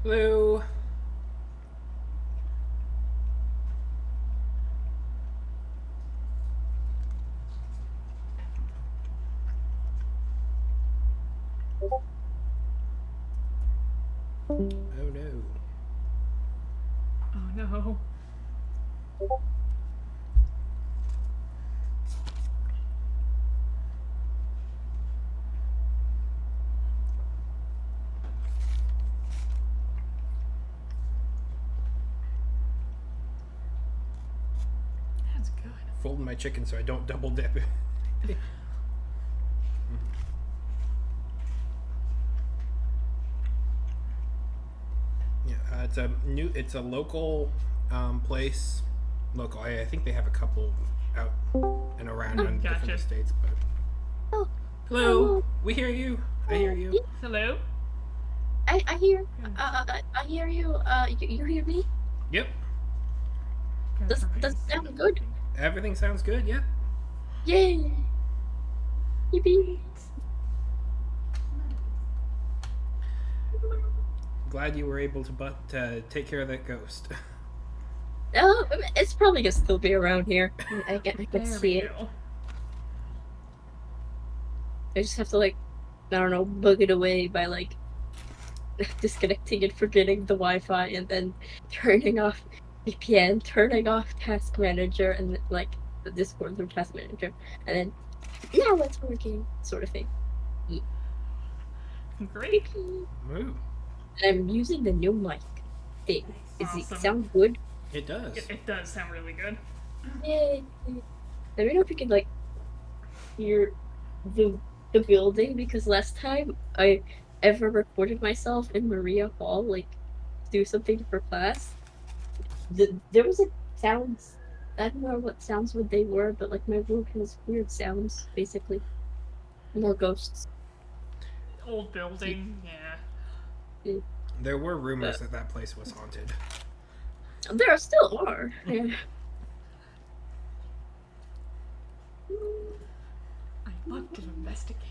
Hello. Oh no. Oh no. That's good. Folding my chicken so I don't double dip. Yeah, it's a local place. Local. I think they have a couple out and around Oh, on different gotcha. estates. But Oh, hello, hello. we hear you. I hear you. Yeah, Hello? I hear. Good. I hear you. You hear me? Yep. Good Does for does it sound good? Everything sounds good. Yep. Yay! Yippee! Glad you were able to take care of that ghost. Oh, it's probably gonna still be around here. I can There we see it. go. I just have to I don't know, bug it away by disconnecting and forgetting the Wi-Fi, and then turning off VPN, turning off Task Manager, and the Discord through Task Manager, and then now it's working, sort of thing. Great. Ooh, I'm using the new mic thing. Is it Awesome. sound good? it does. It does sound really good. Yay! Let me know if you can hear the the building, because last time I ever recorded myself in Maria Hall, do something for class. There was sounds. I don't know what sounds what they were, but my room has weird sounds. Basically, more ghosts. Old building, yeah. Yeah. There were rumors But that that place was haunted. there still are. Yeah. I love to investigate.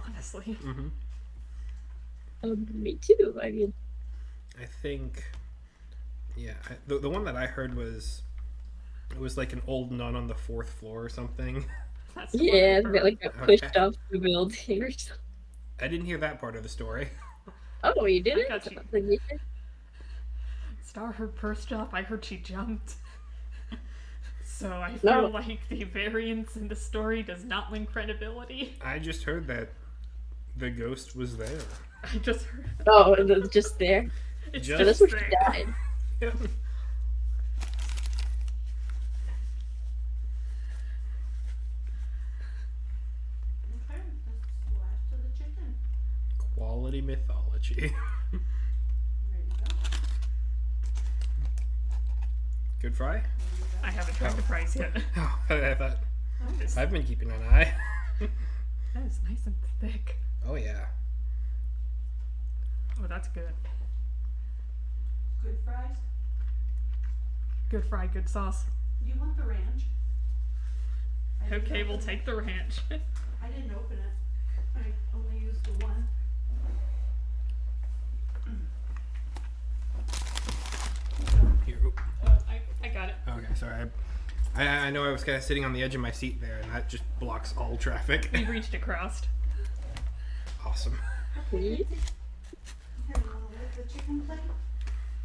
Honestly. Mm-hmm. Me too. I mean, I think. Yeah, the one that I heard was it was like an old nun on the fourth floor or something. That's what yeah, I've they heard. got Okay. pushed off the building or something. I didn't hear that part of the story. Oh, you I didn't? got you. Yeah. Star heard first off, I heard she jumped. So I feel No. like the variance in the story does not lend credibility. I just heard that the ghost was there. I just heard Oh, it was just there. it's But that's Just where just she there. died. yep. Okay, that's last of the chicken. Quality mythology. Ready to go? Good fry? There you I go. haven't tried the price yet. Oh, I thought This- I've been keeping an eye. That is nice and thick. Oh yeah. Oh, that's good. Good fries? Good fry, good sauce. Do you want the ranch? I didn't Okay, we'll open take the ranch. it. I didn't open it. I only used the one. Here. I got it. Okay, sorry. I know I was kind of sitting on the edge of my seat there, and that just blocks all traffic. We reached across. Awesome. Please? Here, you wanna lick the chicken plate?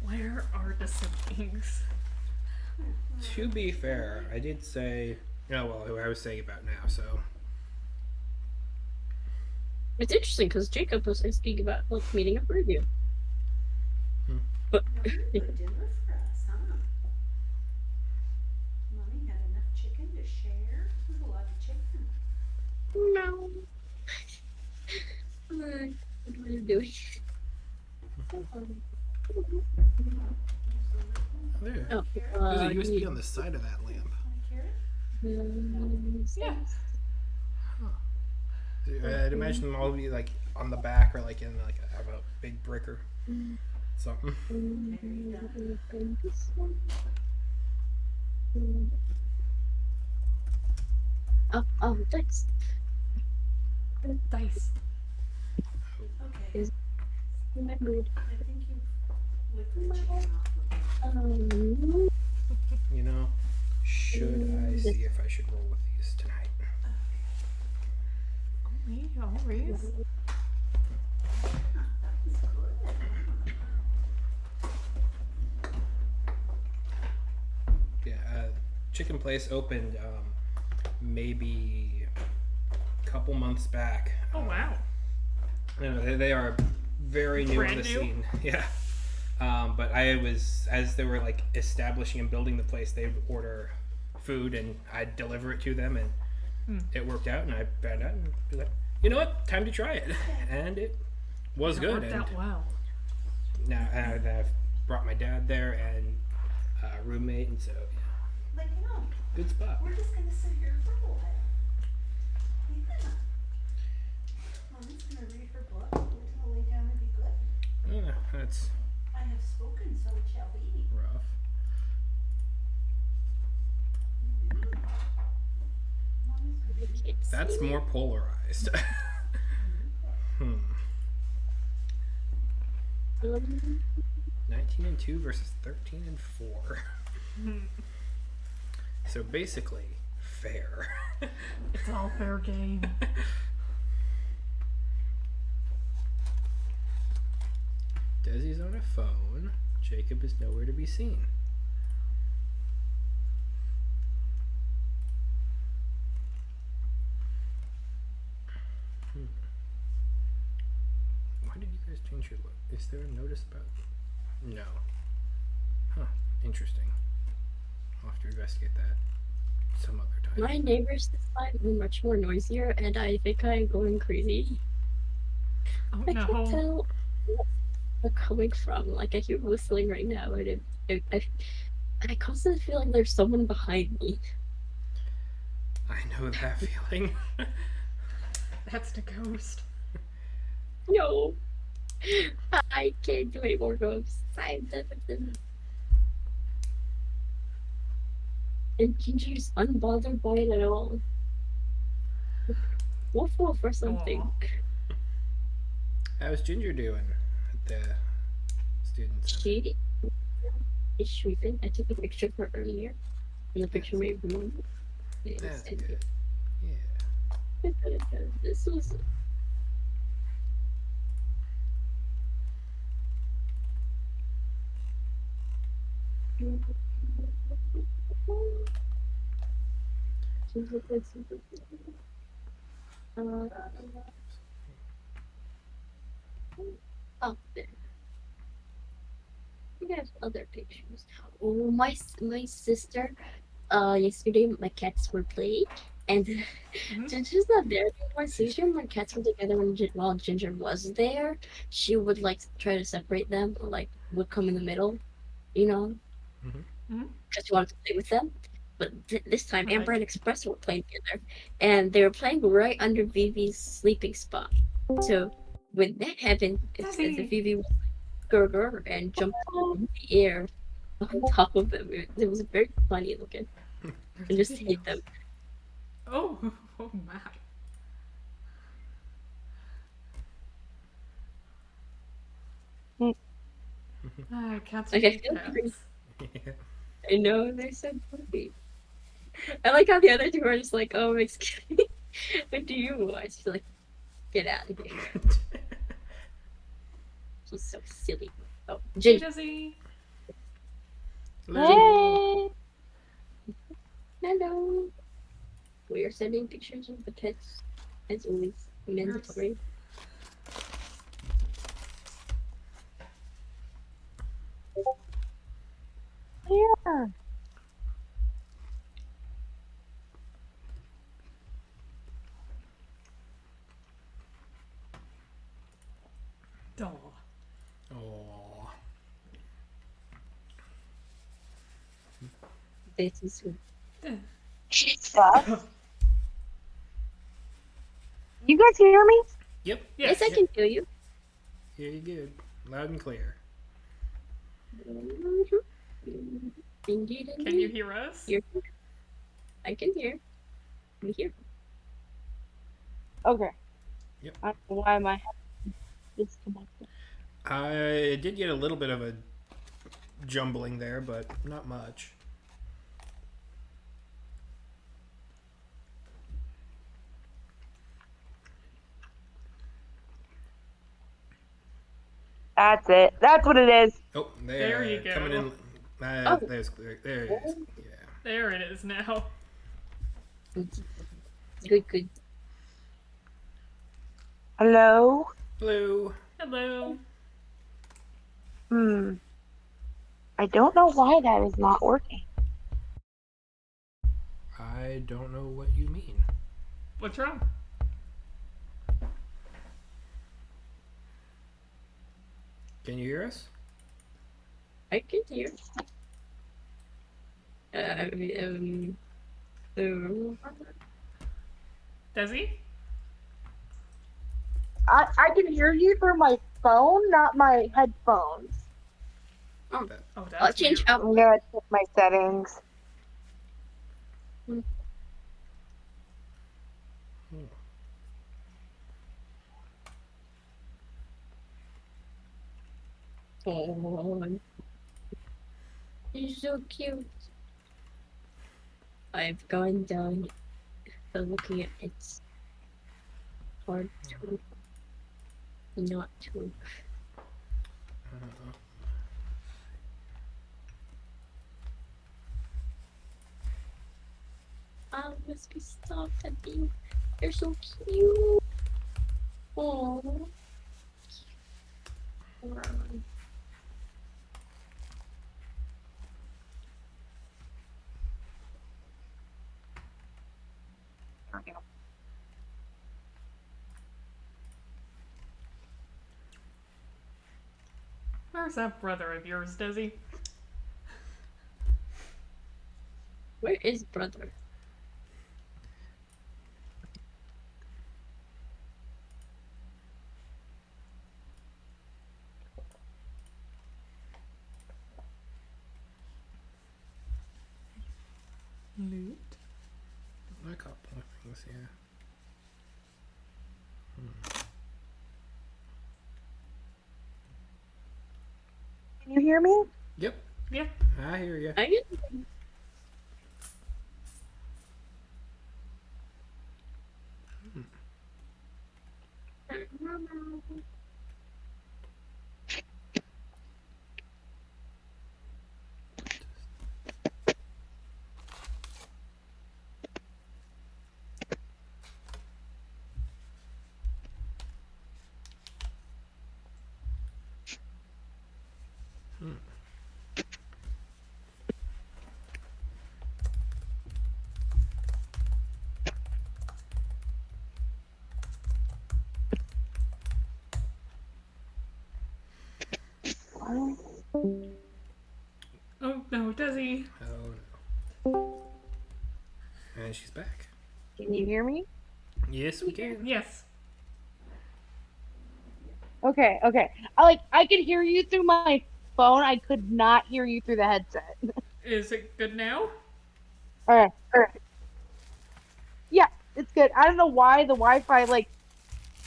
Where are the siblings? To be fair, I did say, oh well, who I was saying about now. So It's interesting because Jacob was asking about meeting up with you. But No, you put dinner for us, huh? Mommy had enough chicken to share. There's a lot of chicken. no. What are you doing? there. Oh, There's a USB on the side of that lamp. Want a carrot? Yeah. I'd imagine them all be like on the back or like in like have a big brick or something. Oh, thanks. Dice. Okay. Is- My mood. I think you've licked the chicken off the plate. You know, should I This see if I should roll with these tonight? Me, always. That was good. Yeah, chicken place opened maybe a couple months back. Oh wow. You know, they are very new on Brand the new? scene. Yeah. But I was, as they were like establishing and building the place, they would order food and I'd deliver it to them, and it worked out. And I found out and be like, you know what, time to try it, and it was It good. worked And out well. now I've brought my dad there and a roommate, and so yeah, Like, good spot. we're just gonna sit here for a while. Yeah. Mommy's gonna read her book. We're gonna lay down and be good. That's I have spoken, so it shall be. rough. Mommy's gonna read. can't That's see more polarized. hmm. me. 19 and 2 versus 13 and 4. So basically, fair. It's all fair game. Desi's on a phone. Jacob is nowhere to be seen. Why did you guys change your look? Is there a notice about? No. Huh. Interesting. I'll have to investigate that some other time. My neighbors this time were much more noisier, and I think I'm going crazy. Oh I can't no. tell where they're coming from. Like, I hear whistling right now, and I constantly feel like there's someone behind me. I know that feeling. That's the ghost. No, I can't do any more ghosts. I'm done with them. And Ginger's unbothered by it at all. Woof woof or something. Aw. How's Ginger doing at the student center? She is sleeping. I took a picture of her earlier. And the picture made room. That's good. Yeah. This was. Oh, there. We have other pictures. Oh, my sister. Yesterday my cats were playing, and Ginger's not there anymore. So usually when cats were together while Ginger was there, she would like try to separate them, or like would come in the middle, you know, because she wanted to play with them. But this time, Right. Amber and Express were playing together, and they were playing right under Vivi's sleeping spot. So when that happened, Desi. Vivi was like, grr, and jumped in the air on top of them. It was very funny looking, and just hit them. Oh, oh my. Cats are Like, I cute feel cats. pretty- I know, they're so funny. I like how the other two are just like, oh, excuse me. What do you want? She's like, get out of here. She's so silly. Oh, Hey, Ginger. Desi. Hey! Hello. We are sending pictures of the pets, as always. Mandatory. Yeah. Aw. Oh. This is good. Stuff. You guys hear me? Yep. Yes, I can hear you. Hear you good. Loud and clear. Can you hear us? Here. I can hear. We hear. Okay. Yep. I don't know why my head is disconnected. I did get a little bit of a jumbling there, but not much. That's it. That's what it is. Oh, There you go. coming in. Oh. There's clear. There it is. Yeah. There it is now. Good, good. Hello? Hello. Hello. I don't know why that is not working. I don't know what you mean. What's wrong? Can you hear us? I can hear. Desi? I can hear you through my phone, not my headphones. Oh, I'll that's change weird. out. I'm gonna check my settings. Oh, he's so cute. I've gone down looking at it's hard to not to. I must be stopped at being. They're so cute. Oh. Where's that brother of yours, Desi? Where is brother? Loot. A couple of things, yeah. Can you hear me? Yep, Yeah. I hear you. I get. Oh no, Desi. Oh no. And she's back. Can you hear me? Yes, we can. Yes. Okay. I could hear you through my phone. I could not hear you through the headset. Is it good now? Alright. Yeah, it's good. I don't know why the Wi-Fi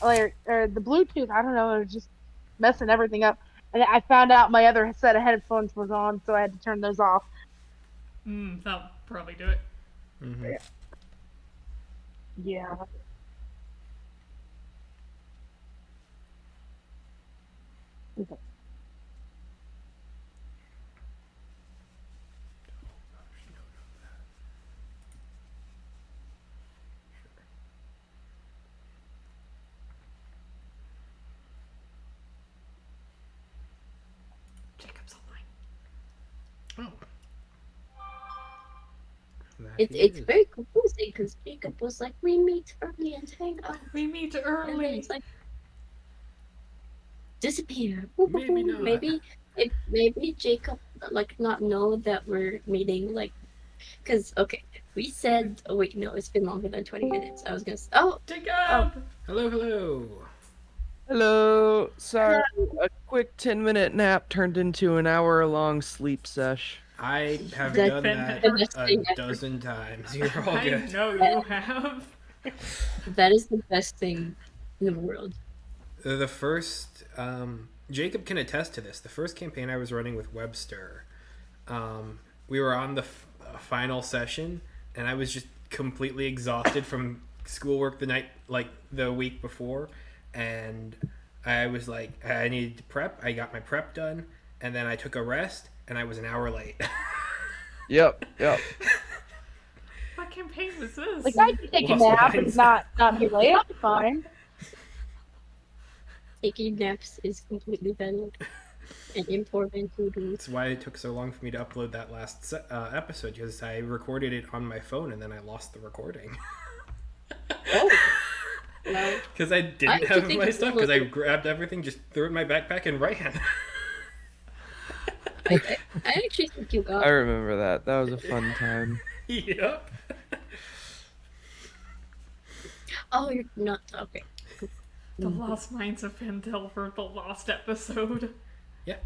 or the Bluetooth, I don't know, it was just messing everything up. And I found out my other set of headphones was on, so I had to turn those off. That'll probably do it. Mm-hmm. Yeah. Okay. Jacob's online. Oh. That It's is. very confusing because Jacob was like, we meet early and hang out. We meet And then early. it's like, disappear. Boop, boop, Maybe boop. not. Maybe Jacob like not know that we're meeting like, cause okay, we said. Oh wait, no, it's been longer than 20 minutes. I was gonna. Jacob. Hello, hello. Hello. Sorry, a quick 10-minute nap turned into an hour-long sleep sesh. I have That's done that the best a thing ever. dozen times. You're all I good. know you have. That is the best thing in the world. The first Jacob can attest to this. The first campaign I was running with Webster, we were on the final session, and I was just completely exhausted from schoolwork the week before, and I was like, I needed to prep. I got my prep done, and then I took a rest, and I was an hour late. Yep. What campaign was this? Like I can take a Lost nap lines. and not be late. I'm fine. Taking naps is completely valid and important to do. That's why it took so long for me to upload that last episode, because I recorded it on my phone, and then I lost the recording. Oh, well, Because I I didn't actually have think my it's stuff, a because I little- grabbed everything, just threw it in my backpack, and ran. I actually think you got. I remember that. That was a fun time. Yep. Oh, you're not okay. The Lost Mines of Phandelver, the lost episode. Yeah.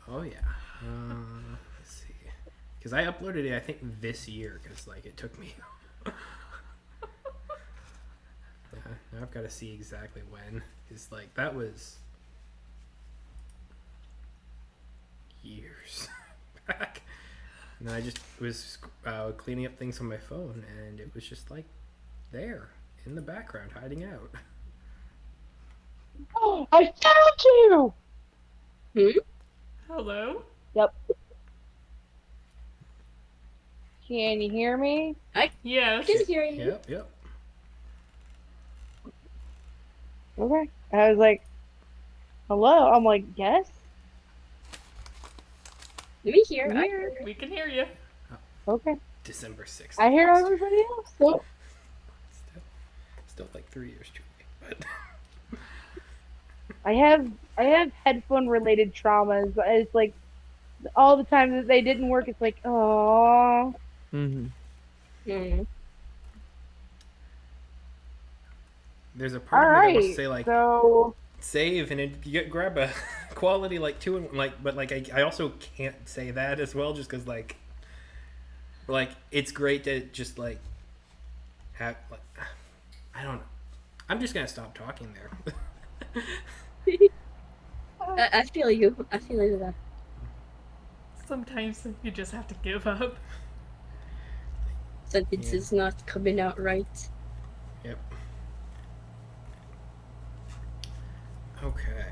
Oh yeah. Let's see. Because I uploaded it, I think this year, because it took me. Yeah, now I've got to see exactly when. Because that was years back. And then I just was cleaning up things on my phone, and it was just there in the background, hiding out. Oh, I found you. Hello? Yep. Can you hear me? Yes. I can hear you. Yep. Okay. I was like, hello. I'm like, yes. Let me hear. I Here. hear. We can hear you. Okay. December 6th. I hear everybody else. So Still 3 years too late, but I have headphone related traumas. It's like all the time that they didn't work. It's like, oh. Mm-hmm. Hmm. there's a All part of me that wants right. to say So save and grab a quality 2 and but I also can't say that as well, just because it's great to just have I don't know. I'm just gonna stop talking there. I feel you. I feel you that. Sometimes you just have to give up. Sentence is not coming out right. Yep. Okay.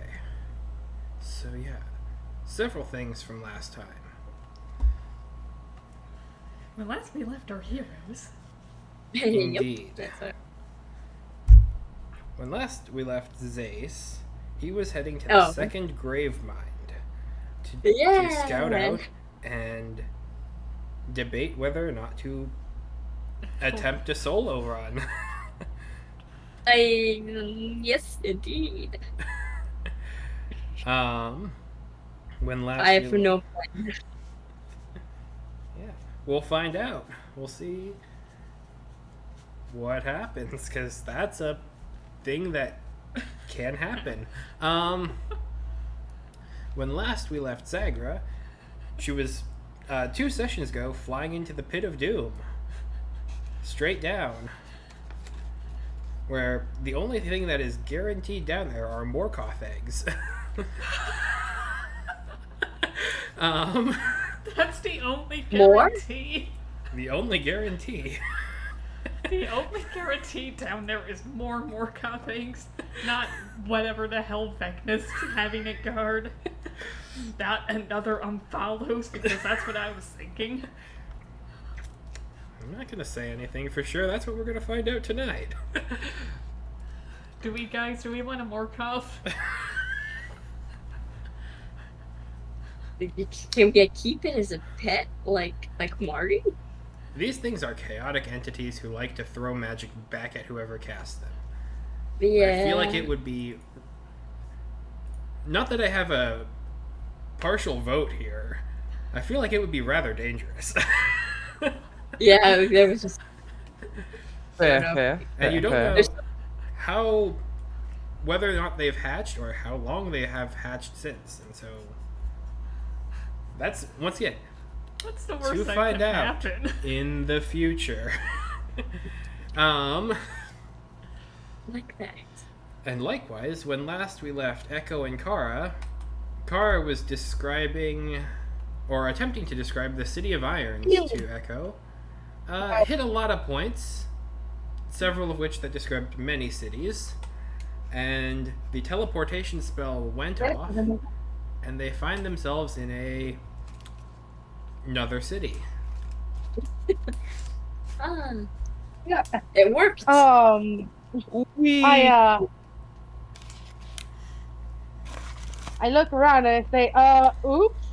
So yeah, several things from last time. When last we left our heroes. Indeed. Yep, that's it. When last we left Zace, he was heading to Oh, the okay. second grave mind to Yeah. scout out and debate whether or not to attempt a solo run. Yes, indeed. When last I have we- no plan. Yeah, we'll find out. We'll see what happens, because that's a thing that can happen. When last we left Zagra, she was 2 sessions ago flying into the pit of doom, straight down, where the only thing that is guaranteed down there are Morkoth eggs. That's the only More? guarantee. The only guarantee. The only guarantee down there is more things, not whatever the hell Vecna's having it guard. Not another Umphalos, because that's what I was thinking. I'm not gonna say anything for sure. That's what we're gonna find out tonight. Do we want a Morkov? Can we keep it as a pet, like Marty? These things are chaotic entities who like to throw magic back at whoever casts them. Yeah. I feel like it would be. Not that I have a partial vote here. I feel like it would be rather dangerous. Yeah, there was just. Fair. And you don't fair. know how. Whether or not they've hatched or how long they have hatched since. And so. That's, once again, What's the worst to that find could out happen? in the future. Like that. And likewise, when last we left Echo and Kara, Kara was describing, or attempting to describe, the City of Irons to Echo. Hit a lot of points, several of which that described many cities. And the teleportation spell went off, and they find themselves in another city. Fun. Yeah. It worked. We I look around and I say, oops.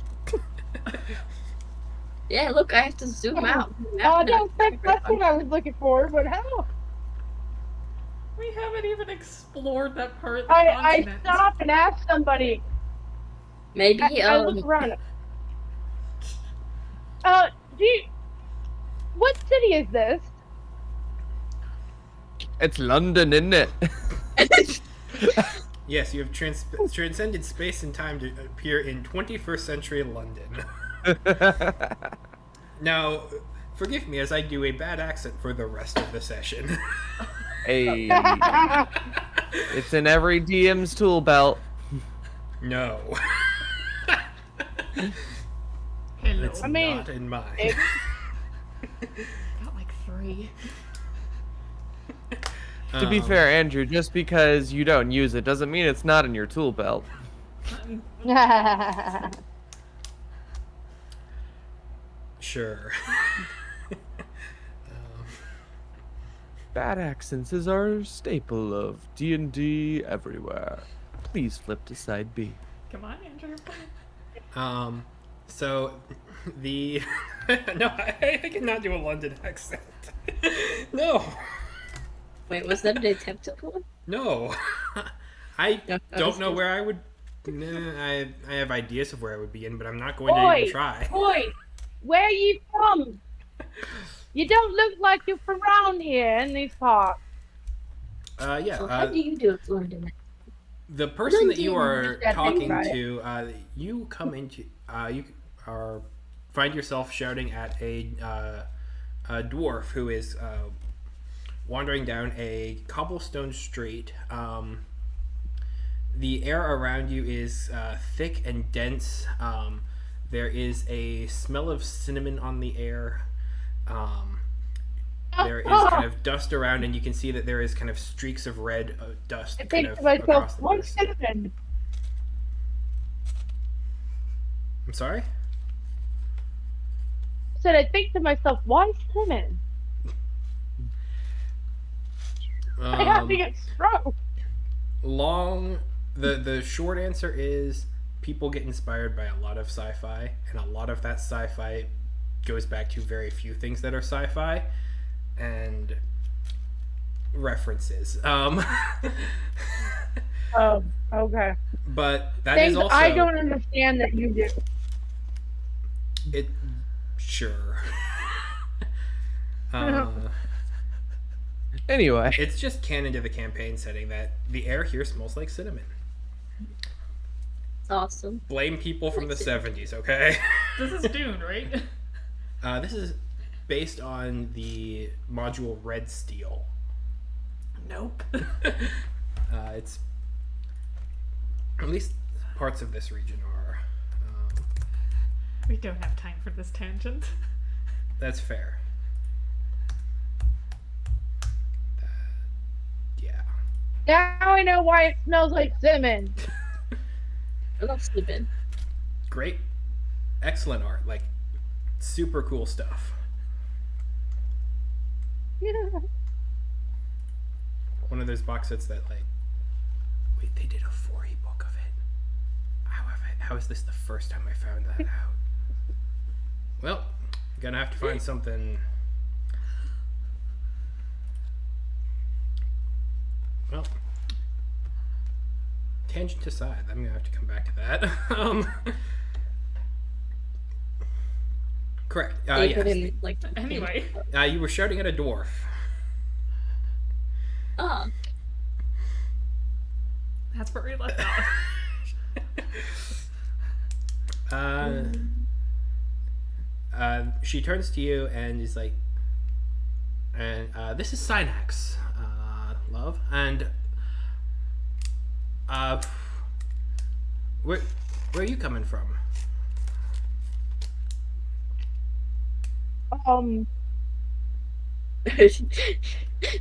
Yeah, look, I have to zoom out. No, that's what I was looking for, but how? We haven't even explored that part of the I continent. stop and ask somebody. Maybe, I look around. What city is this? It's London, isn't it? Yes, you have transcended space and time to appear in 21st century London. Now, forgive me as I do a bad accent for the rest of the session. Hey. It's in every DM's tool belt. No. Hello. It's I mean, not in mine. Got like 3. To be fair, Andrew, just because you don't use it doesn't mean it's not in your tool belt. Sure. Bad accents is our staple of D&D everywhere. Please flip to side B. Come on, Andrew. So the no, I cannot do a London accent. No. Wait, was that an attempt one? No. I No, don't know where I would. I have ideas of where I would be in, but I'm not going to even try. Boy, where are you from? You don't look like you're from around here in these parts. Yeah. So how do you do it, London? The person that you are Just that talking thing about it. to, you come into, you find yourself shouting at a dwarf who is wandering down a cobblestone street. The air around you is thick and dense. There is a smell of cinnamon on the air. There is kind of dust around, and you can see that there is kind of streaks of red dust I kind think of to myself, across the what's place. cinnamon? I'm sorry? I said, I think to myself, why cinnamon? I have to get stroke. The short answer is people get inspired by a lot of sci-fi, and a lot of that sci-fi goes back to very few things that are sci-fi and references. Oh, okay. But that Things is also I don't understand that you do. it. Sure. uh, Anyway, it's just canon to the campaign setting that the air here smells like cinnamon. It's awesome. Blame people from the 70s, okay? This is Dune, right? This is based on the module Red Steel. Nope. It's at least parts of this region are. We don't have time for this tangent. That's fair. Yeah. Now I know why it smells like cinnamon. I love sleeping. Great, excellent art. Like, super cool stuff. One of those box sets that, like, wait, they did a 4E book of it. How is this the first time I found that out? Well, I'm gonna have to find something. Well, tangent aside, I'm gonna have to come back to that. Correct. They put Yes. in, like, Anyway, You were shouting at a dwarf. Ah, that's where we left off. She turns to you and is like, and this is Synax, love, and Uh, where are you coming from? Um,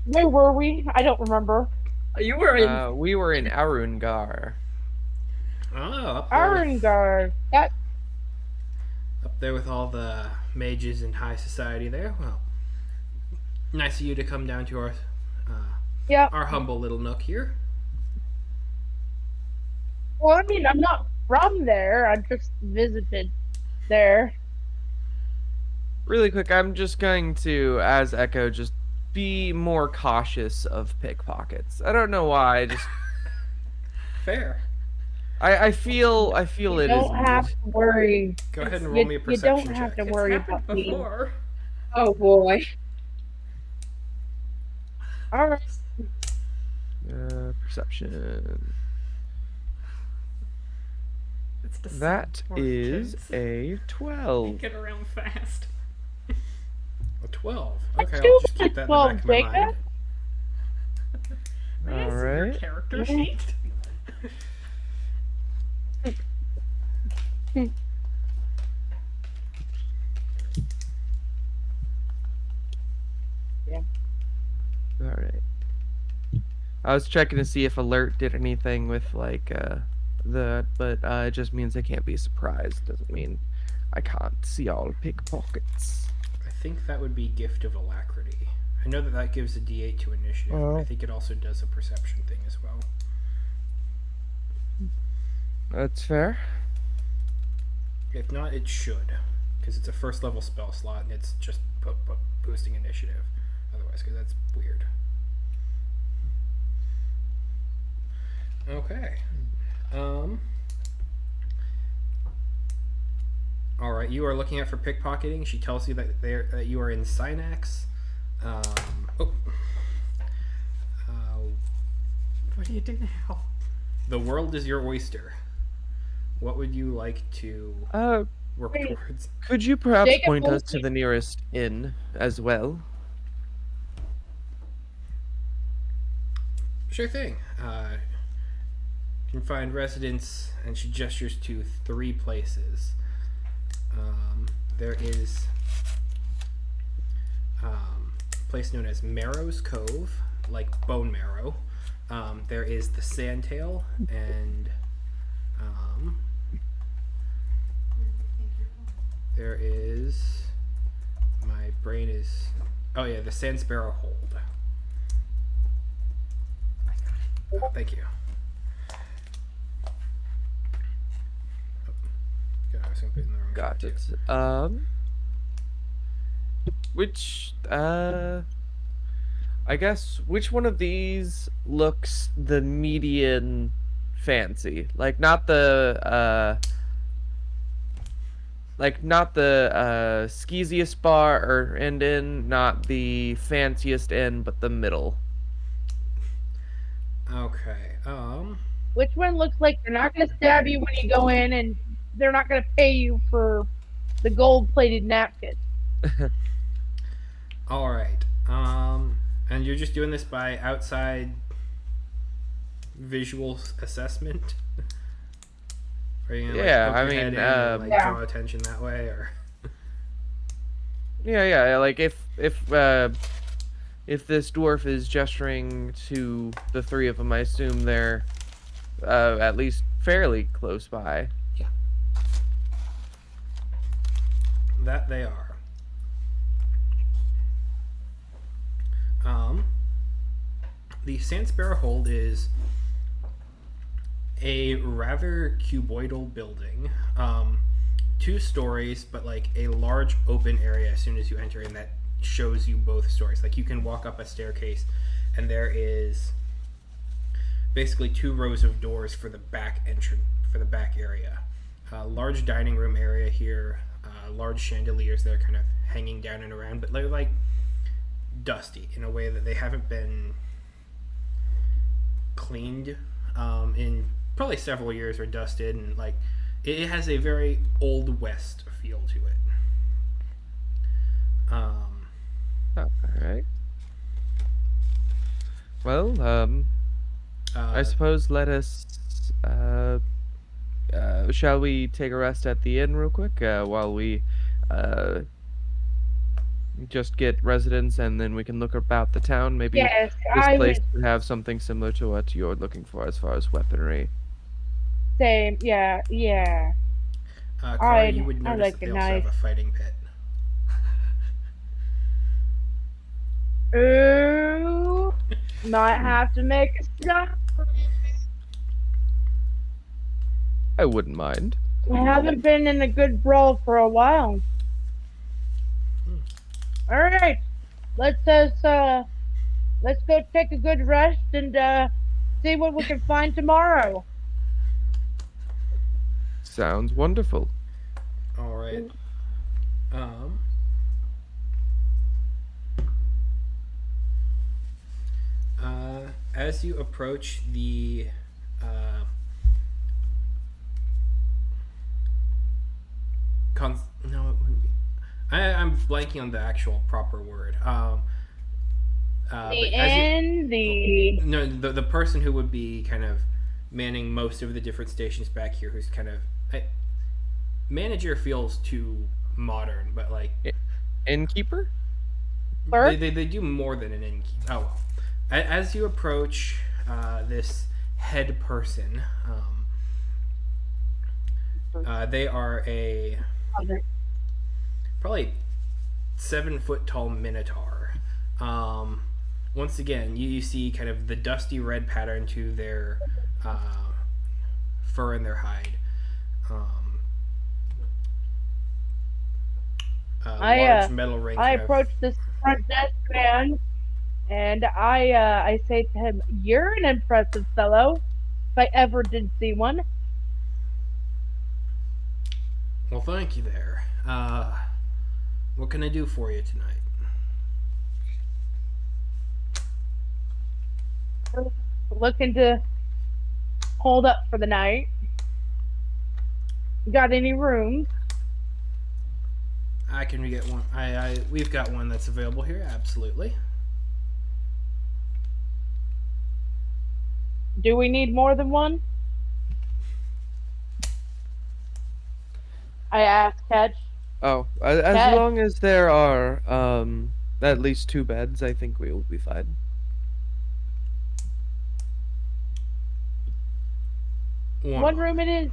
where were we? I don't remember. You were in. We were in Arungar. Oh, up there with Arungar. That. all the mages in high society there. Well, nice of you to come down to Yep. our humble little nook here. Well, I mean, I'm not from there. I just visited there. Really quick, I'm just going to, as Echo, just be more cautious of pickpockets. I don't know why. Fair. I feel You it is don't have needed. to worry. Go ahead and roll me a You don't perception have check. to It's worry happened about me. before. Oh boy. All right. Perception. It's the That same is kids. a 12. Get around fast. A 12. Okay, Let's I'll do just keep that in the 12, back of my Jacob. mind. May I see your Alright. character Mhm. sheet? All right. I was checking to see if alert did anything with like but it just means I can't be surprised. Doesn't mean I can't see all pickpockets. I think that would be Gift of Alacrity. I know that that gives a D8 to initiative, but I Oh. think it also does a perception thing as well. That's fair. If not, it should, because it's a first level spell slot and it's just boosting initiative. Otherwise, because that's weird. Okay. All right. You are looking at for pickpocketing. She tells you that you are in Synax. Oh. What do you do now? The world is your oyster. What would you like to work Wait. towards? Could you perhaps Jacob, point us won't to you- the nearest inn as well? Sure thing. You can find residence, and she gestures to 3 places. There is a place known as Marrow's Cove, like bone marrow. There is the Sandtail, and there is. My brain is. Oh yeah, the Sand Sparrow Hold. Thank you. Oh, God, I was gonna put it in the wrong Got spot, it. too. Which I guess which one of these looks the median fancy? Like not the skeeziest bar or end inn, not the fanciest inn, but the middle. Okay. Which one looks like they're not going to stab you when you go in, and they're not going to pay you for the gold-plated napkin? All right. And you're just doing this by outside visual assessment. Are you gonna, Yeah, poke I your head mean, in and, like, Yeah. draw attention that way, or? Yeah. Like if this dwarf is gesturing to the 3 of them, I assume they're at least fairly close by. That they are. The Sand Sparrow Hold is a rather cuboidal building. 2 stories, but like a large open area as soon as you enter in that shows you both stories. Like you can walk up a staircase and there is basically 2 rows of doors for the back entrance, for the back area. Large dining room area here, large chandeliers that are kind of hanging down and around, but they're like dusty in a way that they haven't been cleaned in probably several years, or dusted, and like it has a very old west feel to it. All right. Well, I suppose let us. Shall we take a rest at the inn real quick while we uh, just get residents and then we can look about the town? Maybe Yes, this I place would would have something similar to what you're looking for as far as weaponry. say, yeah, yeah. Kara, you would I notice like that a they also have nice. a fighting pit. Ooh, might have to make a stop. I wouldn't mind. I haven't been in a good brawl for a while. All right, let's us let's go take a good rest and see what we can find tomorrow. Sounds wonderful. All right. Um, as you approach the uh, no, it wouldn't be. I'm blanking on the actual proper word. The But as you inn, the no, the person who would be kind of manning most of the different stations back here, who's kind of manager feels too modern, but like I- Innkeeper? clerk. they do more than an innkeeper. Oh well. As you approach this head person, they are a probably 7 foot tall minotaur. Um, Once again, you see kind of the dusty red pattern to their fur and their hide. Um, large metal ring I kind of. approach this front desk man and I say to him, "You're an impressive fellow, if I ever did see one." Well, thank you there. What can I do for you tonight? Looking to hold up for the night. Got any rooms? I can get one. We've got one that's available here. Absolutely. Do we need more than one? I asked Ketch. Oh, as Ketch, long as there are at least 2 beds, I think we will be fine. one room it is.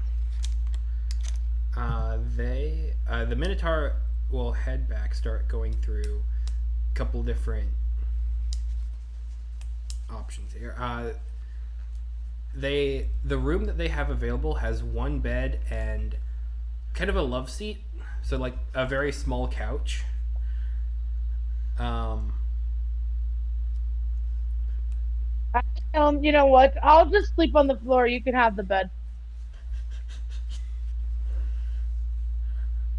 The Minotaur will head back, start going through a couple different options here. The room that they have available has one bed and kind of a love seat, so like a very small couch. You know what? I'll just sleep on the floor. You can have the bed.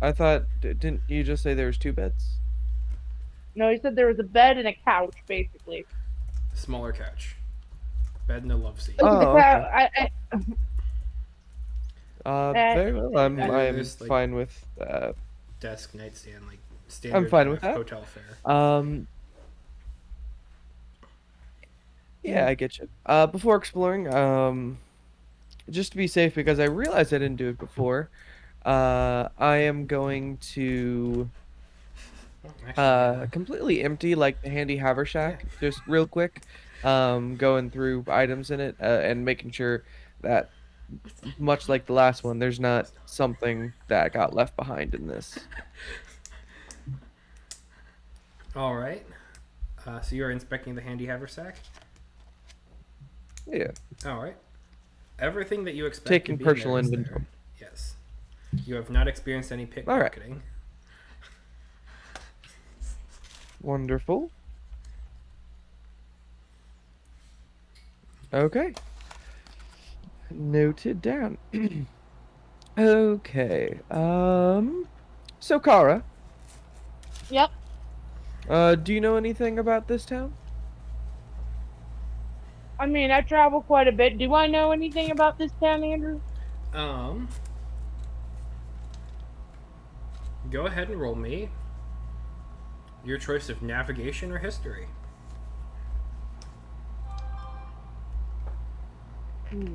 I thought, didn't you just say there was 2 beds? No, he said there was a bed and a couch, basically. Smaller couch, bed and a love seat. The Oh, okay. Very well. I'm There's like fine with desk, nightstand, like I'm standard fine kind with of that. hotel fare. Yeah, I get you. Before exploring, just to be safe, because I realized I didn't do it before, I am going to Actually, yeah. completely empty like the handy haversack, just real quick, going through items in it, and making sure that, much like the last one, there's not something that got left behind in this. All right. So you're inspecting the handy haversack. Yeah, All right. Everything that you expect taking to be in personal there is inventory. there. Yes. You have not experienced any All right. pickpocketing. Wonderful. Okay. Noted down. Okay. So Kara, Yep. do you know anything about this town? I mean, I travel quite a bit. Do I know anything about this town, Andrew? Um, Go ahead and roll me your choice of navigation or history. Hmm.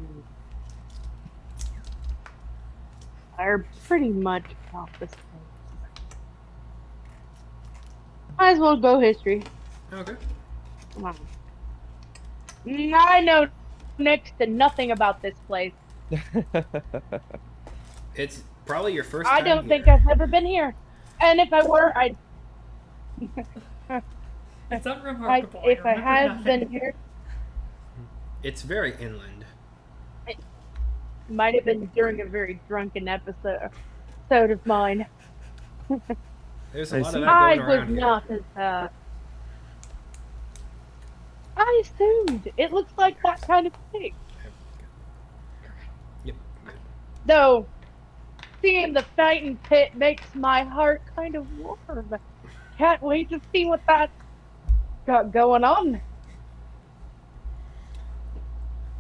Are pretty much off this place. Might as well go history. Okay. Come on. I know next to nothing about this place. It's probably your first I time don't think here. I've ever been here. And if I were, It's unremarkable. I if I remember had nothing. been here, It's very inland. it might have been during a very drunken episode of mine. There's a I lot of see. that I going was around here. not as I assumed it looks like that kind of thing. Yep. Though seeing the fighting pit makes my heart kind of warm. Can't wait to see what that's got going on.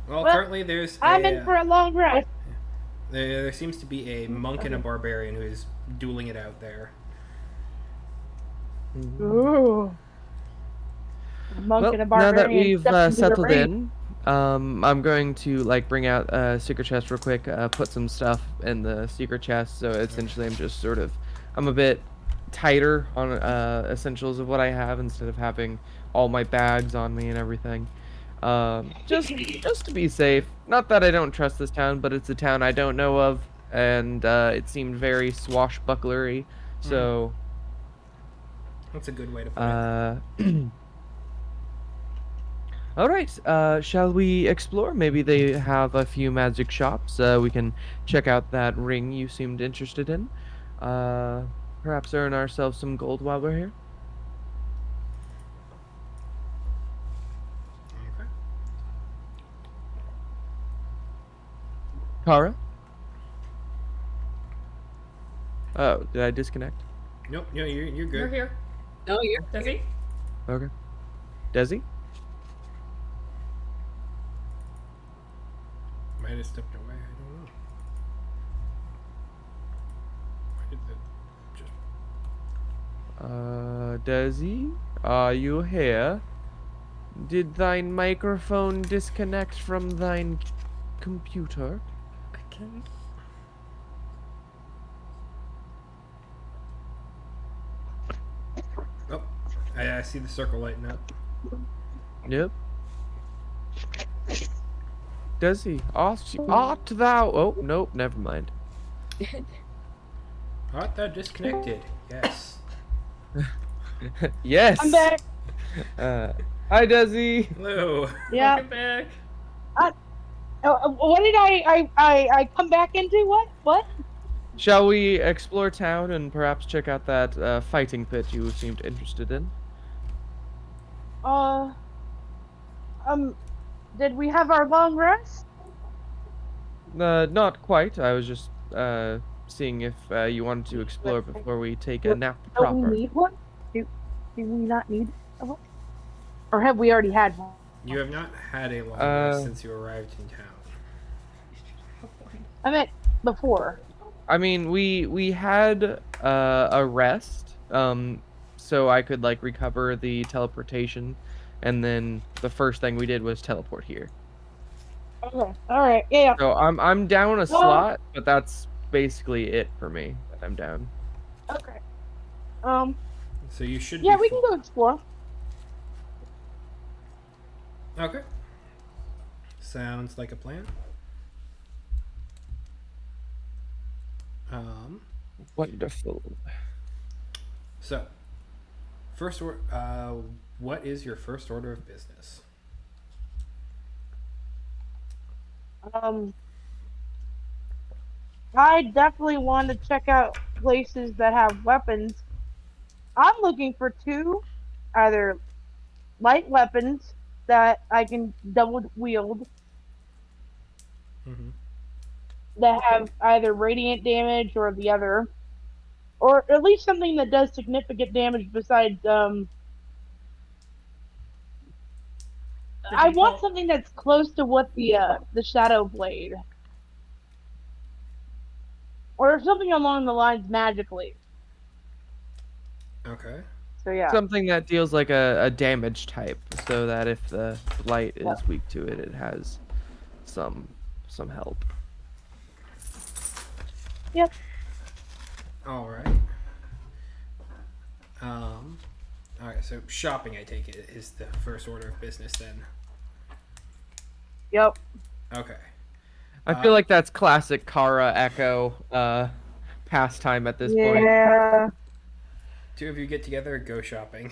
Well, Well, currently there's I'm in for a long ride. there seems to be a monk and a barbarian who is dueling it out there. Ooh. A monk Well, and a now that barbarian we've stepped into the settled ring. in, I'm going to like bring out a secret chest real quick, put some stuff in the secret chest. So essentially, I'm just sort of, I'm a bit tighter on essentials of what I have instead of having all my bags on me and everything. Just to be safe. Not that I don't trust this town, but it's a town I don't know of, and it seemed very swashbucklery. So, That's a good way to put it. All right, shall we explore? Maybe they have a few magic shops. We can check out that ring you seemed interested in. Uh, Perhaps earn ourselves some gold while we're here. Okay. Kara? Oh, did I disconnect? Nope. No, you're good. You're here. No, you're Does he? Okay. Desi? Might have stepped away. I don't know. Why did that just? Desi? Are you here? Did thine microphone disconnect from thine computer? Again. Oh, I see the circle lighting up. Yep. Does he? Art thou? Oh, nope, never mind. Art thou disconnected? Yes. Yes. I'm back. Hi, Desi. Hello. Yeah. Welcome back. What did I come back into? What? Shall we explore town and perhaps check out that fighting pit you seemed interested in? Uh, did we have our long rest? Not quite. I was just seeing if you wanted to explore before we take a nap Don't we proper. need one? Do we not need one? Or have we already had one? You have not had a long rest Uh, since you arrived in town. I meant before. I mean, we had a rest, so I could like recover the teleportation, and then the first thing we did was teleport here. Okay. All right. Yeah. So I'm down a Well- slot, but that's basically it for me. That I'm down. Okay. So you should. Yeah, be we can go explore. Okay. Sounds like a plan. Wonderful. So, what is your first order of business? I definitely want to check out places that have weapons. I'm looking for two, either light weapons that I can double wield Mm-hmm. that have either radiant damage or the other, or at least something that does significant damage besides. I want default. something that's close to what the Shadow Blade, or something along the lines magically. Okay. So yeah. Something that deals like a damage type, so that if the light is weak to it, it has some help. Yep. All right. All right. So shopping, I take it, is the first order of business then. Yep. Okay. I feel like that's classic Kara Echo pastime at this point. Yeah. Two of you get together, go shopping.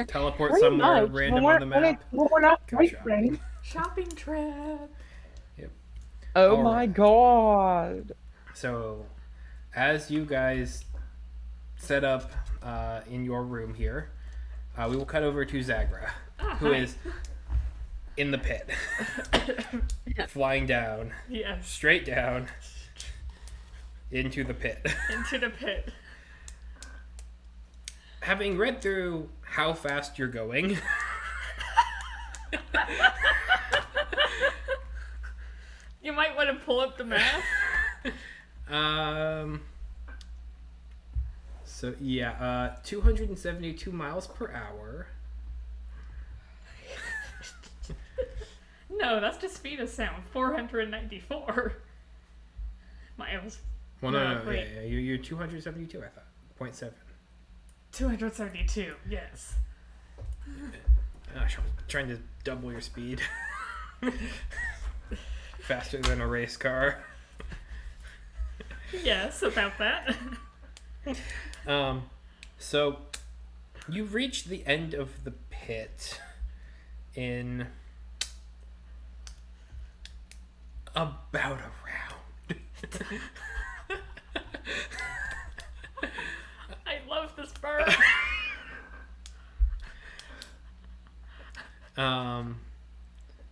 Teleport Pretty somewhere much. random on the map. When we're not Go boyfriends. Shopping trip. Yep. Oh All my right. god. So, as you guys set up in your room here, we will cut over to Zagra, who hi. is in the pit, flying down, Yes. straight down into the pit. Into the pit. Having read through how fast you're going, You might want to pull up the map. So yeah, 272 miles per hour. No, that's just speed of sound. 494 miles. Well, no, wait. yeah, you're 272. I thought 0.7. 272. Yes. Gosh, I'm trying to double your speed. Faster than a race car. Yes, about that. So you reach the end of the pit in about a round. I love this bird.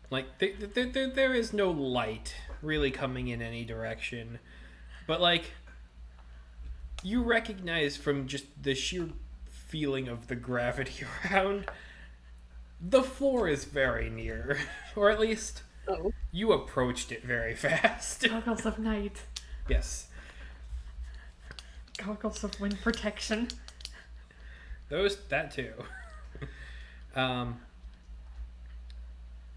Like there is no light really coming in any direction, but like you recognize from just the sheer feeling of the gravity around, the floor is very near, or at least Oh. you approached it very fast. Goggles of night. Yes, Goggles of wind protection. that too.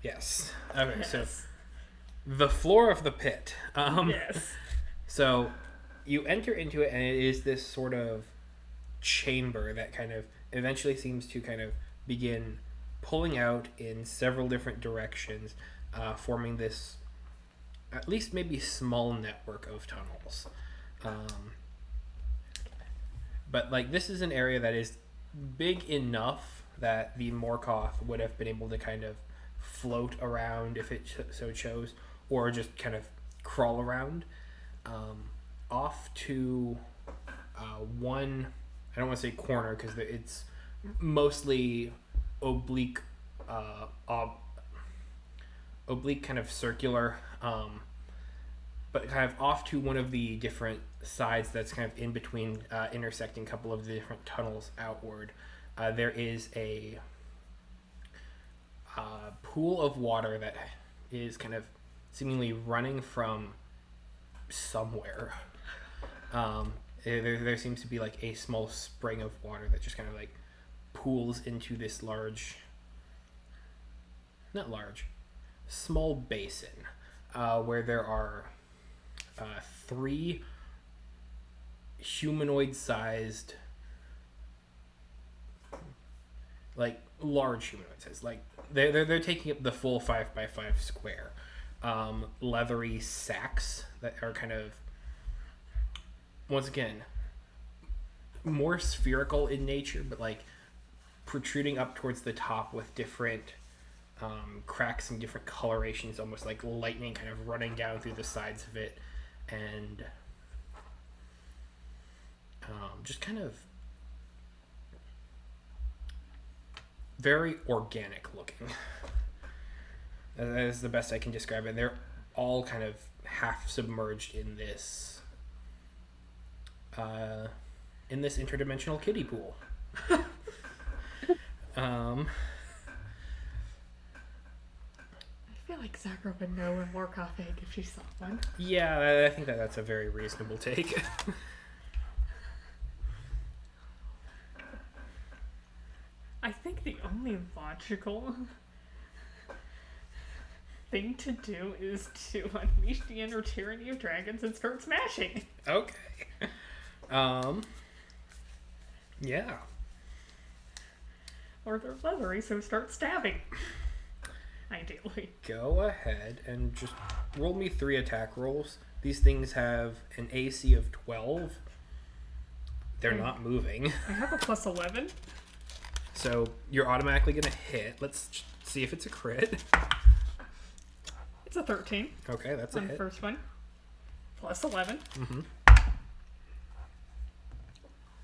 Yes. Okay, so Yes. the floor of the pit. Yes. So you enter into it, and it is this sort of chamber that kind of eventually seems to kind of begin pulling out in several different directions, forming this at least maybe small network of tunnels. But like this is an area that is big enough that the Morkoth would have been able to kind of float around if it so chose, or just kind of crawl around off to one. I don't want to say corner because it's mostly oblique, oblique kind of circular, but kind of off to one of the different sides that's kind of in between, intersecting a couple of the different tunnels outward. There is a pool of water that is kind of seemingly running from somewhere. There seems to be like a small spring of water that just kind of like pools into this small basin, where there are 3 humanoid-sized, like large humanoid size, like they're taking up the full 5x5 square, leathery sacks that are kind of, once again, more spherical in nature, but like protruding up towards the top with different cracks and different colorations, almost like lightning kind of running down through the sides of it, and just kind of very organic looking. That is the best I can describe it. They're all kind of half submerged in this interdimensional kiddie pool. I feel like Zagra would know a Morkoth egg if she saw one. Yeah, I think that's a very reasonable take. I think the only logical thing to do is to unleash the inner tyranny of dragons and start smashing. Okay. Yeah. Or they're leathery, so start stabbing. Ideally. Go ahead and just roll me 3 attack rolls. These things have an AC of 12. They're not moving. I have a plus 11. So you're automatically going to hit. Let's see if it's a crit. It's a 13 Okay, that's a on the hit. first one. Plus 11.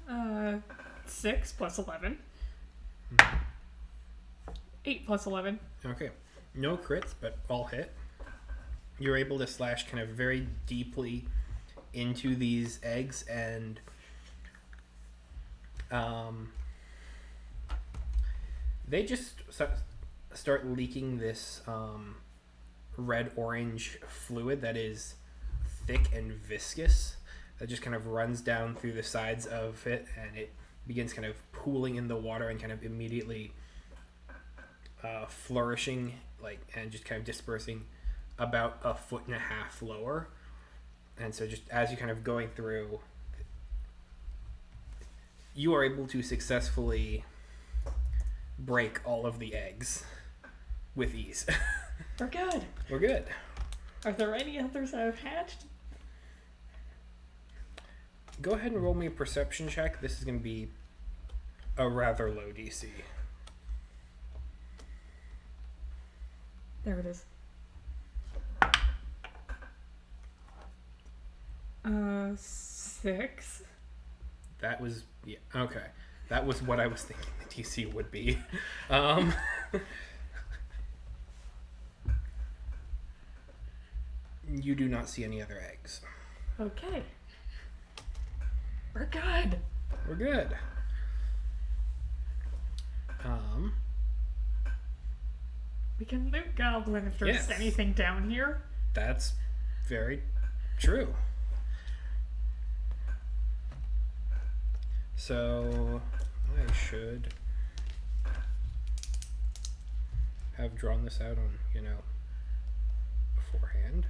Mm-hmm. 6 plus 11. 8 plus 11. Okay. No crits, but all hit. You're able to slash kind of very deeply into these eggs, and they just start leaking this red-orange fluid that is thick and viscous that just kind of runs down through the sides of it, and it begins kind of pooling in the water and kind of immediately flourishing, and just kind of dispersing about 1.5 foot lower. And so just as you kind of going through, you are able to successfully break all of the eggs with ease. We're good. We're good. Are there any others that have hatched? Go ahead and roll me a perception check. This is going to be a rather low DC. There it is. 6. That was, yeah, okay. That was what I was thinking the DC would be. You do not see any other eggs. Okay. We're good. We're good. We can loot Goblin if there's Yes. anything down here. That's very true. So I should have drawn this out on, beforehand.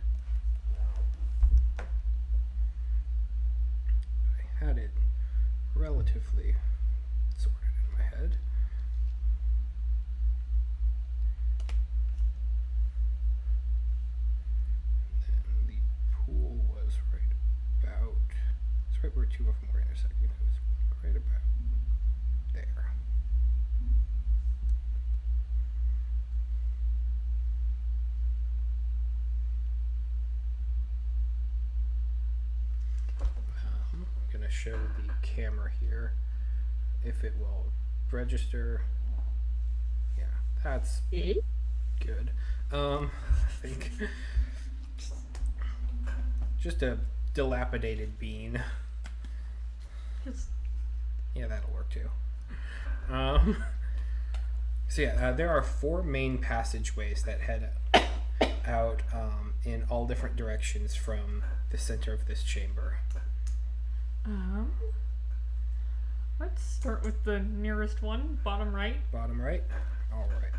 I had it relatively sorted in my head. Then the pool was it's right where 2 of them were intersecting. It was right about there. I'm going to show the camera here if it will register. Yeah, that's good. I think just a dilapidated bean. Just Yeah, that'll work too. So yeah, there are 4 main passageways that head out in all different directions from the center of this chamber. let's start with the nearest one, bottom right. Bottom right? Alright.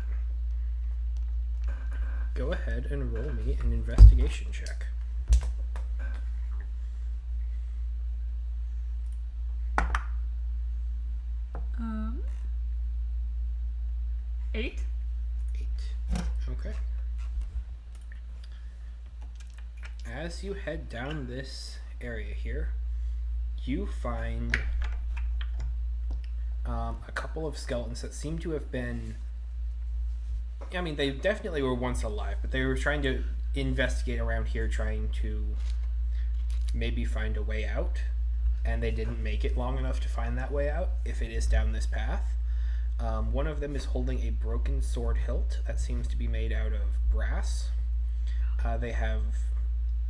Go ahead and roll me an investigation check. Um, 8. 8. Okay. As you head down this area here, you find a couple of skeletons that seem to have been... I mean, they definitely were once alive, but they were trying to investigate around here, trying to maybe find a way out, and they didn't make it long enough to find that way out, if it is down this path. One of them is holding a broken sword hilt that seems to be made out of brass. They have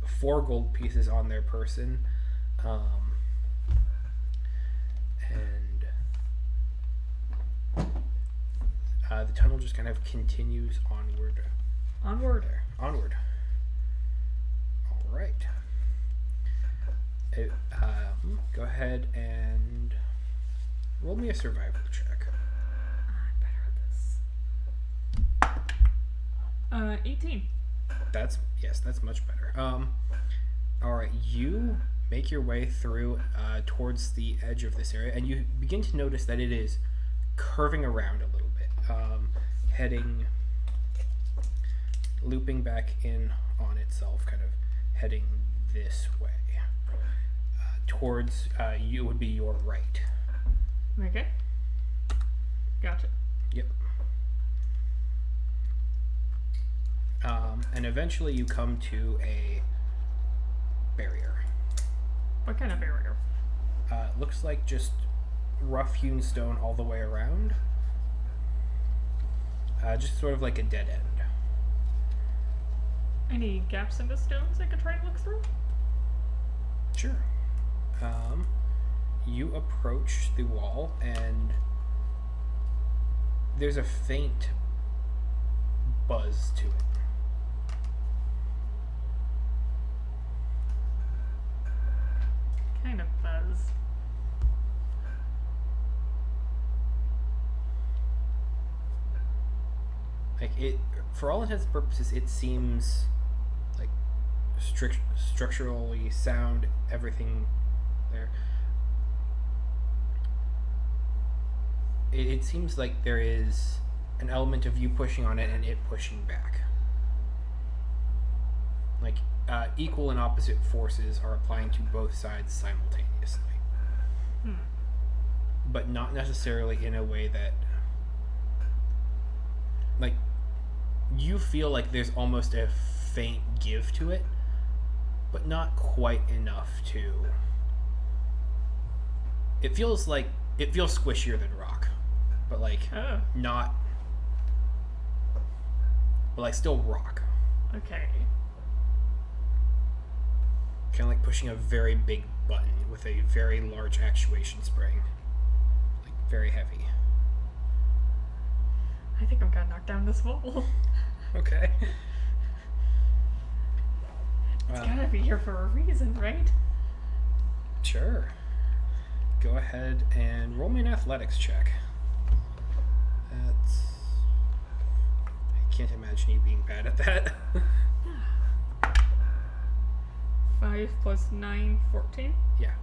4 gold pieces on their person, and the tunnel just kind of continues onward. Onward. There. Onward. All right. Go ahead and roll me a survival check. I'm better at this. 18. That's much better. All right, you make your way through towards the edge of this area, and you begin to notice that it is curving around a little bit, heading, looping back in on itself, kind of heading this way. Towards you would be your right. Okay. Gotcha. Yep. And eventually you come to a barrier. What kind of barrier? Looks like just rough hewn stone all the way around. Just sort of like a dead end. Any gaps in the stones I could try and look through? Sure. You approach the wall and there's a faint buzz to it. Kind of buzz. Like it, for all intents and purposes, it seems like structurally sound, everything there. It seems like there is an element of you pushing on it and it pushing back. Like equal and opposite forces are applying to both sides simultaneously. But not necessarily in a way that, like, you feel like there's almost a faint give to it, but not quite enough to. It feels squishier than rock, but like not, but like still rock. Okay. Kind of like pushing a very big button with a very large actuation spring, like very heavy. I think I'm gonna knock down this wall. Okay. It's gotta be here for a reason, right? Sure. Go ahead and roll me an athletics check. That's. I can't imagine you being bad at that. 5 plus 9, 14. Yeah.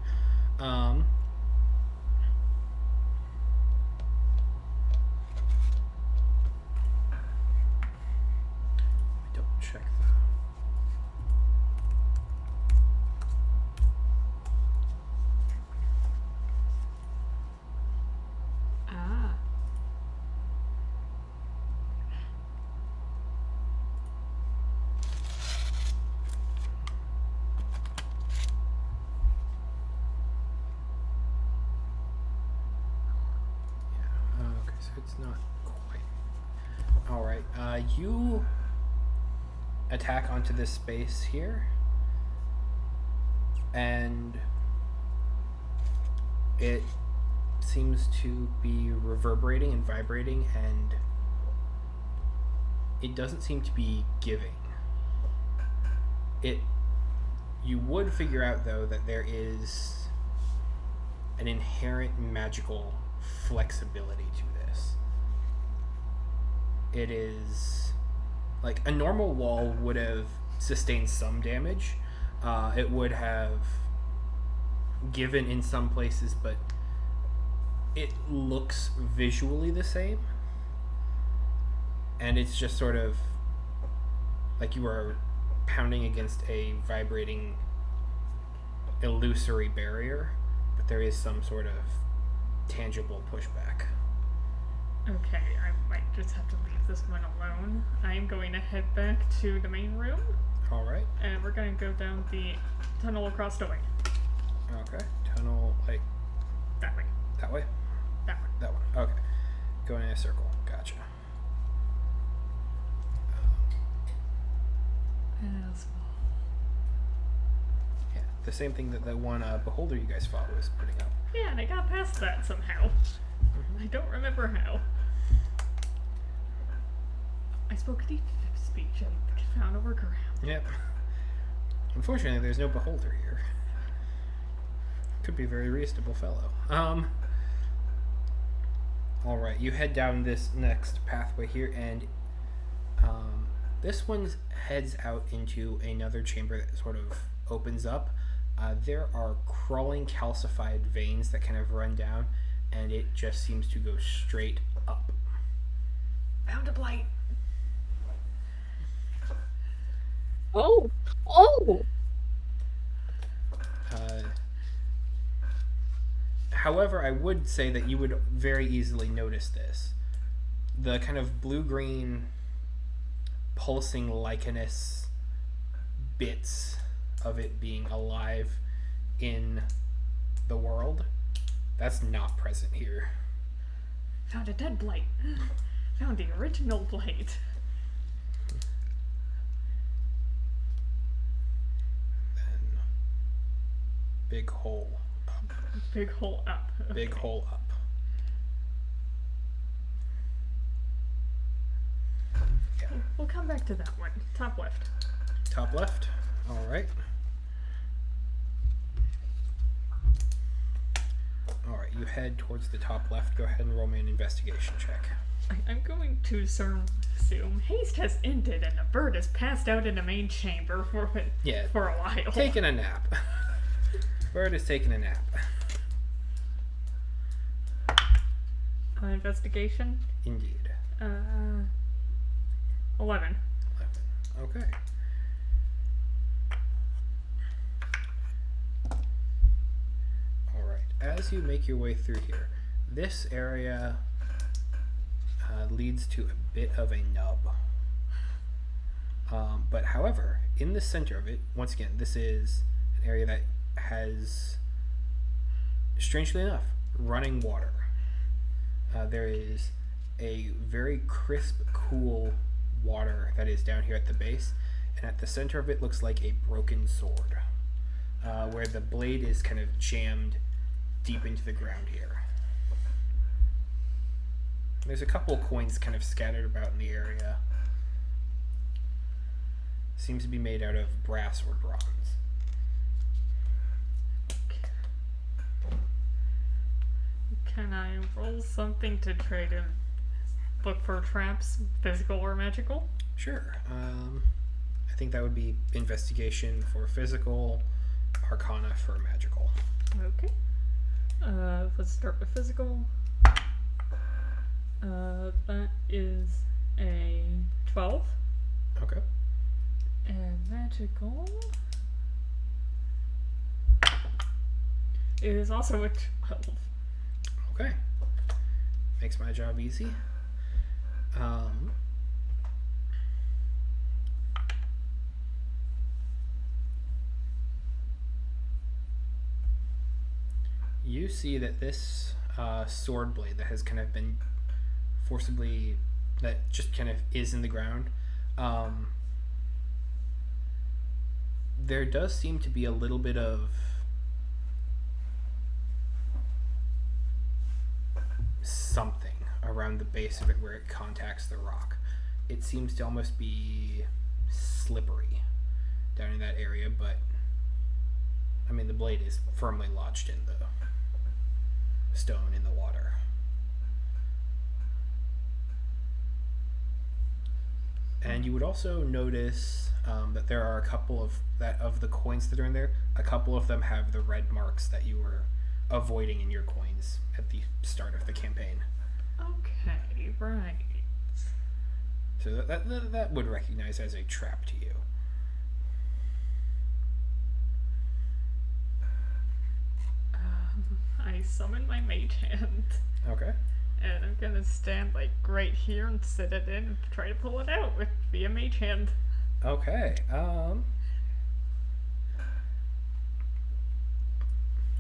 Double check that. Ah. Okay, so it's not quite. Alright, you attack onto this space here, and it seems to be reverberating and vibrating, and it doesn't seem to be giving. You would figure out, though, that there is an inherent magical flexibility to this. It is like a normal wall would have sustained some damage. It would have given in some places, but it looks visually the same. And it's just sort of like you are pounding against a vibrating, illusory barrier, but there is some sort of tangible pushback. Okay, I might just have to leave this one alone. I'm going to head back to the main room, All right. and we're going to go down the tunnel across the way. Okay. Tunnel, like That way. that way? That one. That one. Okay. Going in a circle. Gotcha. Yeah. The same thing that the one beholder you guys fought was putting up. Yeah, and I got past that somehow. I don't remember how. I spoke a deep speech and found a workaround. Yep. Unfortunately, there's no beholder here. Could be a very reasonable fellow. All right, you head down this next pathway here, and This one heads out into another chamber that sort of opens up. There are crawling calcified veins that kind of run down, and it just seems to go straight up. Found a blight. Oh, oh, Uh, however, I would say that you would very easily notice this. The kind of blue-green pulsing lichenous bits of it being alive in the world, that's not present here. Found a dead blight. Found the original blight. Then big hole up. Big hole up. Big hole up. Yeah. We'll come back to that one. Top left. Top left. All right. All right. You head towards the top left. Go ahead and roll me an investigation check. I'm going to assume haste has ended and the bird has passed out in the main chamber for a while. Taking a nap. Bird is taking a nap. Investigation. Indeed. 11. Okay. All right. As you make your way through here, this area leads to a bit of a nub. But however, in the center of it, once again, this is an area that has, strangely enough, running water. There is a very crisp, cool water that is down here at the base, and at the center of it looks like a broken sword, where the blade is kind of jammed deep into the ground here. There's a couple coins kind of scattered about in the area. Seems to be made out of brass or bronze. Can I roll something to try to look for traps, physical or magical? Sure. I think that would be investigation for physical, arcana for magical. Okay. Let's start with physical. That is a 12. Okay. And magical is also a 12. Okay. Makes my job easy. You see that this sword blade that has kind of been forcibly, that just kind of is in the ground, there does seem to be a little bit of something around the base of it where it contacts the rock. It seems to almost be slippery down in that area, but I mean the blade is firmly lodged in the stone in the water. And you would also notice that there are a couple of the coins that are in there. A couple of them have the red marks that you were avoiding in your coins at the start of the campaign. Okay, right. So that would recognize as a trap to you. I summon my mage hand. Okay. And I'm gonna stand like right here and sit it in and try to pull it out with via mage hand. Okay.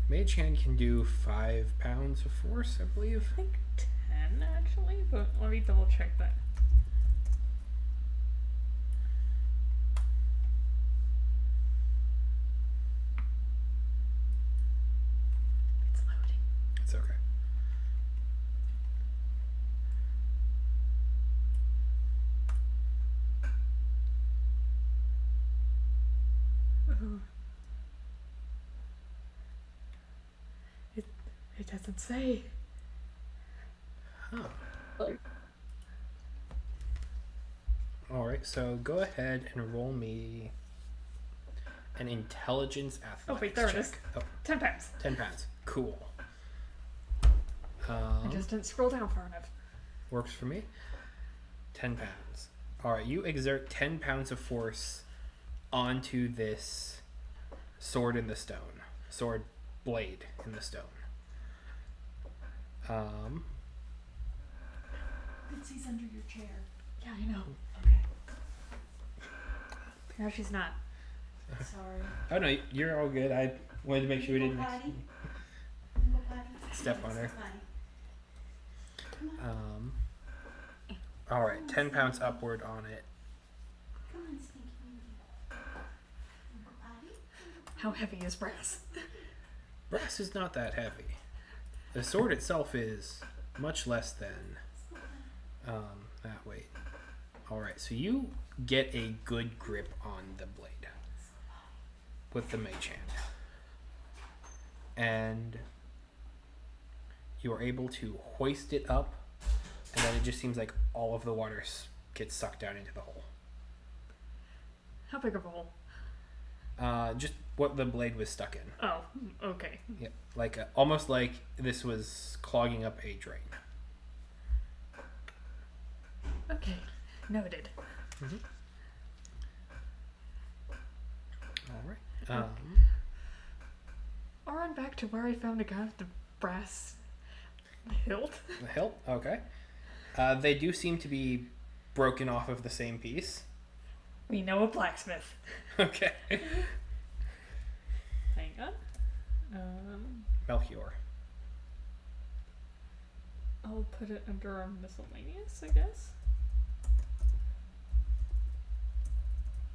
Mage hand can do 5 pounds of force, I believe. I think 10 actually, but let me double check that. It's loading. It's okay. Oh. It doesn't say. Huh. Like, All right, so go ahead and roll me an intelligence athletics wait, there it check. is. Oh, 10 pounds. 10 pounds. Cool. I just didn't scroll down far enough. Works for me. 10 pounds. All right, you exert 10 pounds of force onto this sword in the stone. Sword blade in the stone. Mitzi's under your chair. Yeah, I know. Okay. No, she's not. Sorry. Oh no, you're all good. I wanted to make sure we didn't Potty? Potty? step on her. Potty. All right, 10 pounds upward on it. Come on, Stinky Winky. Potty? How heavy is brass? Brass is not that heavy. The sword itself is much less than that weight. All right, so you get a good grip on the blade with the mage hand, and you are able to hoist it up, and then it just seems like all of the water gets sucked down into the hole. How big of a hole? Just what the blade was stuck in. Oh, okay. Yeah, like almost like this was clogging up a drain. Okay, noted. All right. I'll run back to where I found a guy with the brass hilt. The hilt. Okay. They do seem to be broken off of the same piece. We know a blacksmith. Okay. Hang on. Melchior. I'll put it under our miscellaneous, I guess.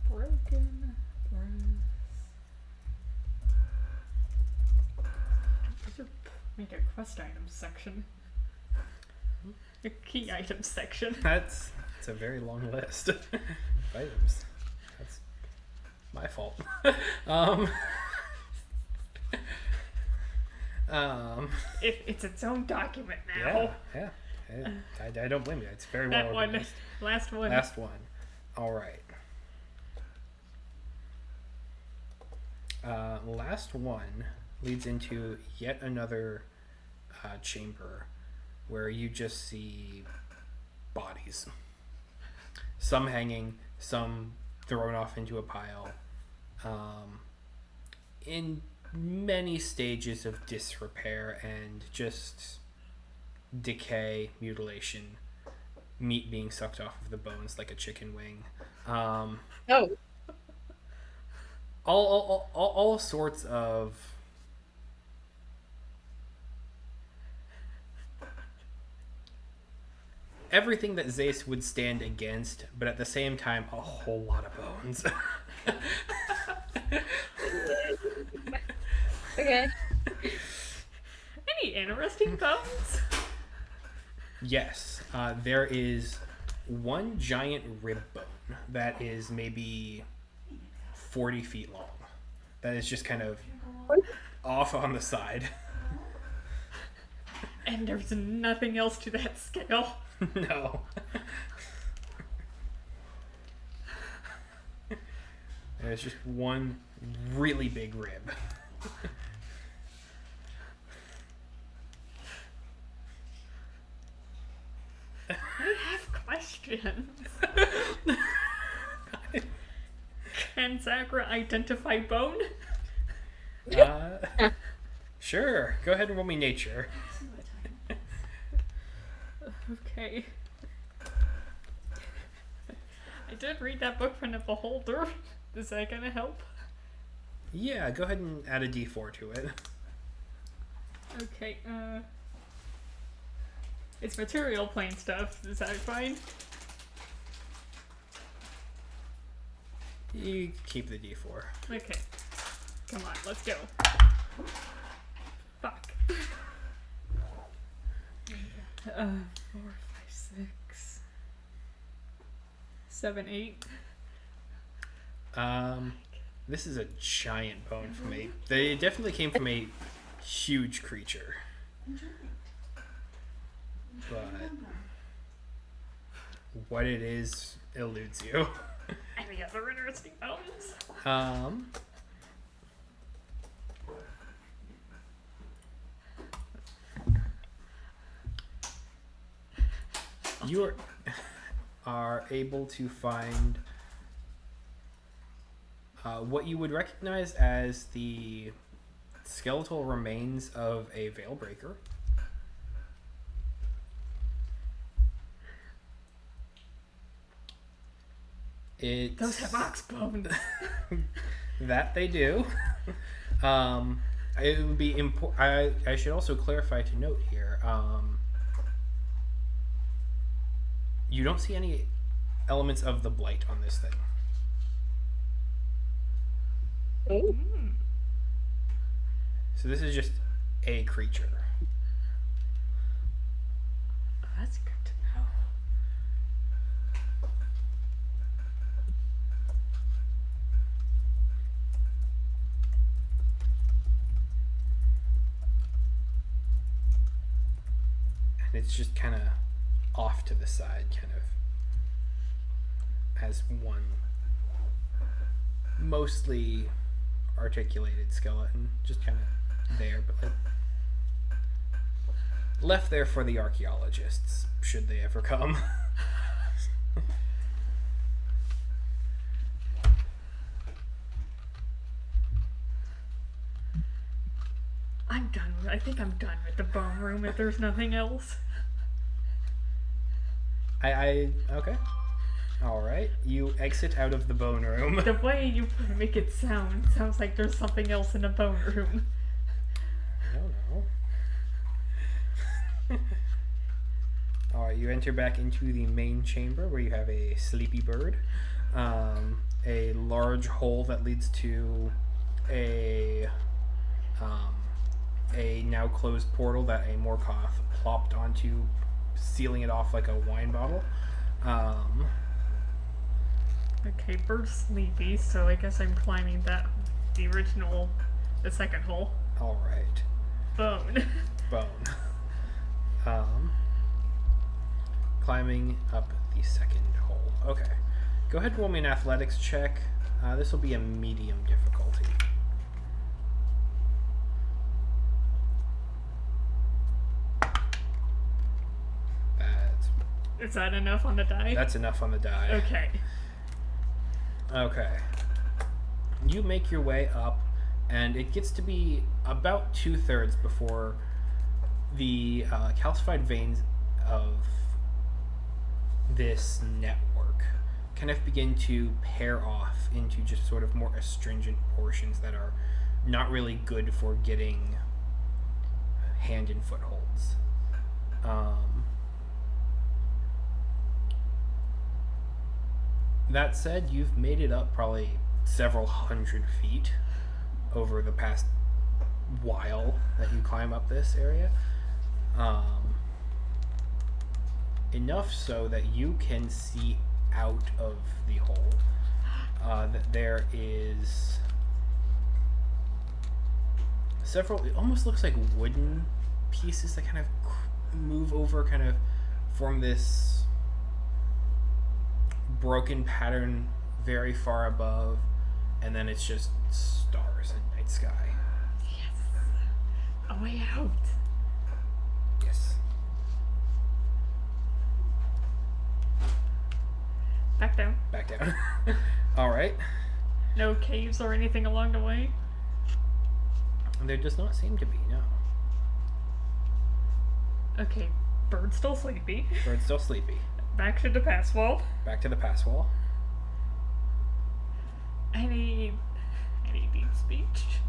Broken brass. I should make a quest items section. A key items section. That's a very long list of items. That's my fault. It's its own document now. Yeah. I don't blame you. It's very well That one. organized. Last one. Last one. All right. Last one leads into yet another chamber where you just see bodies. Some hanging, some thrown off into a pile. In many stages of disrepair and just decay, mutilation, meat being sucked off of the bones like a chicken wing. Oh, All sorts of everything that Zace would stand against, but at the same time, a whole lot of bones. okay. Any interesting bones? Yes, there is one giant rib bone that is maybe 40 feet long. That is just kind of off on the side. And there's nothing else to that scale. No. There's just one really big rib. I have questions. Can Zagra identify bone? Sure. Go ahead and roll me nature. Okay. I did read that book from the Beholder. Is that gonna help? Yeah, go ahead and add a d4 to it. Okay, it's material plane stuff. Is that fine? You keep the d4. Okay. Come on, let's go. Fuck. 4, 5, 6, 7, 8. This is a giant bone from a. They definitely came from a huge creature. But what it is eludes you. Any other interesting bones? You are able to find what you would recognize as the skeletal remains of a veilbreaker. Those have ox bones. That they do. It would be important. I should also clarify to note here. You don't see any elements of the blight on this thing. Oh, So this is just a creature. That's good to know. And it's just kind of off to the side, kind of as one mostly articulated skeleton, just kind of there, but like left there for the archaeologists, should they ever come. I think I'm done with the bone room if there's nothing else. Okay. All right. You exit out of the bone room. The way you make it sounds like there's something else in the bone room. I don't know. All right. You enter back into the main chamber where you have a sleepy bird, a large hole that leads to a now closed portal that a Morkoth plopped onto, sealing it off like a wine bottle. Okay, bird's sleepy, so I guess I'm climbing the second hole. All right. Bone. Bone. Climbing up the second hole. Okay. Go ahead and roll me an athletics check. This will be a medium difficulty. Is that enough on the die? That's enough on the die. Okay. Okay. You make your way up, and it gets to be about 2/3 before the calcified veins of this network kind of begin to pair off into just sort of more astringent portions that are not really good for getting hand and footholds. That said, you've made it up probably several hundred feet over the past while that you climb up this area. Enough so that you can see out of the hole. That there is several, it almost looks like wooden pieces that kind of move over, kind of form this broken pattern very far above, and then it's just stars and night sky. Yes. A way out. Yes. Back down. Back down. All right. No caves or anything along the way? There does not seem to be, no. Okay, bird's still sleepy. Bird's still sleepy. Back to the pass wall. Back to the pass wall. Any deep speech?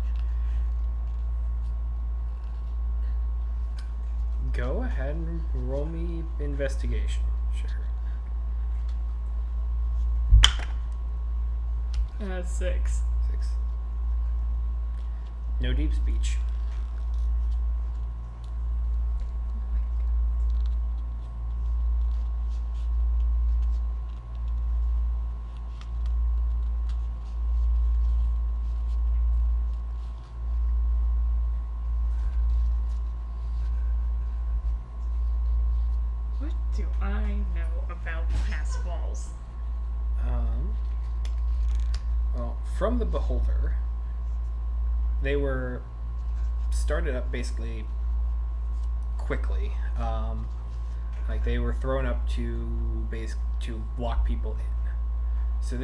Go ahead and roll me investigation. Sure. 6. 6. No deep speech. What do I know about pass walls? Well, from the Beholder, they were started up basically quickly. Like they were thrown up to block people in. So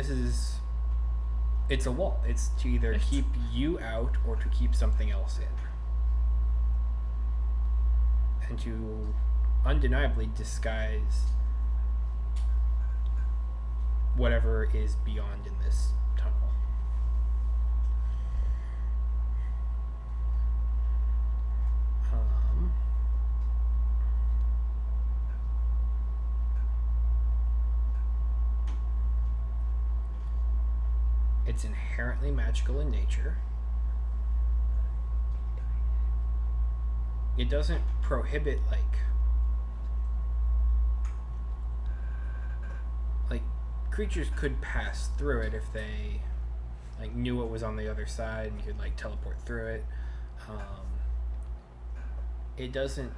it's a wall. It's to either keep you out or to keep something else in, and to undeniably disguise whatever is beyond in this tunnel. It's inherently magical in nature. It doesn't prohibit like creatures could pass through it if they knew what was on the other side and you could teleport through it. It doesn't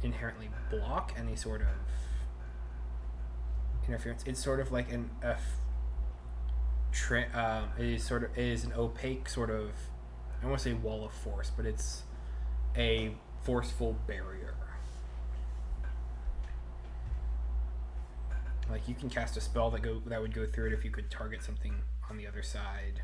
inherently block any sort of interference. It's sort of like it is an opaque sort of, I don't want to say wall of force, but it's a forceful barrier. Like you can cast a spell that would go through it if you could target something on the other side.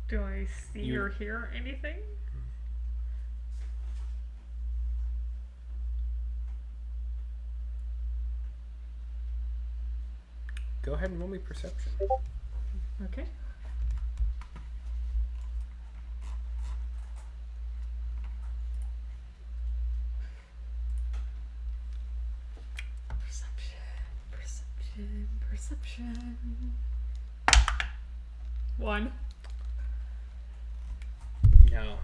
Do I see or hear anything? Go ahead and roll me perception. Okay. Perception. 1. No.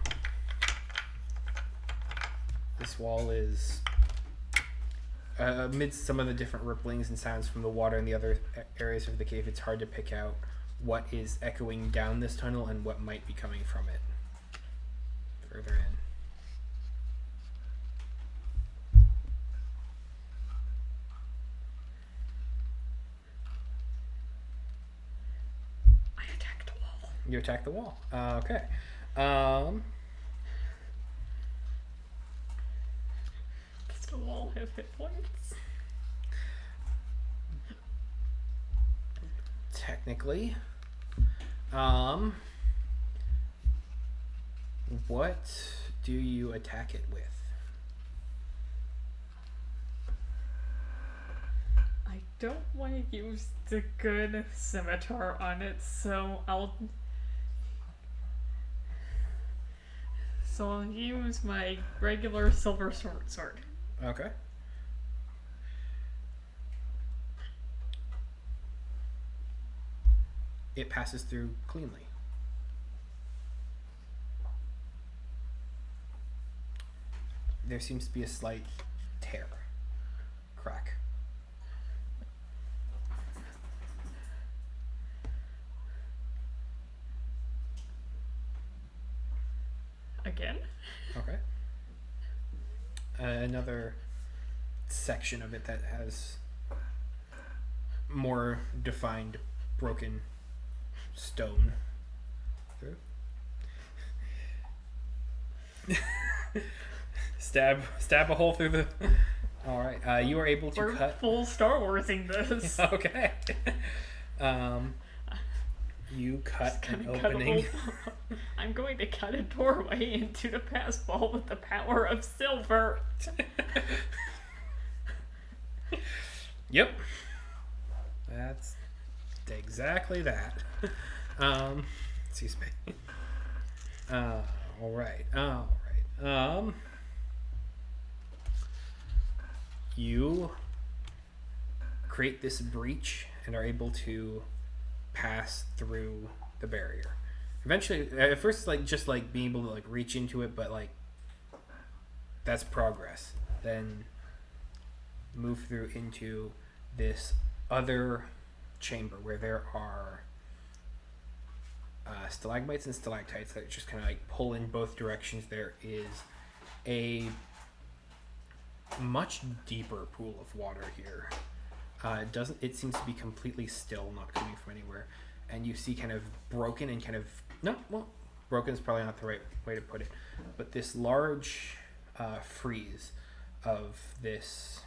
This wall is amidst some of the different ripplings and sounds from the water in the other areas of the cave. It's hard to pick out what is echoing down this tunnel and what might be coming from it further in. I attacked the wall. You attack the wall. Okay. Does the wall have hit points? Technically. What do you attack it with? I don't want to use the good scimitar on it, so I'll use my regular silver sword. Okay. It passes through cleanly. There seems to be a slight crack. Again? Okay. Another section of it that has more defined broken stone through. stab a hole through the. All right. You are able to We're cut. full Star Warsing this. Okay. You cut an opening. I'm going to cut a doorway into the past wall with the power of silver. Yep. That's exactly that. Excuse me. All right. You create this breach and are able to pass through the barrier. Eventually, at first, it's just being able to reach into it, but that's progress. Then move through into this other chamber where there are stalagmites and stalactites that just kind of pull in both directions. There is a much deeper pool of water here. It seems to be completely still, not coming from anywhere. And you see kind of broken and kind of, no, well, broken is probably not the right way to put it, but this large frieze of this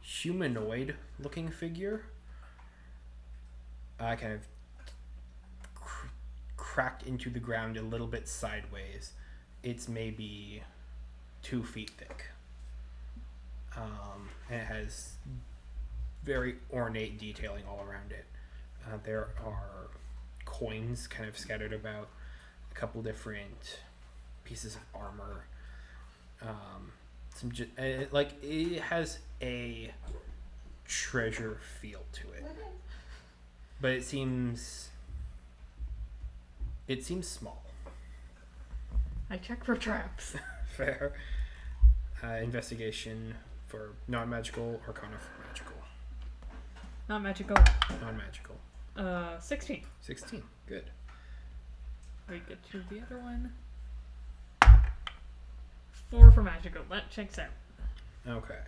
humanoid looking figure kind of cracked into the ground a little bit sideways. It's maybe 2 feet thick. And it has very ornate detailing all around it. There are coins kind of scattered about, a couple different pieces of armor. It has a treasure feel to it, but it seems small. I check for traps. Fair. Investigation for non-magical, Arcana for magical. Not magical. Non-magical. 16. 16. Good. We get to the other one. 4 for magical. That checks out. Okay.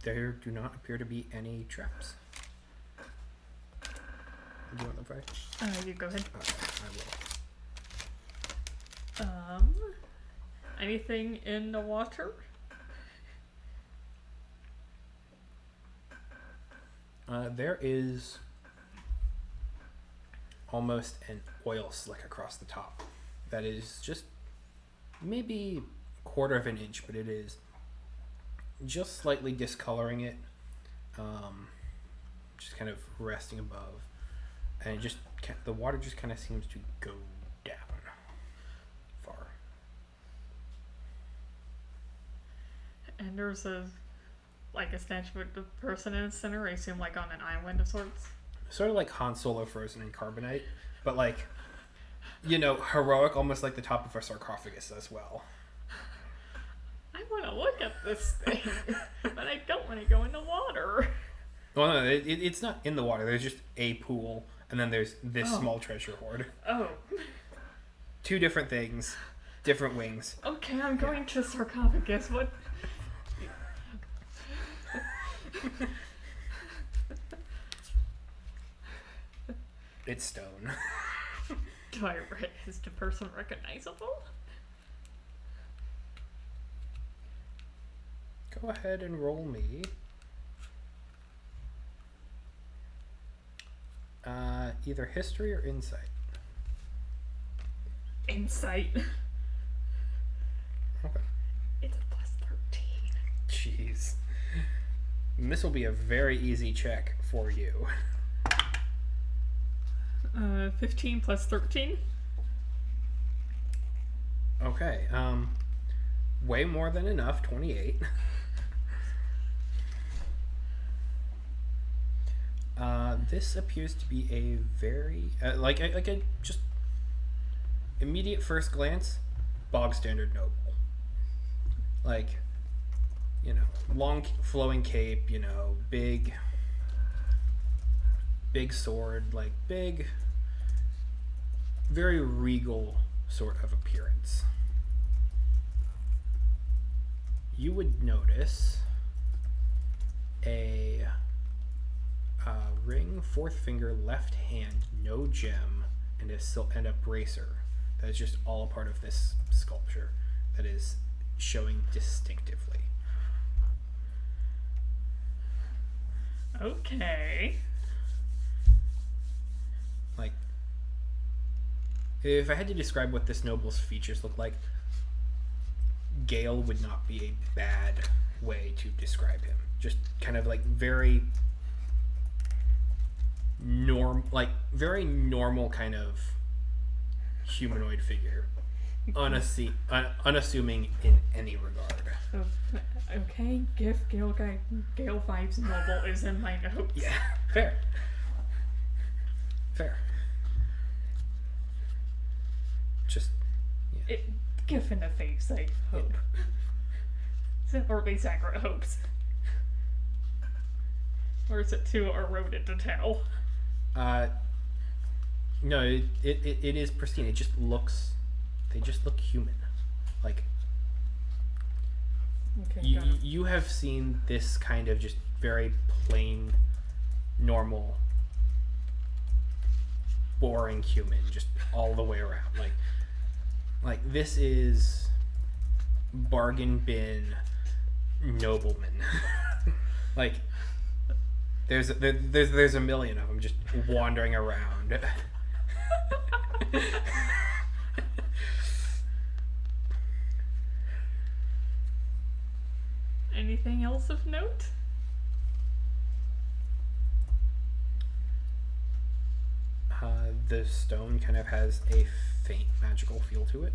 There do not appear to be any traps. Do you want them first? You go ahead. Okay, I will. Anything in the water? There is almost an oil slick across the top that is just maybe a quarter of an inch, but it is just slightly discoloring it, just kind of resting above, and the water just kind of seems to go down far. And there's a statue of the person in the center, I assume like on an island of sorts. Sort of like Han Solo frozen in carbonite, but like, heroic, almost like the top of a sarcophagus as well. I want to look at this thing, but I don't want to go in the water. Well, no, it's not in the water. There's just a pool, and then there's this small treasure hoard. Oh. 2 different things, different wings. Okay, I'm going to sarcophagus. What? It's stone. Is the person recognizable? Go ahead and roll me. Either history or insight. Insight. Okay. It's a plus 13. Jeez. And this will be a very easy check for you. 15 plus 13. Okay. Way more than enough. 28. This appears to be a very just immediate first glance, bog standard noble. Like, long flowing cape, big sword, like big, very regal sort of appearance. You would notice a ring, 4th finger, left hand, no gem, and a bracer that is just all a part of this sculpture that is showing distinctively. Okay. Like, if I had to describe what this noble's features look like, Gale would not be a bad way to describe him. Just kind of like very very normal kind of humanoid figure, unassuming in any regard. Okay, Gale vibes noble is in my notes. Yeah, fair. Just GIF in the face, I hope. Or at least accurate hopes. Or is it too eroded to tell? No, it is pristine. They just look human. Like, Okay, got it. you have seen this kind of just very plain, normal, boring human just all the way around. Like this is bargain bin nobleman. Like there's a million of them just wandering around. Anything else of note? The stone kind of has a faint magical feel to it.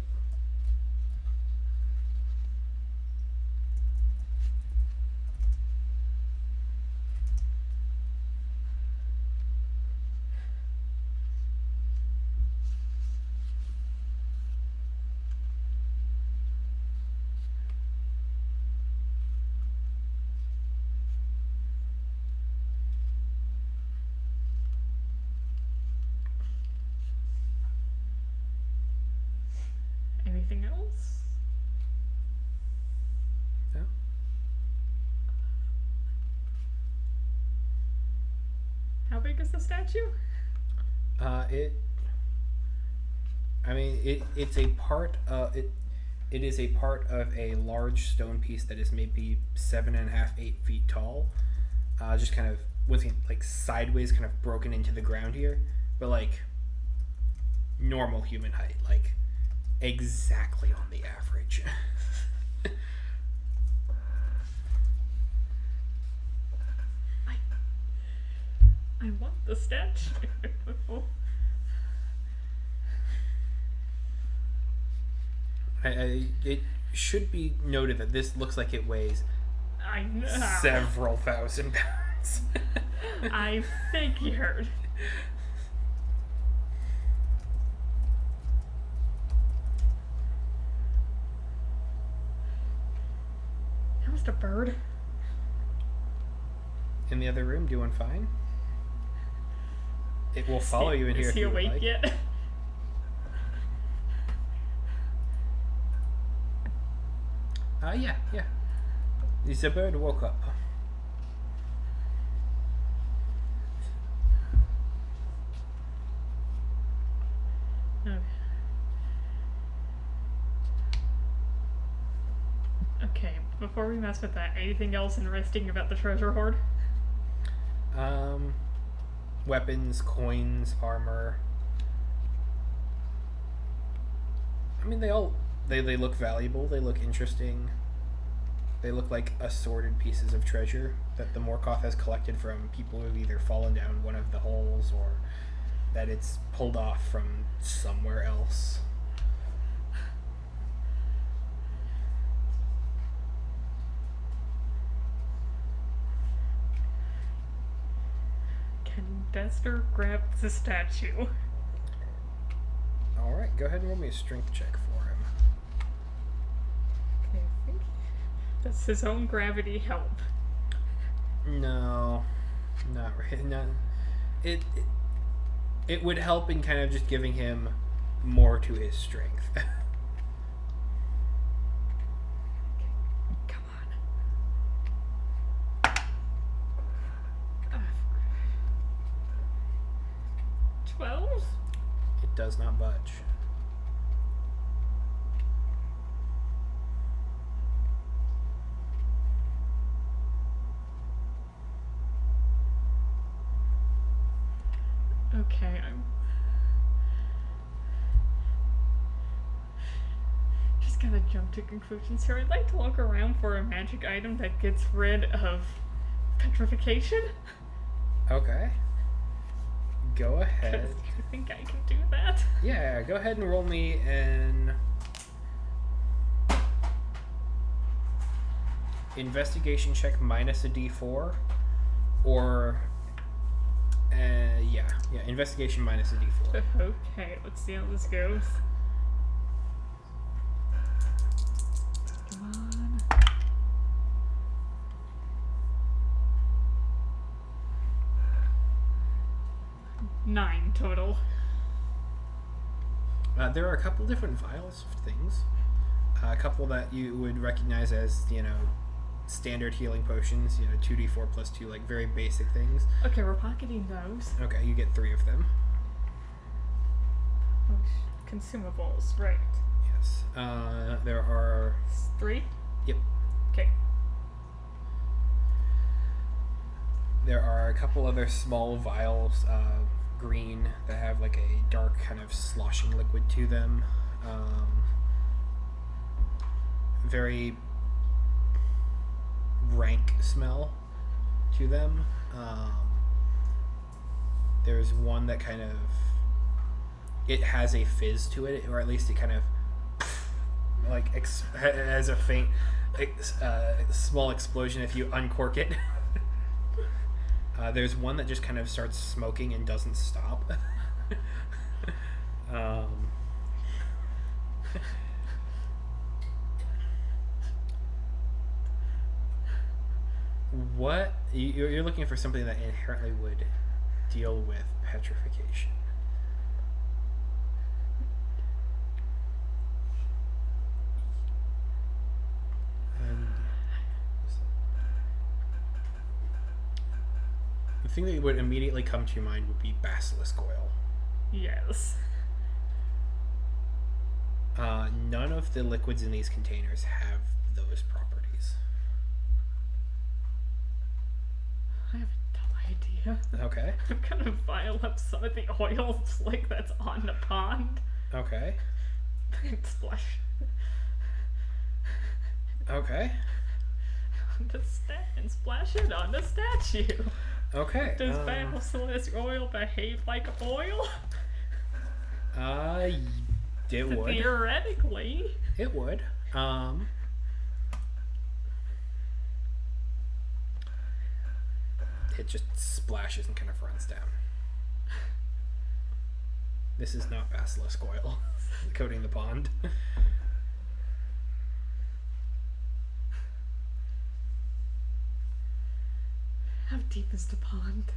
Anything else? Yeah. How big is the statue? It's a part of it. It is a part of a large stone piece that is maybe 7.5, 8 feet tall. Just kind of was like sideways, kind of broken into the ground here, but like normal human height, like exactly on the average. I want the statue. It should be noted that this looks like it weighs I know. several thousand pounds. I figured. How's the bird? In the other room, doing fine. It will follow you in here Is if he you would awake like. yet? Yeah. The bird woke up. Okay. Okay, before we mess with that, anything else interesting about the treasure hoard? Weapons, coins, armor. I mean, they look valuable. They look interesting. They look like assorted pieces of treasure that the Morkoth has collected from people who've either fallen down one of the holes or that it's pulled off from somewhere else. Can Dester grab the statue? Alright, go ahead and roll me a strength check for him. Okay, I think. Does his own gravity help? No, not really. Not, it would help in kind of just giving him more to his strength. Come on. 12? It does not budge. Okay, I'm just gonna jump to conclusions here. I'd like to look around for a magic item that gets rid of petrification. Okay. Go 'Cause ahead. you think I can do that? Yeah, go ahead and roll me an investigation check minus a d4, or yeah, investigation minus a d4. Okay, let's see how this goes. Come on. 9 total. There are a couple different vials of things. A couple that you would recognize as, standard healing potions, 2d4 plus 2, like very basic things. Okay, we're pocketing those. Okay, you get 3 of them. Oh, consumables, right. Yes. There are... 3? Yep. Okay. There are a couple other small vials, green, that have like a dark kind of sloshing liquid to them. Very rank smell to them. There's one that kind of, it has a fizz to it, or at least it kind of like has a faint small explosion if you uncork it. There's one that just kind of starts smoking and doesn't stop. What you're looking for something that inherently would deal with petrification. And the thing that would immediately come to your mind would be basilisk oil. Yes. None of the liquids in these containers have those properties. I have a dumb idea. Okay. I'm gonna vial up some of the oils like that's on the pond Okay. and splash Okay. on the and splash it on the statue. Okay. Does basilisk oil behave like oil? It would. Theoretically. It would. It just splashes and kind of runs down. This is not basilisk oil coating the pond. How deep is the pond?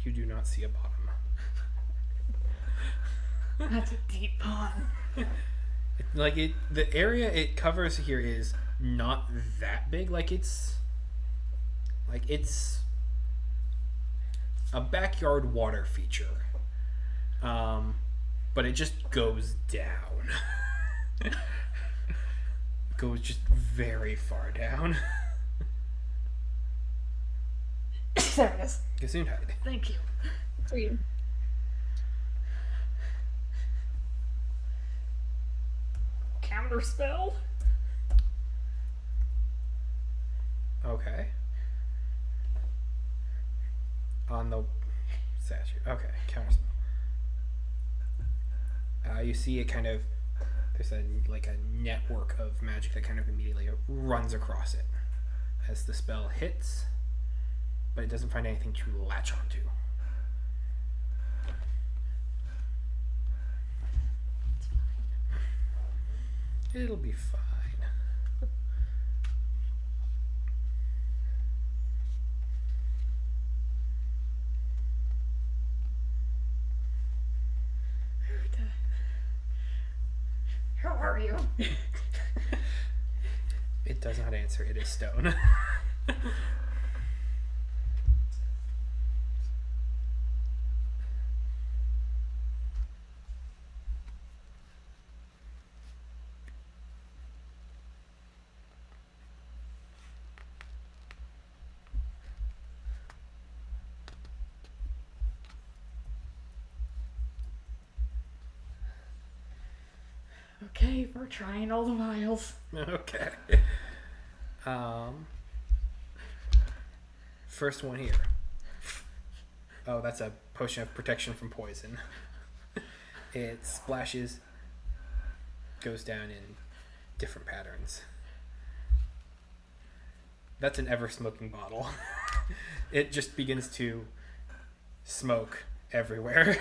You do not see a bottom. That's a deep pond. The area it covers here is not that big. It's a backyard water feature. But it just goes down. It goes just very far down. There it is. Gesundheit. Thank you. For you. Counter spell? Okay. On the statue. Okay, counterspell. You see it kind of, there's a network of magic that kind of immediately runs across it as the spell hits, but it doesn't find anything to latch onto. It'll be fine. Who are you? It does not answer. It is stone. Okay, we're trying all the vials. Okay. First one here. Oh, that's a potion of protection from poison. It splashes, goes down in different patterns. That's an ever-smoking bottle. It just begins to smoke everywhere.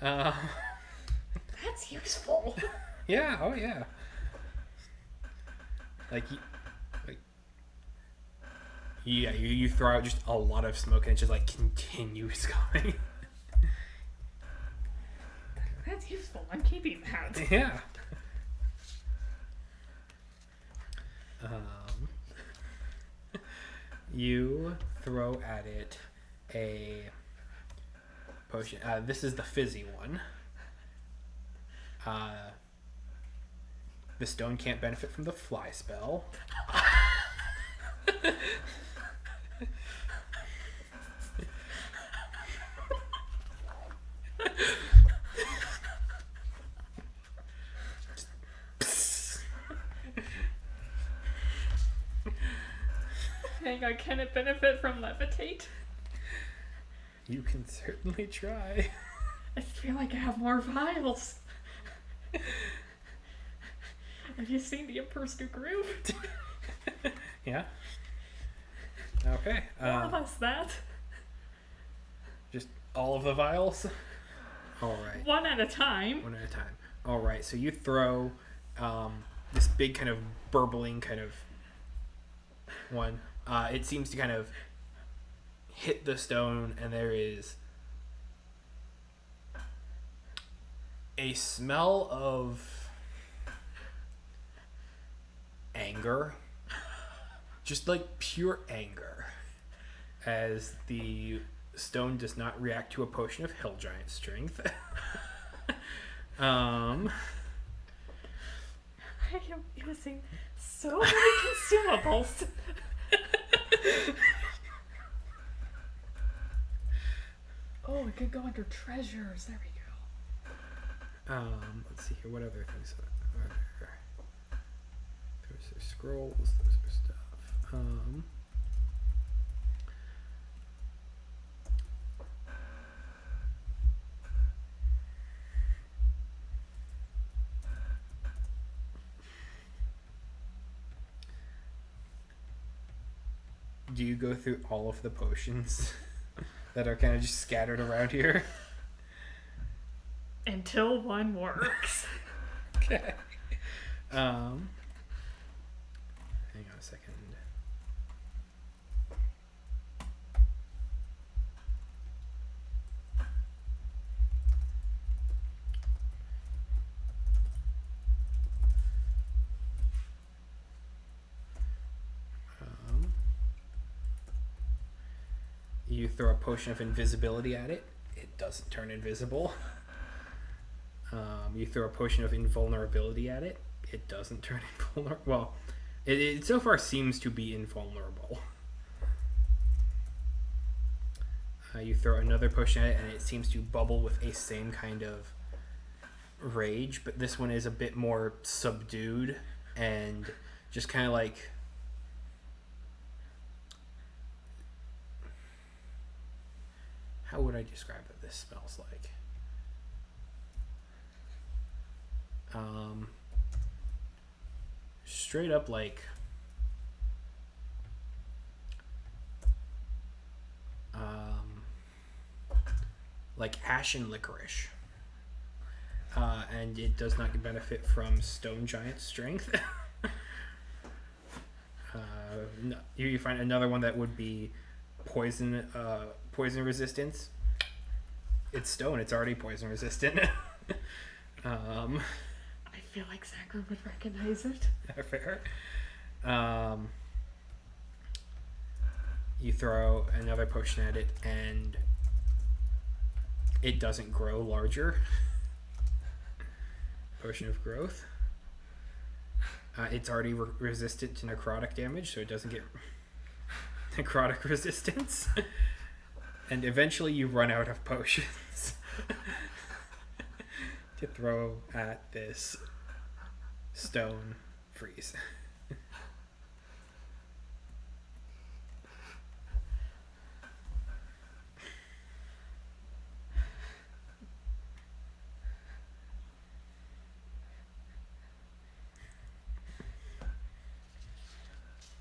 That's useful. Yeah, oh yeah. You throw out just a lot of smoke and it just continues going. That's useful. I'm keeping that. Yeah. Um, you throw at it a potion. This is the fizzy one. The stone can't benefit from the fly spell. Hang on, can it benefit from levitate? You can certainly try. I feel like I have more vials. Have you seen the Emperor's New Groove? Yeah. Okay. More or less that. Just all of the vials. All right. One at a time. One at a time. All right. So you throw this big kind of burbling kind of one. It seems to kind of hit the stone, and there is a smell of anger, just like pure anger, as the stone does not react to a potion of Hill Giant Strength. I am using so many consumables. Oh, it could go under treasures. There we go. Let's see here. What other things are there? Those are scrolls. Those are stuff. Do you go through all of the potions that are kind of just scattered around here? Until one works. Okay. Hang on a second. You throw a potion of invisibility at it. It doesn't turn invisible. You throw a potion of invulnerability at it. It doesn't turn invulnerable. Well, it so far seems to be invulnerable. You throw another potion at it, and it seems to bubble with a same kind of rage, but this one is a bit more subdued and just kind of like... How would I describe what this smells like? Straight up like ashen licorice. And it does not benefit from stone giant strength. No, you find another one that would be poison resistance. It's stone. It's already poison resistant. I feel like Zachary would recognize it. Fair. You throw another potion at it, and it doesn't grow larger. Potion of growth. It's already resistant to necrotic damage, so it doesn't get necrotic resistance. And eventually you run out of potions to throw at this stone freeze.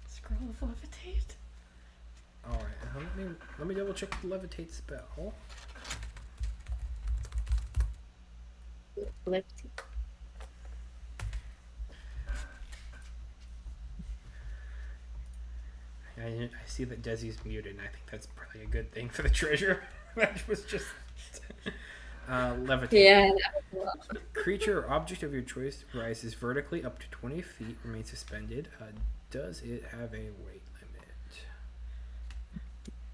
Scroll of levitate. All right, let me double check the levitate spell. Lefty. I see that Desi's muted, and I think that's probably a good thing for the treasure. That was just Levitate. Yeah, that was a lot. Creature or object of your choice rises vertically up to 20 feet, remains suspended. Does it have a weight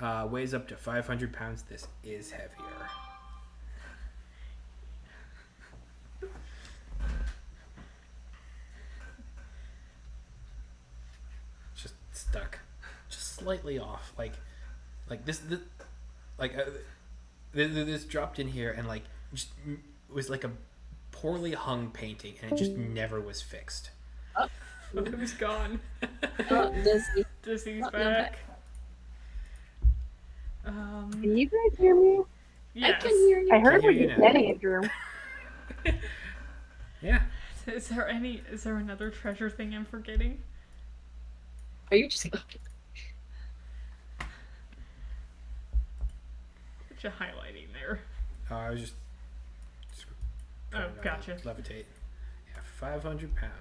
limit? Weighs up to 500 pounds. This is heavier. Just stuck. Just slightly off. Like this dropped in here and like just was like a poorly hung painting and it just never was fixed. Who's gone? Dizzy. Dizzy's Oh, no, back. Can you guys hear me? Yes. I can hear you. I heard hear what you you now. said, Andrew. Yeah. Is there another treasure thing I'm forgetting? Are you just? What you highlighting there? I was just Oh, gotcha. levitate. Yeah, 500 pounds.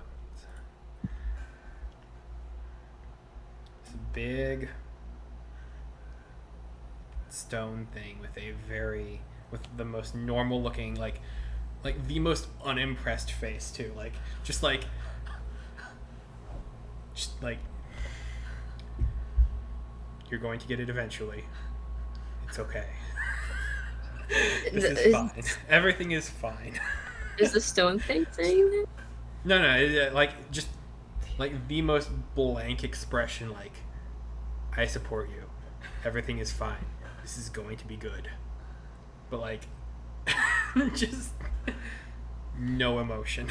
It's a big stone thing with the most normal looking like the most unimpressed face too. Just like you're going to get it eventually. It's okay. This is fine. Everything is fine. Is the stone thing saying that? No, just like the most blank expression, like, I support you. Everything is fine. This is going to be good. But like, just no emotion.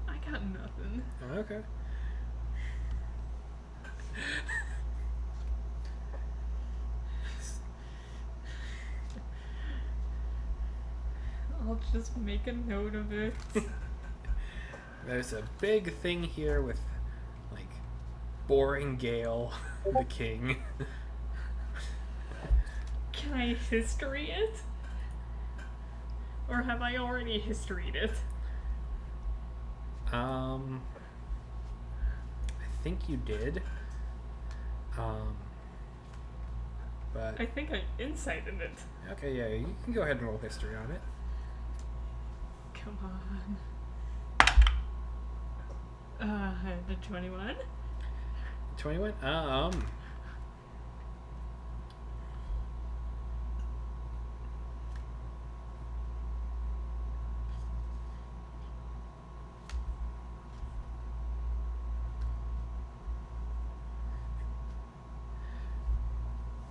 I got nothing. Okay. I'll just make a note of it. There's a big thing here with like boring Gale, the king. Can I history it? Or have I already historied it? I think you did. But I think I incited it. okay, yeah, you can go ahead and roll history on it. Come on. The 21? 21.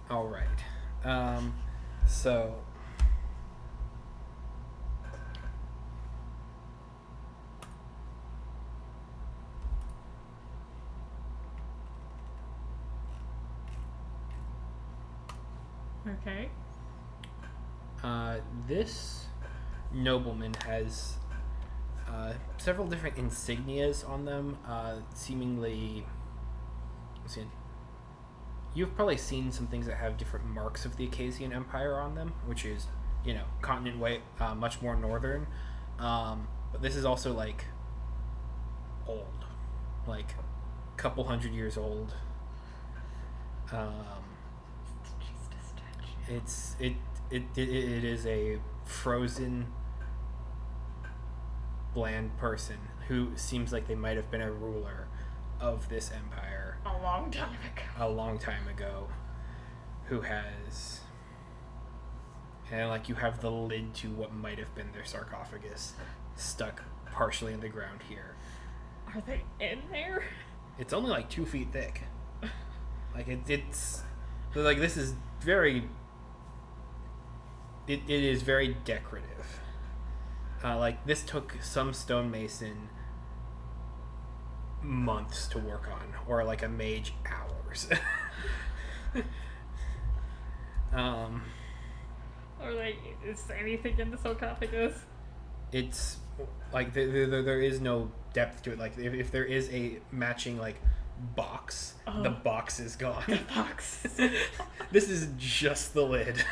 All right. So Okay. this nobleman has several different insignias on them, seemingly. Let's see. You've probably seen some things that have different marks of the Acacian Empire on them, which is, continent way much more northern. But this is also like old, like a couple hundred years old. It is a frozen, bland person who seems like they might have been a ruler of this empire A long time ago. a long time ago, who has, and like you have the lid to what might have been their sarcophagus stuck partially in the ground here. Are they in there? It's only like 2 feet thick. Like it's like this is very. It is very decorative. Like this took some stonemason months to work on, or like a mage hours. Or like, is anything in the sarcophagus? It's like there is no depth to it. Like if there is a matching like box, the box is gone. The box. This is just the lid.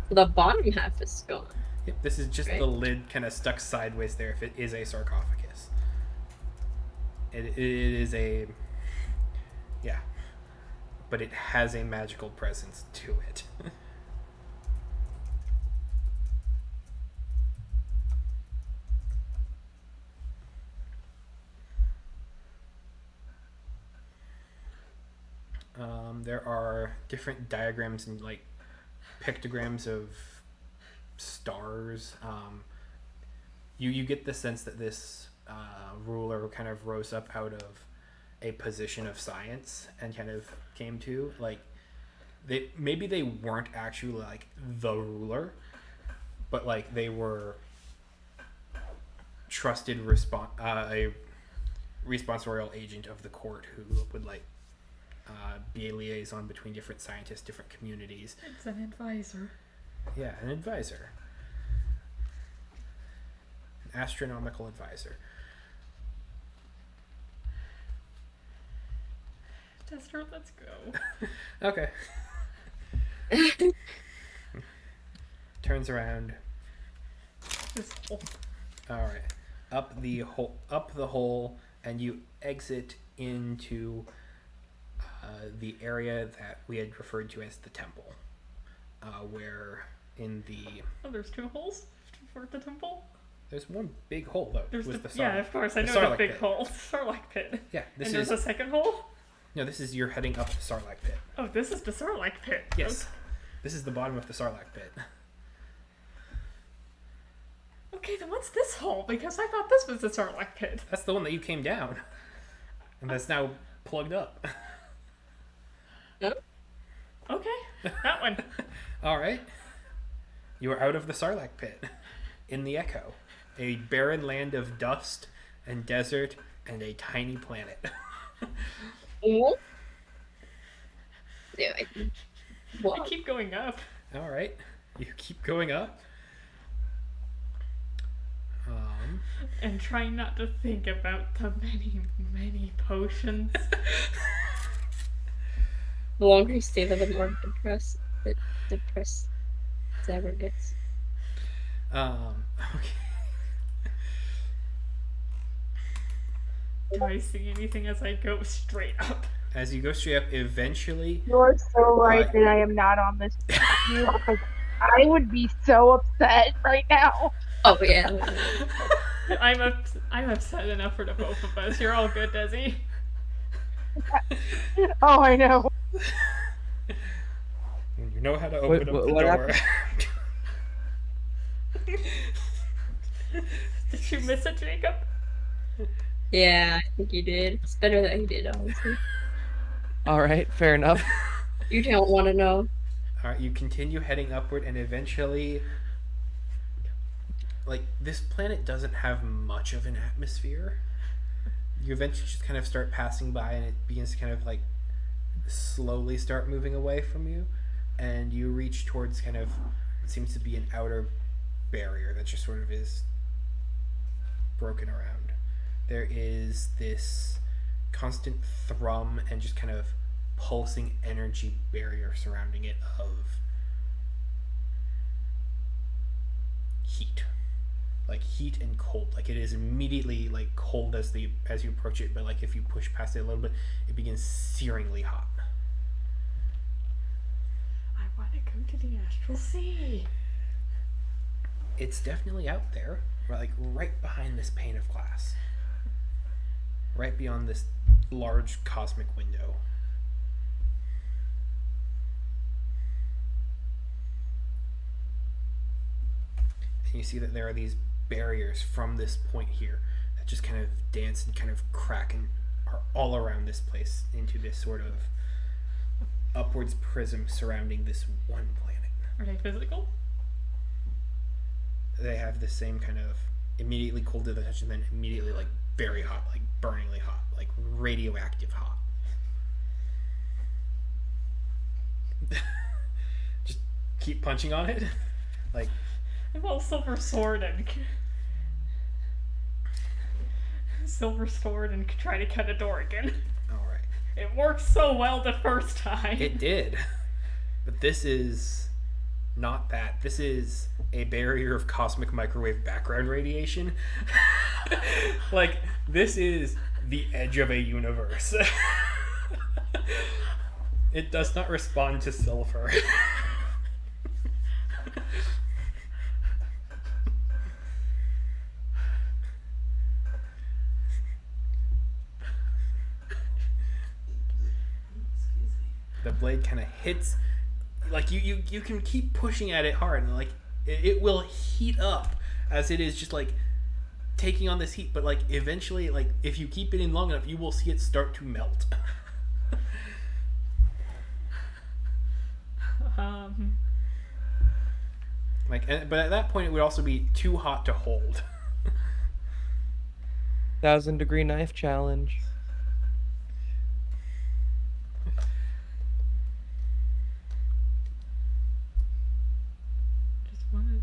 The bottom half is gone. Yep, this is just Right. the lid kind of stuck sideways there. If it is a sarcophagus, it is a yeah, but it has a magical presence to it. There are different diagrams and like pictograms of stars. You get the sense that this ruler kind of rose up out of a position of science and kind of came to like they weren't actually like the ruler, but like they were trusted a responsorial agent of the court who would like be a liaison between different scientists, different communities. It's an advisor. Yeah, an advisor. An astronomical advisor. Tester, let's go. Okay. Turns around. This hole. Alright. Up the hole, and you exit into the area that we had referred to as the temple. Where in the... Oh, there's 2 holes for the temple? There's one big hole, though. There's with the, the yeah, of course. I the know the Sarlacc big pit. hole. Sarlacc pit. Yeah, this And is... there's a second hole? No, this is you're heading up the Sarlacc pit. Oh, this is the Sarlacc pit. Yes. This is the bottom of the Sarlacc pit. Okay, then what's this hole? Because I thought this was the Sarlacc pit. That's the one that you came down. And that's now plugged up. Okay, that one. Alright. You are out of the Sarlacc pit. In the Echo. A barren land of dust and desert and a tiny planet. Oh. Yeah, I what? keep going up. Alright. You keep going up. And trying not to think about the many, many potions. The longer you stay there, the more depressed Zebra gets. Okay. Do I see anything as I go straight up? As you go straight up, eventually You're so right Right. that I am not on this view because I would be so upset right now. Oh yeah. I'm upset enough for the both of us. You're all good, Desi. Oh, I know. you know how to Wait, open up the what door. Did you miss it, Jacob? Yeah, I think you did. It's better that you did, honestly. All right, fair enough. You don't want to know. Alright, you continue heading upward, and eventually, like, this planet doesn't have much of an atmosphere. You eventually just kind of start passing by, and it begins to kind of, like, slowly start moving away from you, and you reach towards kind of what seems to be an outer barrier that just sort of is broken around. There is this constant thrum and just kind of pulsing energy barrier surrounding it of heat, like heat and cold. Like it is immediately like cold as you approach it, but like if you push past it a little bit, it begins searingly hot. I want to go to the astral sea. It's definitely out there, like right behind this pane of glass, right beyond this large cosmic window. And you see that there are these barriers from this point here that just kind of dance and kind of crack and are all around this place into this sort of upwards prism surrounding this one planet. Are they physical? They have the same kind of immediately cold to the touch and then immediately like very hot, like burningly hot, like radioactive hot. keep punching on it. Like, Well, silver sword and try to cut a door again. all right. It worked so well the first time. It did. But this is not that. This is a barrier of cosmic microwave background radiation. Like, this is the edge of a universe. It does not respond to silver. Excuse me. The blade kind of hits, like you can keep pushing at it hard, and like it will heat up as it is just like taking on this heat, but like eventually, like if you keep it in long enough, you will see it start to melt. But at that point it would also be too hot to hold. 1,000-degree knife challenge. Just wanted.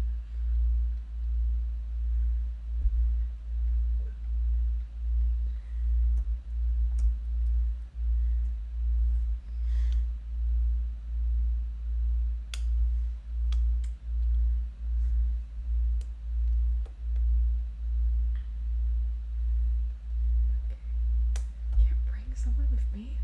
Can't bring someone with me.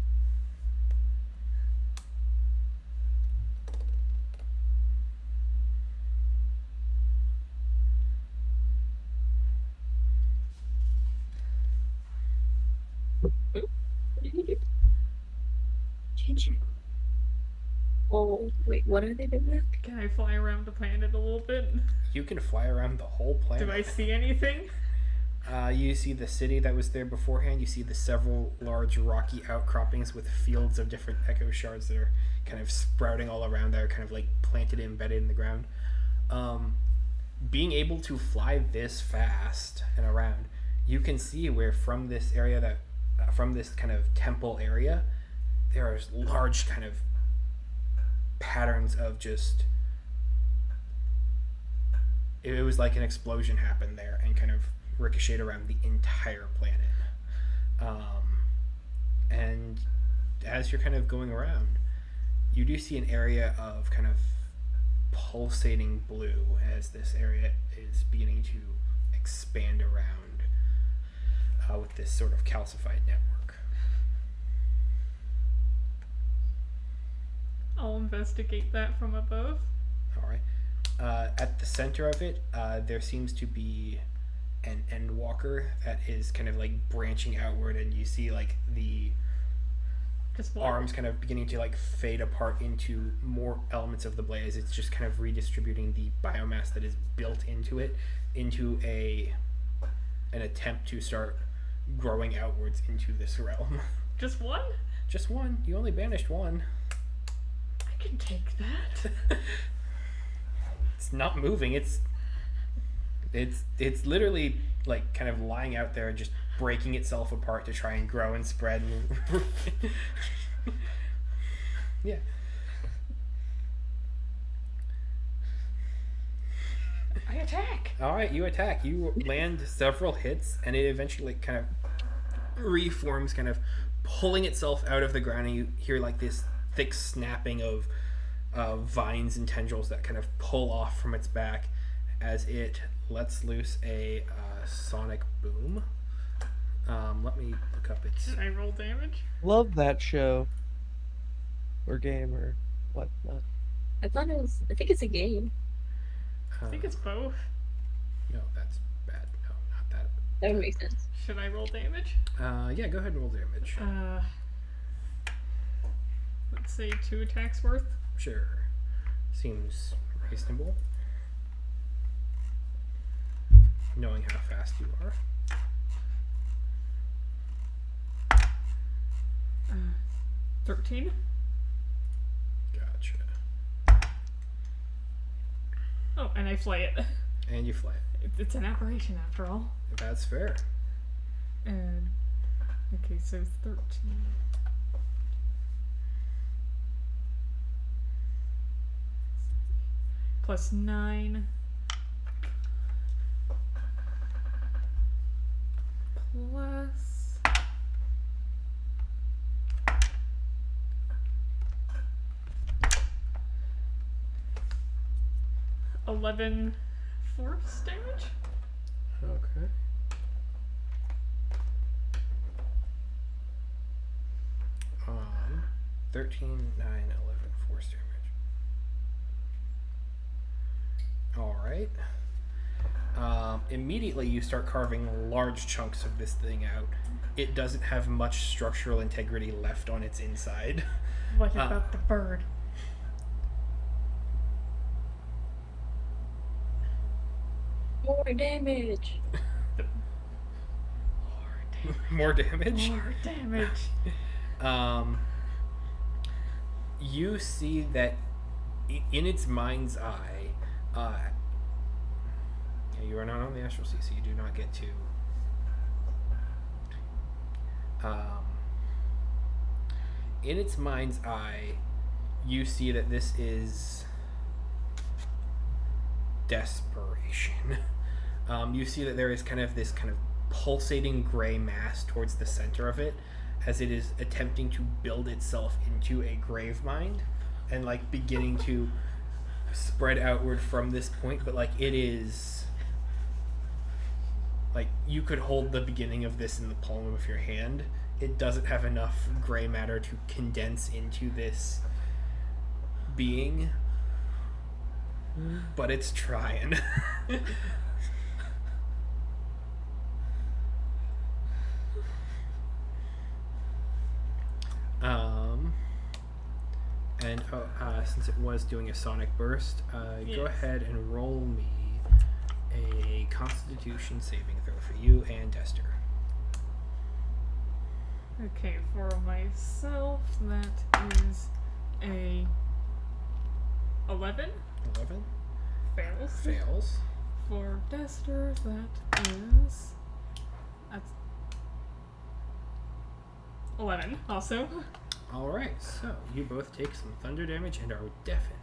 Oh, wait, what are they doing? Can I fly around the planet a little bit? You can fly around the whole planet. Do I see anything? You see the city that was there beforehand. You see the several large rocky outcroppings with fields of different echo shards that are kind of sprouting all around that are kind of like planted and embedded in the ground. Being able to fly this fast and around, you can see where from this area that, from this kind of temple area, there are large kind of patterns of just, it was like an explosion happened there and kind of ricocheted around the entire planet. And as you're kind of going around, you do see an area of kind of pulsating blue as this area is beginning to expand around with this sort of calcified network. I'll investigate that from above. All right. At the center of it, there seems to be an end walker that is kind of like branching outward, and you see like the Just what? arms kind of beginning to like fade apart into more elements of the blaze. It's just kind of redistributing the biomass that is built into it into an attempt to start growing outwards into this realm. Just one? Just one. You only banished one. I can take that. It's not moving. It's literally like kind of lying out there, just breaking itself apart to try and grow and spread. And yeah. I attack. All right, you attack. You land several hits, and it eventually kind of reforms, kind of pulling itself out of the ground, and you hear like this thick snapping of vines and tendrils that kind of pull off from its back as it lets loose a sonic boom. Let me look up its... Should I roll damage? Love that show. Or game or whatnot. I think it's a game. I think it's both. No, that's bad. No, not that. That would make sense. Should I roll damage? Yeah, go ahead and roll damage. Let's say 2 attacks worth. Sure. Seems reasonable. Knowing how fast you are. 13. Gotcha. Oh, and I flay it. And you fly it. It's an aberration after all. That's fair. And okay, so 13. plus 9. Plus 11 force damage. Okay. Um, 13, 9, 11 force damage. Alright. Immediately you start carving large chunks of this thing out. It doesn't have much structural integrity left on its inside. What about the bird? More damage. More damage? More damage. You see that in its mind's eye, yeah, you are not on the astral sea, so you do not get to. In its mind's eye, you see that this is desperation. You see that there is kind of this kind of pulsating gray mass towards the center of it, as it is attempting to build itself into a grave mind, and like beginning to spread outward from this point. But like it is, like you could hold the beginning of this in the palm of your hand. It doesn't have enough gray matter to condense into this being, but it's trying. And since it was doing a sonic burst, go Yes. ahead and roll me a Constitution saving throw for you and Dester. Okay, for myself, that is a 11. 11 Fails. fails. For Dester, that's 11 also. All right, so you both take some thunder damage and are deafened.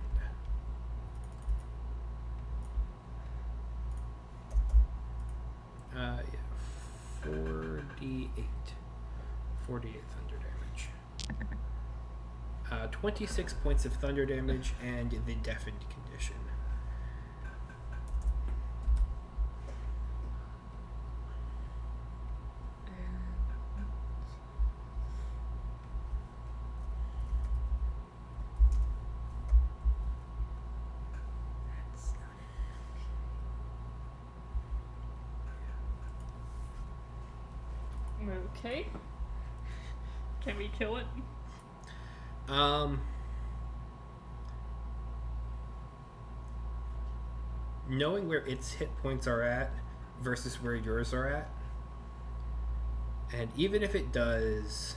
Yeah, 4d8. 4d8 thunder damage. 26 points of thunder damage and the deafened condition. Okay. Can we kill it? Knowing where its hit points are at versus where yours are at, and even if it does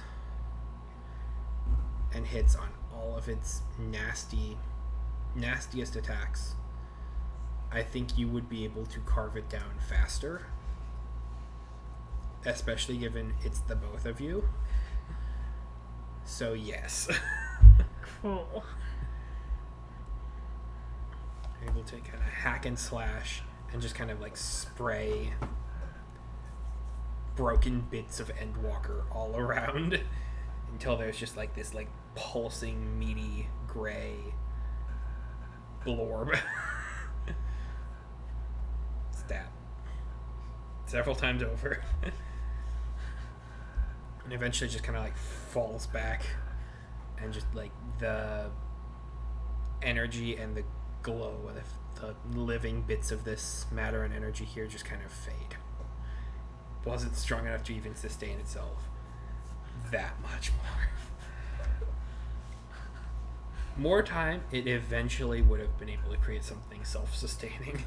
and hits on all of its nastiest attacks, I think you would be able to carve it down faster, especially given it's the both of you. So yes. Cool. Able to kind of hack and slash and just kind of like spray broken bits of Endwalker all around until there's just like this like pulsing meaty gray blorb. Stab. Several times over. And eventually just kind of like falls back and just like the energy and the glow of the living bits of this matter and energy here just kind of fade. Wasn't strong enough to even sustain itself that much more. More time, it eventually would have been able to create something self-sustaining.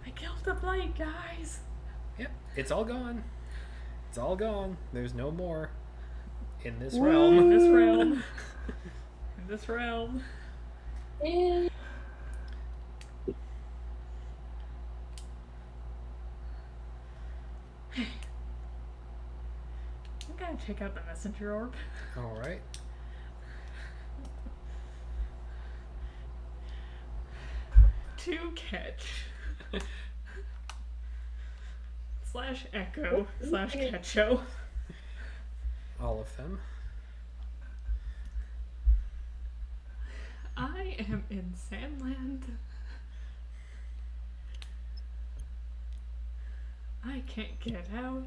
I killed the blade, guys. Yep, it's all gone. It's all gone. There's no more in this realm. In this realm. In this realm. Yeah. I'm gonna check out the messenger orb. All right. to catch. Slash echo slash catcho. All of them. I am in Sandland. I can't get out.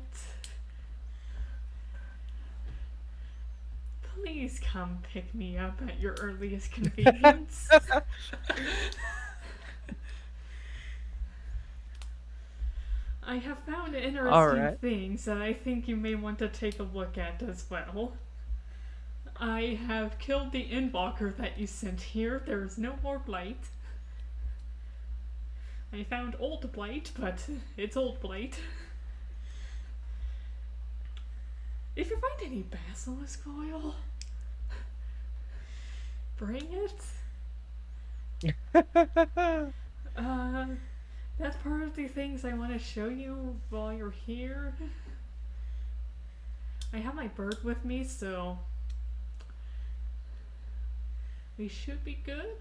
Please come pick me up at your earliest convenience. I have found interesting Alright. things that I think you may want to take a look at as well. I have killed the Endwalker that you sent here. There is no more blight. I found old blight, but it's old blight. If you find any basilisk oil, bring it. That's part of the things I want to show you while you're here. I have my bird with me, so we should be good,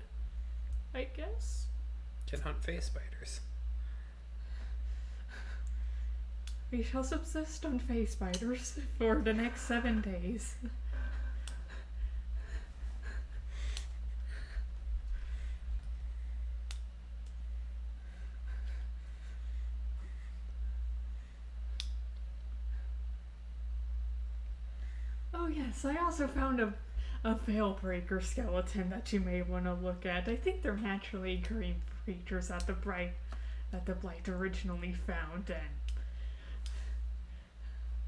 I guess. Can hunt face spiders. We shall subsist on face spiders for the next 7 days. Oh yes, I also found a veil breaker skeleton that you may want to look at. I think they're naturally occurring creatures that the blight originally found and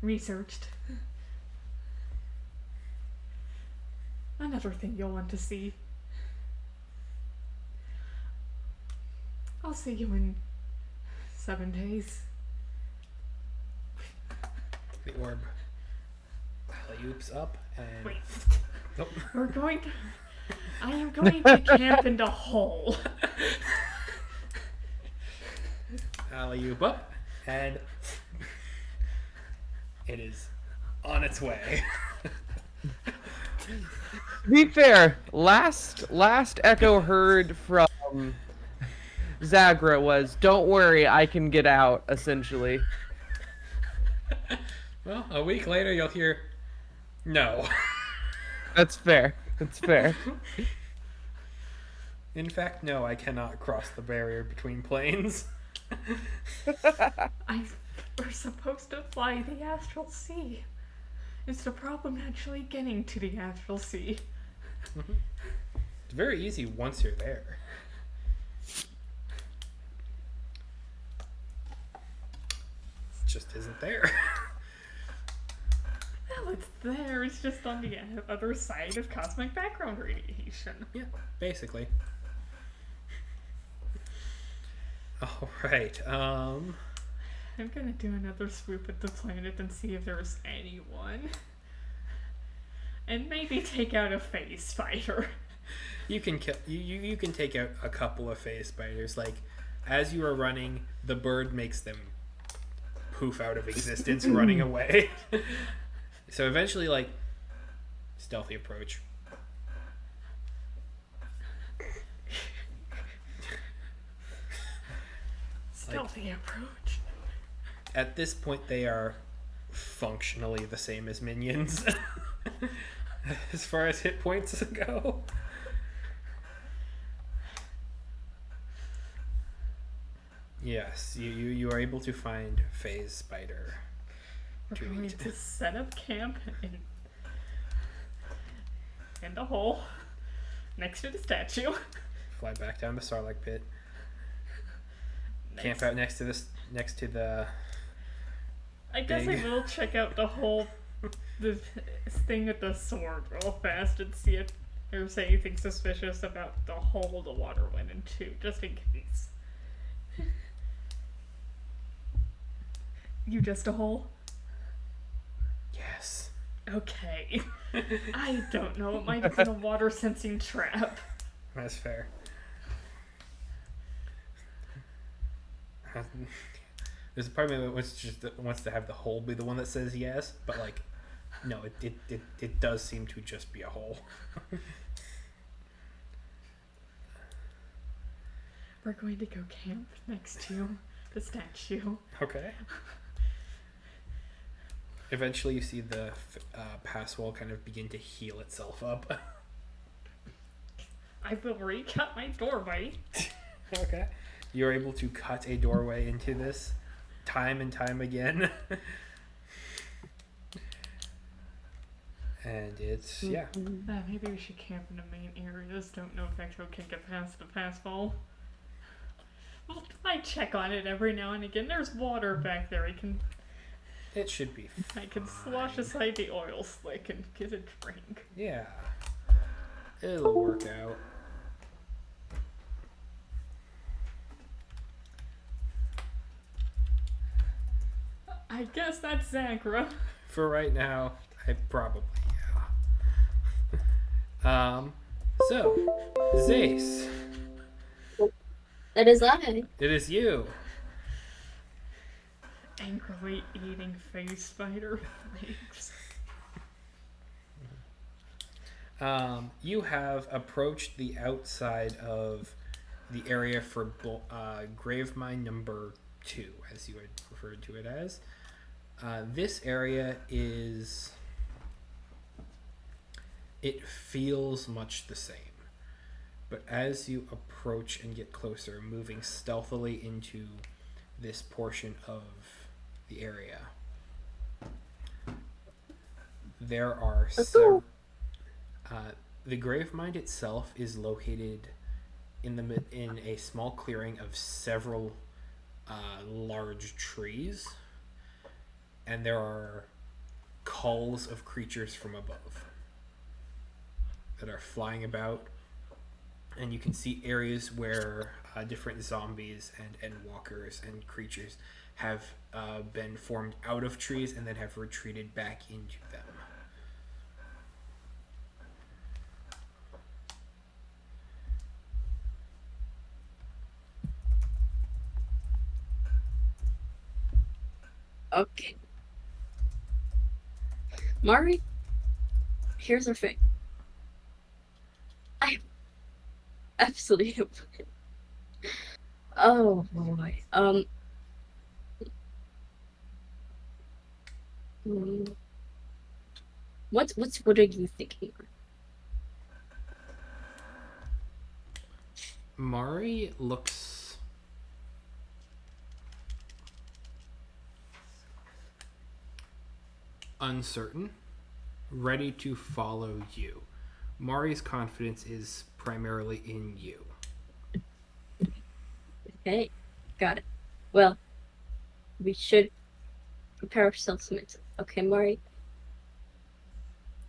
researched. Another thing you'll want to see. I'll see you in 7 days. The orb alley-oops up and... Wait. Nope. We're going to... I am going to camp in the hole. Alley-oop up and... It is on its way. To be fair, last echo heard from Zagra was, "Don't worry, I can get out." Essentially. Well, a week later you'll hear, "No." That's fair. That's fair. In fact, no, I cannot cross the barrier between planes. We're supposed to fly the astral sea. It's the problem actually getting to the astral sea. It's very easy once you're there. It just isn't there. Well, it's there. It's just on the other side of cosmic background radiation. Yeah, basically. Alright, I'm gonna do another swoop at the planet and see if there's anyone. And maybe take out a phase spider. you can kill you can take out a couple of phase spiders. Like, as you are running, the bird makes them poof out of existence running away. So eventually, like, stealthy approach. Stealthy approach. At this point, they are functionally the same as minions. As far as hit points go. Yes, you are able to find phase spider. We're going to set up camp in the hole next to the statue. Fly back down the Sarlacc pit. Camp out next to the. I guess I will check out the thing with the sword real fast and see if there's anything suspicious about the hole the water went into, just in case. You just a hole? Yes. Okay. I don't know, it might have been a water sensing trap. That's fair. There's a part of me that wants to have the hole be the one that says yes, but like, no, it does seem to just be a hole. We're going to go camp next to the statue. Okay. Eventually, you see the pass wall kind of begin to heal itself up. I will recut my doorway. Okay. You're able to cut a doorway into this time and time again. And it's, yeah. Maybe we should camp in the main areas. Don't know if Echo can get past the pass wall. Well, I check on it every now and again. There's water back there. It should be I can fine. slosh aside the oil slick and get a drink. Yeah. It'll work out. I guess that's Zagra. For right now, I probably, yeah. So, Zace, That is I. it is you. Angrily eating face spider legs. You have approached the outside of the area for grave mine number 2, as you had referred to it as. This area it feels much the same. But as you approach and get closer, moving stealthily into this portion of the area, there are the grave mine itself is located in a small clearing of several large trees, and there are calls of creatures from above that are flying about, and you can see areas where different zombies and walkers and creatures have been formed out of trees and then have retreated back into them. Okay. Mari, here's our thing. I absolutely. Oh boy. What are you thinking? Mari looks uncertain, ready to follow you. Mari's confidence is primarily in you. Okay, got it. Well, we should prepare ourselves mentally. Okay, Mari.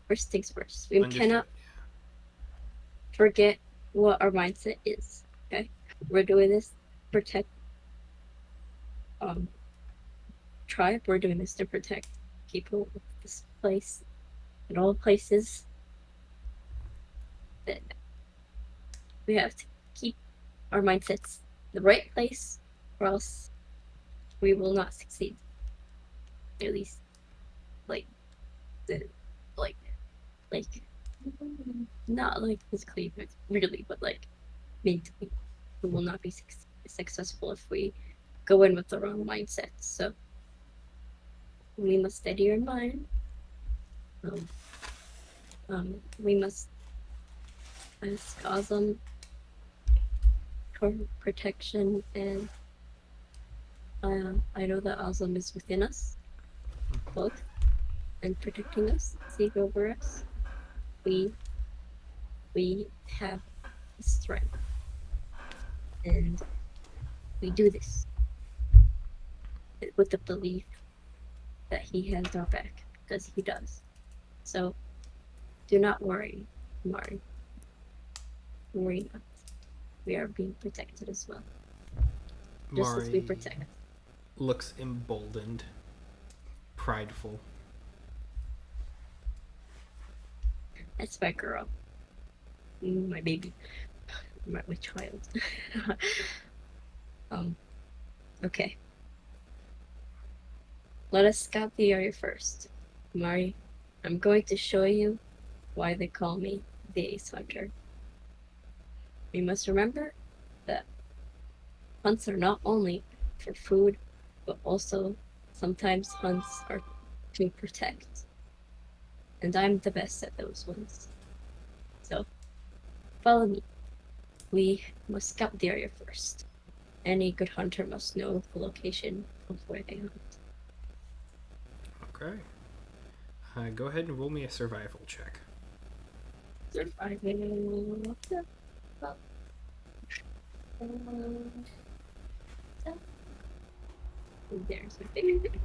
First things first. We Understood. cannot forget what our mindset is. Okay, we're doing this to protect tribe. We're doing this to protect people of this place and all places that we have to keep our mindsets in the right place, or else we will not succeed. At least, like not like physically, but really, but like mentally, we will not be successful if we go in with the wrong mindset. So we must steady our mind. We must ask Azam for protection, and I know that Azam is within us, both, and protecting us, safe over us. We have strength, and we do this with the belief that he has our back, because he does. So do not worry, Mari. Worry not. We are being protected as well, just as we Mari protect. looks emboldened, prideful. That's my girl, my baby, my child. Okay. Let us scout the area first. Mari, I'm going to show you why they call me the Ace Hunter. We must remember that hunts are not only for food, but also sometimes hunts are to protect. And I'm the best at those ones. So, follow me. We must scout the area first. Any good hunter must know the location of where they hunt. Okay. Go ahead and roll me a survival check. Survival. There's a big.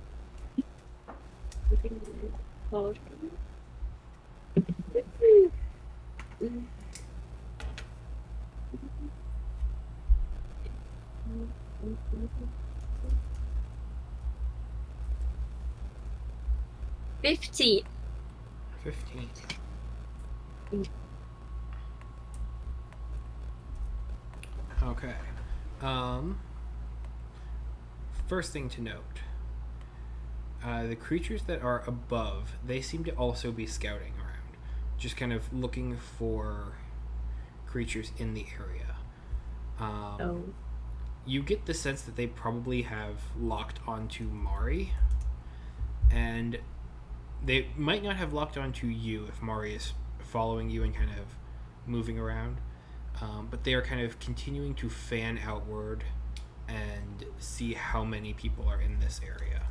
$15. 15. Okay. First thing to note. The creatures that are above, they seem to also be scouting around. Just kind of looking for creatures in the area. Oh. You get the sense that they probably have locked onto Mari. And they might not have locked onto you if Mari is following you and kind of moving around. But they are kind of continuing to fan outward and see how many people are in this area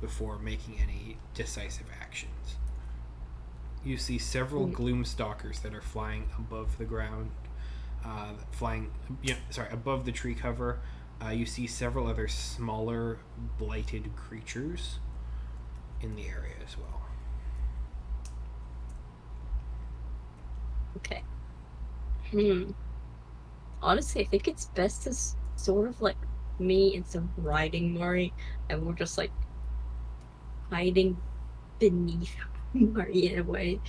before making any decisive actions. You see several gloomstalkers that are flying above the ground, above the tree cover. You see several other smaller blighted creatures in the area as well. Okay. Honestly, I think it's best to sort of like me instead of riding Mari, and we're just like hiding beneath Mari in a way.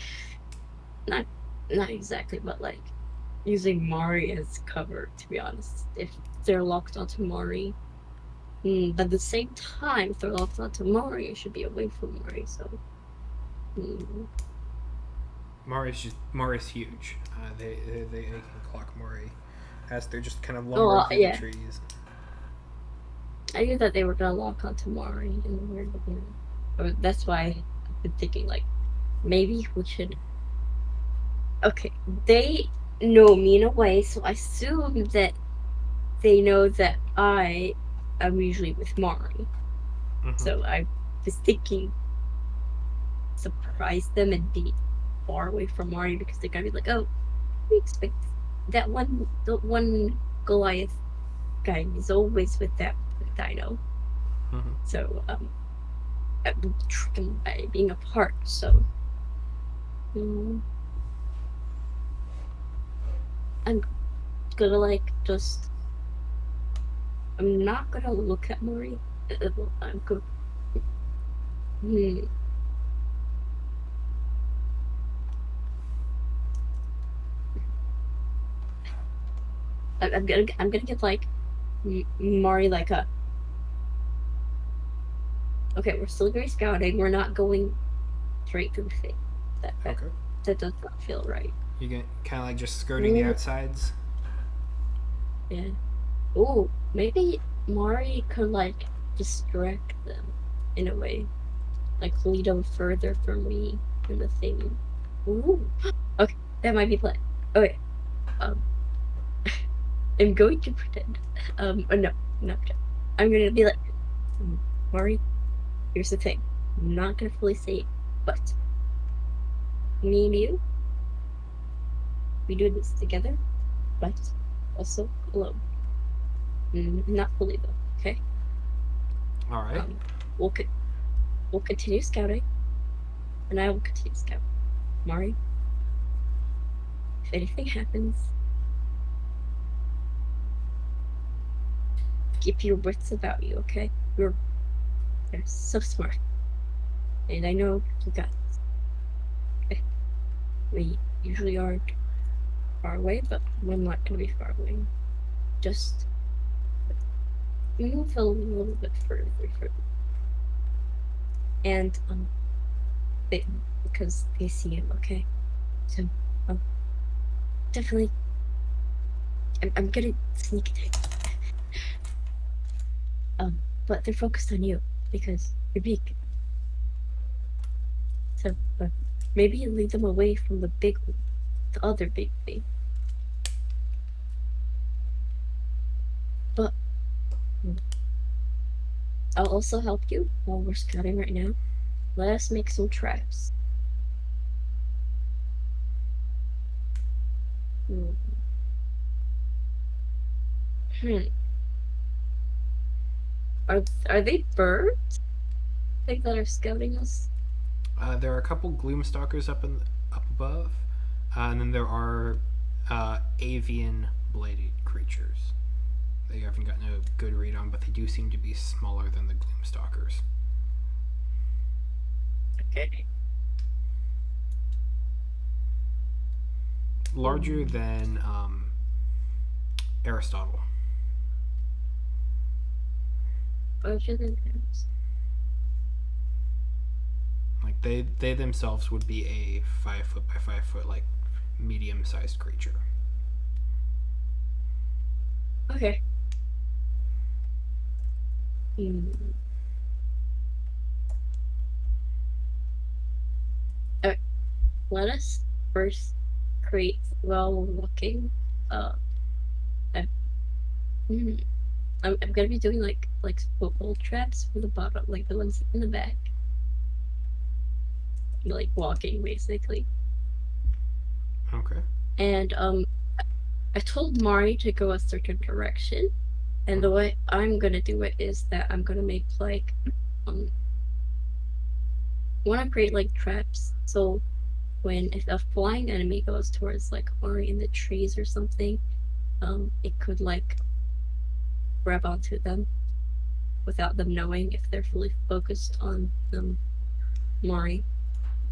Not exactly, but like using Mari as cover, to be honest. If they're locked onto Mari. But at the same time, if they're locked onto Mari, it should be away from Mari, so. Mari's huge. They can clock Mari as they're just kind of lumbering through the trees. I knew that they were gonna lock onto Mari in the weird beginning. That's why I've been thinking, like, maybe we should. Okay, they know me in a way, so I assume that they know that I am usually with Mari. So I was thinking, surprise them and be far away from Mari because they're gonna be like, oh, we expect the one Goliath guy is always with that dino. So I'm tricking by being apart. So I'm gonna like just. I'm not gonna look at Mari. I'm good. I'm gonna get like Mari like a. Okay, we're still going scouting. We're not going straight to the thing. That does not feel right. You get kind of like just skirting the outsides. Yeah. Ooh, maybe Mari could like distract them in a way, like lead them further from me in the thing. Ooh. Okay, that might be planned. Okay. I'm going to pretend. No, not pretend. I'm gonna be like, Mari, here's the thing. I'm not gonna fully say it, but me and you, we do this together, but also alone. Not fully though. Okay. All right. We'll continue scouting, and I will continue scouting. Mari, if anything happens, keep your wits about you, okay? They're so smart, and I know you got this. Okay. We usually aren't far away, but we're not gonna be far away. Just move a little bit further. And because they see him, okay? So definitely I'm gonna sneak attack. But they're focused on you because you're big. So maybe you lead them away from the big one, the other big thing. But I'll also help you while we're scouting right now. Let us make some traps. Hmm. Hmm. Are they birds? Think that are scouting us? There are a couple gloomstalkers up above, and then there are avian bladed creatures. They haven't gotten a good read on, but they do seem to be smaller than the gloomstalkers. Okay. Larger than Aristotle. Larger than ants. Like they themselves would be a 5 foot by 5 foot like medium sized creature. Okay. Hmm. Okay. Let us first create while looking. Uh, I, hmm. I'm gonna be doing like football traps for the bottom, like the ones in the back, like walking basically. Okay. And I told Mari to go a certain direction, and the way I'm gonna do it is that I'm gonna make like um want to create like traps. So when if a flying enemy goes towards like Mari in the trees or something, it could like grab onto them without them knowing if they're fully focused on Mari.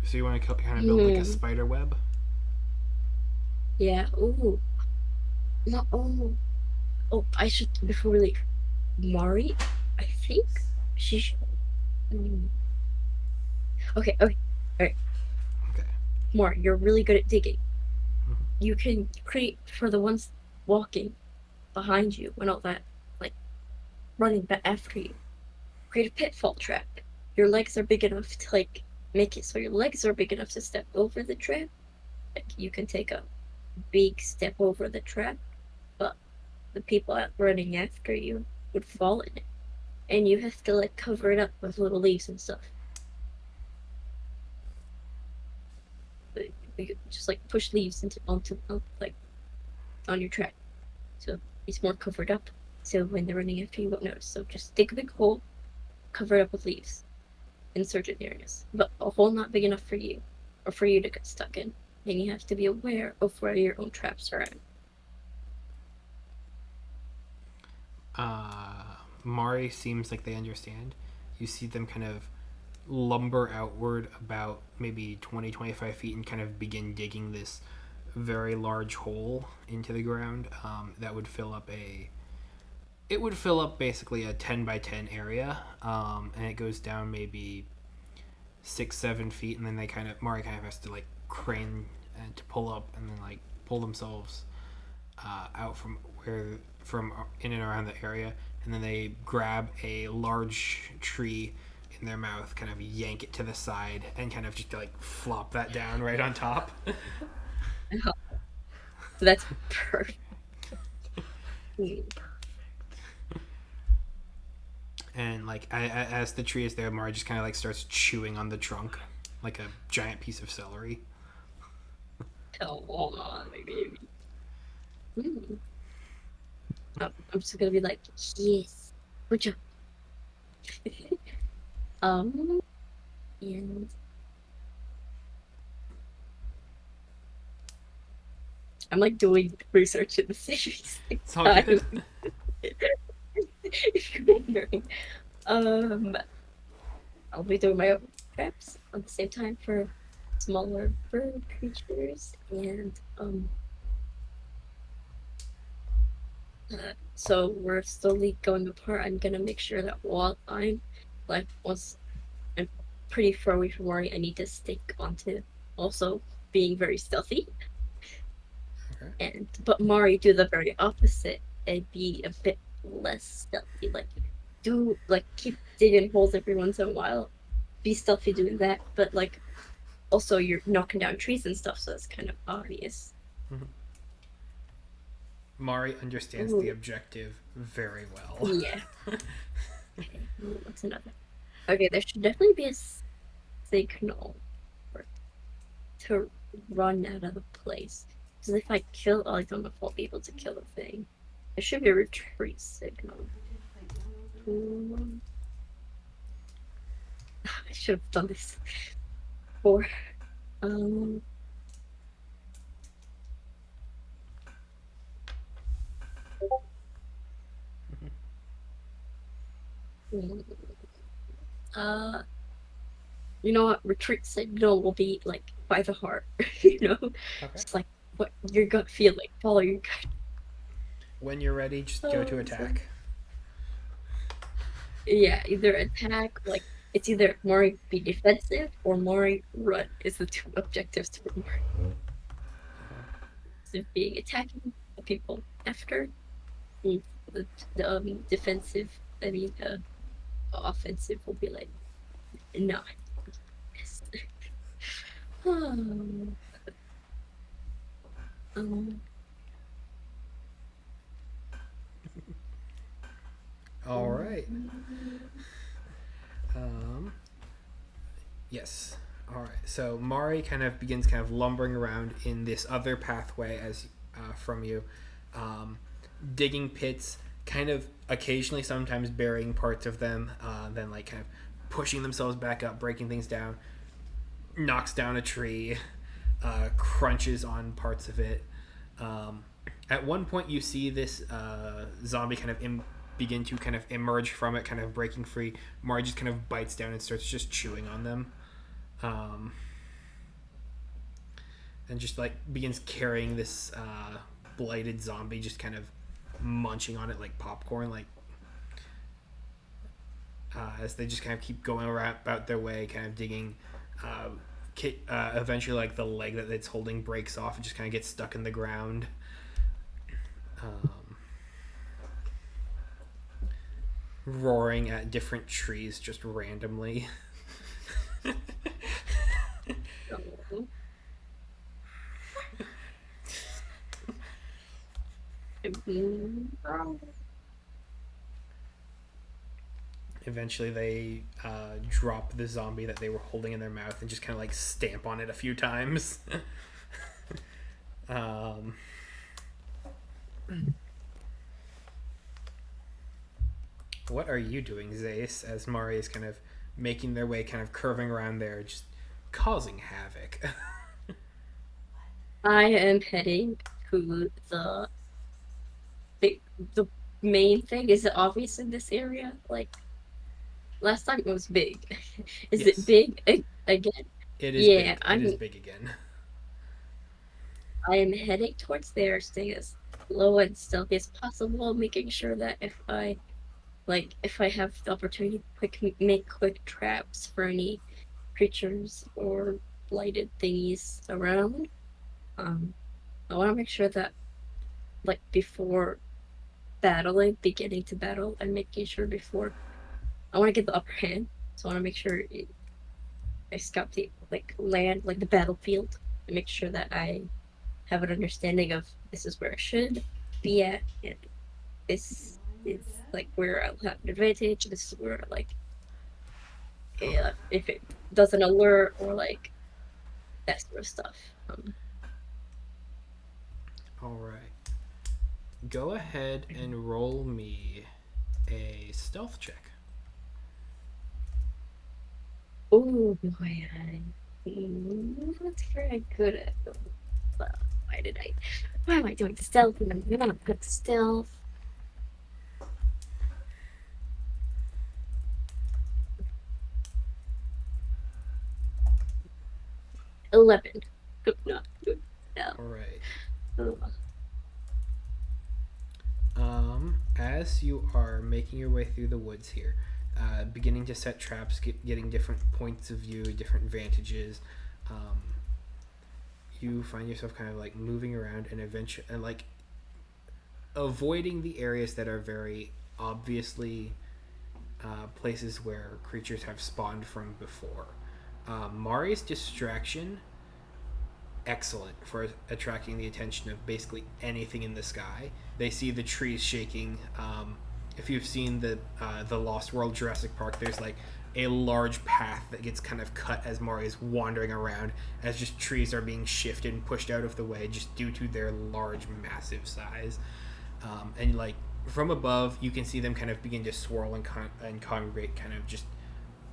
So you want to kind of build like a Hmm. spider web? Yeah. Ooh. No. Oh. Oh. I should before we leave. Mari. I think she should. mm, Okay. Okay. All right. Okay. Mari, you're really good at digging. Mhm. You can create for the ones walking behind you and all that, like running back after you. Create a pitfall trap. Your legs are big enough to like make it so your legs are big enough to step over the trap. Like you can take a big step over the trap, but the people running after you would fall in it, and you have to like cover it up with little leaves and stuff. But you just like push leaves into onto like on your trap, so it's more covered up. So when they're running after you, won't notice. So just dig a big hole, cover it up with leaves in certain areas, but a hole not big enough for you or for you to get stuck in. And you have to be aware of where your own traps are at. Uh, Mari seems like they understand. You see them kind of lumber outward about maybe 20-25 feet and kind of begin digging this very large hole into the ground that would fill up a it would fill up basically a 10 by 10 area, and it goes down maybe 6-7 feet, and then Mari kind of has to like crane and to pull up and then like pull themselves out from in and around the area, and then they grab a large tree in their mouth, kind of yank it to the side, and kind of just like flop that down right on top. That's perfect. And like as the tree is there, Mari just kind of like starts chewing on the trunk like a giant piece of celery. Come on, my baby. Mm. I'm just gonna be like, yes, good job. um, and I'm like doing research in the series. It's all good. If you're wondering, um, I'll be doing my own traps at the same time for smaller bird creatures, and so we're slowly going apart. I'm gonna make sure that while I'm like once I'm pretty far away from Mari, I need to stick onto also being very stealthy. Okay. And but Mari do the very opposite and be a bit less stealthy, like do like keep digging holes every once in a while. Be stealthy doing that, but like also you're knocking down trees and stuff, so it's kind of obvious. Mari understands the Ooh, objective very well. yeah. Okay, what's another? Okay, there should definitely be a signal for to run out of the place. Because if I kill, I don't know if I'll be able to kill the thing. There should be a retreat signal. I should have done this before. Um, uh, you know what? Retreat signal will be like by the heart. You know, Okay. just like what your gut feeling. Follow your gut. When you're ready, just go to So, attack. yeah, either attack, like it's either Mori be defensive or Mori run is the two objectives for Mori. So being attacking the people after the, defensive, I mean offensive will be like not. um, All right. Yes. All right. So Mari kind of begins kind of lumbering around in this other pathway as from you, digging pits, kind of occasionally, sometimes burying parts of them, then like kind of pushing themselves back up, breaking things down, knocks down a tree, crunches on parts of it. At one point, you see this zombie kind of begin to kind of emerge from it, kind of breaking free. Mari just kind of bites down and starts just chewing on them. And just like begins carrying this blighted zombie, just kind of munching on it like popcorn, like as they just kind of keep going around about their way, kind of digging. Eventually, like the leg that it's holding breaks off and just kind of gets stuck in the ground. Roaring at different trees just randomly. Eventually, they drop the zombie that they were holding in their mouth and just kind of like stamp on it a few times. What are you doing, Zace, as Mari is kind of making their way, kind of curving around there, just causing havoc? I am heading to the main thing. Is it obvious in this area? Like last time it was big. Is Yes. it big again? It is Yeah, big. It is big again. I am heading towards there, staying as low and stealthy as possible, making sure that if I have the opportunity to make quick traps for any creatures or blighted thingies around. I want to make sure that like before beginning to battle, and making sure before I want to get the upper hand, so I want to make sure I scout the like land, like the battlefield, and make sure that I have an understanding of this is where I should be at, and this is like where I'll have an advantage. This is where like if it doesn't alert or like that sort of stuff. All right. Go ahead and roll me a stealth check. Oh boy, that's very good at. Well, why am I doing stealth? And I'm gonna put stealth. 11. Not good. No. All right. Oh. As you are making your way through the woods here, beginning to set traps, getting different points of view, different vantages, you find yourself kind of like moving around and eventually, and like avoiding the areas that are very obviously places where creatures have spawned from before. Mari's distraction, excellent for attracting the attention of basically anything in the sky. They see the trees shaking. If you've seen the Lost World Jurassic Park, there's like a large path that gets kind of cut as Mari is wandering around, as just trees are being shifted and pushed out of the way just due to their large, massive size. And like from above, you can see them kind of begin to swirl and congregate, kind of just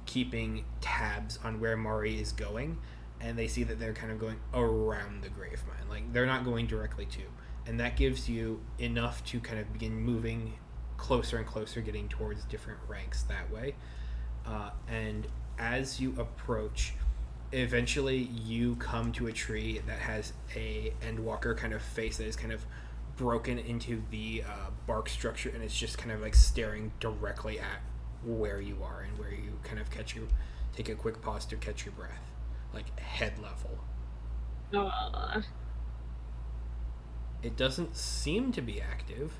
keeping tabs on where Mari is going. And they see that they're kind of going around the grave mine, like they're not going directly to, and that gives you enough to kind of begin moving closer and closer, getting towards different ranks that way. And as you approach, eventually you come to a tree that has a endwalker kind of face that is kind of broken into the bark structure, and it's just kind of like staring directly at where you are and where you kind of take a quick pause to catch your breath, like head level. It doesn't seem to be active,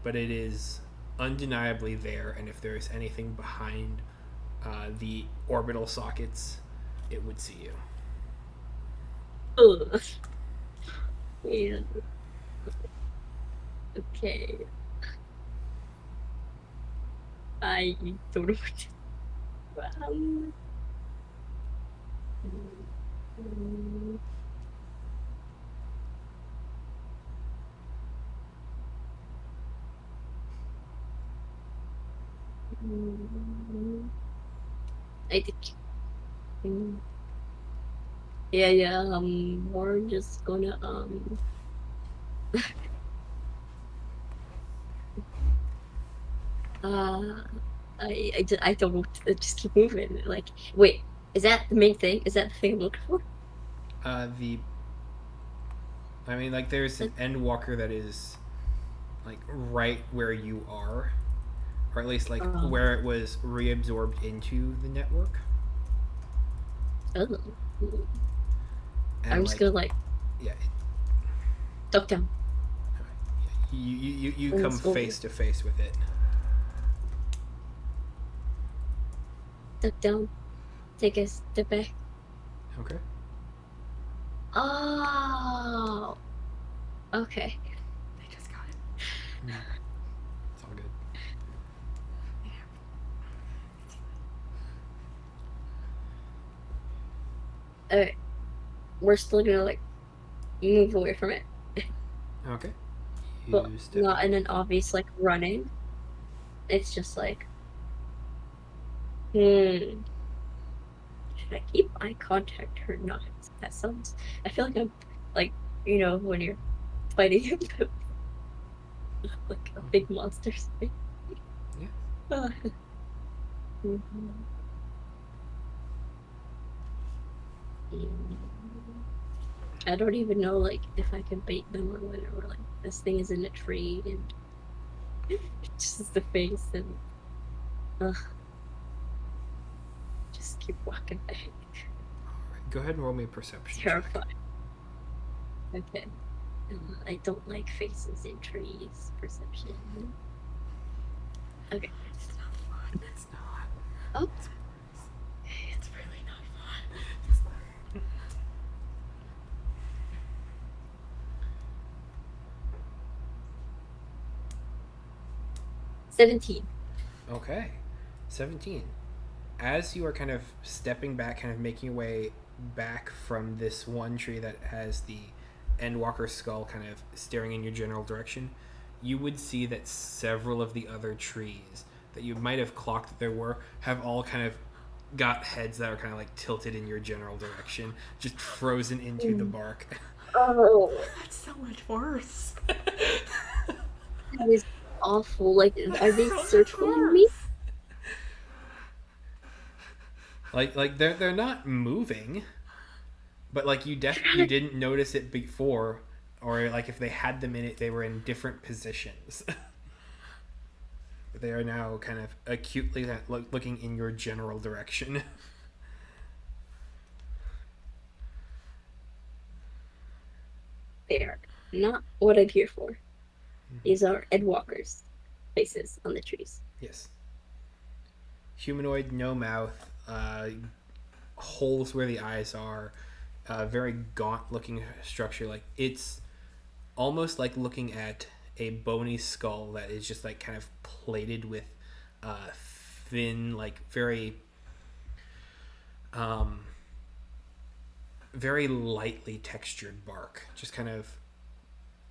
but it is undeniably there, and if there is anything behind the orbital sockets, it would see you. Ugh. Yeah. Okay. I don't know what to do. I think. Yeah. We're just gonna I don't know. Just keep moving. Like, wait, is that the main thing? Is that the thing I'm looking for? Like there's an endwalker that is like right where you are, or at least like where it was reabsorbed into the network. Oh. And I'm just gonna like yeah, duck down. you come face to face with it. Duck down. Take a step back. Okay. Oh. Okay. They just got it. It's all good. Alright. We're still gonna like move away from it. Okay. But not in an obvious like running. It's just like should I keep eye contact or not? That sounds I feel like I'm like, when you're fighting like a big monster. Yeah. I don't even know like if I can bait them or whatever. Like this thing is in a tree and just the face and just keep walking back. Alright, go ahead and roll me a perception Terrified. Okay. I don't like faces in trees. Perception. Okay. It's not fun. It's not. Oh. It's really not fun. 17. Okay. 17. As you are kind of stepping back, kind of making your way back from this one tree that has the Endwalker skull kind of staring in your general direction, you would see that several of the other trees that you might have clocked that there were have all kind of got heads that are kind of like tilted in your general direction, just frozen into the bark. Oh. That's so much worse. That is awful. Like, are they circling me? Like they're not moving, but like you didn't notice it before, or like if they had them in it, they were in different positions. They are now kind of acutely looking in your general direction. They are not what I'm here for. These are Endwalkers' faces on the trees. Yes. humanoid, no mouth, holes where the eyes are, very gaunt looking structure. Like it's almost like looking at a bony skull that is just like kind of plated with thin, like very lightly textured bark, just kind of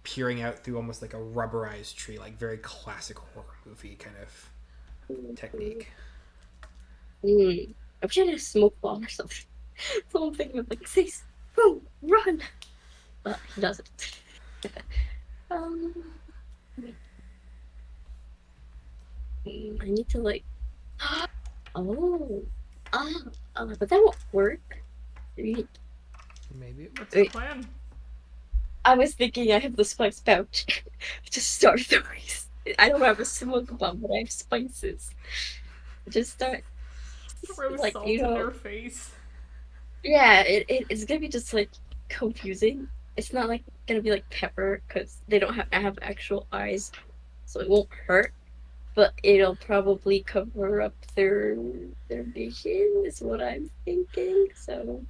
peering out through almost like a rubberized tree, like very classic horror movie kind of technique. I wish I had a smoke bomb or something. Something with like, say, boom, run! But he doesn't. Wait. I need to like, oh, but that won't work. Wait, Maybe it What's Wait. the plan? I was thinking I have the spice pouch to start throwing. I don't have a smoke bomb, but I have spices. Just start, Throw like, salt you in know, their face. yeah, it's gonna be just like confusing. It's not like gonna be like pepper because they don't have actual eyes, so it won't hurt. But it'll probably cover up their vision, is what I'm thinking. So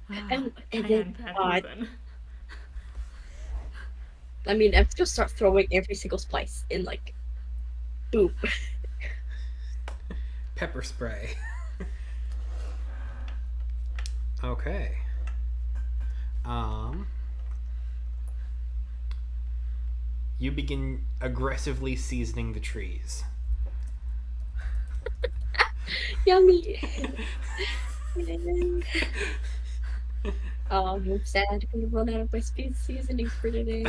and then Cayenne pepper God, then. I mean, I'm just gonna start throwing every single spice in like, boom. pepper spray. Okay. You begin aggressively seasoning the trees. Yummy. I'm sad. I'm gonna run out of my speed seasonings for today.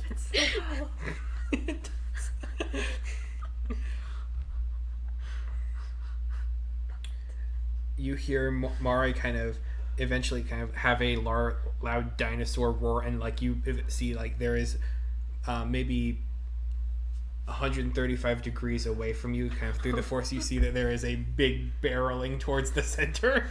It's so well. You hear Mari kind of eventually kind of have a loud dinosaur roar, and like you see like there is maybe 135 degrees away from you, kind of through the force, you see that there is a big barreling towards the center.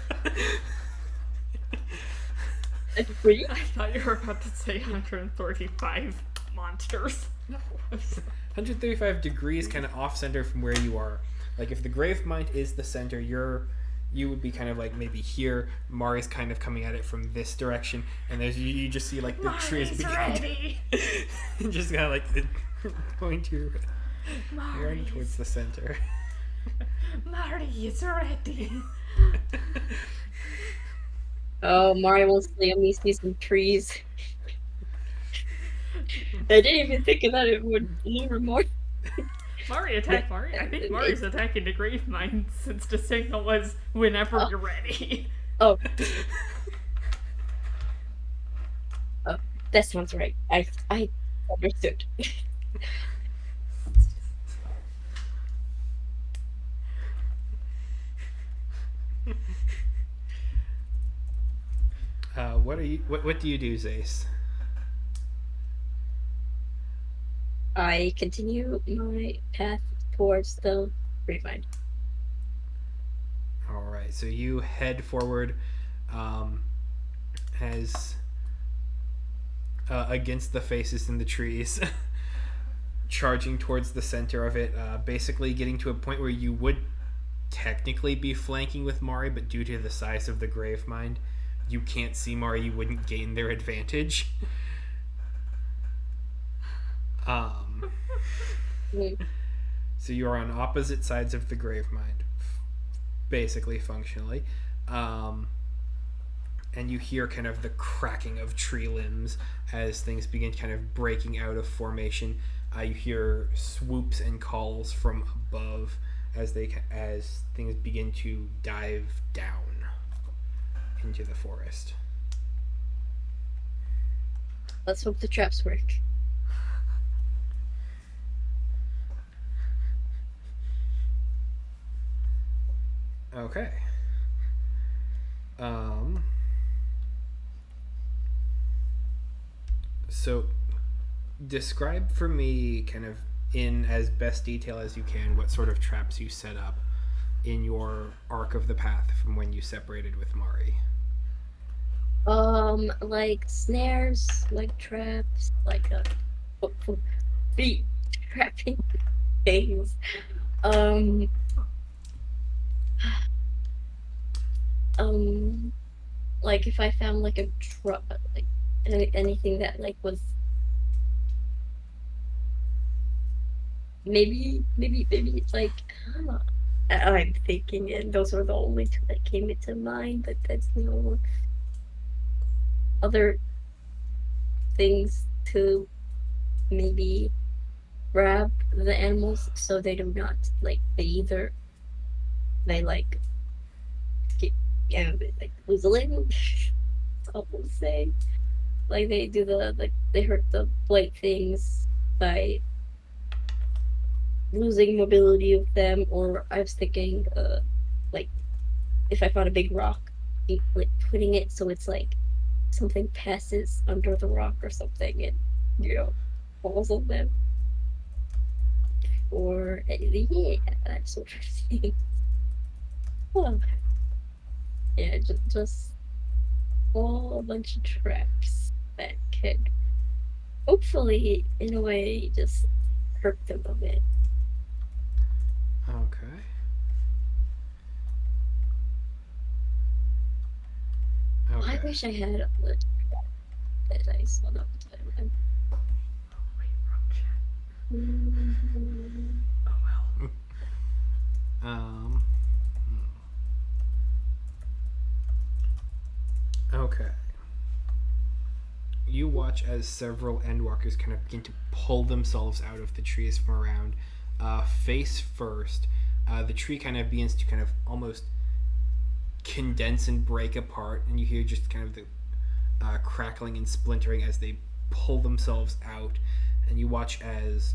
A degree? I thought you were about to say 135 monsters. No. 135 degrees kind of off center from where you are. Like if the grave mind is the center, you would be kind of like maybe here. Mari's kind of coming at it from this direction, and there's you just see like the trees Mari's begin ready. just kind of like going to run Mari's, towards the center. Marty is ready. Oh, Mario wants to let me see some trees. I didn't even think that it would lure more. Mari attacked Mari. I think Mari's attacking the grave mine since the signal was whenever Oh. you're ready. Oh. Oh, that sounds right. I understood. What do you do, Zace? I continue my path towards the grapevine. All right, so you head forward, as against the faces in the trees, charging towards the center of it. Basically, getting to a point where you would technically be flanking with Mari, but due to the size of the grave mind, you can't see Mari. You wouldn't gain their advantage. So you are on opposite sides of the grave mind, basically, functionally. And you hear kind of the cracking of tree limbs as things begin kind of breaking out of formation. You hear swoops and calls from above as things begin to dive down into the forest. Let's hope the traps work. Okay. So describe for me, kind of in as best detail as you can, what sort of traps you set up in your arc of the path from when you separated with Mari. Like snares, like traps, like feet trapping things. Um, um, like if I found like a truck, like anything that like was maybe it's like I'm thinking, and those were the only two that came into mind. But that's no other things to maybe grab the animals so they do not like they like get yeah like woozling. I'll say like they do the like they hurt the blight things by losing mobility of them, or I was thinking like if I found a big rock, like putting it so it's like something passes under the rock or something and you know falls on them, or yeah, that sort of thing. Oh, yeah, just all a bunch of traps that could hopefully in a way just hurt them a bit. Okay. I Okay. wish I had a trap that I saw that time. Wait, wrong chat. Oh well. Um. Okay. You watch as several endwalkers kind of begin to pull themselves out of the trees from around, face first. The tree kind of begins to kind of almost condense and break apart, and you hear just kind of the crackling and splintering as they pull themselves out. And you watch as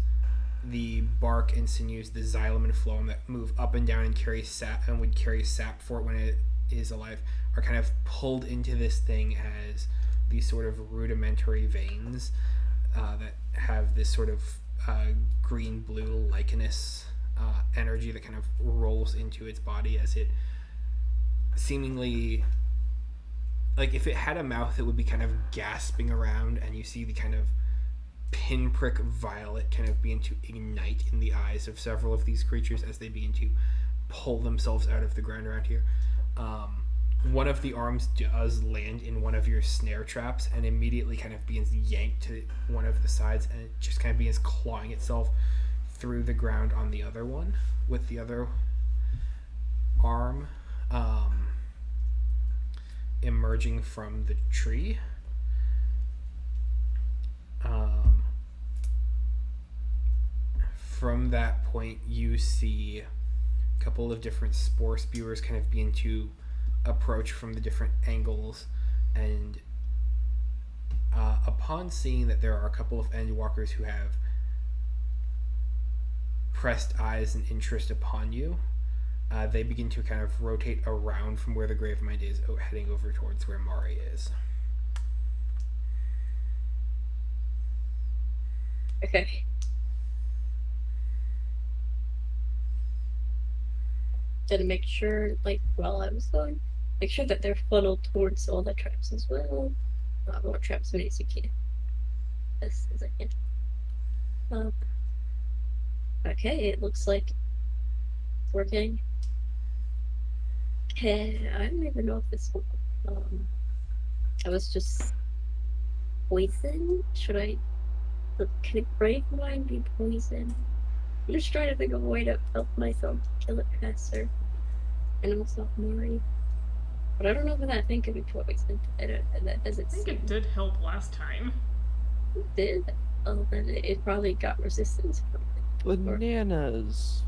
the bark and sinews, the xylem and phloem that move up and down and carry sap and would carry sap for it when it is alive, are kind of pulled into this thing as these sort of rudimentary veins that have this sort of green blue lichenous energy that kind of rolls into its body as it seemingly, like if it had a mouth it would be kind of gasping around, and you see the kind of pinprick violet kind of begin to ignite in the eyes of several of these creatures as they begin to pull themselves out of the ground around here. One of the arms does land in one of your snare traps and immediately kind of begins yanked to one of the sides, and it just kind of begins clawing itself through the ground on the other one with the other arm emerging from the tree. From that point, you see a couple of different spore spewers kind of begin to approach from the different angles, and upon seeing that there are a couple of endwalkers who have pressed eyes and interest upon you, they begin to kind of rotate around from where the Gravemind is, heading over towards where Mari is. Okay. Did make sure, like, while I was going, make sure that they're funneled towards all the traps as well. More traps many as you can. As I can. Okay, it looks like it's working. Okay, I don't even know if this I was just poison. Should I can a brave mind be poison? I'm just trying to think of a way to help myself kill it faster. And also Mari. But I don't know if that thing could be poisoned. That doesn't I think seem it did help last time. it did. Oh, then it probably got resistance from it. Bananas.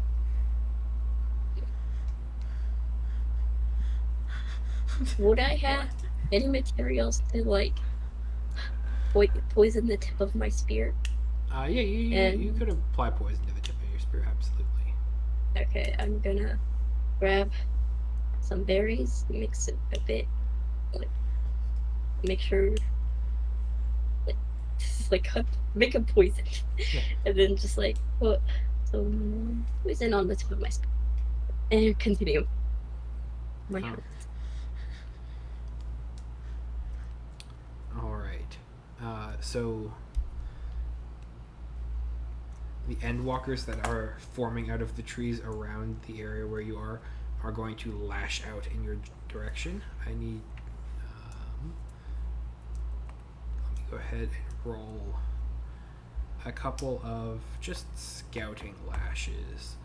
Would I have any materials to like poison the tip of my spear? Yeah, you And could apply poison to the tip of your spear, absolutely. okay, I'm gonna grab some berries, mix it a bit, like make sure like make a poison, and then just like put some poison on the tip of my spear and continue my hunt. So the endwalkers that are forming out of the trees around the area where you are going to lash out in your direction. I need. Let me go ahead and roll a couple of just scouting lashes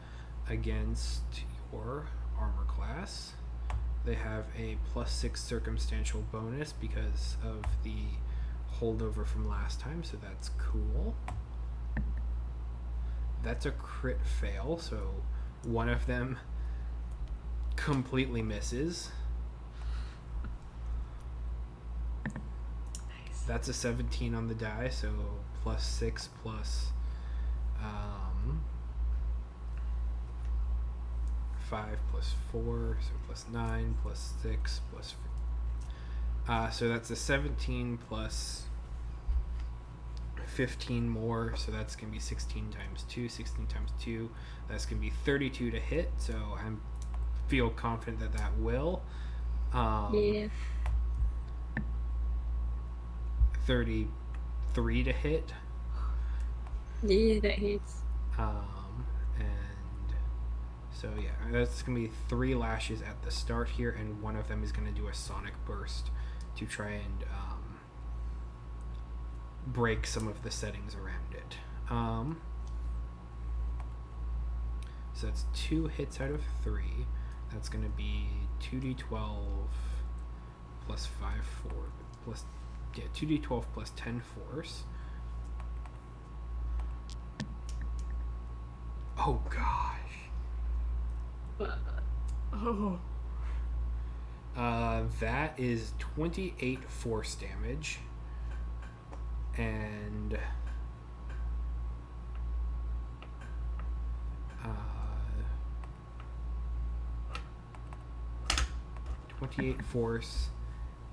against your armor class. They have a +6 circumstantial bonus because of the holdover from last time, so that's cool. That's a crit fail, so one of them completely misses. Nice. That's a 17 on the die, so +6 plus 5 plus 4, so +9 plus 6 plus. So that's a 17 plus 15 more, so that's going to be 16 times 2. 16 times 2, that's going to be 32 to hit, so I feel confident that that will. Yeah. 33 to hit. Yeah, that hits. And so yeah, that's going to be 3 lashes at the start here, and one of them is going to do a sonic burst to try and break some of the settings around it. So that's 2 hits out of 3. That's going to be 2d12 plus 5 4 plus 2d12 plus 10 force. Oh gosh. Oh. That is 28 force damage. And 28 force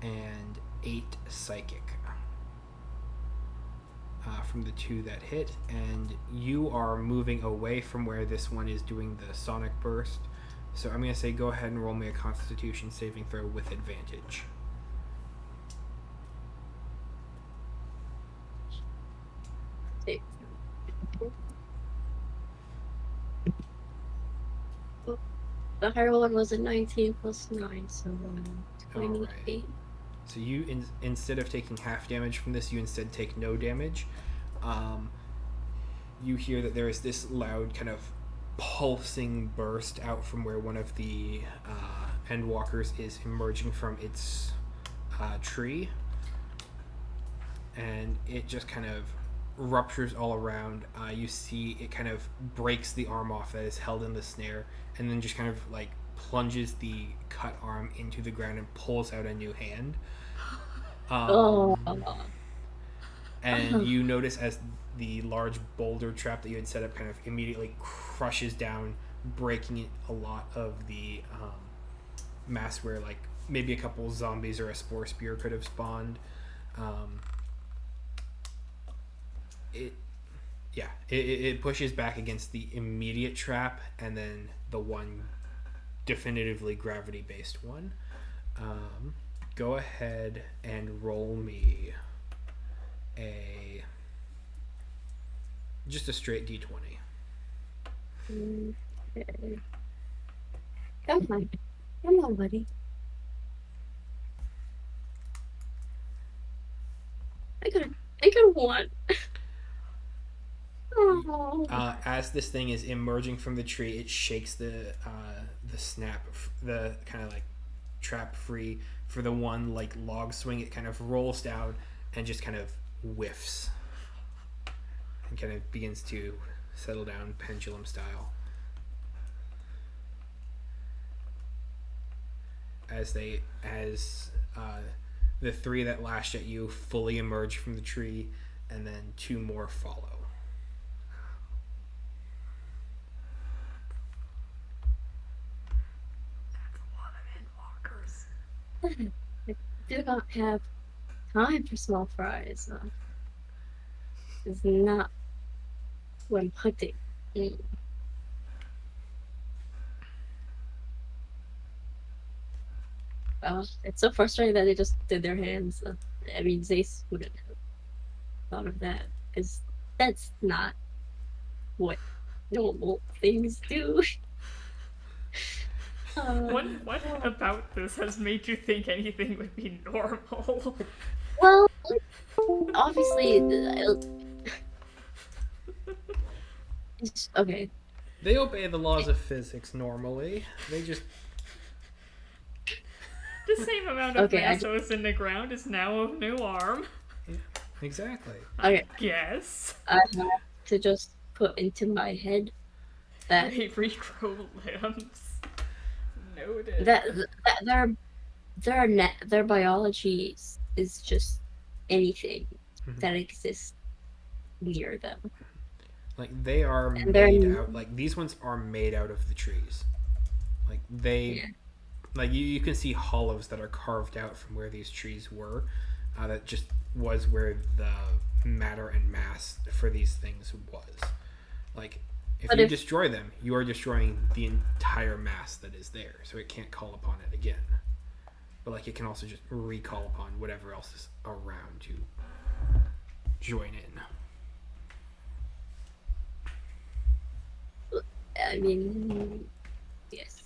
and 8 psychic from the 2 that hit. And you are moving away from where this one is doing the sonic burst. So I'm going to say go ahead and roll me a Constitution saving throw with advantage. The higher one was a 19 plus 9, so 28. Alright. So you, instead of taking half damage from this, you instead take no damage. You hear that there is this loud kind of pulsing burst out from where one of the endwalkers is emerging from its tree. And it just kind of ruptures all around. You see it kind of breaks the arm off that is held in the snare, and then just kind of like plunges the cut arm into the ground and pulls out a new hand. Oh. And you notice as the large boulder trap that you had set up kind of immediately crushes down, breaking a lot of the mass where like maybe a couple zombies or a spore spear could have spawned. It pushes back against the immediate trap, and then the one definitively gravity-based one. Go ahead and roll me just a straight d20. Okay. Come on, buddy. I got a 1. Oh. As this thing is emerging from the tree, it shakes the snap, the kind of like trap free for the one like log swing. It kind of rolls down and just kind of whiffs and kind of begins to settle down pendulum style. As the 3 that lashed at you fully emerge from the tree, and then 2 more follow. I do not have time for small fries. It's not what I'm hunting. It's so frustrating that they just did their hands. I mean, Zace wouldn't have thought of that because that's not what normal things do. What about this has made you think anything would be normal? Well, obviously, okay. They obey the laws of physics normally. They just The same amount of Okay, mass that was in the ground is now a new arm. exactly. Okay, Yes. I have to just put into my head that They regrow limbs. Noted. that their biology is just anything that exists near them, Like they are and they're made out. Like these ones are made out of the trees. Like they, yeah. like you can see hollows that are carved out from where these trees were. That just was where the matter and mass for these things was. Like if But you if destroy them, you are destroying the entire mass that is there, so it can't call upon it again. But like it can also just recall upon whatever else is around to join in. I mean, yes.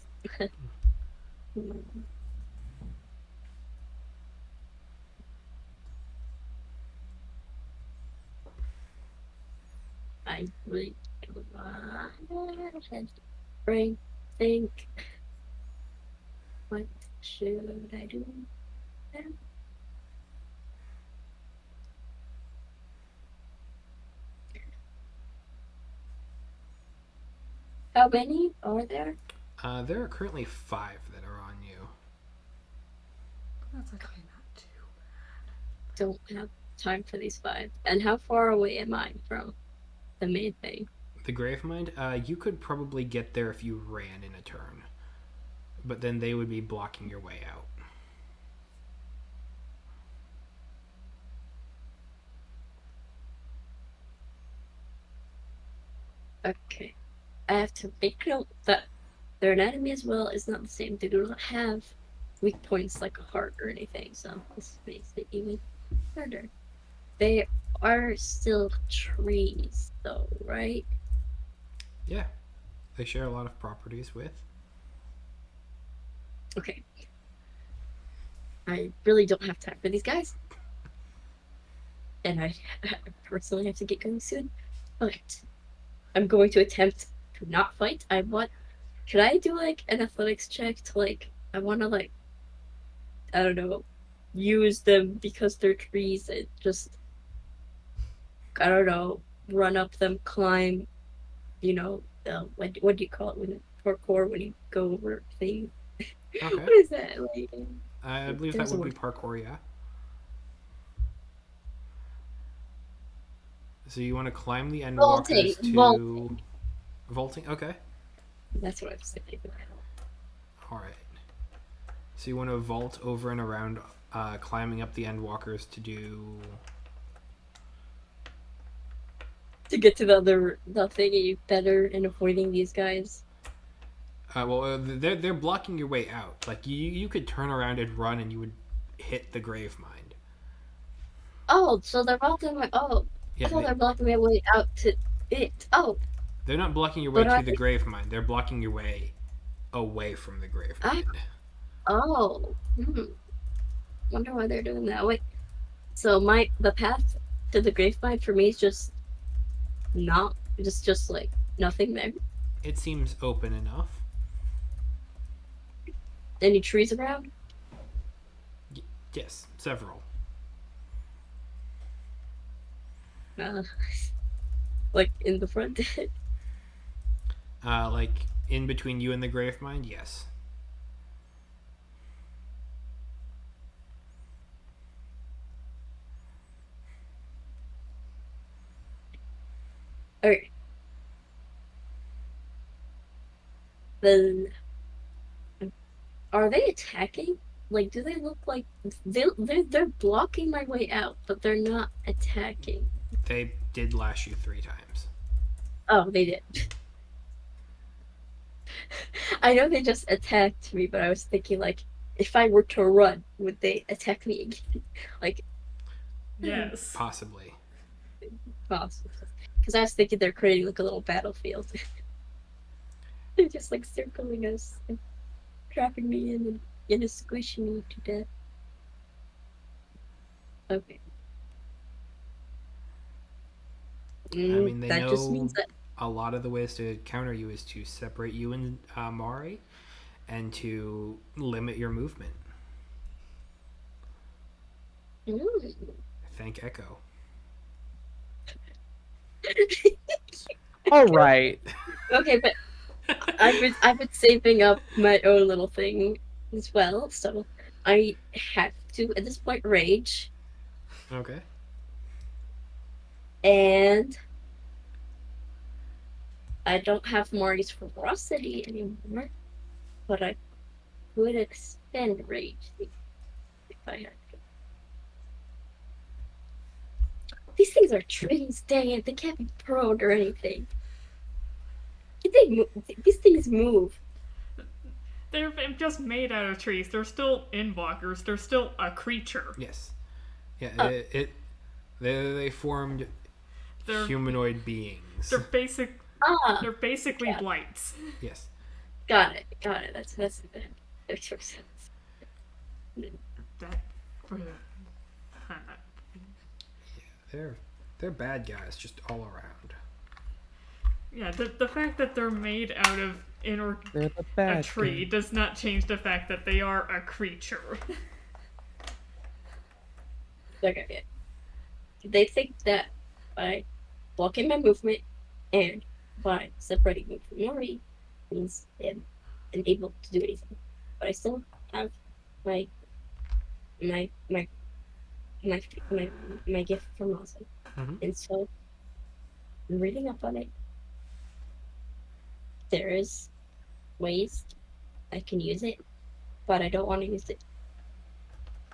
I really don't have brain think. What should I do now? How many are there? There are currently 5 that are on you. That's actually not too. Don't have time for these 5. And how far away am I from the main thing? The Gravemind, you could probably get there if you ran in a turn, but then they would be blocking your way out. Okay. I have to make note that their anatomy as well is not the same. They do not have weak points like a heart or anything, so this makes it even harder. They are still trees, though, right? Yeah, they share a lot of properties with. Okay. I really don't have time for these guys. And I personally have to get going soon. But I'm going to attempt to not fight. Could I do like an athletics check to like, I want to like, I don't know, use them because they're trees and just, I don't know, run up them, climb, what do you call it when parkour when you go over things? Okay. What is that? Like, I believe that there's a would be word. parkour, yeah. So you want to climb the endwalkers to Vaulting. vaulting? Okay. That's what I was thinking. All right. So you want to vault over and around, climbing up the endwalkers to do. To get to the thingy better and avoiding these guys. They're blocking your way out. Like you could turn around and run, and you would hit the Gravemind. Oh, so they're blocking my. Oh, I Yeah, thought they're blocking my way out to it. Oh, they're not blocking your way but to the Gravemind. They're blocking your way away from the I. Gravemind. Oh, wonder why they're doing that. Wait, so the path to the Gravemind for me is just not just like nothing there. It seems open enough. Any trees around? Yes, several. Uh, like in the front. Like in between you and the Gravemind, yes. Okay. Then are they attacking? Like, do they look like they're blocking my way out, but they're not attacking? They did lash you 3 times. Oh, they did. I know they just attacked me, but I was thinking like, if I were to run, would they attack me again? Like, Yes. Possibly. costumes. Because I was thinking they're creating like a little battlefield. They're just like circling us and trapping me in and squishing me to death. Okay. I mean, they That just know means that. a lot of the ways to counter you is to separate you and Mari, and to limit your movement. Thank Echo. All right. Okay, but I've been saving up my own little thing as well, so I have to at this point rage, Okay. and I don't have Mari's ferocity anymore, but I could extend rage if I had to. These things are trees, dang it! They can't be prone or anything. These things move. They're just made out of trees. They're still endwalkers. They're still a creature. Yes. Yeah. Oh. They formed They're humanoid beings. they're basic. Ah, They're basically yeah. blights. Yes. got it. That's that makes more sense. That. They're bad guys just all around. Yeah, the fact that they're made out of They're the a bad tree guys. does not change the fact that they are a creature. Okay. They think that by blocking my movement and by separating me from Mori means I'm unable to do anything. But I still have my my my my my gift from Awesome. Mhm. And so I'm reading up on it. There is ways I can use it, but I don't want to use it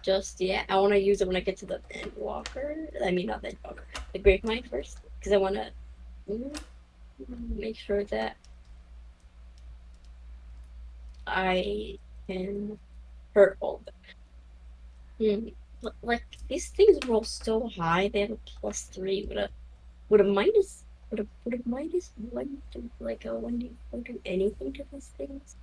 just yet. I want to use it when I get to the Endwalker. I mean, not the Endwalker, the Gravemind first, because I want to make sure that I can hurt all of them. Like these things roll so high, they have a +3 with a minus would a -1 do like a 1d4 do anything to these things?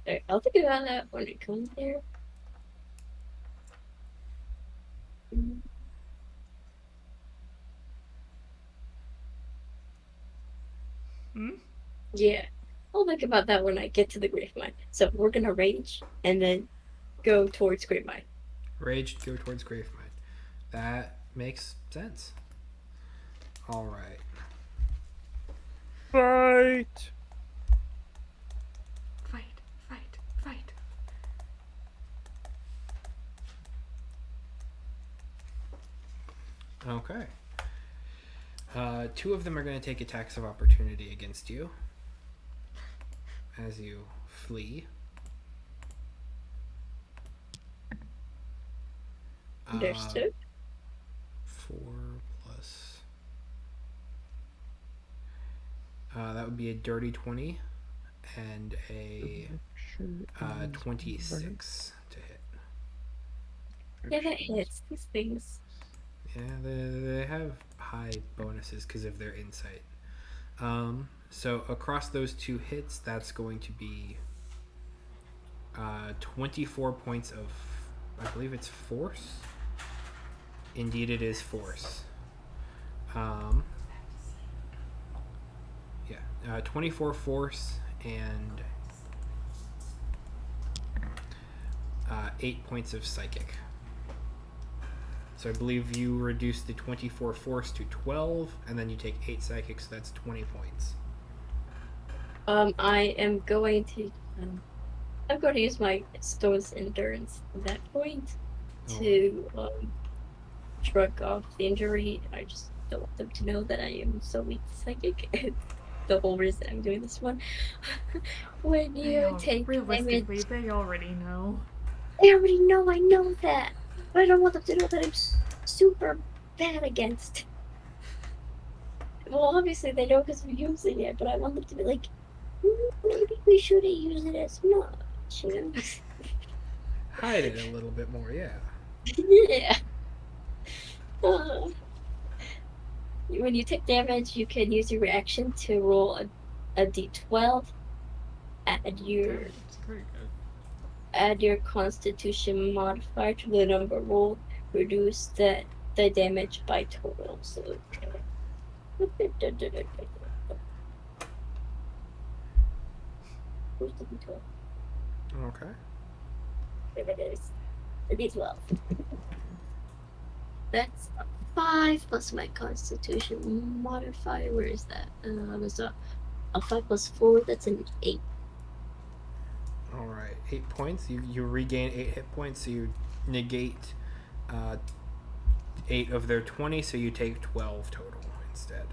Alright, I'll think about that when it comes there. Hmm? Yeah, I'll think about that when I get to the Gravemind. So we're gonna rage and then go towards Gravemind. Rage, go towards Gravemind. That makes sense. All right. Fight. Fight. Okay. Two of them are going to take attacks of opportunity against you as you flee. Understood. 4 plus. That would be a dirty 20 and a 26 to hit. Yeah, that hits. These things. Yeah, they have high bonuses because of their insight. So across those two hits, that's going to be 24 points of, I believe it's force. Indeed, it is force. 24 force and 8 points of psychic. So I believe you reduce the 24 force to 12, and then you take 8 psychic, so that's 20 points. I am going to I'm going to use my stone's endurance at that point to shrug off the injury. I just don't want them to know that I am so weak to psychic. The whole reason I'm doing this one. When you take realistically, damage, they already know. they already know I know that. But I don't want them to know that I'm super bad against. Well, obviously they know because we're using it, but I want them to be like, maybe we shouldn't use it as much. You know? Hide it a little bit more, yeah. Yeah. Uh, when you take damage, you can use your reaction to roll a d12. Add Damn, your it's pretty good. add your Constitution modifier to the number rolled. Reduce the damage by total. So where's the d12? Okay. There it is. The d12. That's 5 plus my Constitution modifier. Where is that? There's a 5 plus 4. That's an 8. All right. 8 points. You regain 8 hit points. So you negate 8 of their 20. So you take 12 total instead.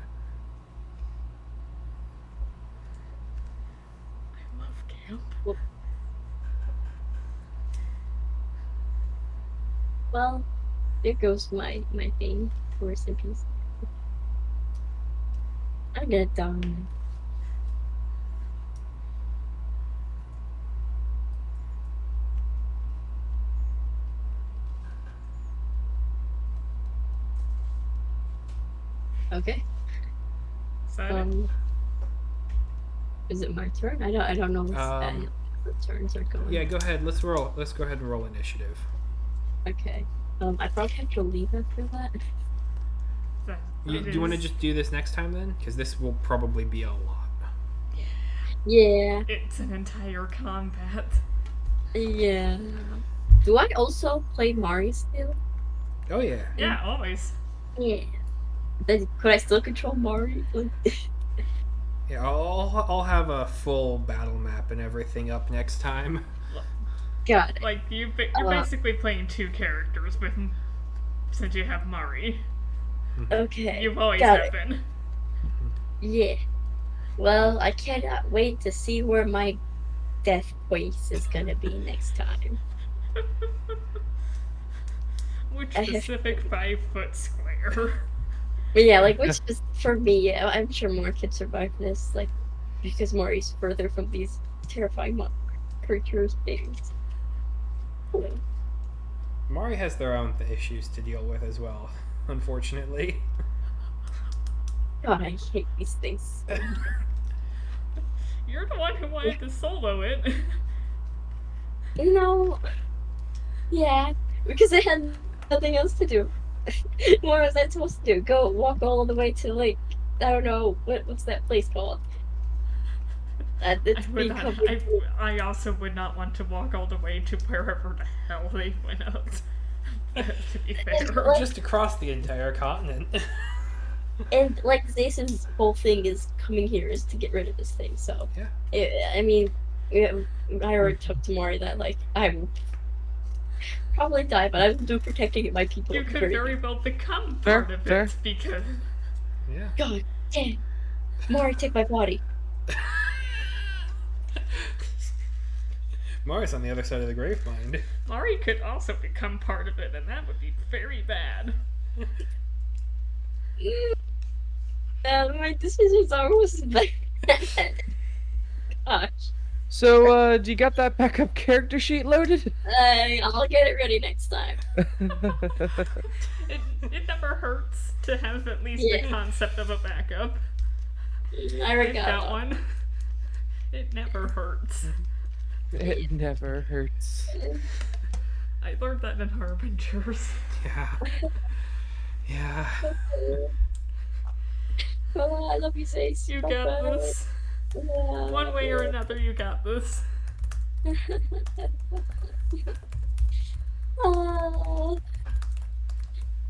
I love camp. Well, there goes my thing. Rest in peace. I'm gonna die. Okay. Is that it? Is it my turn? I don't know how the turns are going. Yeah, go ahead. Let's roll. Let's go ahead and roll initiative. Okay. I probably have to leave after that. That- Do it you want to is- just do this next time then? Because this will probably be a lot. Yeah. It's an entire combat. Yeah. Do I also play Mari still? Oh yeah. Yeah, always. Yeah. Then could I still control Mari? Like, Yeah, I'll have a full battle map and everything up next time. got it. Like you're basically playing two characters with, since you have Mari. Okay. You've always got have it. been. Yeah. Well, I cannot wait to see where my death place is gonna be next time. Which I have- specific 5-foot square? But yeah, like which is for me, yeah, I'm sure more can survive this, like because Mari's further from these terrifying creatures things. Mari has their own issues to deal with as well, unfortunately. God, I hate these things. You're the one who wanted to solo it. You know, yeah, because I had nothing else to do. What was I supposed to do? Go walk all the way to like I don't know what's that place called? It's I also would not want to walk all the way to wherever the hell they went out. To be fair. Like- Just across the entire continent. and like Zason's whole thing is coming here is to get rid of this thing. So Yeah. I mean, yeah, I already took to Mari that like I will probably die, but I will do protecting my people. You could very well become Fair, part of fair. it because Yeah. God damn, Mari, take my body. Mari's on the other side of the grave mind. Mari could also become part of it, and that would be very bad. My decisions are always bad. Gosh, So, do you got that backup character sheet loaded? I'll get it ready next time. It never hurts to have at least the Yeah. concept of a backup. I I've already got got one. one. It never hurts. It never hurts. I learned that in Harbingers. Yeah. Yeah. Oh, I love you, Zace. You got Bye-bye. this. Yeah. One way or another, you got this. Oh.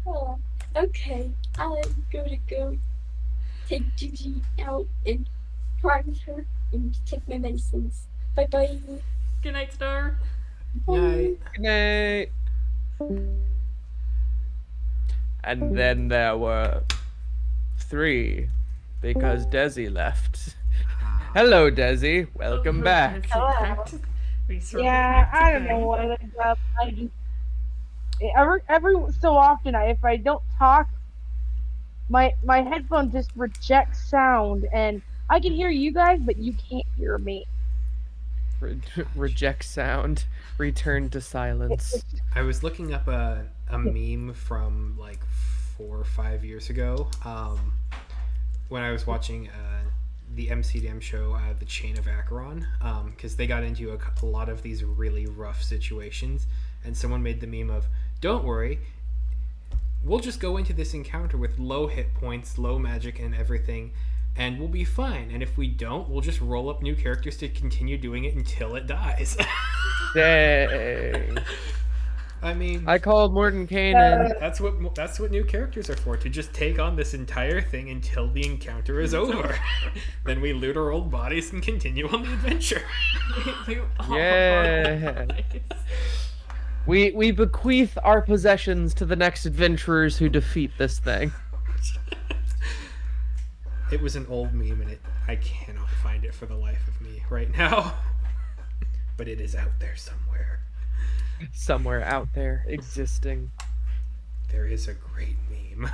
Oh. Okay, I'm gonna go take Gigi out and cry with her and take my medicines. Bye bye. Good night, Star. Night. Good night. And then there were 3, because Desi left. Hello, Desi. Welcome back. Hello. We circled Yeah, back I don't today. know what it is up. I just every so often, if I don't talk, my headphone just rejects sound, and I can hear you guys, but you can't hear me. Reject sound. Return to silence. I was looking up a meme from like 4 or 5 years ago when I was watching the MCDM show, The Chain of Acheron, because they got into a lot of these really rough situations, and someone made the meme of, "Don't worry, we'll just go into this encounter with low hit points, low magic, and everything, and we'll be fine. And if we don't, we'll just roll up new characters to continue doing it until it dies." Dang. I mean, I called Morton Kanan. that's what new characters are for, to just take on this entire thing until the encounter is over. Then we loot our old bodies and continue on the adventure. Yeah. We bequeath our possessions to the next adventurers who defeat this thing. It was an old meme, and I cannot find it for the life of me right now. But it is out there somewhere. Somewhere out there, existing. There is a great meme.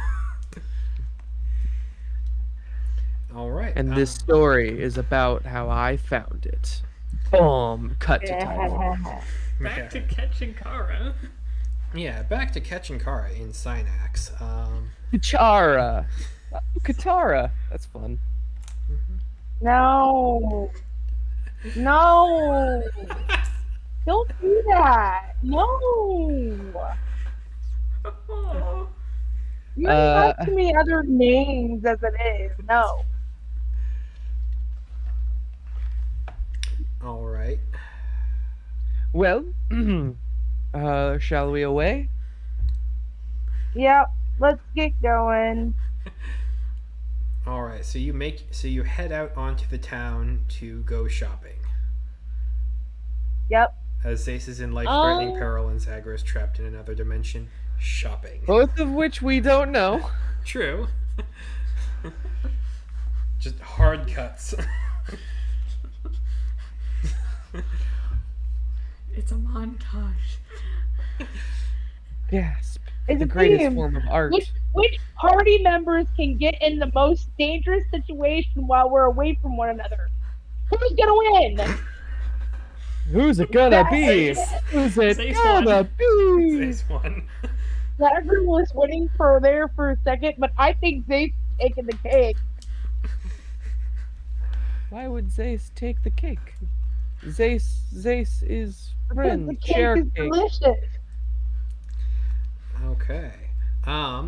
All right. And this story is about how I found it. Boom. Cut to title. Back to catching Kara. Yeah, back to catching Kara in Synax. Katara. Katara. That's fun. No. No. Don't do that. No. You have too many other names as it is. No. All right. Well, shall we away? Yep. Let's get going. All right. So you head out onto the town to go shopping. Yep. As Zace is in life-threatening peril and Zagra is trapped in another dimension, shopping. Both of which we don't know. True. Just hard cuts. It's a montage. Yes. It's The a greatest theme. form of art. Which party members can get in the most dangerous situation while we're away from one another? Who's gonna win? Who's it gonna be? Who's it Zace gonna be? Zace won. Zagger was winning for a second, but I think Zane's taking the cake. Why would Zace take the cake? Zace is Because friend. the cake Share is cake. delicious. Okay.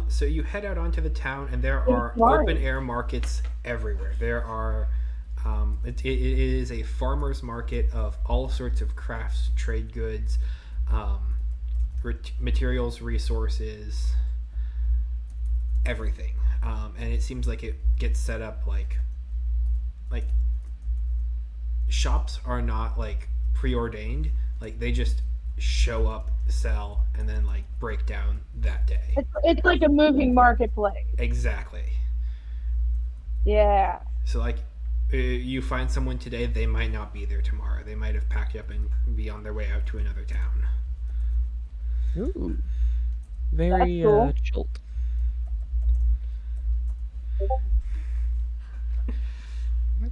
So you head out onto the town, and there are Why? open air markets everywhere. There are, it is a farmer's market of all sorts of crafts, trade goods, materials, resources, everything. And it seems like it gets set up like shops are not like preordained. Like they just show up, sell, and then like break down that day. It's like a moving marketplace. Exactly. Yeah. So like you find someone today, they might not be there tomorrow. They might have packed up and be on their way out to another town. Ooh. Very That's cool. chilled.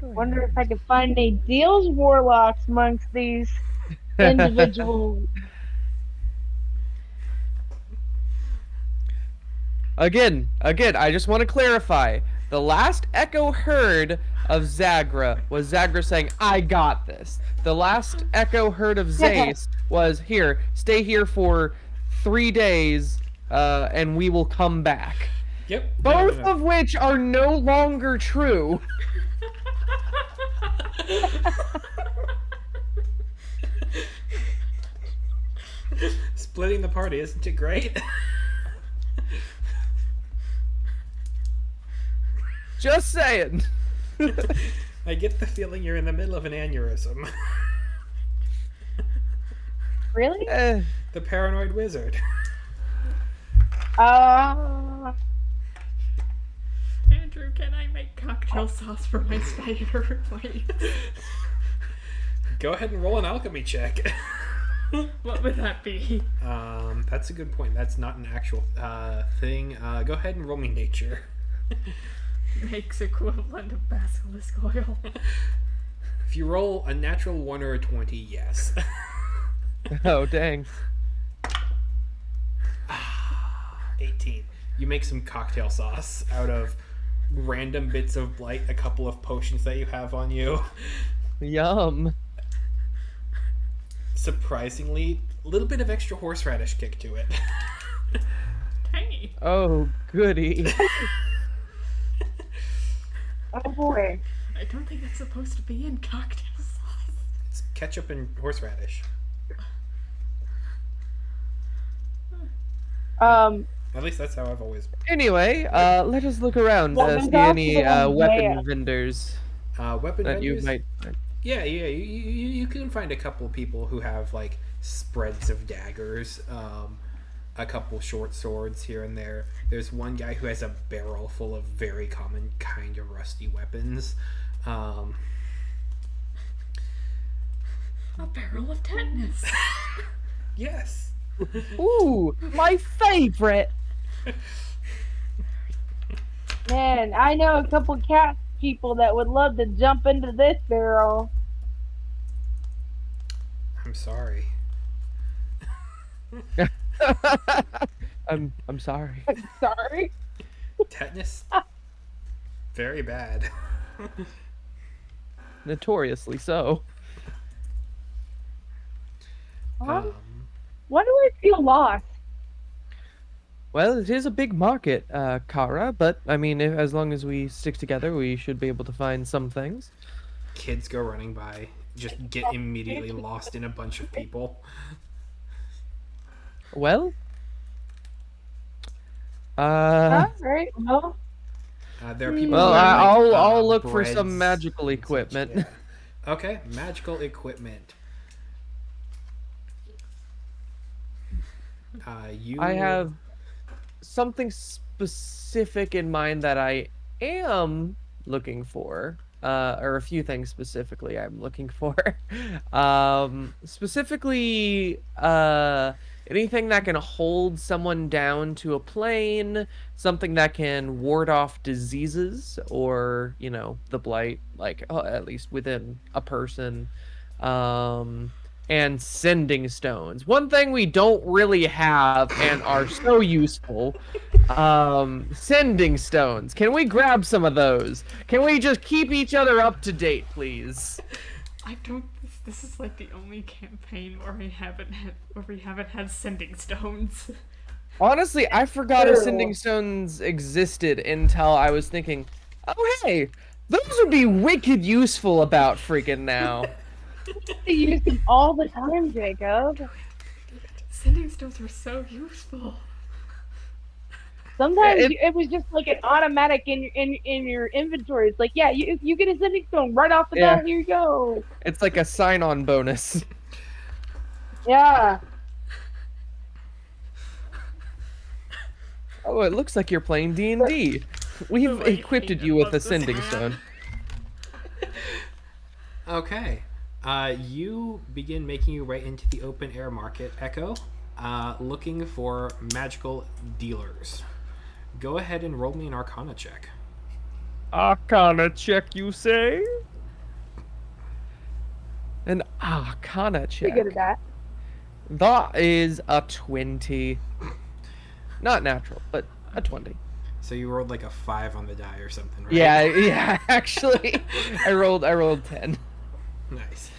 Wonder if I can find any deals warlocks amongst these individuals. Again, I just want to clarify. The last echo heard of Zagra was Zagra saying, "I got this." The last echo heard of Zace was, "Here, stay here for 3 days, and we will come back." Yep. Both of which are no longer true. Splitting the party, isn't it great? Just saying. I get the feeling you're in the middle of an aneurysm. Really? The paranoid wizard. Uh, Andrew, can I make cocktail sauce for my spider, please? Go ahead and roll an alchemy check. What would that be? That's a good point. That's not an actual thing. Go ahead and roll me nature. Makes equivalent of basilisk oil. If you roll a natural 1 or a 20, yes. Oh, dang. 18. You make some cocktail sauce out of random bits of blight, a couple of potions that you have on you. Yum. Surprisingly, a little bit of extra horseradish kick to it. Tangy. Oh, goody. Oh boy. I don't think it's supposed to be in cocktail sauce. It's ketchup and horseradish. At least that's how I've always. Anyway, let us look around. Well, there's See any also the weapon mayor. vendors Weapon that you vendors? might. Yeah, you can find a couple people who have like spreads of daggers, a couple short swords here and there. There's one guy who has a barrel full of very common kind of rusty weapons. A barrel of tetanus. Yes. Ooh, my favorite. Man, I know a couple cat people that would love to jump into this barrel. I'm sorry. I'm sorry. Sorry. Tetanus? Very bad. Notoriously so. Huh? Why do I feel lost? Well, it is a big market, Kara, but I mean, as long as we stick together, we should be able to find some things. Kids go running by, just get immediately lost in a bunch of people. Well, Alright, well, There are people. well, who are, like, I'll look for breads some magical and such, equipment. yeah. Okay, magical equipment. You. I have something specific in mind that I am looking for, or a few things specifically I'm looking for. Specifically, anything that can hold someone down to a plane, something that can ward off diseases or, you know, the blight, like at least within a person. And sending stones. One thing we don't really have and are so useful. Sending stones. Can we grab some of those? Can we just keep each other up to date, please? I don't. This is like the only campaign where we haven't had sending stones. Honestly, I forgot if sending stones existed until I was thinking, oh hey, those would be wicked useful about freaking now. I use them all the time, Jacob. Sending stones were so useful. Sometimes it was just like an automatic in your inventory. It's like, yeah, you get a sending stone right off the bat. Here you go. It's like a sign-on bonus. Yeah. Oh, it looks like you're playing D&D. We've Oh, I equipped hate you it. with a What's this sending man? stone. Okay. You begin making your way into the open air market, Echo, looking for magical dealers. Go ahead and roll me an Arcana check. Arcana check, you say? An Arcana check. Pretty good at that. That is a 20. Not natural, but a 20. So you rolled like a 5 on the die or something, right? Yeah, actually. I rolled 10. Nice.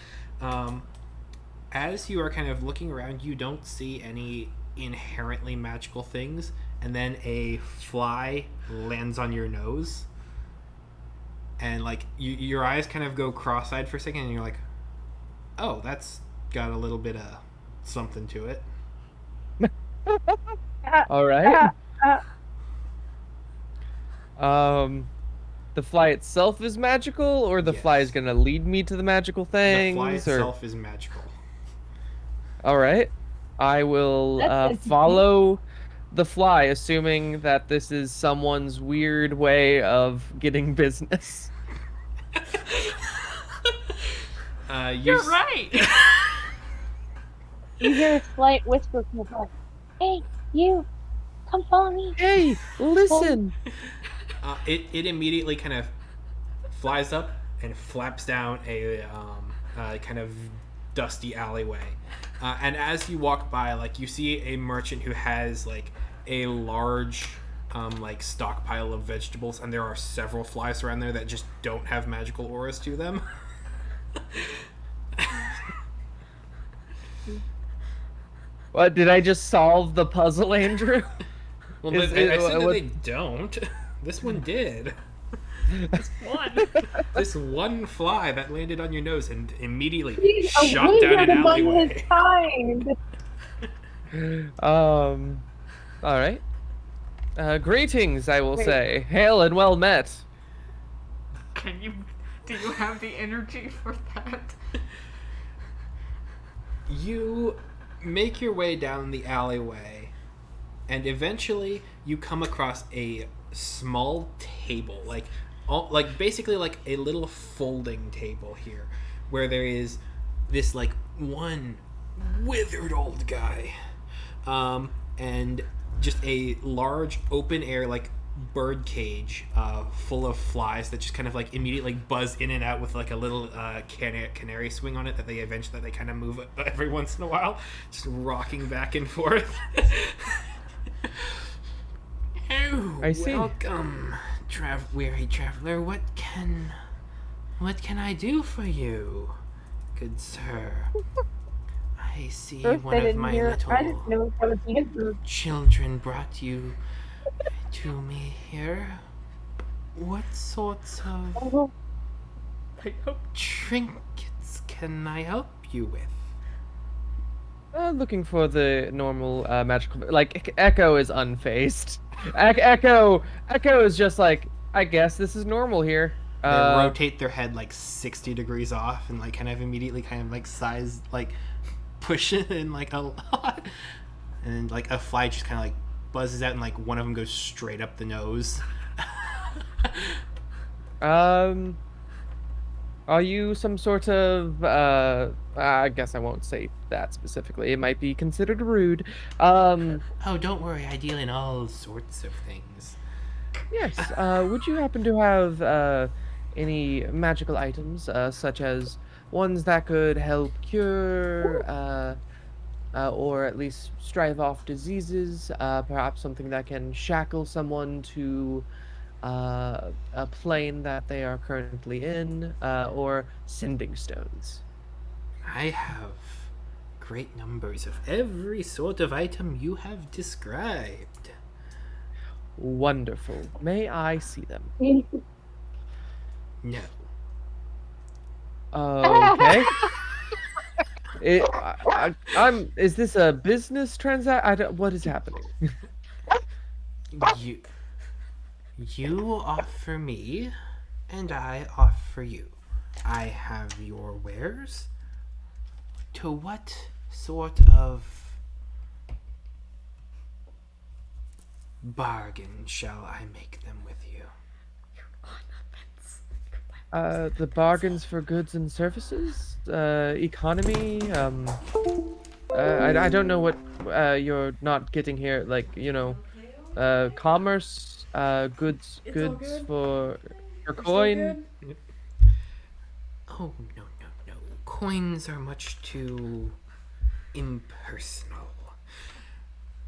As you are kind of looking around, you don't see any inherently magical things, and then a fly lands on your nose, and like your eyes kind of go cross-eyed for a second, and you're like, oh, that's got a little bit of something to it. All right. The fly itself is magical, or the fly is Yes. gonna lead me to the magical The things? fly or... itself is magical. All right. I will That's follow the fly, assuming that this is someone's weird way of getting business. You're right. You hear a slight whisper from the front. Hey, you, come follow me. Hey, listen. It immediately kind of flies up and flaps down a kind of dusty alleyway. And as you walk by, like you see a merchant who has like a large like stockpile of vegetables, and there are several flies around there that just don't have magical auras to them. What, did I just solve the puzzle, Andrew? Well, Is but I it- said that what- they don't. This one did. One. This one fly that landed on your nose and immediately He's a shot down wizard an among his alleyway. kind. All right. Greetings, I will say. Hail and well met. Do you have the energy for that? You make your way down the alleyway, and eventually you come across a small table, like basically like a little folding table here, where there is this like one withered old guy, and just a large open air like bird cage full of flies that just kind of like immediately buzz in and out with like a little canary swing on it that they kind of move every once in a while, just rocking back and forth. Oh, I see. welcome, weary traveler. What can I do for you, good sir? I see First, one I of didn't my hear. I little didn't know that was the answer. children brought you to me here. What sorts of Oh, I hope. trinkets can I help you with? Looking for the normal magical. Like Echo is unfazed. Echo is just like, I guess this is normal here. They rotate their head like 60 degrees off and like kind of immediately kind of like size like push it in like a lot, and like a fly just kind of like buzzes out and like one of them goes straight up the nose. Are you some sort of I guess I won't say that specifically. It might be considered rude. Oh, don't worry, I deal in all sorts of things. Yes. Would you happen to have any magical items, such as ones that could help cure, or at least strive off diseases? Perhaps something that can shackle someone to a plane that they are currently in, or sending stones. I have great numbers of every sort of item you have described. Wonderful. May I see them? No. Okay. Is this a business transaction? What is happening? You offer me, and I offer you. I have your wares. To what sort of bargain shall I make them with you? The bargains for goods and services, economy. I don't know what you're not getting here. Like, commerce, goods for coin. Oh, no. Coins are much too impersonal.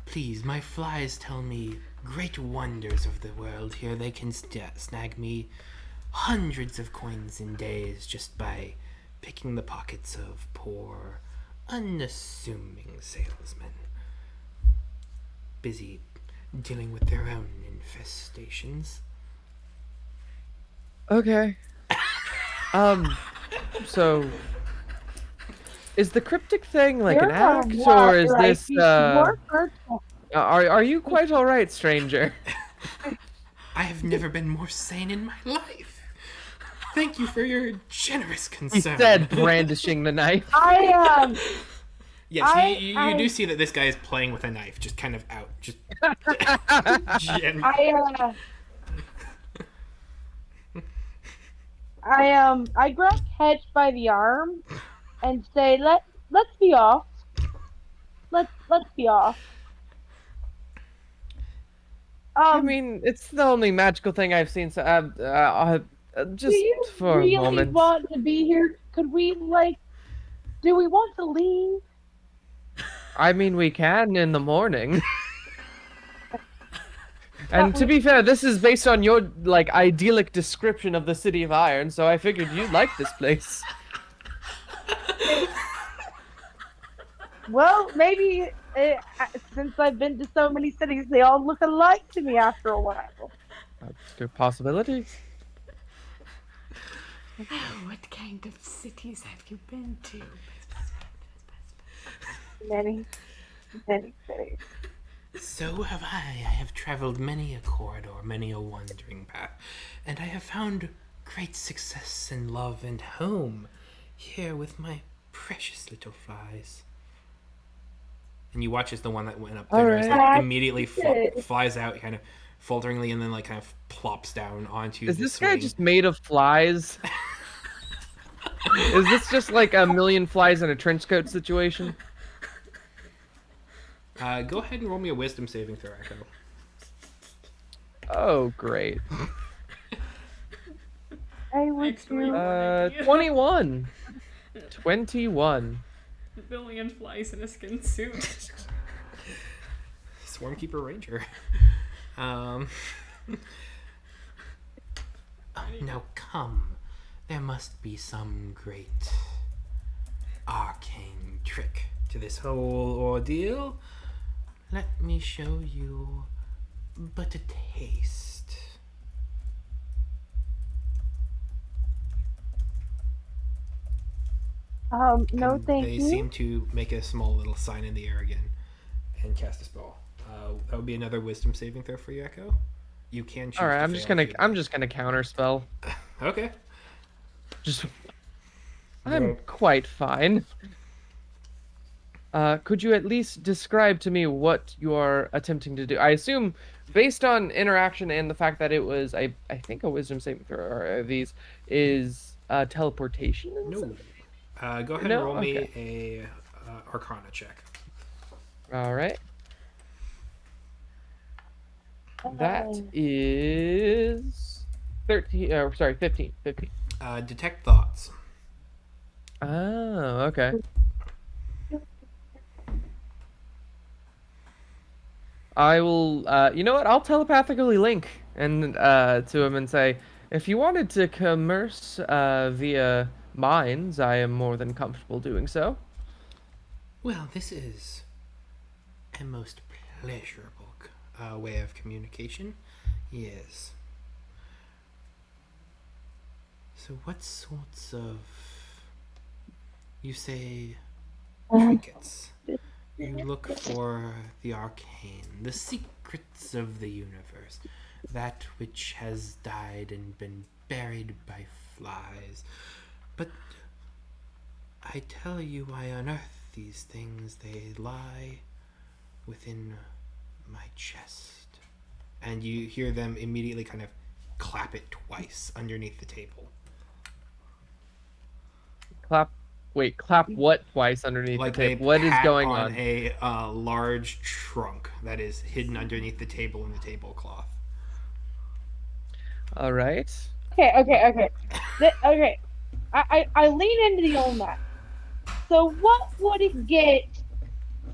Please, my flies tell me great wonders of the world here. They can snag me hundreds of coins in days just by picking the pockets of poor, unassuming salesmen, busy dealing with their own infestations. Okay. So is the cryptic thing like an act, or is this are you quite all right, stranger? I have never been more sane in my life. Thank you for your generous He concern. said, brandishing the knife. Yes, you do see that this guy is playing with a knife, just kind of out. Just. I grab Hedge by the arm and say, let's be off. Let's be off. I mean, it's the only magical thing I've seen. So, Do Just you for a really moment. want to be here? Could we, like, do we want to leave? I mean, we can in the morning. And But to we, be fair, this is based on your, like, idyllic description of the City of Iron, so I figured you'd like this place. well, maybe since I've been to so many cities, they all look alike to me after a while. Good possibility. What kind of cities have you been to? Many, many cities. So have I. I have traveled many a corridor, many a wandering path, and I have found great success and love and home here with my precious little flies. And you watch as the one that went up there Alright. like, immediately Good. flies out, kind of falteringly, and then like kind of plops down onto Is the this guy swing. just made of flies? Is this just like a million flies in a trench coat situation? Go ahead and roll me a wisdom saving throw, Echo. Oh, great. I would Actually, do. 21. 21. A billion flies in a skin suit. Swarmkeeper Ranger. Oh, now come. There must be some great arcane trick to this whole ordeal. Let me show you but a taste. No, And thank they you. seem to make a small little sign in the air again and cast a spell. That would be another wisdom saving throw for you, Echo. You can choose. All right, to I'm fail just if gonna you'd I'm like. just gonna counterspell. Okay. Just I'm quite fine. Could you at least describe to me what you are attempting to do? I assume, based on interaction and the fact that it was, I think a wisdom saving throw or these is teleportation. No. Go ahead No? and roll me Okay. a Arcana check. All right. That is 13. Sorry, 15. 15. Detect thoughts. Oh, okay. I will, you know what? I'll telepathically link and to him and say, if you wanted to commerce via minds, I am more than comfortable doing so. Well, this is a most pleasurable way of communication. Yes. So, what sorts of. You say trinkets. You look for the arcane, the secrets of the universe, that which has died and been buried by flies. But I tell you, I unearth these things. They lie within my chest. And you hear them immediately kind of clap it twice underneath the table. Clap. Wait, clap what twice underneath Like the they table? What is pat going on on? a large trunk that is hidden underneath the table in the tablecloth. All right. Okay. Okay. I lean into the old man. So what would it get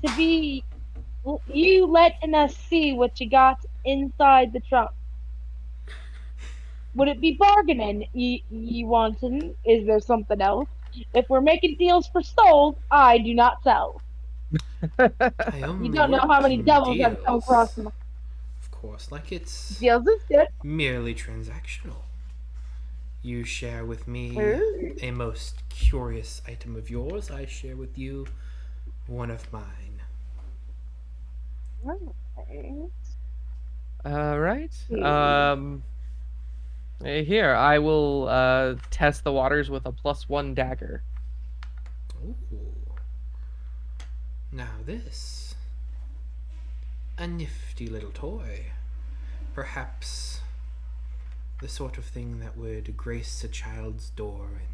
to be you letting us see what you got inside the trunk? Would it be bargaining you wanting? Is there something else? If we're making deals for souls, I do not sell. I only You don't know work how many in devils have come deals. across my Of course, like it's deals is good. merely transactional. You share with me Ooh. a most curious item of yours. I share with you one of mine. Okay. All right. Here, I will test the waters with a +1 dagger. Ooh. Now this. A nifty little toy. Perhaps the sort of thing that would grace a child's door in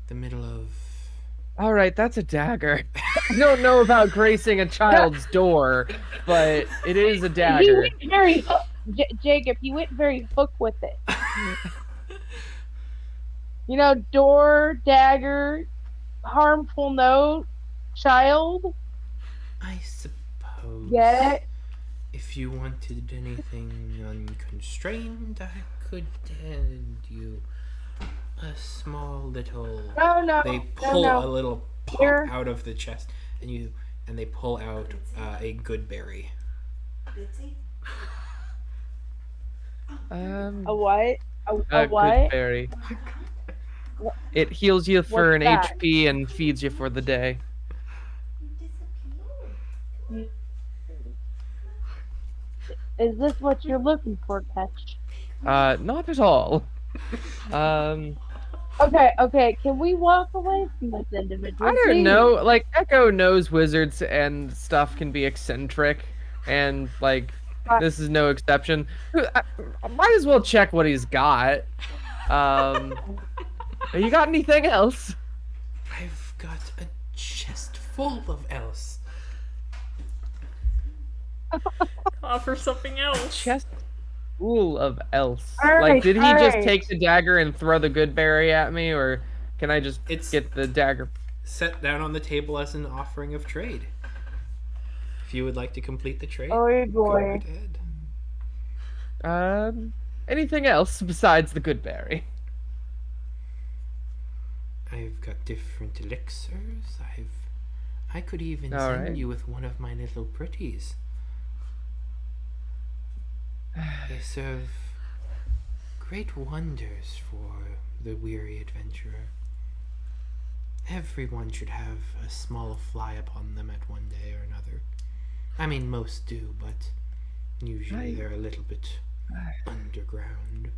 the middle of. All right, that's a dagger. I don't know about gracing a child's door, but it is a He dagger. went very Jacob. He went very hook with it. You know, door, dagger, harmful note, child. I Get suppose it? if you wanted anything unconstrained, I could hand you a small little. No, no, They no, pull a no. little pop Here, out of the chest, and they pull out a good berry. Bitsy? a what? A A good what? berry. What? It heals you for What's an that? HP and feeds you for the day. You disappeared. Is this what you're looking for, Catch? Not at all. Um, Okay, okay. Can we walk away from this individual, I don't please? know. Like Echo knows wizards and stuff can be eccentric, and like this is no exception. I might as well check what he's got. You got anything else? I've got a chest full of else. Offer something else. Chest full of else. All Like, right, did he all just right. take the dagger and throw the good berry at me, or can I just It's get the dagger? set down on the table as an offering of trade. If you would like to complete the trade, Oh go boy. right ahead. Anything else besides the good berry? I've got different elixirs. I could even All send right. you with one of my little pretties. They serve great wonders for the weary adventurer. Everyone should have a small fly upon them at one day or another. I mean, most do, but usually they're a little bit underground.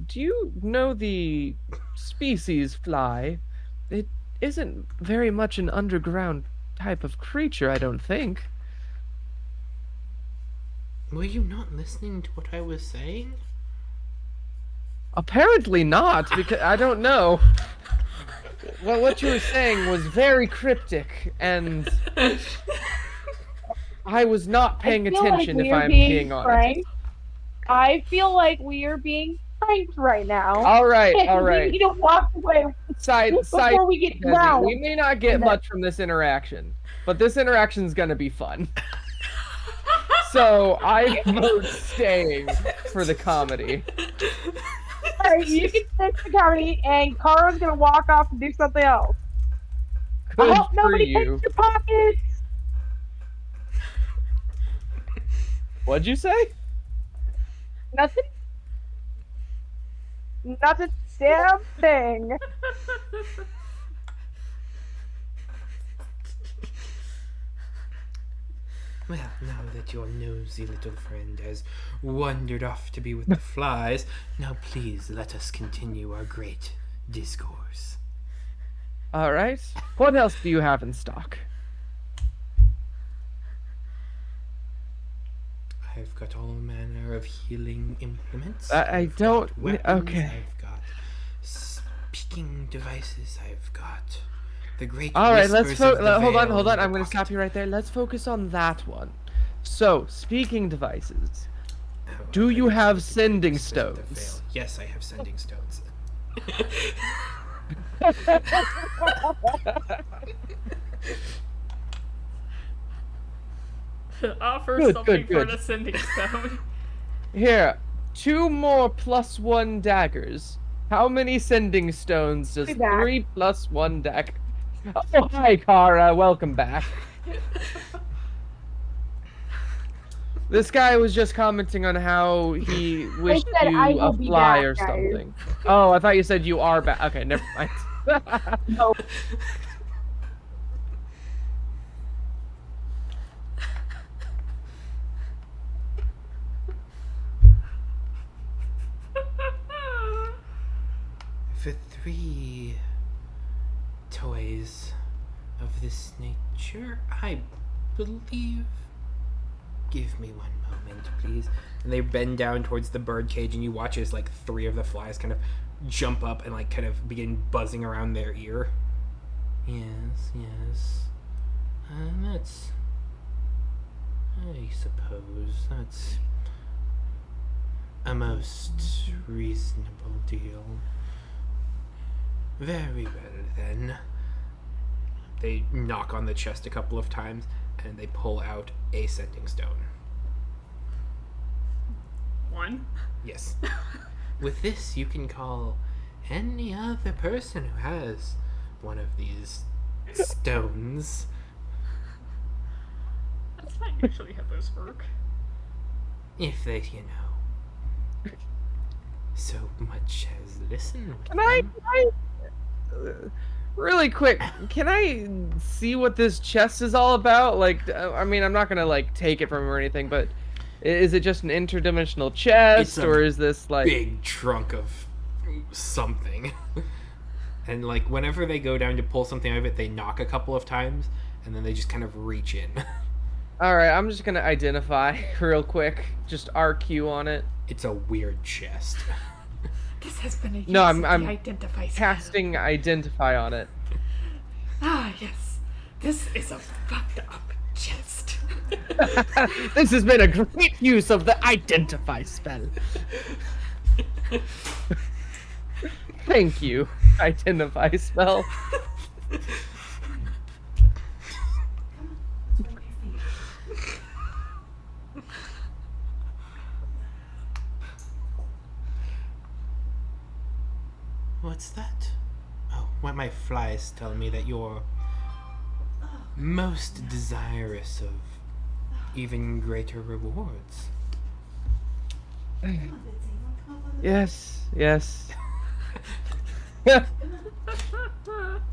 Do you know the species fly? It isn't very much an underground type of creature, I don't think. Were you not listening to what I was saying? Apparently not, because I don't know. Well, what you were saying was very cryptic, and I was not paying I feel attention, like if we are I'm being being honest. pranked. I feel like we are being pranked right now. All right, And all we right. need to walk away Side, before we get Desi, drowned. we may not get And much from this interaction, but this interaction's gonna be fun. So I vote staying for the comedy. Alright, you can fix the comedy, and Kara's gonna walk off and do something else. Good I hope for nobody you. picks your pockets. What'd you say? Nothing. Not a damn thing. Well, now that your nosy little friend has wandered off to be with the flies, now please let us continue our great discourse. All right. What else do you have in stock? I've got all manner of healing implements. I I've don't- got weapons, okay. I've got speaking devices. I've got the great. All right, let's whispers of the hold on, veil hold in on. your I'm going to stop pocket. you right there. Let's focus on that one. So, speaking devices. Oh, I Do thought you were have going to sending whispers of the stones? veil. Yes, I have sending stones. Offer Good, something good, for good. the sending stone. Here, 2 more +1 daggers. How many sending stones does Be back. 3 + 1 dagger? Oh, hi, Kara. Welcome back. This guy was just commenting on how he wished said, you "I a will be fly back, or guys." something. Oh, I thought you said you are back. Okay, never mind. No. For 3 toys of this nature, I believe. Give me one moment, please. And they bend down towards the bird cage, and you watch as like 3 of the flies kind of jump up and like kind of begin buzzing around their ear. Yes, yes. And that's. I suppose that's. A most reasonable deal. Very well then. They knock on the chest a couple of times and they pull out a sending stone. One. Yes. With this, you can call any other person who has one of these stones. That's not usually how those work. If they, so much as listen with Can I, them. really quick, can I see what this chest is all about? Like, I mean, I'm not gonna like take it from him or anything, but is it just an interdimensional chest, It's a or is this like big trunk of something? And like whenever they go down to pull something out of it, they knock a couple of times and then they just kind of reach in. All right, I'm just gonna identify real quick, just RQ on it. It's a weird chest. This has been a use No, I'm of the identify spell. casting identify on it. Ah, yes. This is a fucked up chest. This has been a great use of the identify spell. Thank you, identify spell. What's that? Oh, what my flies tell me that you're most desirous of even greater rewards. Come on, Bitsy. You wanna come up on the Yes, yes.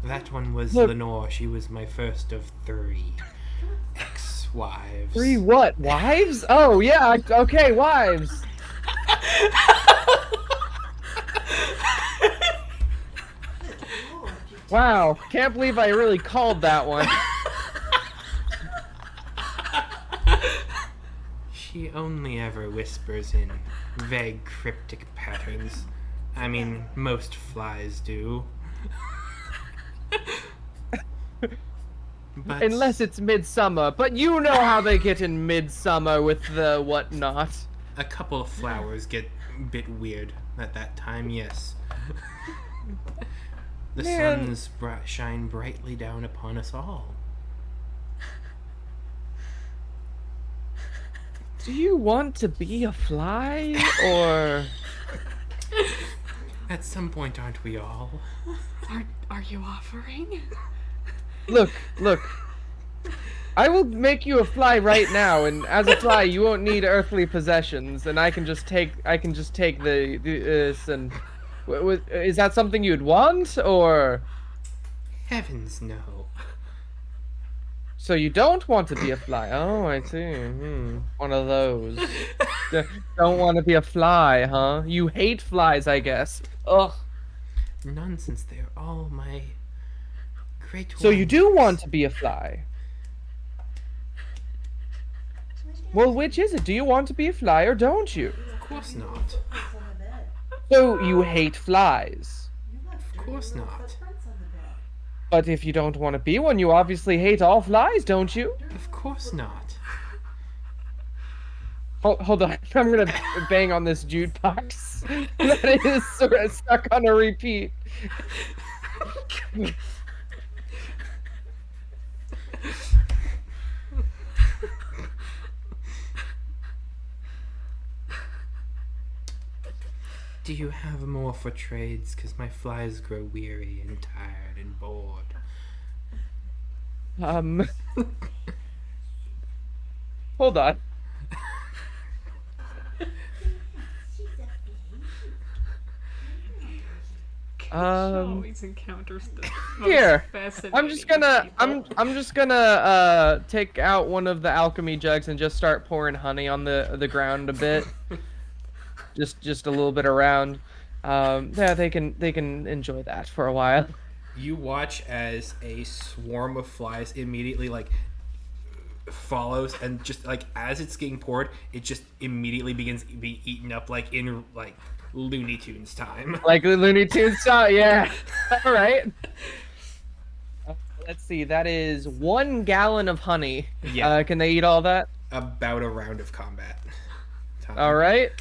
That one was Look. Lenore. She was my first of 3 ex-wives. 3 what? Wives? Oh yeah, okay, wives. Wow, can't believe I really called that one. She only ever whispers in vague, cryptic patterns. I mean, most flies do. But Unless it's midsummer, but you know how they get in midsummer with the whatnot. a couple of flowers get a bit weird at that time, yes. The Man. suns shine brightly down upon us all. Do you want to be a fly, or... At some point, aren't we all? Are you offering? Look. I will make you a fly right now, and as a fly, you won't need earthly possessions, and I can just take the this and. Is that something you'd want, or? Heavens, no. So you don't want to be a fly? Oh, I see. One of those. Don't want to be a fly, huh? You hate flies, I guess. Ugh. Nonsense, they're all my great So you do wonders. want to be a fly? Well, which is it? Do you want to be a fly or don't you? Of course not. footprints on the bed? So you hate flies. You left Of dirty course little not. footprints on the bed. But if you don't want to be one, you obviously hate all flies, don't you? Of course not. Hold on, I'm gonna bang on this jukebox that is sort of stuck on a repeat. Do you have more for trades? Because my flies grow weary and tired and bored. Hold on. She's a baby. Always encounters the most Here, fascinating I'm just gonna people. I'm just gonna take out one of the alchemy jugs and just start pouring honey on the ground a bit. just a little bit around. Yeah, they can enjoy that for a while. You watch as a swarm of flies immediately follows, and just as it's getting poured, it just immediately begins to be eaten up in Looney Tunes time. Like the Looney Tunes style, yeah. All right. Let's see. That is 1 gallon of honey. Yeah. Can they eat all that? About a round of combat time. All right.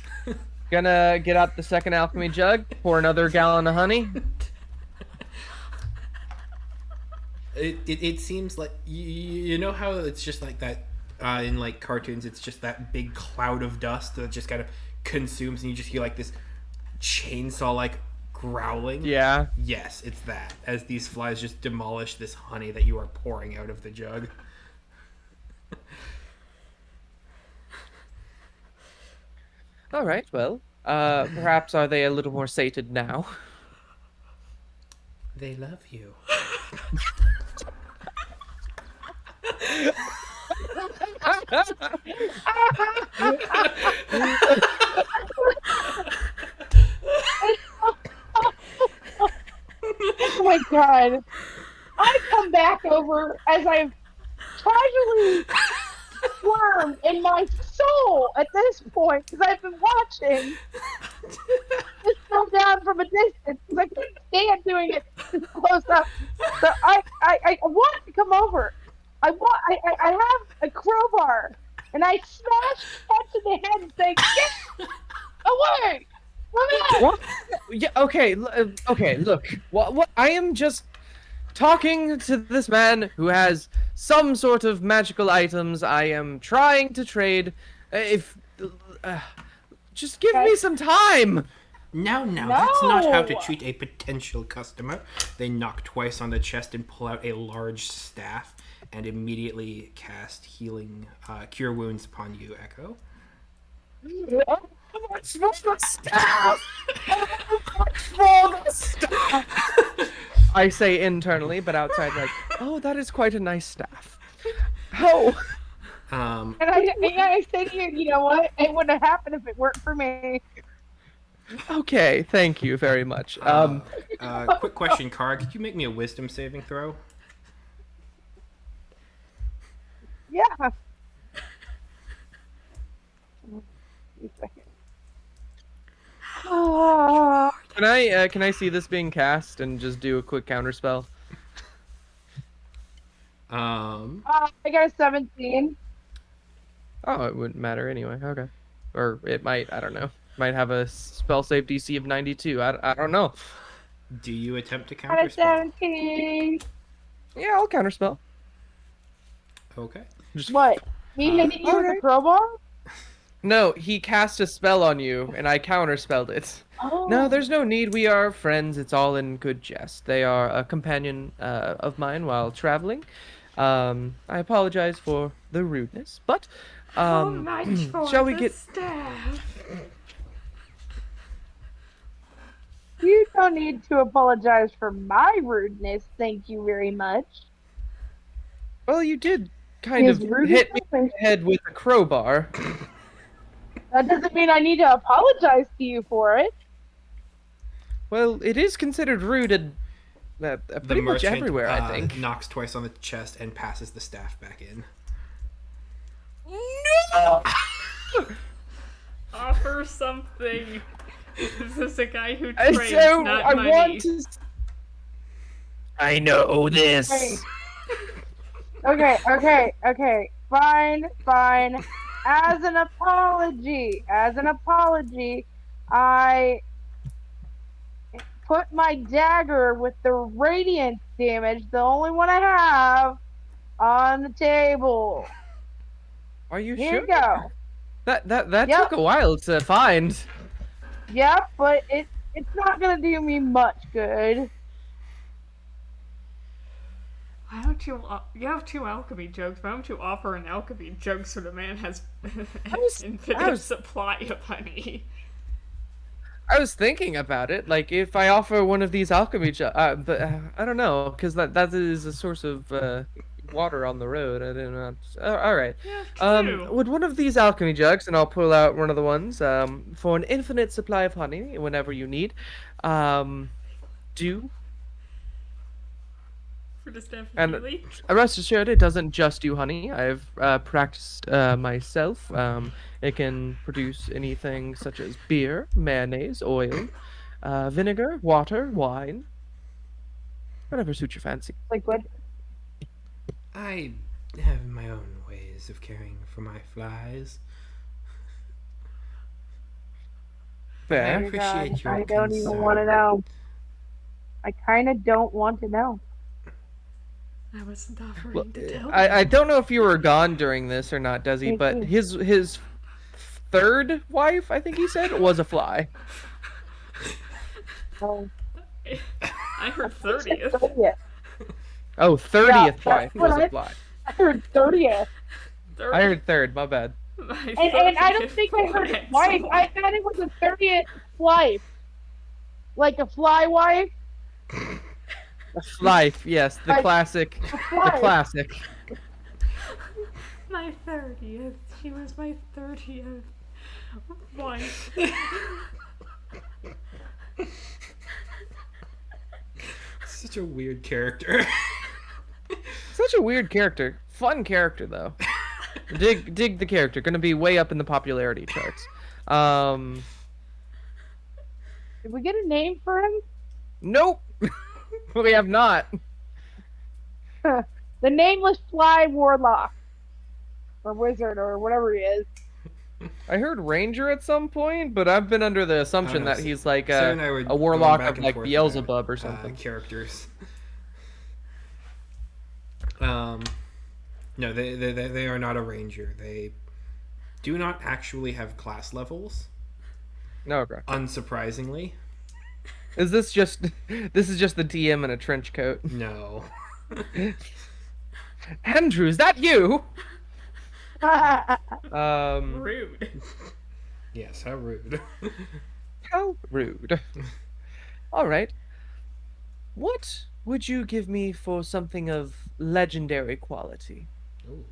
Gonna get out the second alchemy jug, pour another gallon of honey. It seems like you know how it's just like that in like cartoons. It's just that big cloud of dust that just kind of consumes, and you just hear like this chainsaw like growling. Yeah. Yes, it's that. As these flies just demolish this honey that you are pouring out of the jug. All right. Well, perhaps are they a little more sated now? They love you. Oh my god. I come back over as I've casually squirmed in my soul at this point because I've been watching this go down from a distance because I couldn't stand doing it close up. So I want to come over. I have a crowbar and I smash Catch in the head and say, "Get away! Come What? Yeah. Okay. Okay. Look. What? I am just talking to this man who has some sort of magical items. I am trying to trade. If just give me some time. No, that's not how to No! treat a potential customer. They knock twice on the chest and pull out a large staff and immediately cast healing cure wounds upon you, Echo. What's for the staff? What's for the staff? I say internally, but outside, like, oh, that is quite a nice staff. Oh. Um, And I say to you, you know what? It wouldn't have happened if it weren't for me. Okay. Thank you very much. quick question, Kara. Could you make me a wisdom saving throw? Yeah. Oh, Can I see this being cast and just do a quick counterspell? I got a 17. Oh, it wouldn't matter anyway. Okay. Or it might, I don't know. Might have a spell save DC of 92. I don't know. Do you attempt to Got a counterspell? 17. Yeah, I'll counterspell. Okay. Just What? Me hitting you with a alright. crowbar? No, he cast a spell on you, and I counterspelled it. Oh. No, there's no need. We are friends. It's all in good jest. They are a companion of mine while traveling. I apologize for the rudeness, but How much for shall we the get? staff? You don't need to apologize for my rudeness, thank you very much. Well, you did kind His of rude hit me selfish. in the head with a crowbar. That doesn't mean I need to apologize to you for it. Well, it is considered rude and The pretty much merchant everywhere, I think. knocks twice on the chest and passes the staff back in. No! Offer something. This is a guy who I trades, don't. not I money. want to. I know this. Hey. Okay. Fine. As an apology, I put my dagger with the radiant damage, the only one I have, on the table. Are you Here sure? you go. That Yep. took a while to find. Yep, but it's not gonna do me much good. Why don't you? You have 2 alchemy jugs. Why don't you offer an alchemy jug so the man has an infinite supply of honey? I was thinking about it, like if I offer one of these alchemy but I don't know, because that is a source of water on the road. I didn't know. All right. You have 2. Would one of these alchemy jugs, and I'll pull out one of the ones, for an infinite supply of honey whenever you need, do. For the staff of And healing? rest assured, it doesn't just do honey. I've practiced myself. It can produce anything such as beer, mayonnaise, oil, vinegar, water, wine, whatever suits your fancy. Liquid. I have my own ways of caring for my flies. Fair. Oh my God, appreciate your I don't even want to concern. know. I kind of don't want to know. I wasn't Well, offering to tell I you. don't know if you were gone during this or not, Desi, Thank but you. his third wife, I think he said, was a fly. Oh, I heard I said 30th. 30th. Oh, Yeah, 30th that's wife what was a fly. I heard 30th. I 30th. heard third, my bad. My And I don't 30th think I heard fly wife. I ex-wife. thought it was a 30th wife. Like a fly wife? Life, yes, the Like classic, a the fly. classic. My 30th. She was my 30th wife. Such a weird character. Such a weird character. Fun character though. Dig the character. Gonna be way up in the popularity charts. Did we get a name for him? Nope. We have not. The nameless fly warlock. Or wizard or whatever he is. I heard Ranger at some point, but I've been under the assumption that he's like Sarah and I were a going warlock back of and like forth Beelzebub or about, something. characters. No, they are not a ranger. They do not actually have class levels. No, okay. Unsurprisingly, Is this just this is just the DM in a trench coat? no. Andrew, is that you? Rude. Yes, how rude. How rude. All right. What would you give me for something of legendary quality? Ooh.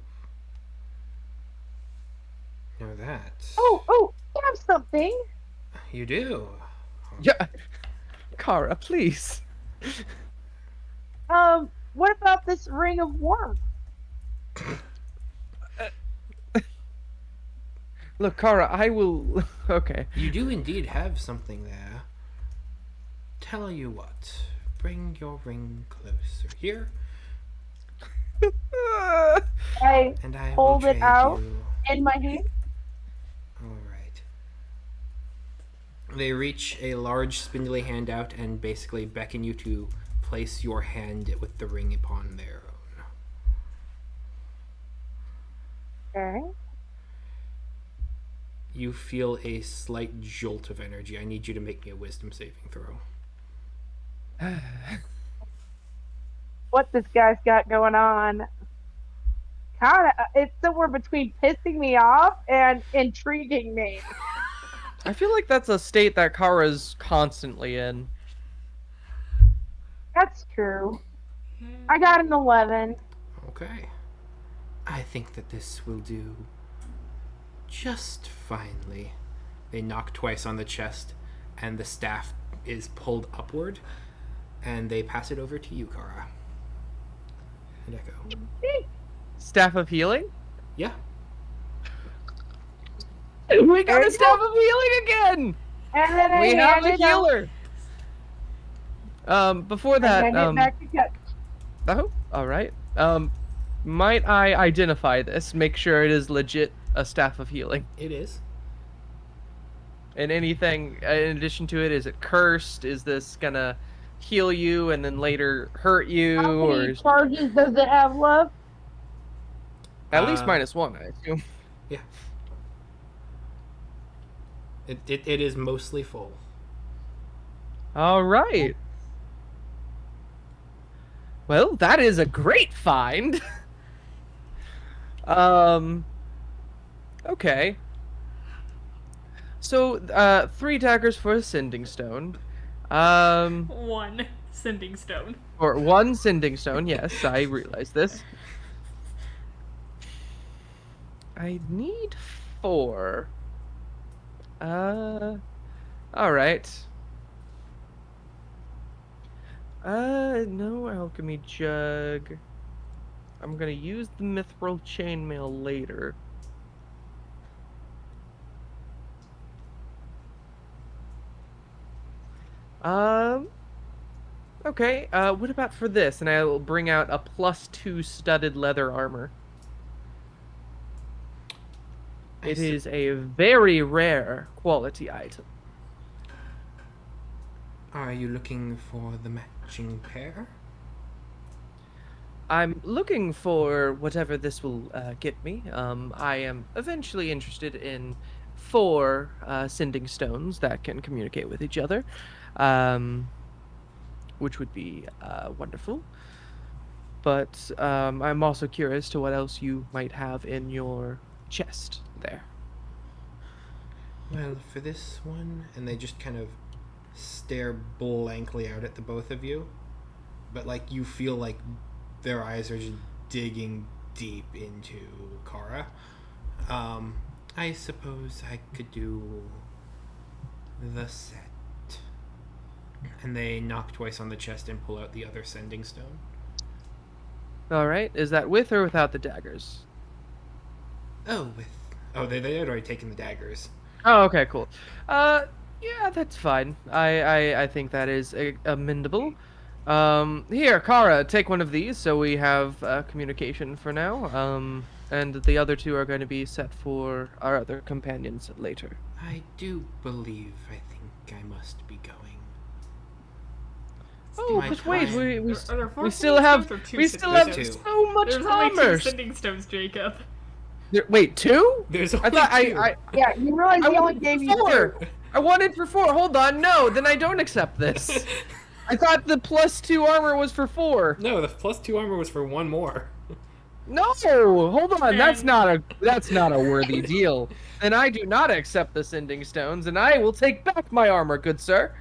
Now that oh, I have something. you do. Yeah, Kara, please. What about this ring of warmth? Look, Kara, I will. Okay. You do indeed have something there. Tell you what. Bring your ring closer here, I and I Hold will it trade out. you. in my hand. All right. They reach a large, spindly hand out and basically beckon you to place your hand with the ring upon their own. Okay. You feel a slight jolt of energy. I need you to make me a wisdom saving throw. What this guy's got going on? It's somewhere between pissing me off and intriguing me. I feel like that's a state that Kara's constantly in. That's true. I got an 11. Okay. I think that this will do just finely. They knock twice on the chest, and the staff is pulled upward, and they pass it over to you, Kara. And Echo. Staff of healing? Yeah. We got There a you staff of healing again! And then We have a hand it out. healer! Before I that, hand it back to Kat. oh, alright. Might I identify this? Make sure it is legit a staff of healing. It is. And anything in addition to it, is it cursed? Is this gonna heal you and then later hurt you? How Or many is charges does it have left? at least Uh, -1, I assume. Yeah. It is mostly full. Alright. Well, that is a great find. Okay. So, 3 daggers for a sending stone. One sending stone. Or 1 sending stone, yes, I realize this. I need 4. Alright. No alchemy jug. I'm gonna use the mithril chainmail later. Okay, what about for this? And I will bring out a +2 studded leather armor. It is a very rare quality item. Are you looking for the matching pair? I'm looking for whatever this will get me. I am eventually interested in 4 sending stones that can communicate with each other, um, which would be wonderful. But I'm also curious to what else you might have in your chest there. Well, for this one, and they just kind of stare blankly out at the both of you, but like you feel like their eyes are just digging deep into Kara. I suppose I could do the set. And they knock twice on the chest and pull out the other sending stone. All right, is that with or without the daggers? They had already taken the daggers. Oh, okay, cool. Yeah, that's fine. I think that is amendable. Here, Kara, take one of these so we have communication for now. And the other 2 are going to be set for our other companions later. I do believe I think I must be going. Oh, My but wait, time. Are there 4 we still sending have stones or 2 we sending still have There's stones? two. so much There's only 2 commerce. sending stones, Jacob. Wait, 2? There's I only thought two. I Yeah, you realize I he only wanted gave for you 4. 2. I wanted for 4. Hold on, no, then I don't accept this. I thought the +2 armor was for 4. No, the +2 armor was for one more. No, hold on. That's And- not a worthy deal. And I do not accept the sending stones, and I will take back my armor, good sir.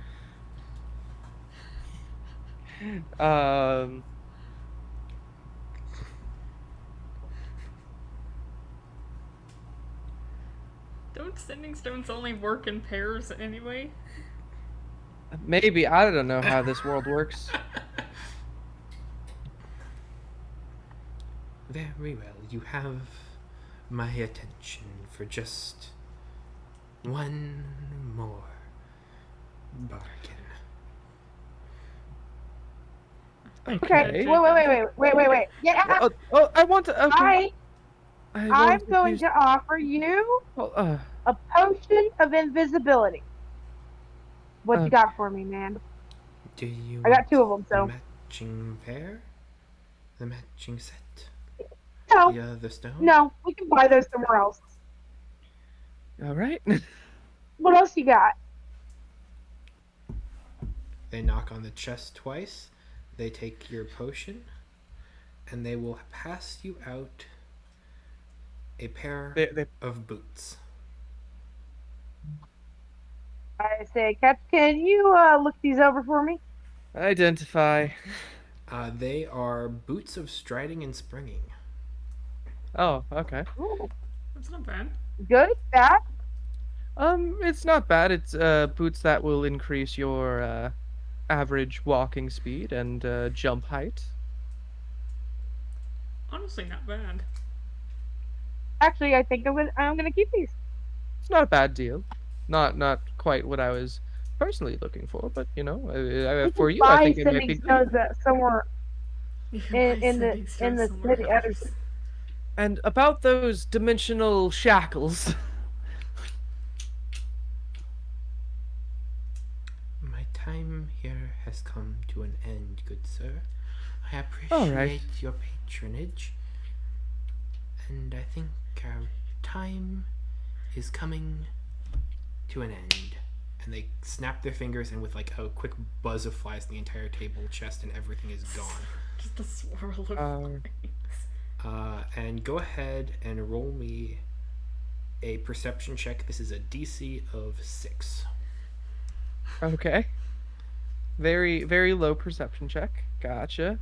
Um. Don't sending stones only work in pairs anyway? Maybe I don't know how this world works. Very well, you have my attention for just one more bargain. Okay. Wait. Yeah, I want to. Okay. I'm going to offer you a potion of invisibility. What you got for me, man? Do you I got 2 of them, the so matching pair? The matching set? no, The other stone? no, we can buy those somewhere else. All right. What else you got? They knock on the chest twice. They take your potion, and they will pass you out a pair They of boots. I say, Cap, can you look these over for me? identify. They are boots of striding and springing. Oh, okay. Ooh, That's not bad. good, bad. It's not bad. It's boots that will increase your average walking speed and jump height. Honestly, not bad. Actually, I think I'm gonna keep these. It's not a bad deal. Not quite what I was personally looking for, but We for can you, I buy think it might sending be good. stones somewhere You can in, buy in the sending in stones the somewhere city. else. And about those dimensional shackles. My time here has come to an end, good sir. I appreciate All right. your patronage, and I think our time is coming to an end. And they snap their fingers, and with like a quick buzz of flies, the entire table, chest, and everything is gone. Just a swirl of Um, flames. And go ahead and roll me a perception check. This is a DC of 6. Okay. Very, very low perception check. Gotcha.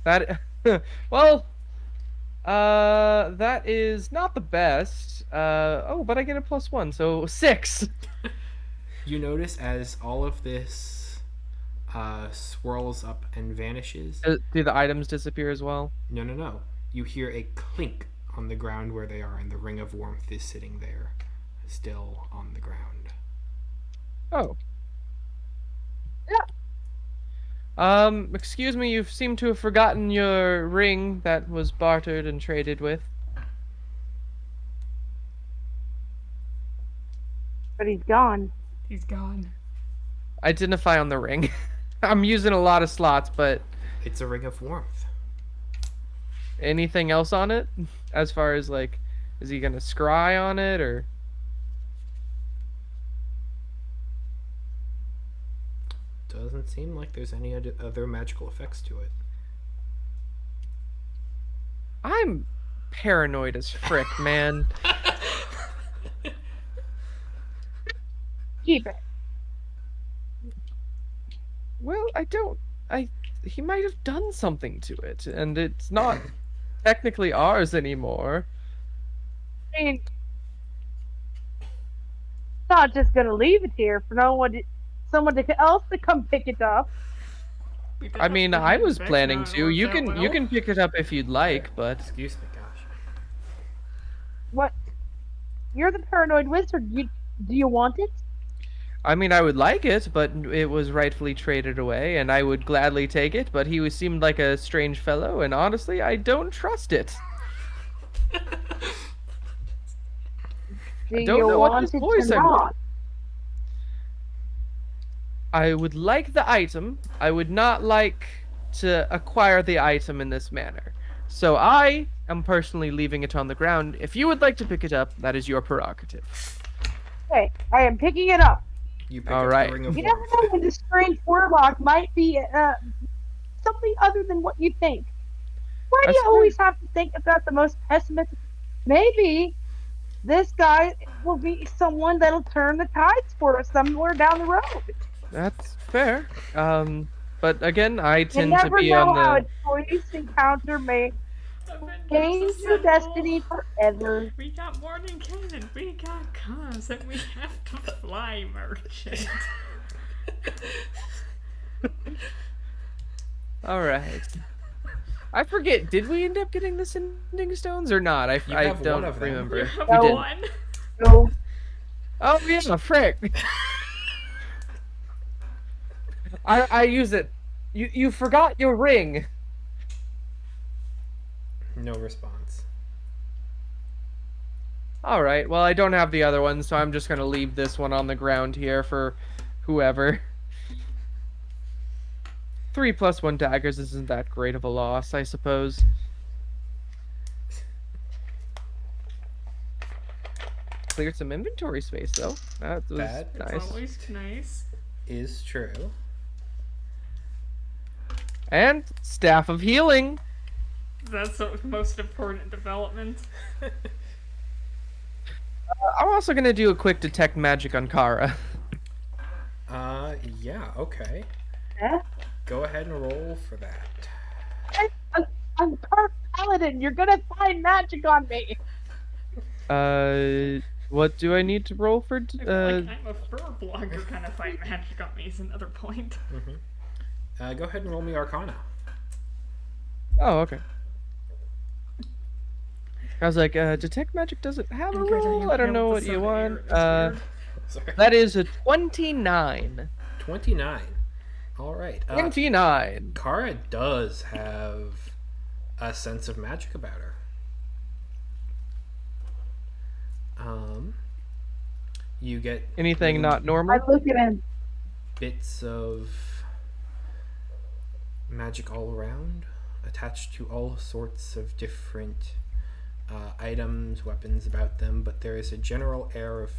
That well, that is not the best. Oh, but I get a +1, so 6. You notice as all of this swirls up and vanishes. Do the items disappear as well? No. You hear a clink on the ground where they are, and the ring of warmth is sitting there, still on the ground. Oh. Excuse me, you seem to have forgotten your ring that was bartered and traded with. But he's gone. He's gone. Identify on the ring. I'm using a lot of slots, but It's a ring of warmth. anything else on it? As far as like, is he gonna scry on it or? Doesn't seem like there's any other magical effects to it. I'm paranoid as frick, man. Keep it. Well, I don't. He might have done something to it, and it's not technically ours anymore. I mean, not just gonna leave it here for someone else to come pick it up. We did I have mean, to I hand it was back planning now, it to. worked You out can you well. can pick it up if you'd like, but Excuse me, gosh. What? You're the paranoid wizard. Do you want it? I mean, I would like it, but it was rightfully traded away, and I would gladly take it. But seemed like a strange fellow, and honestly, I don't trust it. Do don't you know what want his it voice or I'm- not? I would like the item. I would not like to acquire the item in this manner. So I am personally leaving it on the ground. If you would like to pick it up, that is your prerogative. Okay, I am picking it up. You pick All up right. the ring of You never warmth. know when this strange warlock might be something other than what you think. Why do That's you always have to think about the most pessimistic? Maybe this guy will be someone that'll turn the tides for us somewhere down the road. That's fair. But again, I You tend to never be know on how a the. choice encounter may Avengers change your assemble. destiny forever. We got Morning Cannon, we got cars, and we have to fly, merchant. All right. I forget. Did we end up getting the sending stones or not? You I have don't one of them. remember. You have We did. one. So Oh yeah, frick. I use it. You forgot your ring. No response. All right. Well, I don't have the other one, so I'm just gonna leave this one on the ground here for whoever. 3 + 1 daggers isn't that great of a loss, I suppose. Cleared some inventory space though. That was That It's nice. always nice. is true. And staff of healing. That's the most important development. I'm also gonna do a quick detect magic on Kara. Yeah, okay. yeah. Go ahead and roll for that. I'm Park Paladin. You're gonna find magic on me. What do I need to roll for? I feel like I'm a fur blogger kind of fight magic on me is another point. Go ahead and roll me Arcana. Oh, okay. I was like, detect magic doesn't have a And good, roll. I don't know what you want. Sorry. That is a 29. 29. All right. 29. Kara does have a sense of magic about her. You get Anything not I normal? look at him. bits of magic all around, attached to all sorts of different items, weapons about them, but there is a general air of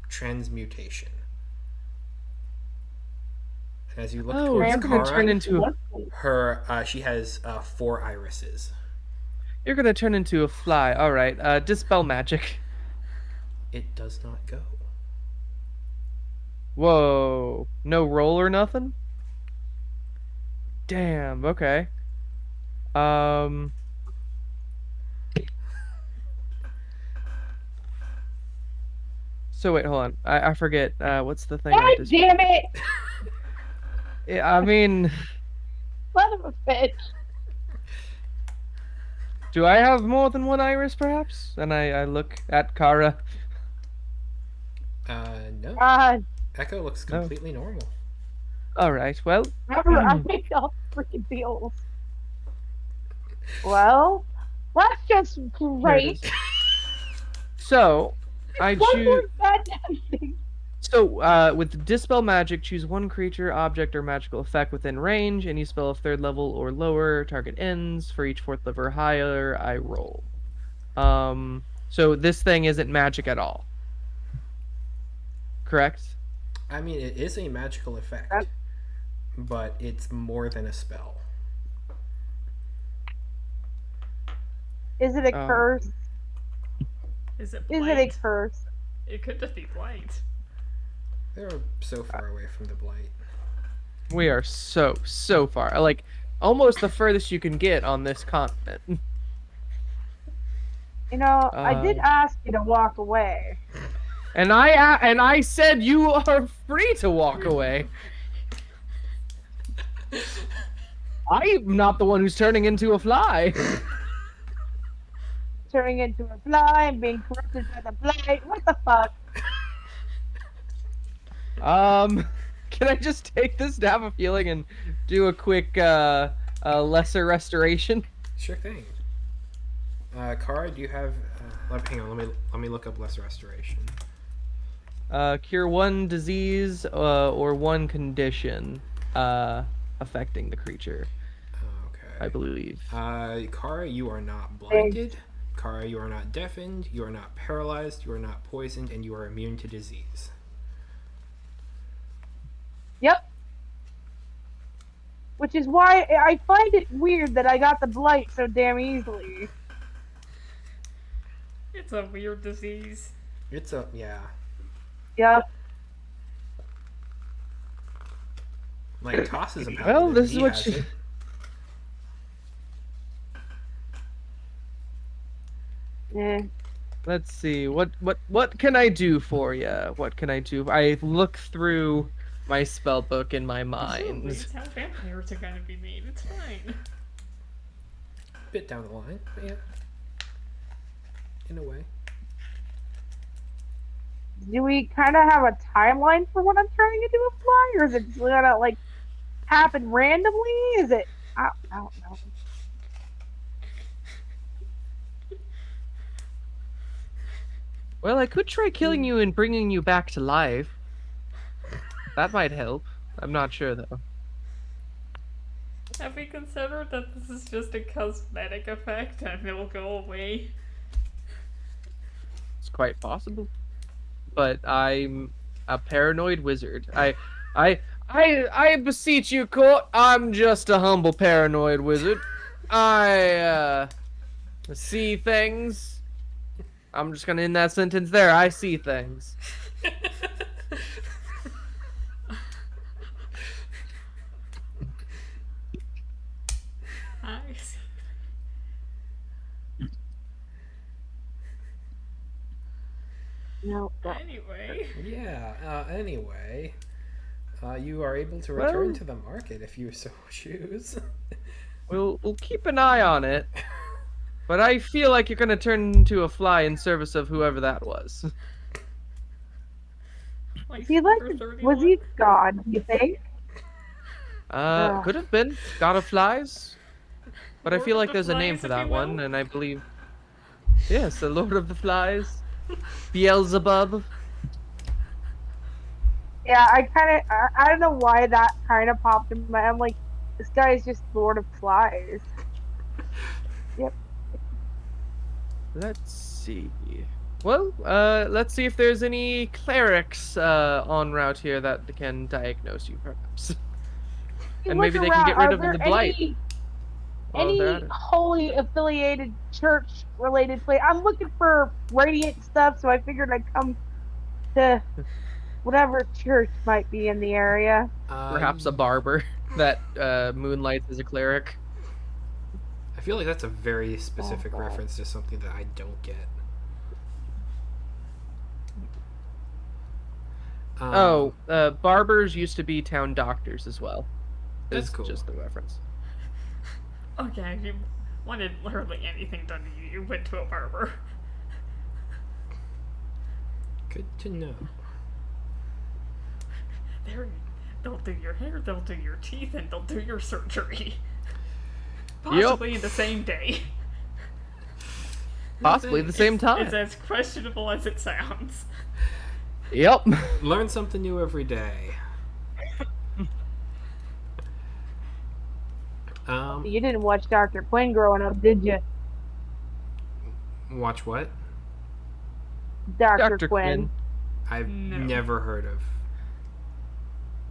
transmutation. And as you look Oh, towards you're gonna Kara, turn into she has 4 irises. you're gonna turn into a fly. All right. Dispel magic. It does not go. Whoa. No roll or nothing? Damn, okay. So wait, hold on. I forget. What's the thing? God damn it! Yeah, I mean, Son of a bitch. do I have more than one iris, perhaps? And I look at Kara. No. God, Echo looks No. completely normal. All right. Well, never I make all freaking deals. Well, that's just there it great. is. So I One choose. more goddamn thing. So, with Dispel Magic, choose one creature, object, or magical effect within range. Any spell of 3rd level or lower, target ends. For each 4th level or higher, I roll. So this thing isn't magic at all. Correct? I mean, it is a magical effect, That- but it's more than a spell. Is it a Oh. curse? Is it Is blight? it a curse? It could just be blight. They're so far away from the blight. We are so far. Like, almost the furthest you can get on this continent. You know, I did ask you to walk away. And I said you are free to walk away. I'm not the one who's turning into a fly. Turning into a fly and being corrupted by the blight. What the fuck? Can I just take this Staff of Healing and do a quick lesser restoration? Sure thing. Kara, do you have? Hang on, let me look up less restoration. Cure one disease or one condition affecting the creature, Okay. I believe. Kara, you are not blinded. Kara, you are not deafened. You are not paralyzed. You are not poisoned, and you are immune to disease. Yep. Which is why I find it weird that I got the blight so damn easily. It's a weird disease. It's a yeah. Yep. Like Toss is a paladin. Well, this is he what has she. it. Eh. Let's see. What can I do for you? What can I do? I look through my spell book in my mind. It's how vampires are gonna be made. It's fine. Bit down the line, but yeah. In a way. Do we kind of have a timeline for when I'm turning into a fly, or is it just gonna like happen randomly? Is it? I don't know. Well, I could try killing you and bringing you back to life. That might help. I'm not sure though. Have we considered that this is just a cosmetic effect and it'll go away? It's quite possible. But I'm a paranoid wizard. I beseech you, court. I'm just a humble paranoid wizard. I see things. I'm just gonna end that sentence there. I see things. I see. No. Anyway, Yeah. Anyway, you are able to return to the market if you so choose. We'll keep an eye on it. But I feel like you're gonna turn into a fly in service of whoever that was. like He like number was 31? he God? You think? Could have been God of Flies. But I Lord feel of like the there's a name Flies, for if that you one, will? and I believe yes, the Lord of the Flies. Beelzebub. Yeah, I don't know why that kind of popped in my. I'm like, this guy is just Lord of Flies. Yep. Let's see. Well, let's see if there's any clerics on route here that can diagnose you, perhaps. You And look maybe they can around, get rid are of there the blight. while they're at any it. holy affiliated church related place? I'm looking for radiant stuff, so I figured I'd come to whatever church might be in the area. Perhaps a barber that moonlights as a cleric. I feel like that's a very specific God. reference to something that I don't get. Barbers used to be town doctors as well. That's Is cool. Just the reference. Okay, if you wanted literally anything done to you, you went to a barber. Good to know. They'll do your hair, they'll do your teeth, and they'll do your surgery. Possibly in the same day. Possibly at the same time. It's as questionable as it sounds. Yep. Learn something new every day. You didn't watch Dr. Quinn growing up, did you? Watch what? Dr. Dr. Quinn. Quinn. I've No. never heard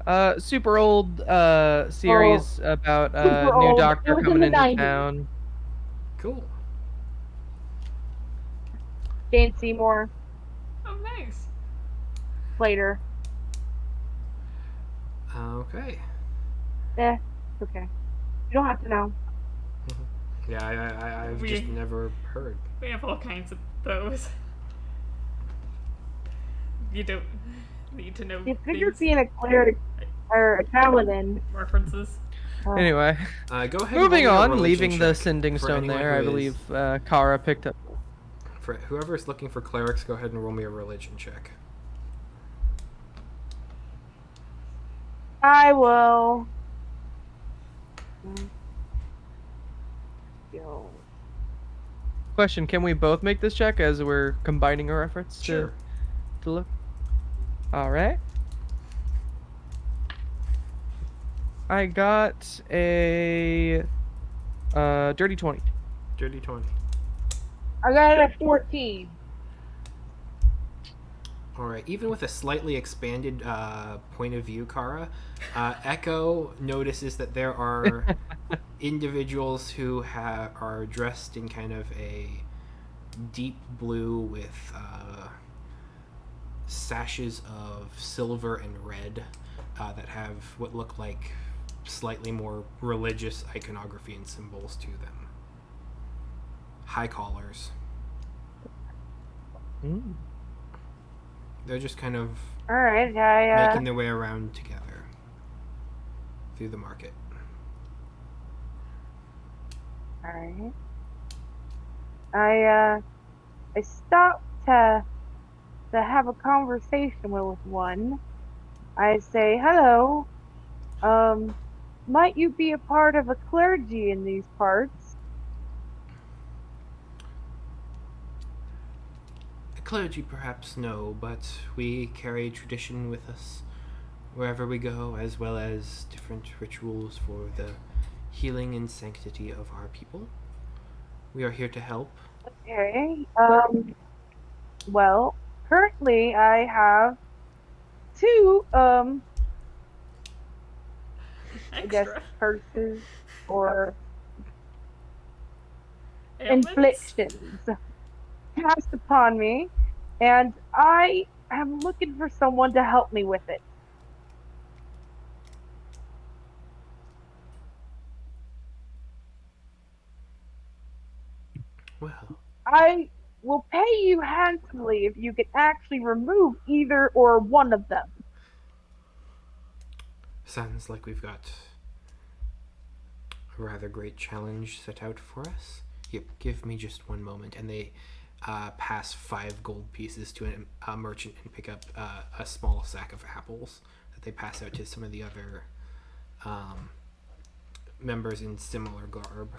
of. Super old series about Super new old. It doctor was in coming the into 90s. town. Cool. Jane Seymour Oh, nice. later. Okay. Okay. You don't have to know. Yeah, I've just We- never heard. We have all kinds of those. You don't need to know You figured things, being a cleric or a paladin. references. Anyway, Go ahead. moving and roll me a on, religion leaving the check sending for stone anyone there, who I is- believe Kara picked up. For whoever's looking for clerics, go ahead and roll me a religion check. I will. Go. Question: can we both make this check as we're combining our efforts Sure. to look? All right. I got a dirty 20. Dirty 20. I got it at 14. All right. Even with a slightly expanded point of view, Kara, Echo notices that there are individuals who are dressed in kind of a deep blue with sashes of silver and red that have what look like slightly more religious iconography and symbols to them. High collars. Mm. They're just kind of All right. I making their way around together through the market. All right. I stopped to have a conversation with one. I say, "Hello. Might you be a part of a clergy in these parts?" The clergy perhaps no, but we carry tradition with us wherever we go, as well as different rituals for the healing and sanctity of our people. We are here to help. Okay. Well, currently I have two I guess Extra. curses or Ailments? inflictions cast upon me, and I am looking for someone to help me with it. Well, I will pay you handsomely if you can actually remove either or one of them. sounds like we've got a rather great challenge set out for us. Yep, give me just one moment. And they pass 5 gold pieces to a merchant and pick up a small sack of apples that they pass out to some of the other members in similar garb.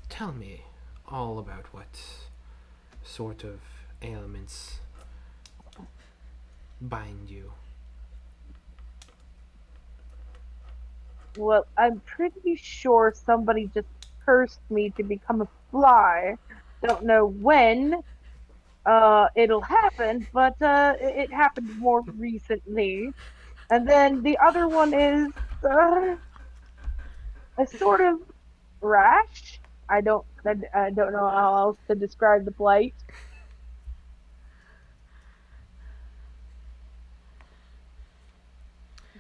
Tell me all about what sort of ailments bind you. Well, I'm pretty sure somebody just cursed me to become a fly. Don't know when it'll happen, but it happened more recently. And then the other one is a sort of rash. I don't know how else to describe the blight.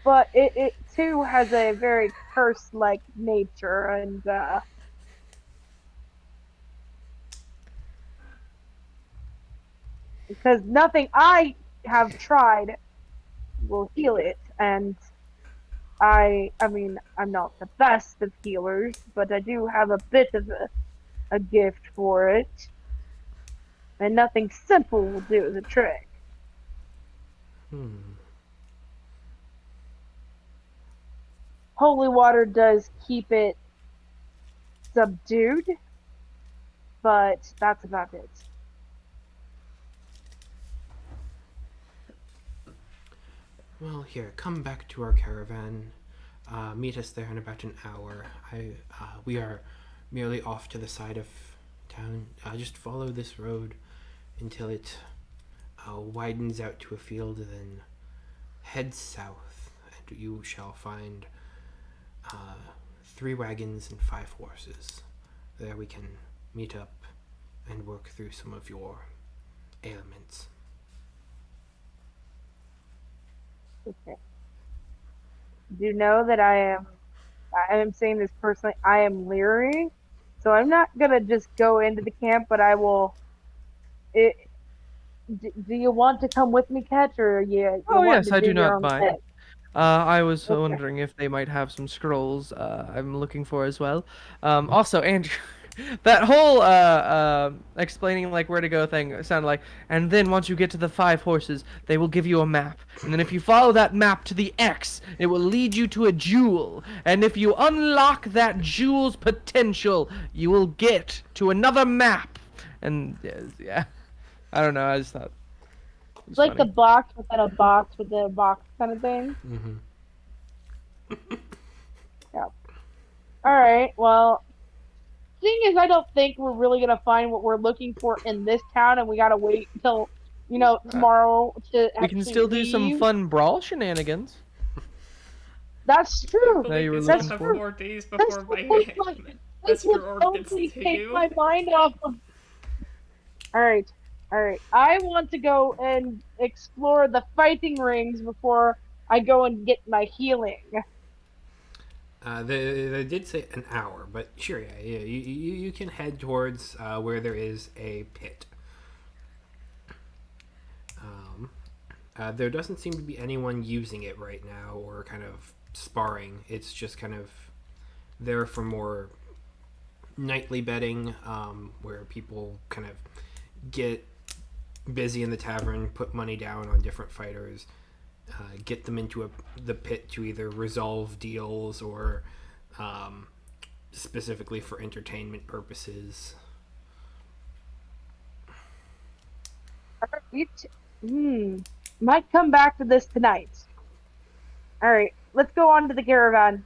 But it too has a very curse-like nature, and because nothing I have tried will heal it, and I mean, I'm not the best of healers, but I do have a bit of a gift for it, and nothing simple will do the trick. holy water does keep it subdued, but that's about it. Well, here, come back to our caravan. Meet us there in about an hour. We are merely off to the side of town. Just follow this road until it widens out to a field, then head south, and you shall find 3 wagons and 5 horses. There we can meet up and work through some of your ailments. Okay. Do know that I am saying this personally, I am leery. So I'm not gonna just go into the camp, but I will. It, do you want to come with me, Catch, or you Oh want yes, to I do do your not own mind. thing? I was Okay. wondering if they might have some scrolls I'm looking for as well. Also, Andrew, that whole explaining like where to go thing sounded like, and then once you get to the 5 horses, they will give you a map. And then if you follow that map to the X, it will lead you to a jewel. And if you unlock that jewel's potential, you will get to another map. And yeah, I don't know, I just thought it was Like the funny. box within a box within a box kind of thing. Mm-hmm. Yeah. All right. Well, thing is, I don't think we're really gonna find what we're looking for in this town, and we gotta wait until Uh, tomorrow to we can actually still do some leave. fun brawl shenanigans. That's I true. That you believe were we still looking That's have for? true. 4 days This before would my like this would Vesper Orb gets totally to take you. my mind off of. All right, all right. I want to go and explore the fighting rings before I go and get my healing. They did say an hour, but sure, yeah, you can head towards where there is a pit. Um, there doesn't seem to be anyone using it right now or kind of sparring. It's just kind of there for more nightly betting, where people kind of get busy in the tavern, put money down on different fighters, get them into the pit to either resolve deals or specifically for entertainment purposes. It, might come back to this tonight. All right, let's go on to the caravan.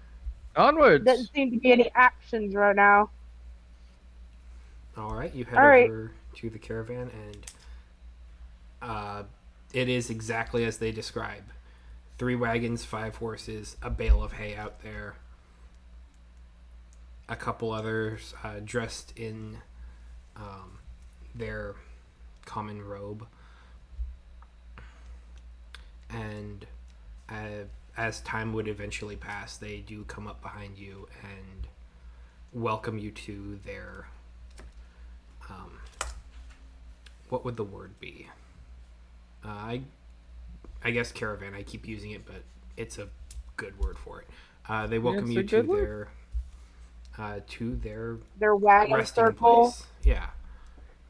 Onwards! Doesn't seem to be any actions right now. All right, you head All right. over to the caravan, and it is exactly as they describe. 3 wagons, 5 horses, a bale of hay out there. A couple others dressed in their common robe. And as time would eventually pass, they do come up behind you and welcome you to their what would the word be? I guess caravan. I keep using it, but it's a good word for it. They welcome It's you a good word. to their Their wagon resting circle. place. Yeah,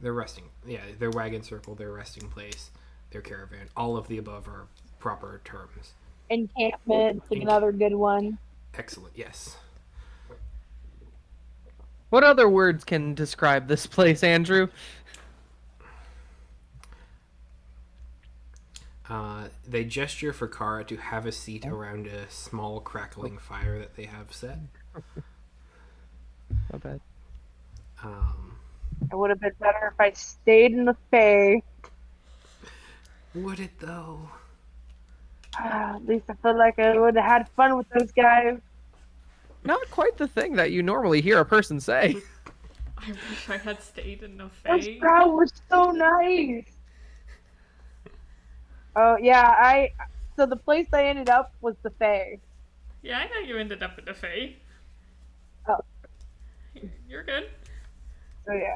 their resting. Yeah, their wagon circle, their resting place, their caravan. All of the above are proper terms. Encampment, like another good one. Excellent. Yes. What other words can describe this place, Andrew? They gesture for Kara to have a seat around a small crackling fire that they have set. Not bad. It would have been better if I stayed in the Fae. Would it though? At least I feel like I would have had fun with those guys. Not quite the thing that you normally hear a person say. I wish I had stayed in the Those Fae. crowd were so nice. Oh yeah, so the place I ended up was the Fae. Yeah, I know you ended up in the Fae. Oh. You're good. So yeah.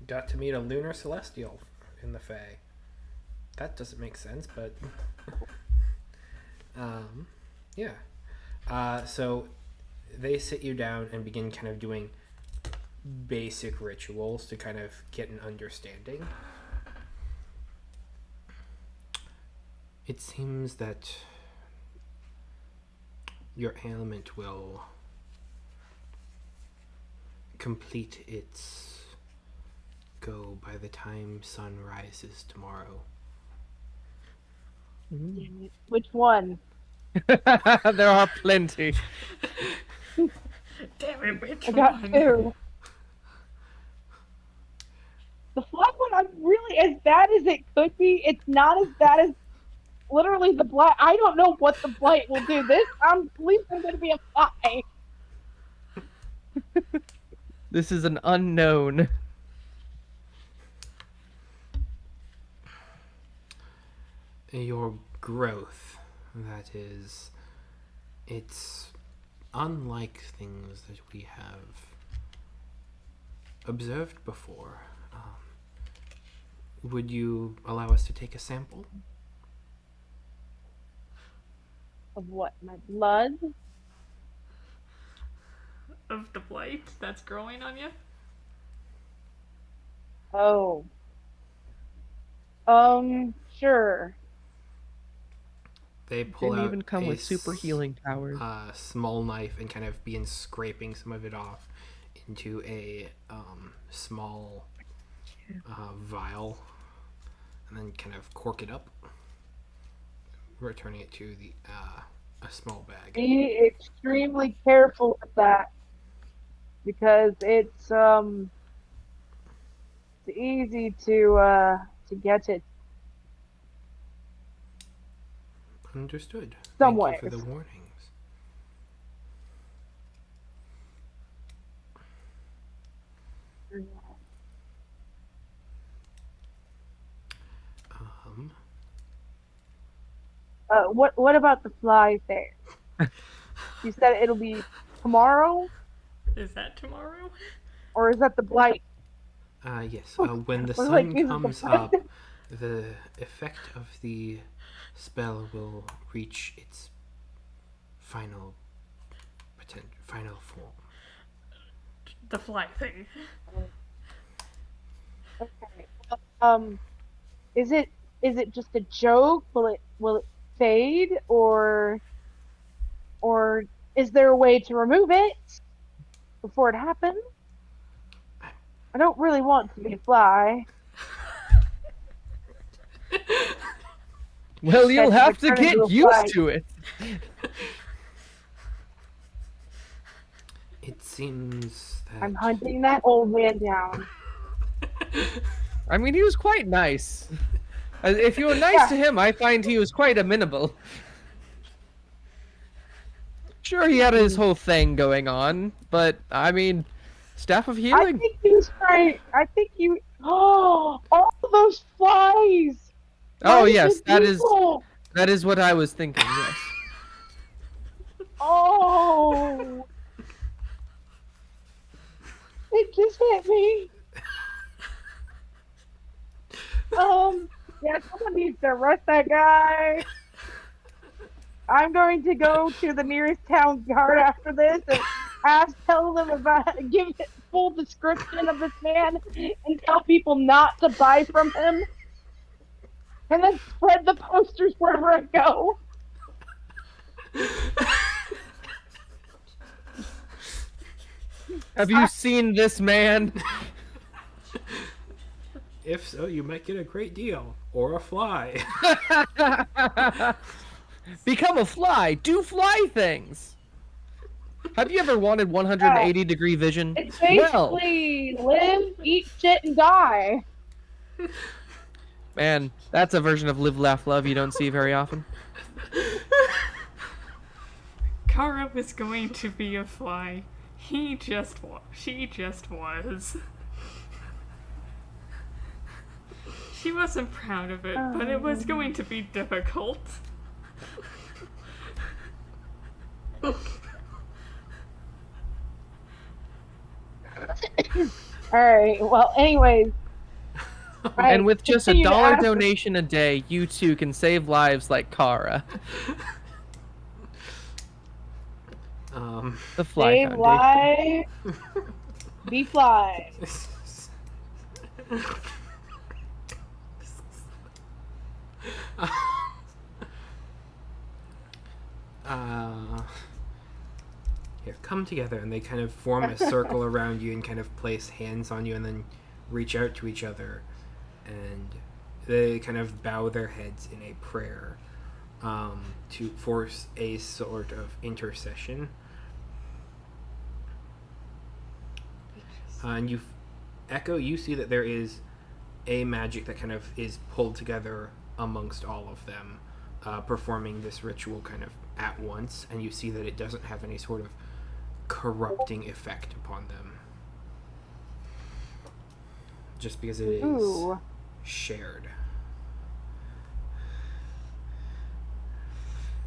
Got to meet a lunar celestial in the Fae. That doesn't make sense, but yeah. So they sit you down and begin kind of doing basic rituals to kind of get an understanding. It seems that your ailment will complete its go by the time sun rises tomorrow. Which one? There are plenty. Damn it, which I got one? two. The fly one, I'm really as bad as it could be. It's not as bad as literally the blight. I don't know what the blight will do. This, I'm at least I'm going to be a fly. This is an unknown. Your growth, that is, it's unlike things that we have observed before. Would you allow us to take a sample? Of what? My blood? Of the blight that's growing on you? Oh. Sure. They pull Didn't out even come a with super healing powers. small knife and kind of begin scraping some of it off into a small vial, and then kind of cork it up, returning it to the a small bag. Be extremely careful with that because it's easy to get it Understood. some Thank ways. you for the warnings. What about the fly thing? You said it'll be tomorrow, Is that tomorrow? or is that the blight? Yes. When the We're like, sun is it the comes blight? up, the effect of the spell will reach its final form. The fly thing. Okay. Is it just a joke? Will it fade, or is there a way to remove it before it happens? I don't really want to be a fly. Well, you'll That's have to turn into get a fly. used to it. It seems that I'm hunting that old man down. I mean, he was quite nice. If you were nice to him, I find he was quite amenable. Sure, he had his whole thing going on, but I mean, staff of I healing. think he was trying. I think you. Oh, all those flies. Oh Flies yes, with that people. is what I was thinking. Yes. Oh, it just hit me. Yeah, someone needs to arrest that guy. I'm going to go to the nearest town guard after this and tell them give a full description of this man, and tell people not to buy from him, and then spread the posters wherever I go. Have you seen this man? if so, you might get a great deal or a fly. Become a fly. Do fly things. Have you ever wanted 180-degree vision? It's Well, basically live, eat shit, and die. man, that's a version of live, laugh, love you don't see very often. Kara was going to be a fly. She just was. She wasn't proud of it, but it was going to be difficult. Alright, well, anyways. And with just continue to $1 ask- donation a day, you too can save lives like Kara. The Fly Save Foundation. life, be fly. here, come together. And they kind of form a circle around you and kind of place hands on you and then reach out to each other. And they kind of bow their heads in a prayer to force a sort of intercession. And you, Echo, you see that there is a magic that kind of is pulled together amongst all of them, performing this ritual kind of at once, and you see that it doesn't have any sort of corrupting effect upon them. Just because it is Ooh. shared.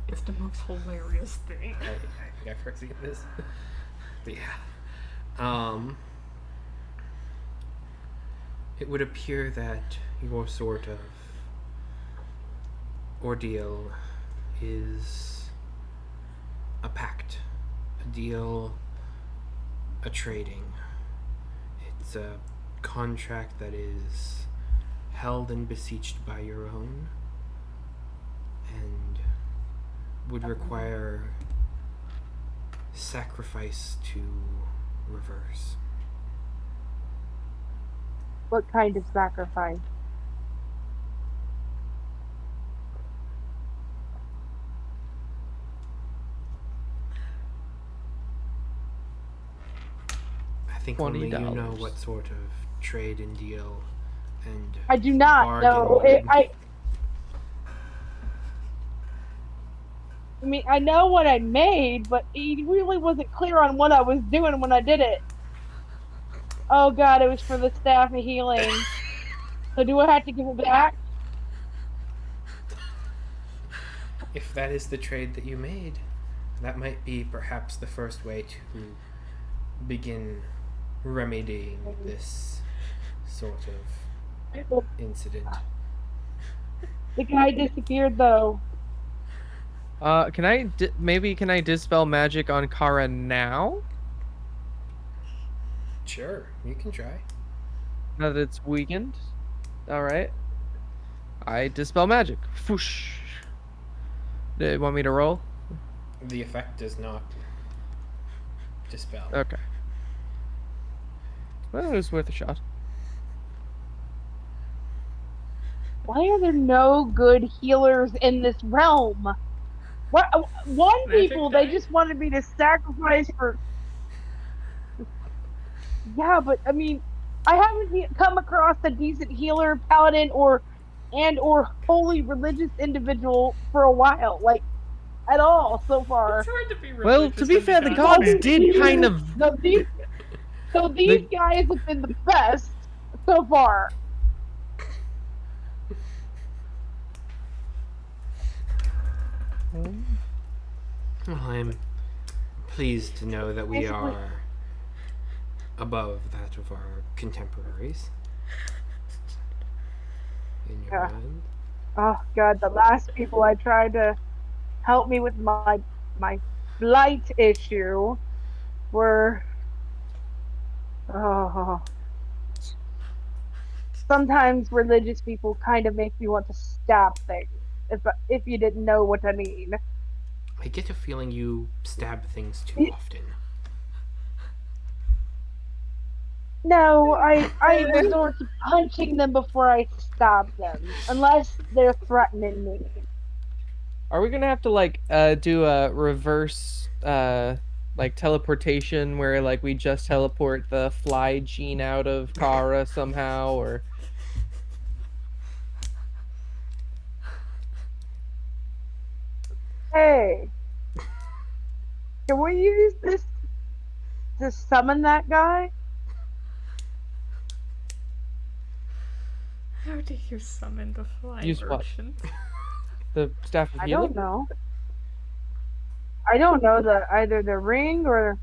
It's the most hilarious thing. I think I've heard of this. But yeah. It would appear that your sort of ordeal is a pact, a deal, a trading. It's a contract that is held and beseeched by your own and would require sacrifice to reverse. What kind of sacrifice? I think only you know $20. what sort of trade and deal and I do not bargain know. would- I mean, I know what I made, but he really wasn't clear on what I was doing when I did it. Oh god, it was for the staff of healing. So do I have to give it back? If that is the trade that you made, that might be perhaps the first way to begin remedying this sort of incident. The guy disappeared though. Can I can I dispel magic on Kara now? Sure, you can try. Now that it's weakened. All right. I dispel magic. Whoosh. Do you want me to roll? The effect does not dispel. Okay. Well, it was worth a shot. Why are there no good healers in this realm? What? One Magic people, they die? just wanted me to sacrifice for. Yeah, but I mean, I haven't come across a decent healer, paladin, or holy religious individual for a while, like at all so far. It's hard to be Well, religious to be in fair, the God's gods name. did kind of. So these The- guys have been the best so far. Well, I'm pleased to know that we Basically- are above that of our contemporaries. In your Yeah. mind. Oh god, the last people I tried to help me with my blight issue were oh. Sometimes religious people kind of make me want to stab things. If you didn't know what I mean. I get a feeling you stab things too Y- often. No, I resort to punching them before I stab them, unless they're threatening me. Are we gonna have to like do a reverse like teleportation where like we just teleport the fly gene out of Kara somehow, or Hey, can we use this to summon that guy? How do you summon the fly Use what? merchant? the staff of I healing? don't know. I don't know either the ring or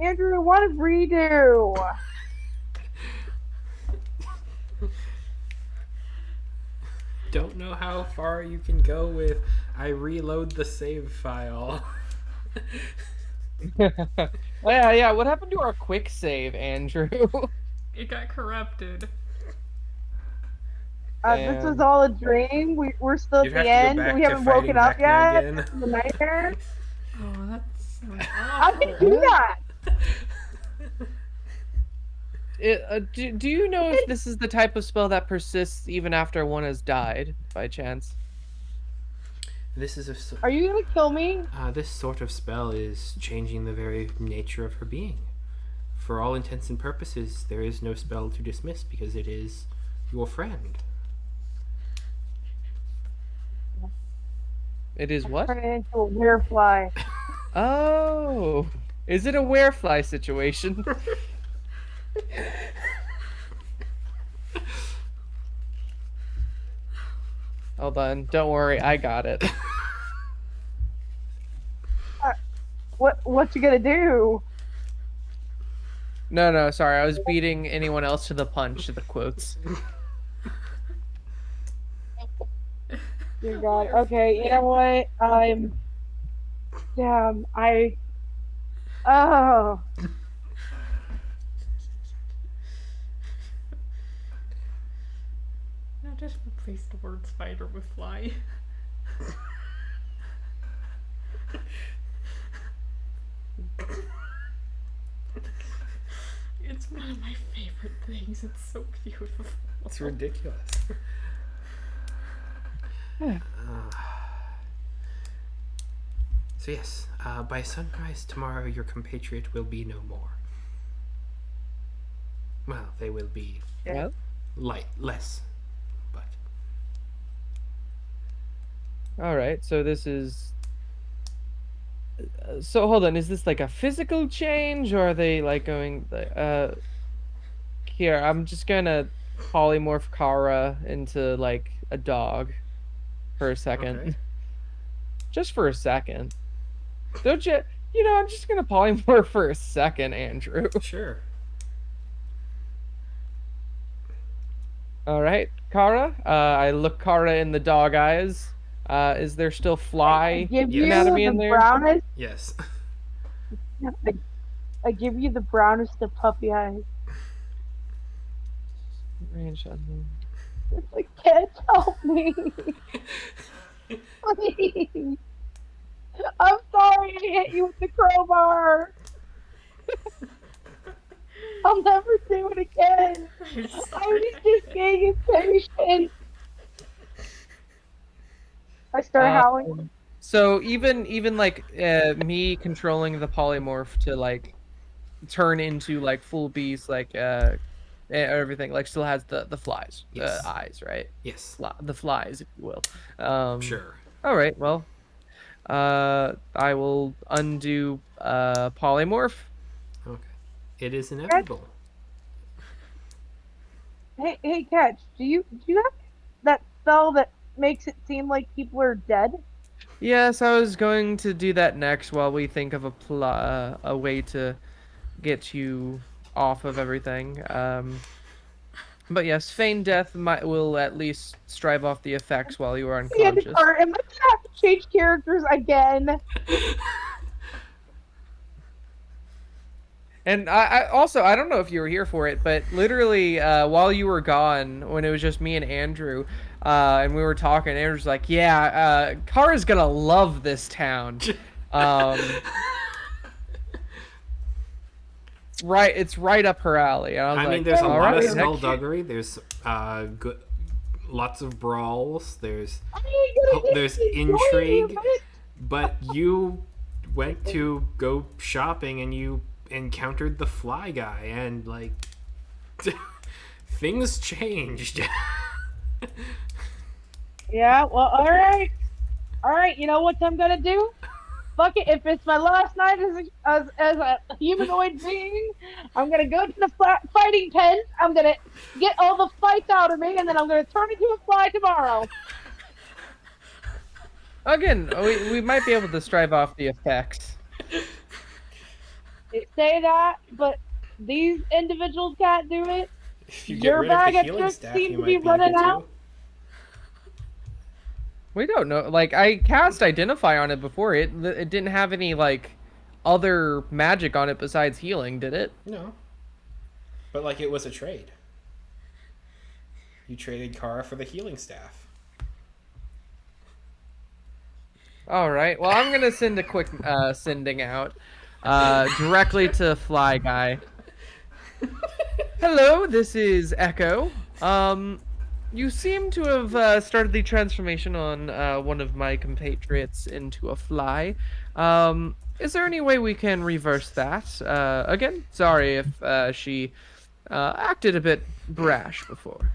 Andrew, what did we do? Don't know how far you can go with I reload the save file. Oh, yeah. What happened to our quick save, Andrew? It got corrupted. This was And all a dream. We're still at You'd the have to go end. We back to haven't woken fighting up Vecna yet. again. This is a nightmare. Oh, that sounds How can you awful. do that? do you know if this is the type of spell that persists even after one has died, by chance? This is a s- Are you gonna kill me? this sort of spell is changing the very nature of her being. For all intents and purposes, there is no spell to dismiss because it is your friend. It is what? Turn it into a werefly. Oh, is it a werefly situation? Hold on, don't worry, I got it. What you gonna do? No, sorry, I was beating anyone else to the punch. The quotes. Dear God. Okay, you know what? Damn. Oh. No, just replace the word spider with fly. It's one of my favorite things. It's so beautiful. It's ridiculous. So yes, by sunrise tomorrow, your compatriot will be no more. Well, they will be Well, less, but all right. So this is. So hold on. Is this like a physical change, or are they like going? Here, I'm just gonna polymorph Kara into like a dog for a second. okay. Just for a second. Don't you? You know, I'm just gonna polymorph for a second, Andrew. Sure. All right, Kara. I look Kara in the dog eyes. Is there still fly Give you anatomy in the there? brownest. Yes. I give you the brownest of puppy eyes. Range on It's like, can't help me. Please. I'm sorry I hit you with the crowbar. I'll never do it again. I'm I sorry. was just being impatient. I start howling. So even like me controlling the polymorph to like turn into like full beast, like everything like still has the flies, Yes. eyes, right? Yes. The flies, if you will. Sure. All right. Well, I will undo polymorph. Okay. It is inevitable. Hey, Catch, do you have that spell that makes it seem like people are dead? Yes, I was going to do that next while we think of a way to get you off of everything. But yes, feign death will at least strive off the effects while you are The end unconscious. part. Am I gonna have to change characters again? And I also, I don't know if you were here for it, but literally while you were gone, when it was just me and Andrew, and we were talking, Andrew's like, "Yeah, Kara's gonna love this town." It's right up her alley. And I was I like, mean, there's a "All lot of right, heck skullduggery. There's good, lots of brawls. There's I ain't gonna there's enjoy intrigue. it. But you went to go shopping and you encountered the fly guy, and like things changed. Yeah, well, all right. You know what I'm gonna do? Fuck it. If it's my last night as a humanoid being, I'm gonna go to the fighting tent. I'm gonna get all the fights out of me, and then I'm gonna turn into a fly tomorrow. again, we might be able to strive off the effects." They say that, but these individuals can't do it. If you get Your rid of bag the of healing tricks staff, seems you to be might be running able out. to. We don't know. Like I cast identify on it before. It didn't have any like other magic on it besides healing, did it? No. But like it was a trade. You traded Kara for the healing staff. All right. Well, I'm gonna send a quick sending out directly to Fly Guy. Hello, this is Echo. You seem to have started the transformation on one of my compatriots into a fly. Is there any way we can reverse that? Again, sorry if she acted a bit brash before.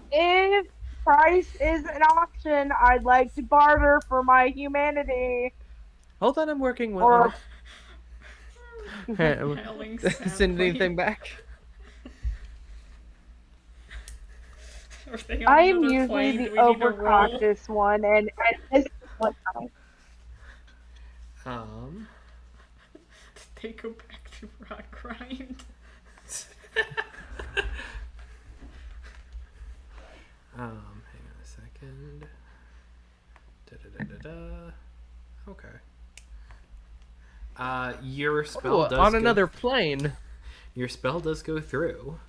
If price is an option, I'd like to barter for my humanity. Hold on, I'm working on Or it. Hey, Howling Send sadly. anything back? Are they on I am another usually plane? the Do we need to roll? overcautious one, and at this one time, They go back to rock grind. Hang on a second. Da-da-da-da-da. Okay. Your spell Oh, does on go another plane. Your spell does go through.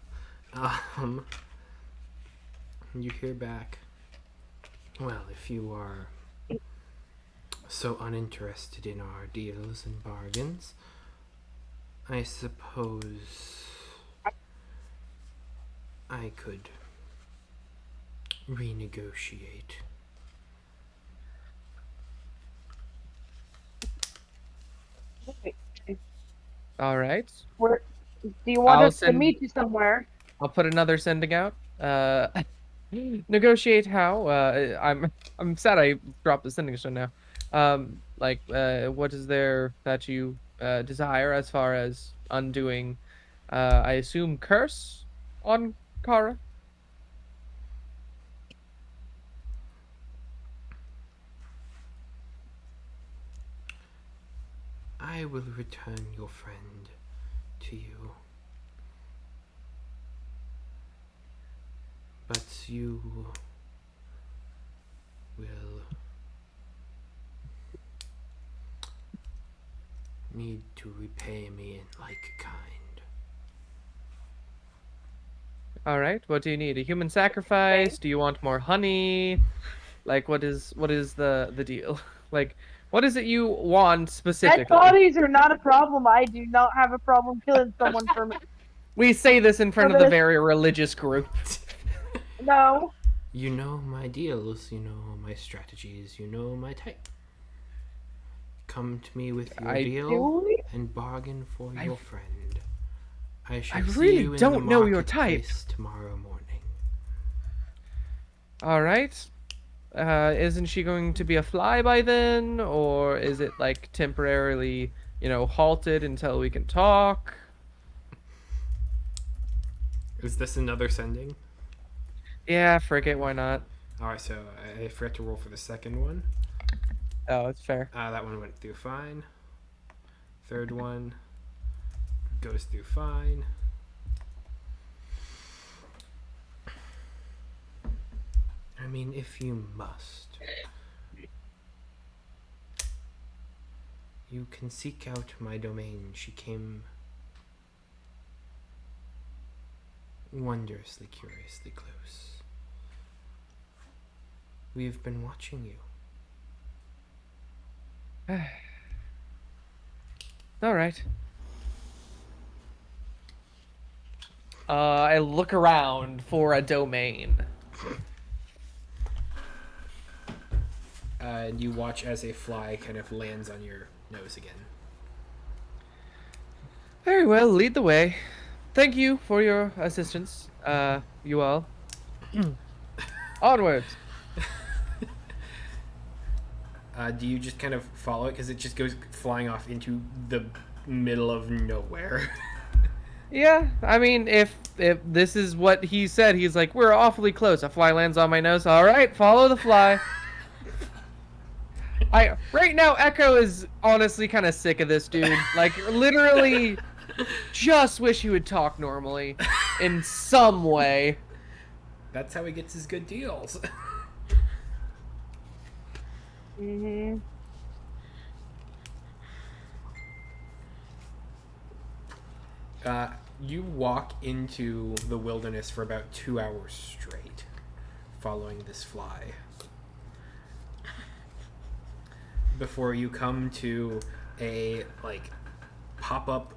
You hear back. Well, if you are so uninterested in our deals and bargains, I suppose I could renegotiate. All right. where do you want I'll us to send. meet you somewhere? I'll put another sending out. Negotiate how? I'm sad I dropped the sending stone now. What is there that you desire as far as undoing? I assume curse on Kara. I will return your friend to you. But you will need to repay me in like kind. All right. What do you need? A human sacrifice? Do you want more honey? Like, what is the deal? Like, what is it you want Dead specifically? bodies are not a problem. I do not have a problem killing someone for me. We say this in front of the very religious group. No. You know my deals, you know my strategies, you know my type. Come to me with your I deal do? and bargain for your friend. I I shall see really you in don't the know your type. marketplace tomorrow morning. All right. Isn't she going to be a fly by then, or is it like temporarily, halted until we can talk? Is this another sending? Yeah, frick it, why not? Alright, so I forgot to roll for the second one. Oh, it's fair. That one went through fine. Third one goes through fine. I mean, if you must, you can seek out my domain. She came wondrously, curiously close. We've been watching you. All right. I look around for a domain. And you watch as a fly kind of lands on your nose again. Very well, lead the way. Thank you for your assistance, you all. Onwards. Do you just kind of follow it because it just goes flying off into the middle of nowhere? Yeah, I mean, if this is what he said, he's like, we're awfully close. A fly lands on my nose. All right, follow the fly. Right now, Echo is honestly kind of sick of this dude. Like, literally, just wish he would talk normally in some way. That's how he gets his good deals. Mm-hmm. You walk into the wilderness for about 2 hours straight, following this fly, before you come to a pop-up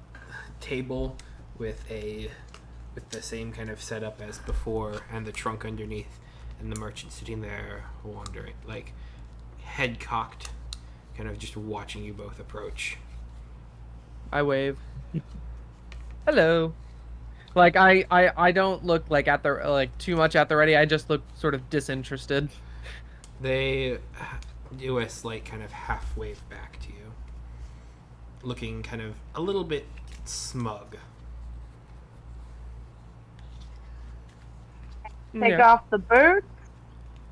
table with the same kind of setup as before, and the trunk underneath, and the merchant sitting there wondering, head cocked, kind of just watching you both approach. I wave. Hello. I don't look at the too much at the ready. I just look sort of disinterested. They do a slight kind of half wave back to you, looking kind of a little bit smug. Take off the boots.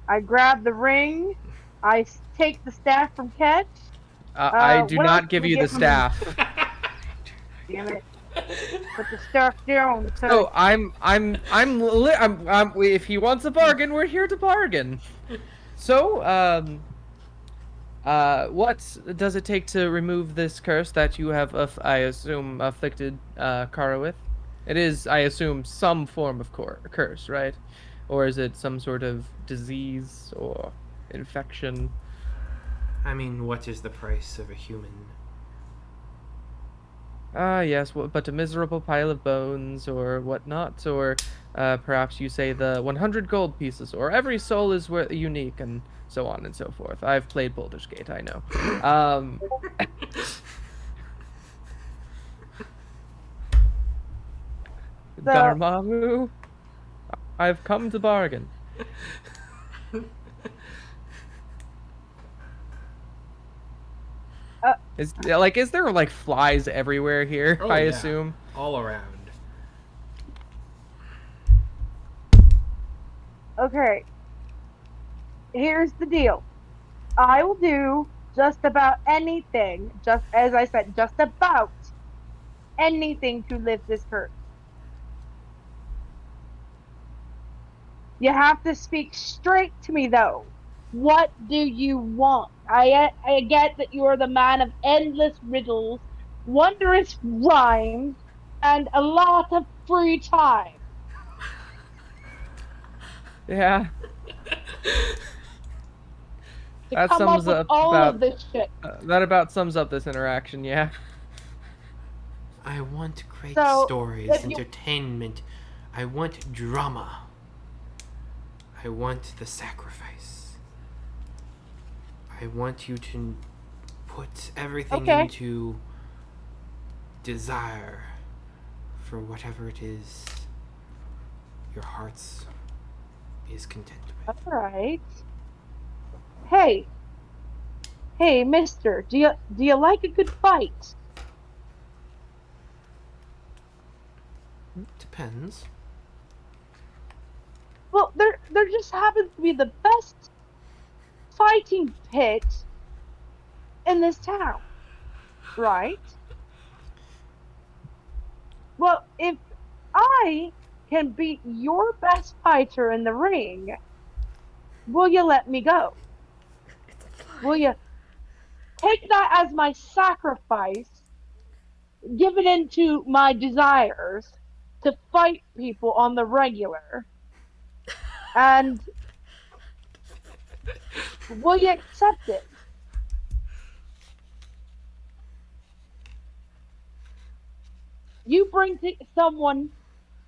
I grab the ring. I take the staff from Ketch. I do what else not give can I you the get from- staff. Damn it! Put the staff down. So if he wants a bargain, we're here to bargain. So, what does it take to remove this curse that you have, I assume, afflicted Kara with? It is, I assume, some form of curse, right? Or is it some sort of disease or infection? I mean, what is the price of a human? Ah, yes, but a miserable pile of bones or whatnot, or perhaps you say the 100 gold pieces, or every soul is unique, and so on and so forth. I've played Baldur's Gate, I know. Dormammu, I've come to bargain. Is there flies everywhere here? Oh, I yeah. assume. All around. Okay. Here's the deal. I will do just about anything, just as I said, just about anything to lift this curse. You have to speak straight to me, though. What do you want? I get that you are the man of endless riddles, wondrous rhymes, and a lot of free time. Yeah. To That come up sums with up all about of this shit. that about sums up this interaction. Yeah. I want great So, stories, if you- entertainment. I want drama. I want the sacrifice. I want you to put everything Okay. into desire for whatever it is your hearts is content with. All right. Hey, Mister, do you like a good fight? Depends. Well, there just happens to be the best fighting pit in this town, right? Well, if I can beat your best fighter in the ring, will you let me go? Will you take that as my sacrifice, give it into my desires to fight people on the regular, and will you accept it? You bring someone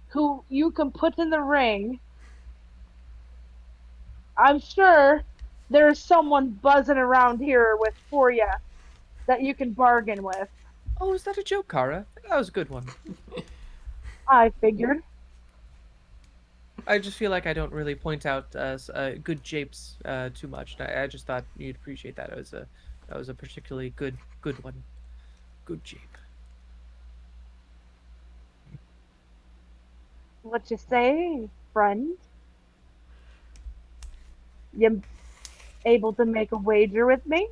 who you can put in the ring. I'm sure there's someone buzzing around here with for you that you can bargain with. Oh, is that a joke, Kara? That was a good one. I figured. I just feel like I don't really point out good japes too much. I just thought you'd appreciate that. That was a particularly good one. Good jape. What you say, friend? You able to make a wager with me?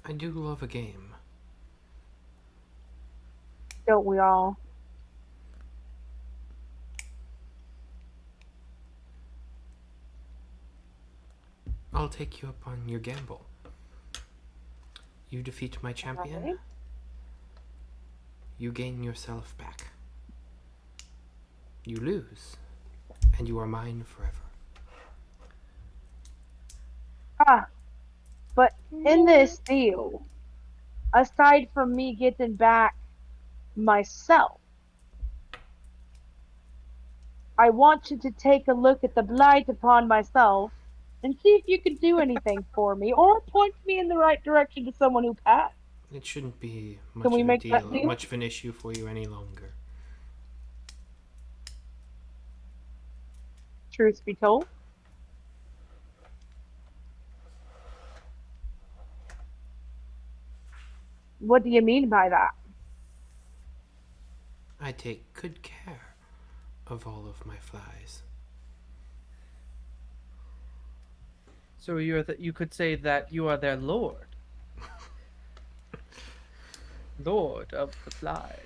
I do love a game. Don't we all? I'll take you up on your gamble. You defeat my champion, Okay. you gain yourself back. You lose, and you are mine forever. Ah, but in this deal, aside from me getting back myself, I want you to take a look at the blight upon myself and see if you can do anything for me or point me in the right direction to someone who can. It shouldn't be Can much we of a make that deal, deal? much of an issue for you any longer. Truth be told. What do you mean by that? I take good care of all of my flies. So you could say that you are their lord. Lord of the fly.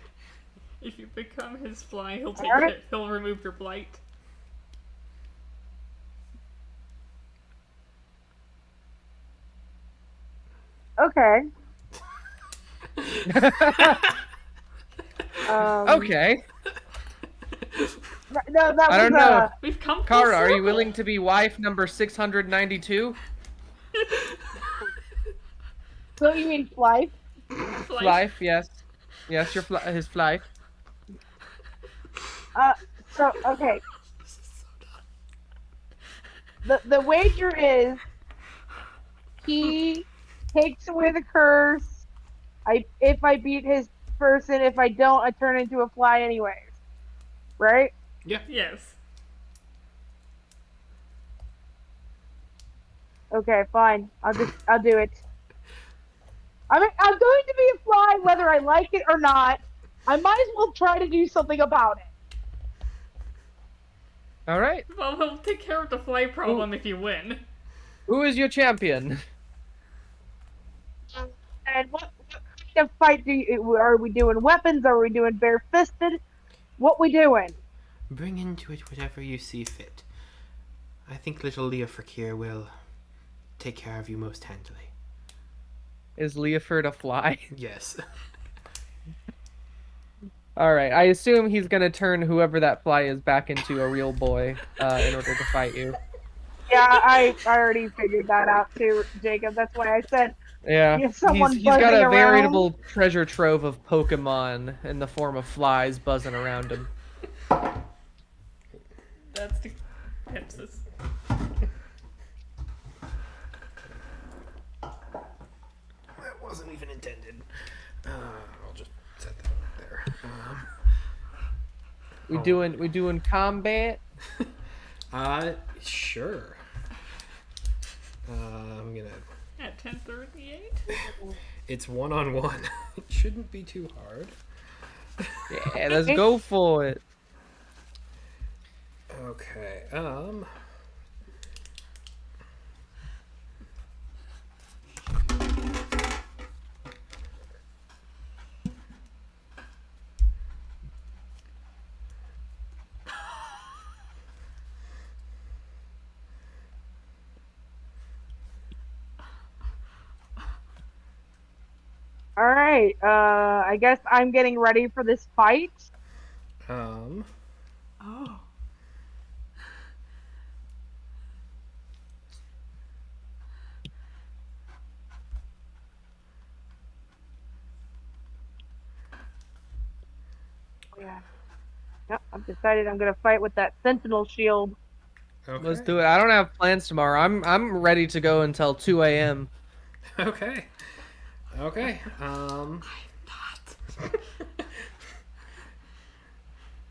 If you become his fly, he'll Alright. he'll remove your blight. Okay. Okay. No, that I don't was know. We've come full Kara, are you circle. willing to be wife number 692? So you mean fly? Fly. Life, yes. Yes, his life. So okay. The wager is he takes away the curse. If I beat his person, if I don't, I turn into a fly anyways. Right? Yeah. Yes. Okay, fine. I'll do it. I'm going to be a fly whether I like it or not. I might as well try to do something about it. All right. Well, he'll take care of the fly problem if you win. Who is your champion? And what kind of fight are we doing? Weapons? Are we doing bare fisted? What we doing? Bring into it whatever you see fit. I think little Leah Fakir will take care of you most handily. Is Leoford a fly? Yes. All right. I assume he's gonna turn whoever that fly is back into a real boy in order to fight you. Yeah, I already figured that out too, Jacob. That's why I said Yeah. you have someone He's got buzzing a around. veritable treasure trove of Pokemon in the form of flies buzzing around him. That's the Pepsis. That wasn't even intended. I'll just set that up there. We doing combat? Sure. I'm gonna. At 10:38. It's 1-on-1. It shouldn't be too hard. Yeah, let's go for it. Okay. All right. I guess I'm getting ready for this fight. Um. Oh. Yeah. Yep, I've decided I'm gonna fight with that sentinel shield. Okay. Let's do it. I don't have plans tomorrow. I'm ready to go until 2 a.m. Okay. Okay.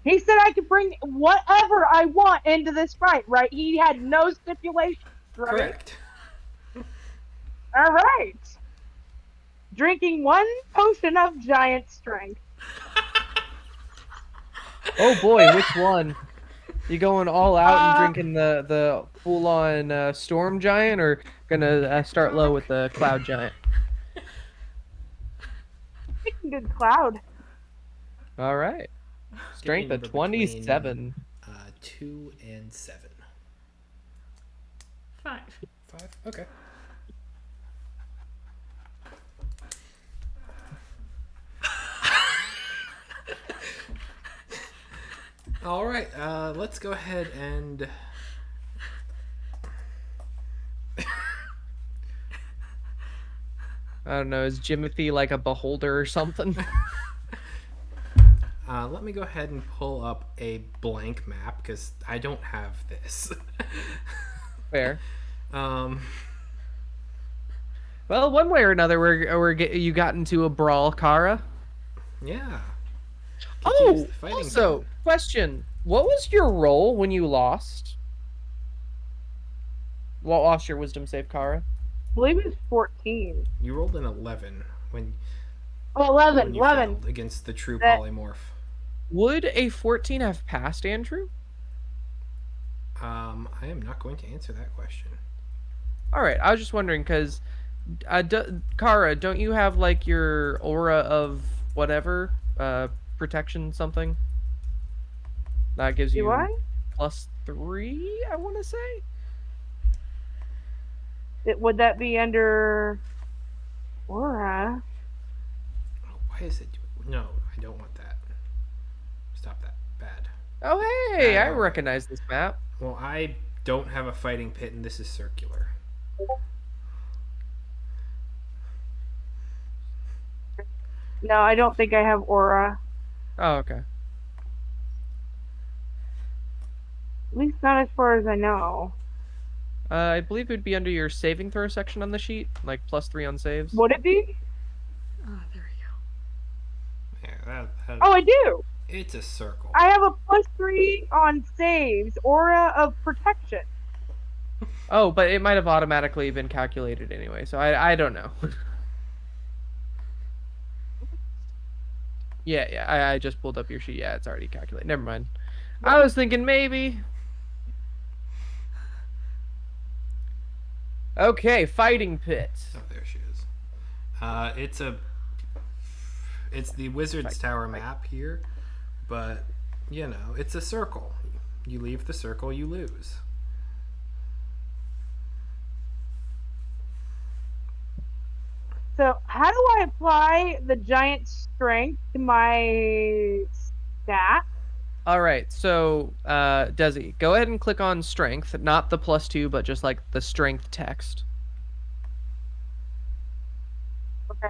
He said I could bring whatever I want into this fight, right? He had no stipulations, right? Correct. All right. Drinking one potion of giant strength. Oh boy, which one? You going all out and drinking the full on storm giant, or gonna start low with the cloud giant? Picking good cloud. All right. Strength of Give me a number between, 27. 2 and 7. 5. 5. Okay. All right. Let's go ahead and. I don't know. Is Jimothy like a beholder or something? Let me go ahead and pull up a blank map because I don't have this. Fair. um, Well, one way or another, you got into a brawl, Kara. yeah. Get to use Oh, the fighting also, pen. question: what was your role when you lost? What lost your wisdom save, Kara? I believe it's 14. You rolled an 11 when Oh, 11. when you 11. failed against the true That polymorph. Would a 14 have passed Andrew? I am not going to answer that question. All right, I was just wondering because, Kara, don't you have like your aura of whatever, protection something? That gives do I? you +3, I want to say. Would that be under Aura? Oh, why is it? No, I don't want that. Stop that. Bad. Oh, hey, Bad I aura. recognize this map. Well, I don't have a fighting pit, and this is circular. No, I don't think I have Aura. Oh, okay. At least not as far as I know. I believe it would be under your saving throw section on the sheet, like +3 on saves. Would it be? Oh, there we go. Yeah, Oh, I do. it's a circle. I have a +3 on saves, Aura of Protection. Oh, but it might have automatically been calculated anyway, so I don't know. Yeah, I just pulled up your sheet. Yeah, it's already calculated. Never mind. I was thinking maybe. Okay, fighting pit. Oh, there she is. It's the Wizard's Tower map here, but you know, it's a circle. You leave the circle, you lose. So, how do I apply the giant strength to my stat? All right, so Desi, go ahead and click on strength, not the +2, but just like the strength text. Okay.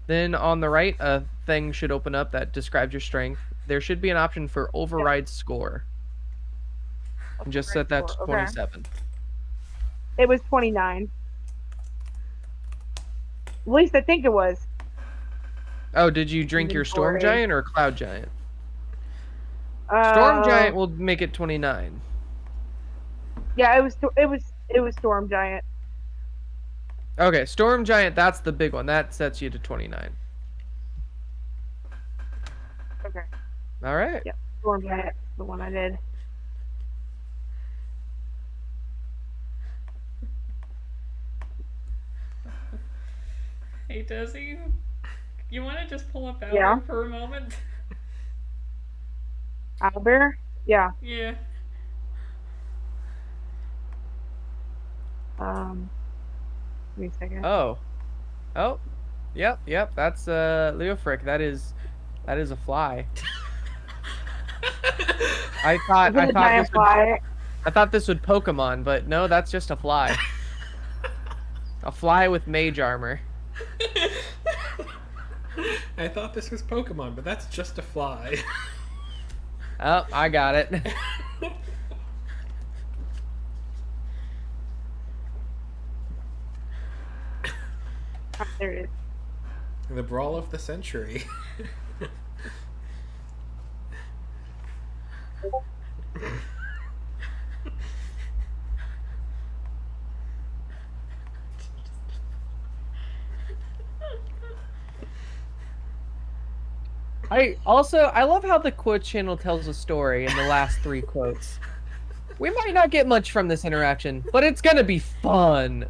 Then on the right, a thing should open up that describes your strength. There should be an option for override score. And just set that to Okay. 27. It was 29. At least I think it was. Oh, did you drink your Storm Inventory. Giant or Cloud Giant? Storm Giant will make it 29. Yeah, it was Storm Giant. Okay, Storm Giant, that's the big one. That sets you to 29. Okay. All right. Yeah, Storm Giant, the one I did. Hey, Desi, you want to just pull up Albert Yeah. for a moment? Owlbear? Yeah. Yeah. Give me a second. Oh. Yep, that's Leofric. That is a fly. I thought Is it a giant fly? I thought this would Pokemon, but no, that's just a fly. A fly with mage armor. I thought this was Pokemon, but that's just a fly. Oh, I got it. Ah, there it is. The brawl of the century. I love how the quote channel tells a story in the last 3 quotes. We might not get much from this interaction, but it's gonna be fun.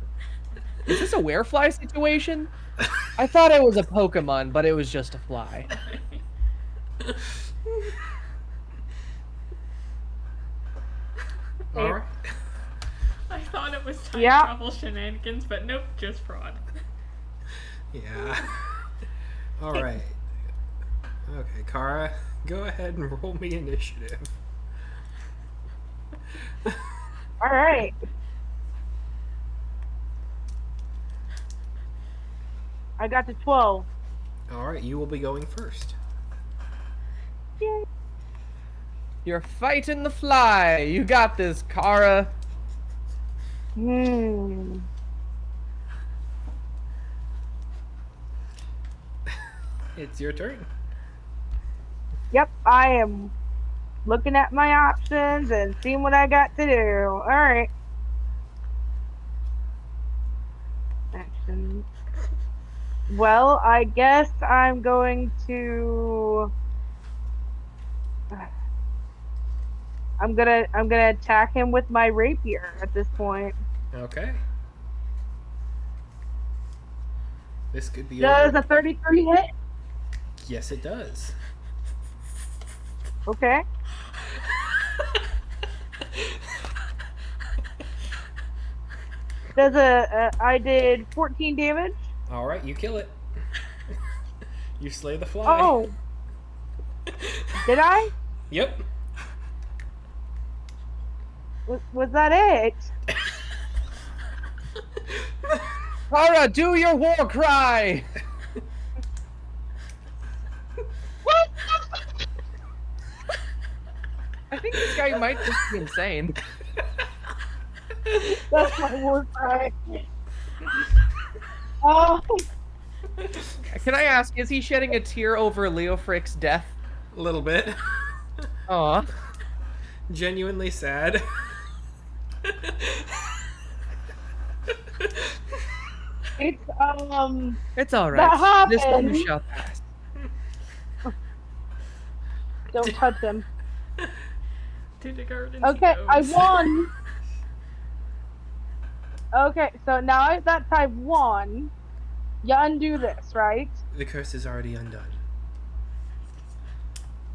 Is this a werefly situation? I thought it was a Pokemon, but it was just a fly. All right. I thought it was time Yeah. travel shenanigans, but nope, just fraud. Yeah. All right. Okay, Kara, go ahead and roll me initiative. All right. I got to 12. All right, you will be going first. Yay. You're fighting the fly. You got this, Kara. Hmm. It's your turn. Yep, I am looking at my options and seeing what I got to do. All right. Action. Well, I guess I'm going to. I'm gonna attack him with my rapier at this point. Okay. This could be Does over. a 33 hit? Yes, it does. Okay. I did 14 damage. All right, you kill it. You slay the fly. Oh, did I? Yep. Was that it? Kara, do your war cry. What? I think this guy might just be insane. That's my war cry. Oh, Can I ask, is he shedding a tear over Leofric's death? A little bit. Aw. Genuinely sad. it's It's alright. That This happened. too shall pass. don't touch him. To the gardens. Okay, he I goes. won. Okay, so now that I've won, you undo this, right? The curse is already undone.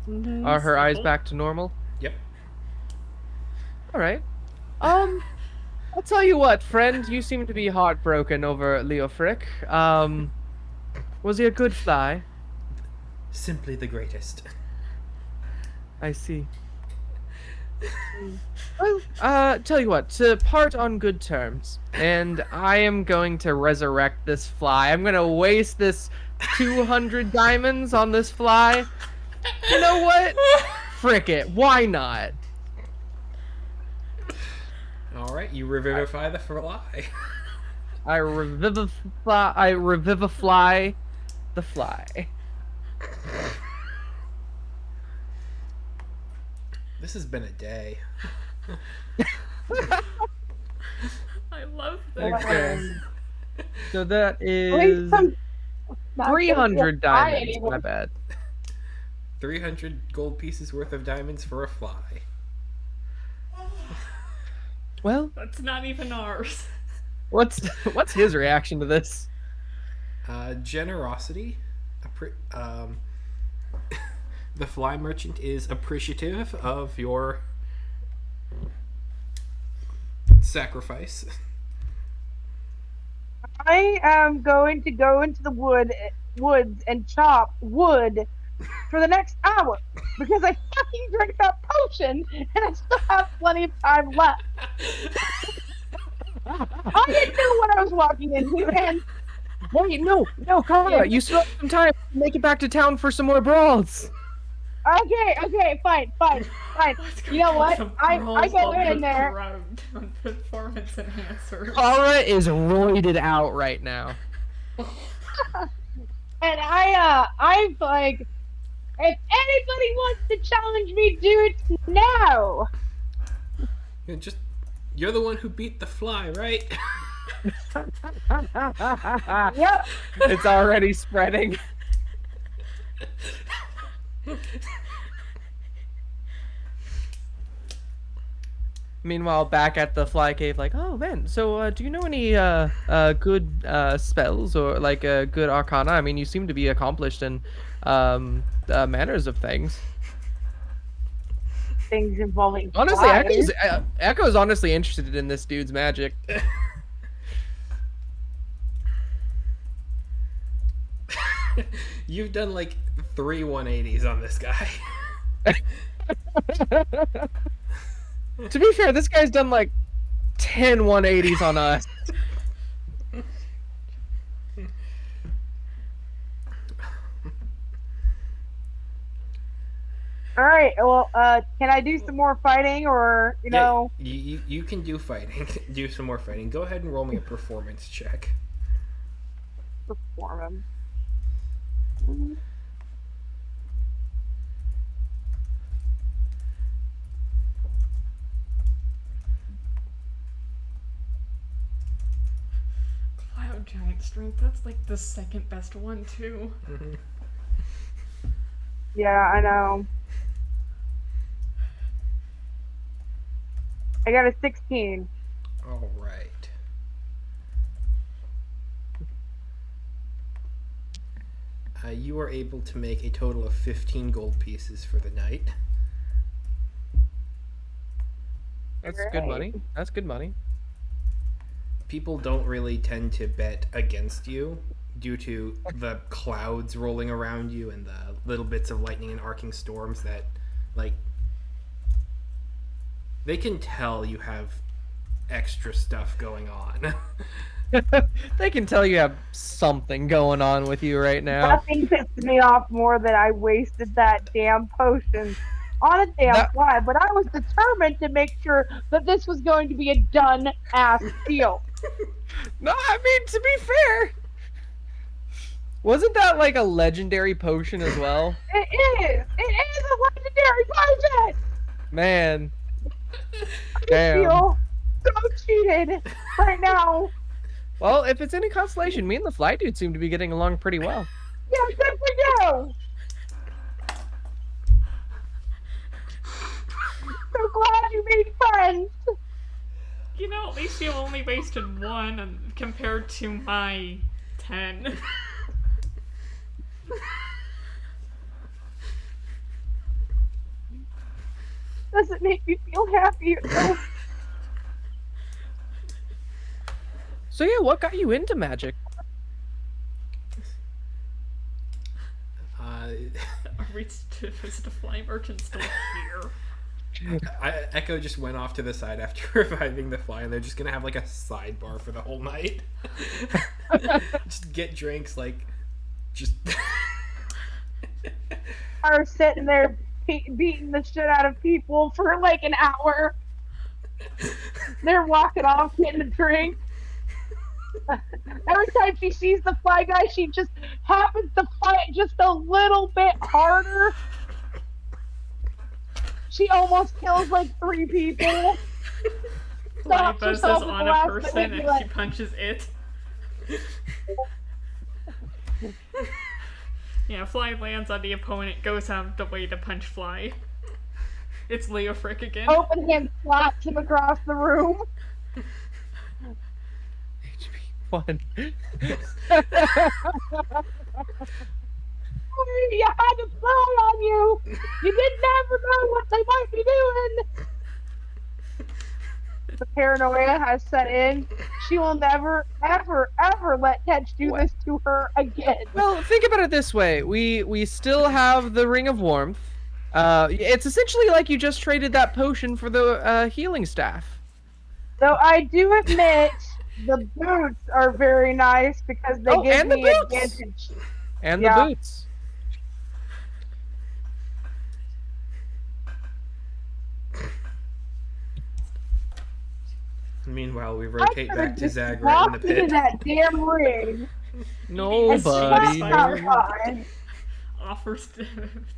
Mm-hmm. Are her eyes Simple. back to normal? Yep. Alright. I'll tell you what, friend, you seem to be heartbroken over Leofric. Was he a good fly? Simply the greatest. I see. Well, tell you what, to part on good terms, and I am going to resurrect this fly. I'm gonna waste this 200 diamonds on this fly. You know what? Frick it, why not? All right, you revivify the fly. I revivify the fly. This has been a day. I love that. Okay. So that Wait, is some- not 300 gonna fly diamonds. anymore. My bad. 300 gold pieces worth of diamonds for a fly. Well, That's not even ours. what's his reaction to this? Generosity. The fly merchant is appreciative of your sacrifice. I am going to go into the woods and chop wood for the next hour because I fucking drank that potion and I still have plenty of time left. I didn't know what I was walking into, man. Wait, no, Kara, you still have some time to make it back to town for some more brawls. Okay, fine. Let's go You know get what? some I girls go while in we there. drugged on performance enhancers. Kara is roided out right now. And I'm like, if anybody wants to challenge me, do it now. You're the one who beat the fly, right? Yep. It's already spreading. Meanwhile, back at the fly cave, like, oh man, so do you know any good spells or like good arcana? I mean, you seem to be accomplished in manners of things. things involving Honestly, flies. Echo's honestly interested in this dude's magic. You've done like 3 180s on this guy. To be fair, this guy's done like 10 180s on us. All right. Well, can I do some more fighting, or you know? You can do fighting. Do some more fighting. Go ahead and roll me a performance check. Perform him. Cloud giant strength. That's like the second best one too. Mm-hmm. Yeah, I know. I got a 16. All right. You are able to make a total of 15 gold pieces for the night. That's good money. That's good money. People don't really tend to bet against you due to the clouds rolling around you and the little bits of lightning and arcing storms that, like, they can tell you have extra stuff going on. They can tell you have something going on with you right now. Nothing pissed me off more than I wasted that damn potion on a damn fly, but I was determined to make sure that this was going to be a done ass deal. No, I mean, to be fair, wasn't that like a legendary potion as well? It is! It is a legendary potion! Man. I Damn. feel so cheated right now. Well, if it's any consolation, me and the fly dude seem to be getting along pretty well. Yeah, good for you! So glad you made friends! You know, at least you only wasted one compared to my 10. Doesn't make me feel happy. So yeah, what got you into magic? Are we to visit a fly merchant still here? Echo just went off to the side after reviving the fly, and they're just gonna have like a sidebar for the whole night. Just get drinks, like, just. Are sitting there beating the shit out of people for like an hour. They're walking off getting a drink. Every time she sees the fly guy, she just happens to fight just a little bit harder. She almost kills like 3 people. Fly Stops buzzes herself at on the a last person minute, and she like, punches it. Yeah, fly lands on the opponent, goes out of the way to punch fly. It's Leo Frick again. open hand slaps him across the room. One. You had to fly on you. You didn't ever know what they might be doing. The paranoia has set in. She will never, ever, ever let Tetch do this to her again. Well, think about it this way: we still have the Ring of Warmth. It's essentially like you just traded that potion for the healing staff. Though I do admit the boots are very nice because they give and the me boots. advantage. And Yeah. the boots. Meanwhile, we rotate I back to just Zag right in the walked into pit. that damn ring. Nobody. Outside. Offers to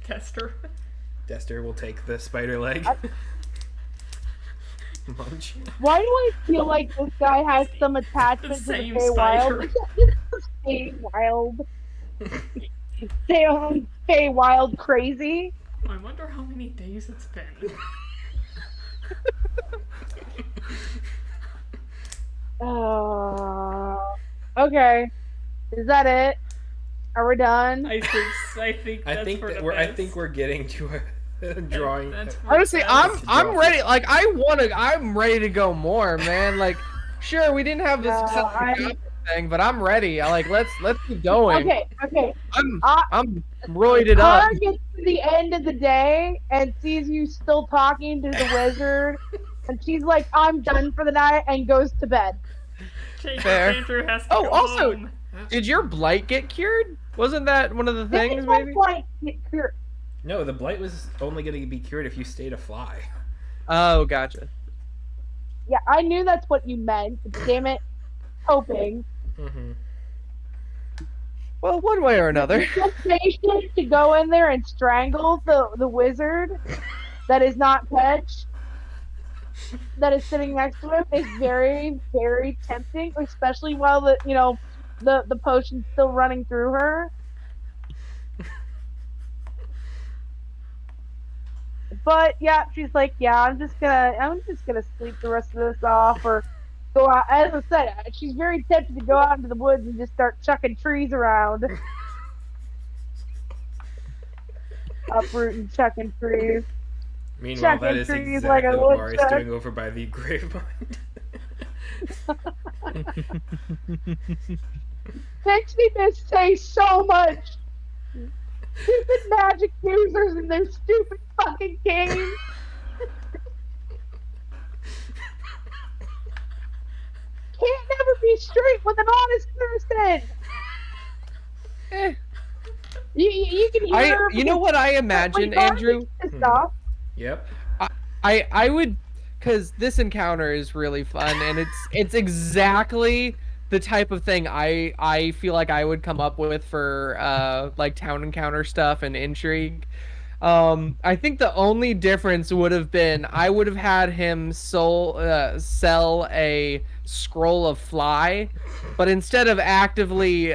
Tester. Dester will take the spider leg. Munch. Why do I feel like this guy has some attachment to the same Feywild? Feywild. Damn Feywild crazy. I wonder how many days it's been. Okay. Is that it? Are we done? I think that's for the I best. think we're getting to drawing. That's Honestly, that's- I'm ready. Like I'm ready to go more, man. Like, sure, we didn't have this No, successful thing, but I'm ready. Like, let's keep going. okay. I'm I, I'm roided up. Kara gets to the end of the day and sees you still talking to the wizard, and she's like, "I'm done for the night," and goes to bed. Jacob Fair. Andrew has to Oh, go also, home. did your blight get cured? Wasn't that one of the This things? is my Maybe. point. No, the blight was only going to be cured if you stayed a fly. Oh, gotcha. Yeah, I knew that's what you meant. Damn it, hoping. Mm-hmm. Well, one way or another. The temptation to go in there and strangle the wizard that is not Ketch, that is sitting next to him, is very, very tempting, especially while the potion's still running through her. But yeah, she's like, yeah, I'm just gonna sleep the rest of this off, or go out. As I said, she's very tempted to go out into the woods and just start chucking trees around, uprooting, chucking trees. Meanwhile, that Chucking is trees exactly like a what Mari's woodchuck. doing over by the grave Makes me miss say so much. Stupid magic users and their stupid fucking games. Can't never be straight with an honest person. Eh. You can hear. You know what I imagine, Andrew? Stop. Yep. I would, because this encounter is really fun, and it's exactly the type of thing I feel like I would come up with for like town encounter stuff and intrigue. I think the only difference would have been I would have had him sell a scroll of fly, but instead of actively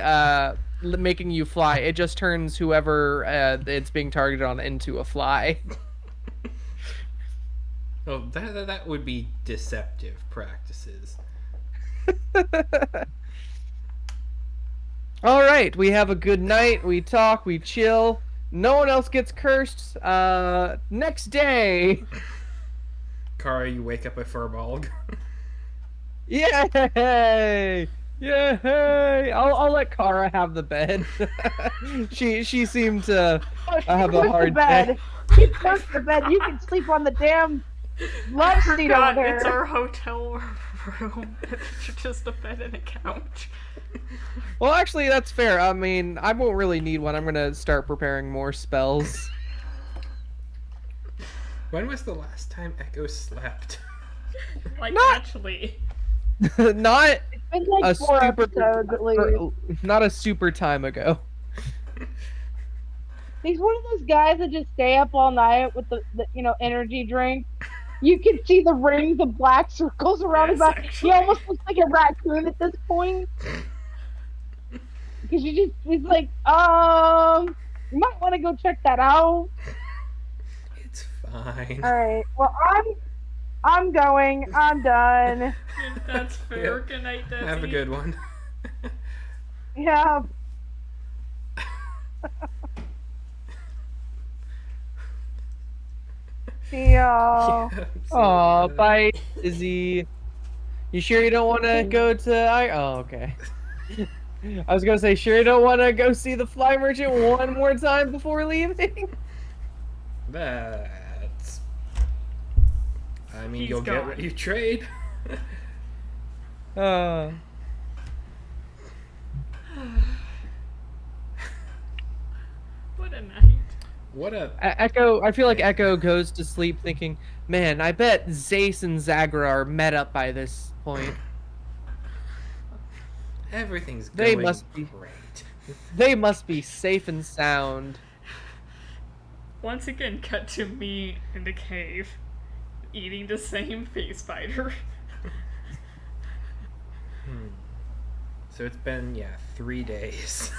making you fly, it just turns whoever it's being targeted on into a fly. Oh, that would be deceptive practices. All right, we have a good night. We talk, we chill. No one else gets cursed. Next day. Kara, you wake up a furbolg. Yay! Yay! I'll let Kara have the bed. she seemed to have a hard day. She goes to bed. You can sleep on the damn love seat over there. It's our hotel room. It's just a bed and a couch. Well, actually, that's fair. I mean, I won't really need one. I'm gonna start preparing more spells. When was the last time Echo slept? Like, Not- actually. Not It's been like a 4 super episodes at least. not a super time ago. He's one of those guys that just stay up all night with the energy drink. You can see the rings of black circles around his Yes, back. He actually. almost looks like a raccoon at this point. Because he's like, you might want to go check that out. It's fine. All right. Well, I'm going. I'm done. That's fair. Yep. Good night, Desi. Have a good one. Yeah. See y'all. Aw, bye, Izzy. You sure you don't want to go to? Oh, okay. I was gonna say, sure you don't want to go see the fly merchant one more time before leaving? That's. I mean, He's you'll get gone. what you trade. Uh, What a night. What a. Echo. I feel like Echo goes to sleep thinking, man, I bet Zace and Zagra are met up by this point. Everything's They going must be- great. They must be safe and sound. Once again, cut to me in the cave, eating the same face spider. So it's been, 3 days.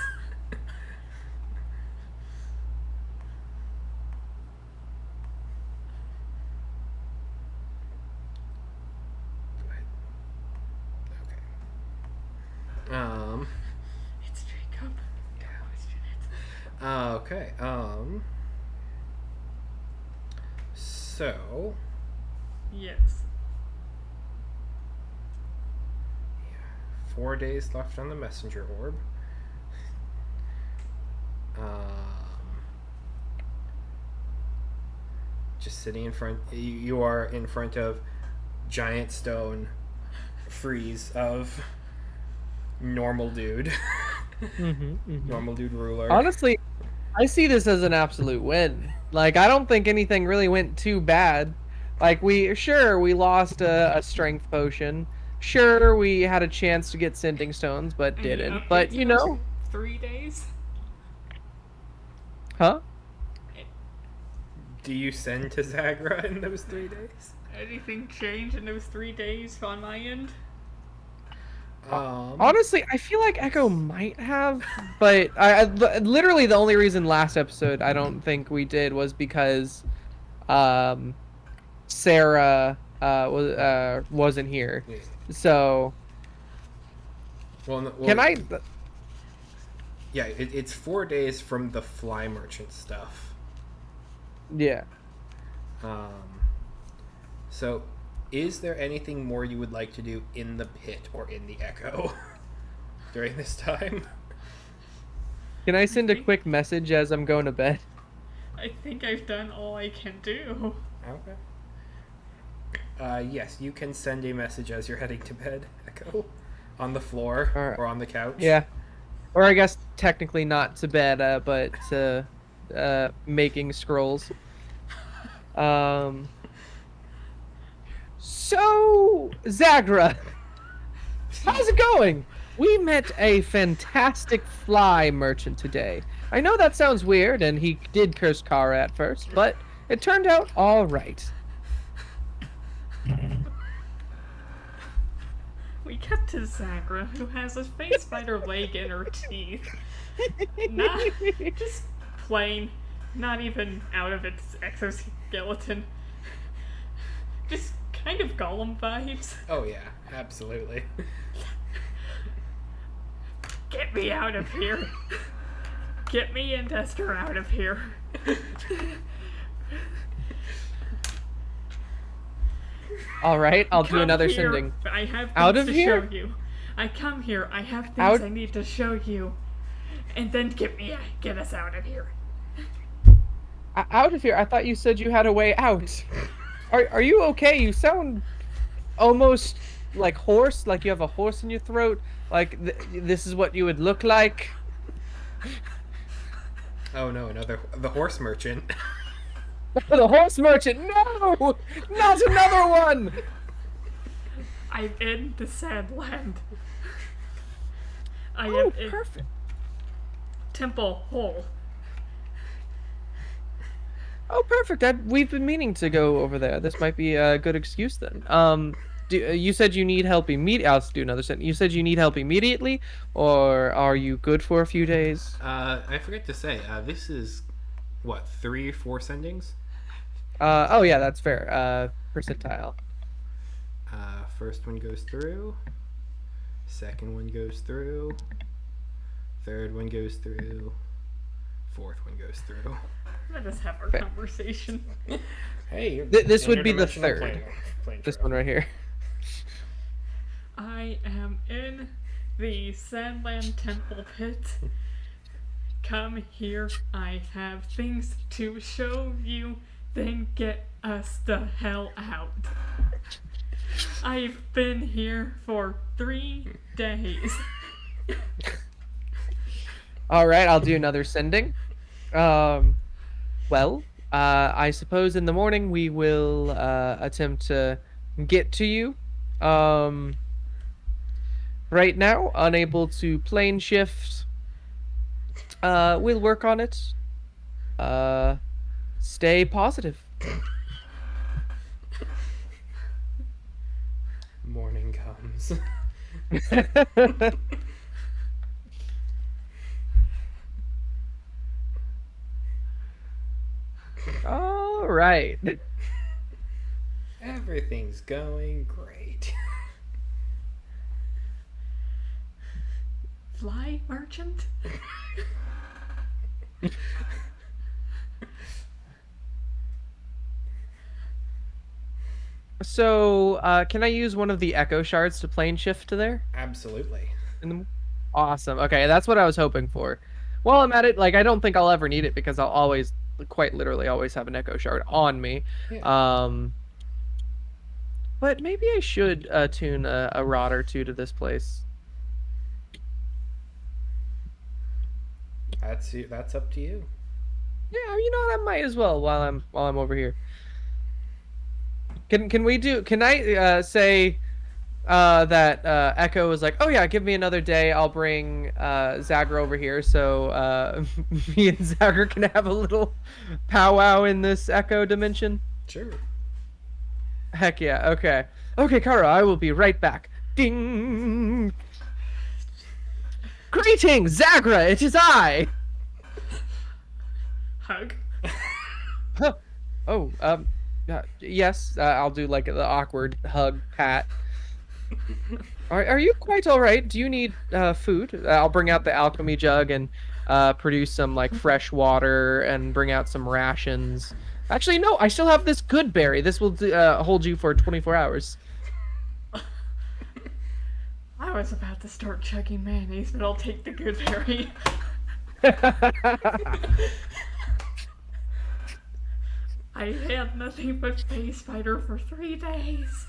Okay. It's Jacob. Don't question it. Okay. So, Yes. 4 days left on the messenger orb. Just sitting in front. You are in front of giant stone frieze of normal dude. Normal dude ruler. Honestly, I see this as an absolute win. Like, I don't think anything really went too bad. Like, we lost a strength potion. Sure, we had a chance to get sending stones, but Any didn't. updates But in those 3 days? huh? Do you send to Zagra in those 3 days? Anything change in those 3 days on my end? Honestly, I feel like Echo might have, but literally the only reason last episode I don't think we did was because Sarah wasn't here. Yeah. So Well, can I? Yeah, it's 4 days from the fly merchant stuff. Yeah. So, is there anything more you would like to do in the pit or in the Echo during this time? Can I send a quick message as I'm going to bed? I think I've done all I can do. Okay. Yes, you can send a message as you're heading to bed, Echo, on the floor All right. or on the couch. Yeah. Or I guess technically not to bed, but to making scrolls. So, Zagra, how's it going? We met a fantastic fly merchant today. I know that sounds weird, and he did curse Kara at first, but it turned out all right. We cut to Zagra, who has a face spider leg in her teeth. Not just plain, not even out of its exoskeleton. Just kind of golem vibes. Oh yeah, absolutely. Get me out of here. Get me and Esther out of here. All right, I'll do Come another here. sending. I have things Out of to here? show you. I come here. I have things Out- I need to show you. And then get us out of here. Out of here? I thought you said you had a way out. Are you okay? You sound almost like hoarse, like you have a horse in your throat. Like this is what you would look like. Oh no, the horse merchant. The horse merchant. No, not another one. I'm in the Sandland. I Oh, am in perfect. Temple Hole. Oh, perfect. We've been meaning to go over there. This might be a good excuse then. You said you need help immediately. I'll do another sentence. You said you need help immediately, or are you good for a few days? I forget to say, this is what 3, 4 sendings. Oh yeah, that's fair. Percentile. First one goes through. Second one goes through. Third one goes through. Fourth one goes through. Let us have our conversation. Hey, This would be the interdimensional third. plane This travel. one right here. I am in the Sandland Temple Pit. Come here. I have things to show you. Then get us the hell out. I've been here for 3 days. All right, I'll do another sending. Well, I suppose in the morning we will attempt to get to you. Right now, unable to plane shift. We'll work on it. Stay positive. Morning comes. All right. Everything's going great. Fly merchant? So, can I use one of the echo shards to plane shift to there? Absolutely. Awesome. Okay, that's what I was hoping for. While I'm at it, like I don't think I'll ever need it because I'll always, quite literally, always have an echo shard on me. Yeah. But maybe I should tune a rod or two to this place. That's up to you. Yeah, you know what? I might as well while I'm over here. Can I say that Echo is like, oh yeah, give me another day. I'll bring Zagra over here so me and Zagra can have a little powwow in this Echo dimension. Sure. Heck yeah. Okay. Okay, Kara, I will be right back. Ding. Greetings, Zagra. It is I. Hug. Huh. Oh, yes. I'll do like the awkward hug pat. Are you quite all right? Do you need food? I'll bring out the alchemy jug and produce some like fresh water and bring out some rations. Actually, no, I still have this good berry. This will hold you for 24 hours. I was about to start chugging mayonnaise, but I'll take the good berry. I had nothing but face spider for 3 days.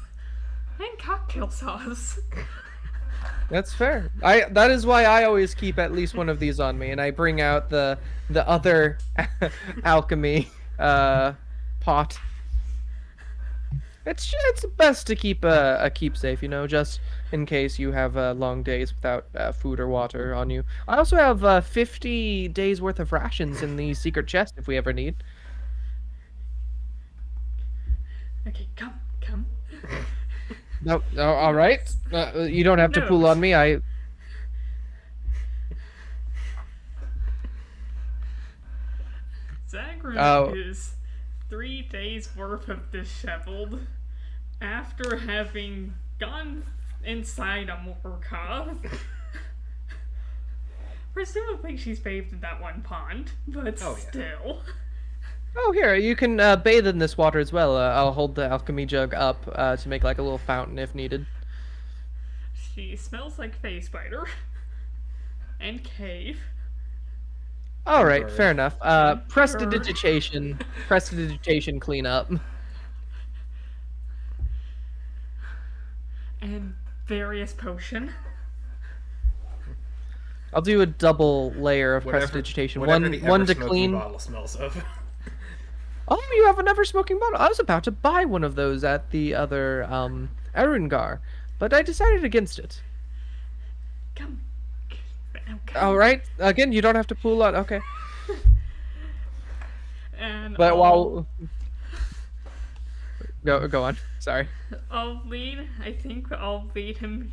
And cocktail sauce. That's fair. That is why I always keep at least one of these on me, and I bring out the other alchemy pot. It's best to keep a keepsafe, you know, just in case you have long days without food or water on you. I also have 50 days worth of rations in the secret chest if we ever need. Okay, come. No, all right. You don't have to pull on me. Zagran is 3 days worth of disheveled after having gone inside a Morkov. Presumably she's bathed in that one pond, but Oh, yeah. still. Oh, here, you can bathe in this water as well. I'll hold the alchemy jug up to make like a little fountain if needed. She smells like face spider. And cave. All right, Bird. fair enough. Prestidigitation cleanup. And various potion. I'll do a double layer of Whatever prestidigitation. the One to ever-smoking clean. bottle smells of. Oh, you have an ever smoking bottle. I was about to buy one of those at the other Arungar, but I decided against it. Come. All right. Again, you don't have to pull on. Okay. And But while go on. Sorry. I'll lead him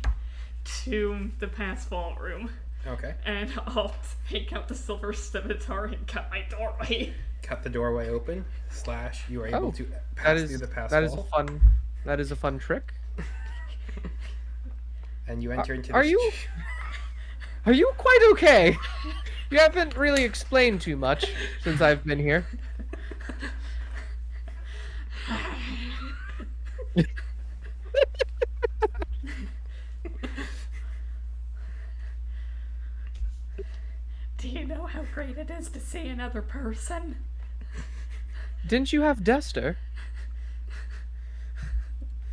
to the past vault room. Okay. And I'll take out the silver scimitar and cut my doorway. Cut the doorway open. / you are able to pass through the pass that wall. is a fun trick. And you enter into. Are you quite okay? You haven't really explained too much since I've been here. Do you know how great it is to see another person? Didn't you have Dester?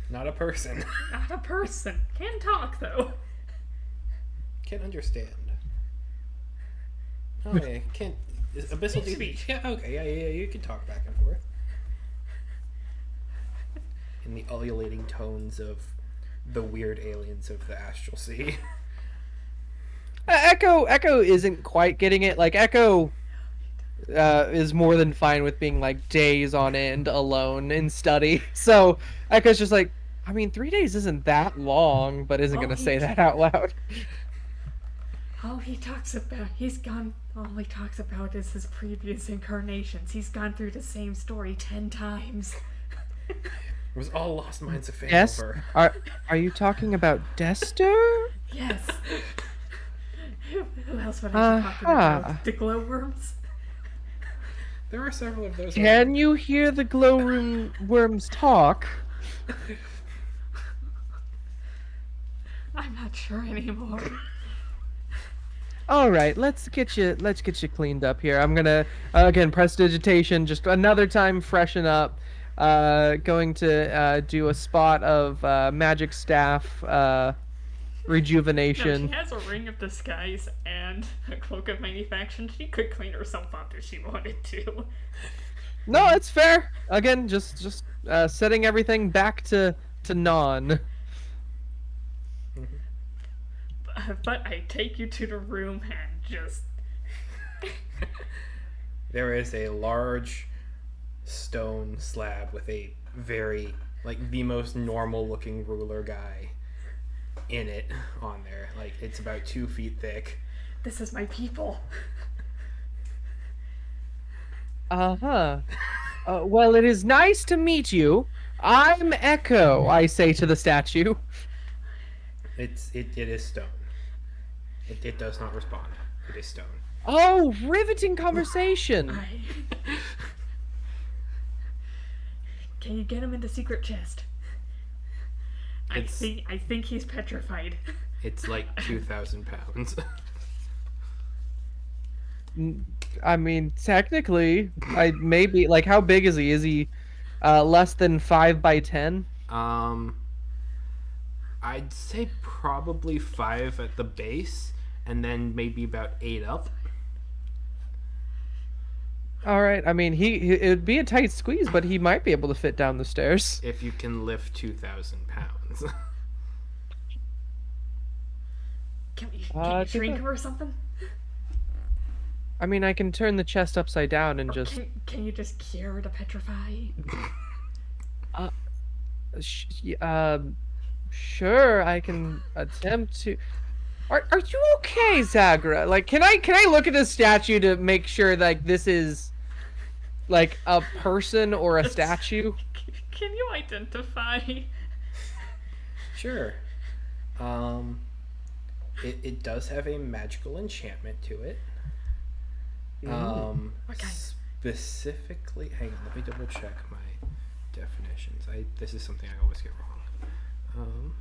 Not a person. Not a person. Can talk though. Can't understand. Oh yeah, can't. Abyssal Speech. Yeah, okay, yeah, you can talk back and forth. In the ululating tones of the weird aliens of the Astral Sea. Echo isn't quite getting it. Like Echo is more than fine with being like days on end alone in study. So Echo's just like, I mean, 3 days isn't that long, but isn't gonna say that out loud. All he talks about is his previous incarnations. He's gone through the same story 10 times. It was all Lost Mines of Fame. Yes. Are you talking about Dester? Yes. Who else would I be talking about? The glowworms? There are several of those. Can you hear the glowworms talk? I'm not sure anymore. All right, let's get you cleaned up here. I'm gonna again prestidigitation, just another time freshen up. Going to do a spot of magic staff No, she rejuvenation. has a ring of disguise and a cloak of manufacturing. She could clean herself up if she wanted to. No, it's fair. Again, just setting everything back to non. But I take you to the room and just. There is a large stone slab with a very, like, the most normal looking ruler guy in it on there. Like, it's about 2 feet thick. This is my people. Uh-huh. Well, it is nice to meet you. I'm Echo, I say to the statue. It is stone. It does not respond. It is stone. Oh, riveting conversation. Can you get him in the secret chest? I It's- think he's petrified. It's like 2,000 pounds. I mean, technically, I maybe like how big is he? Is he less than 5 by 10? I'd say probably 5 at the base, and then maybe about 8 up. All right. I mean, it'd be a tight squeeze, but he might be able to fit down the stairs. If you can lift 2,000 pounds. Can you take shrink a- him or something? I mean, I can turn the chest upside down and just Can you just cure the petrify? sure, I can attempt to. Are you okay, Zagra? Like, can I look at this statue to make sure like this is like a person or a statue? Can you identify? Sure. It does have a magical enchantment to it. What kind? Specifically, hang on, let me double check my definitions. This is something I always get wrong.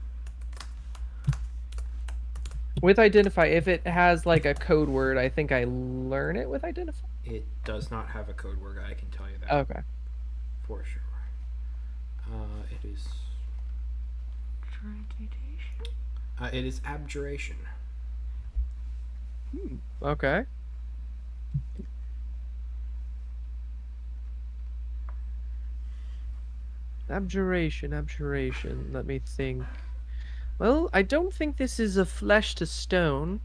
With identify, if it has like a code word, I think I learn it with identify. It does not have a code word. I can tell you that Okay. for sure. It is. It is abjuration. Okay. Abjuration. Let me think. Well, I don't think this is a flesh to stone.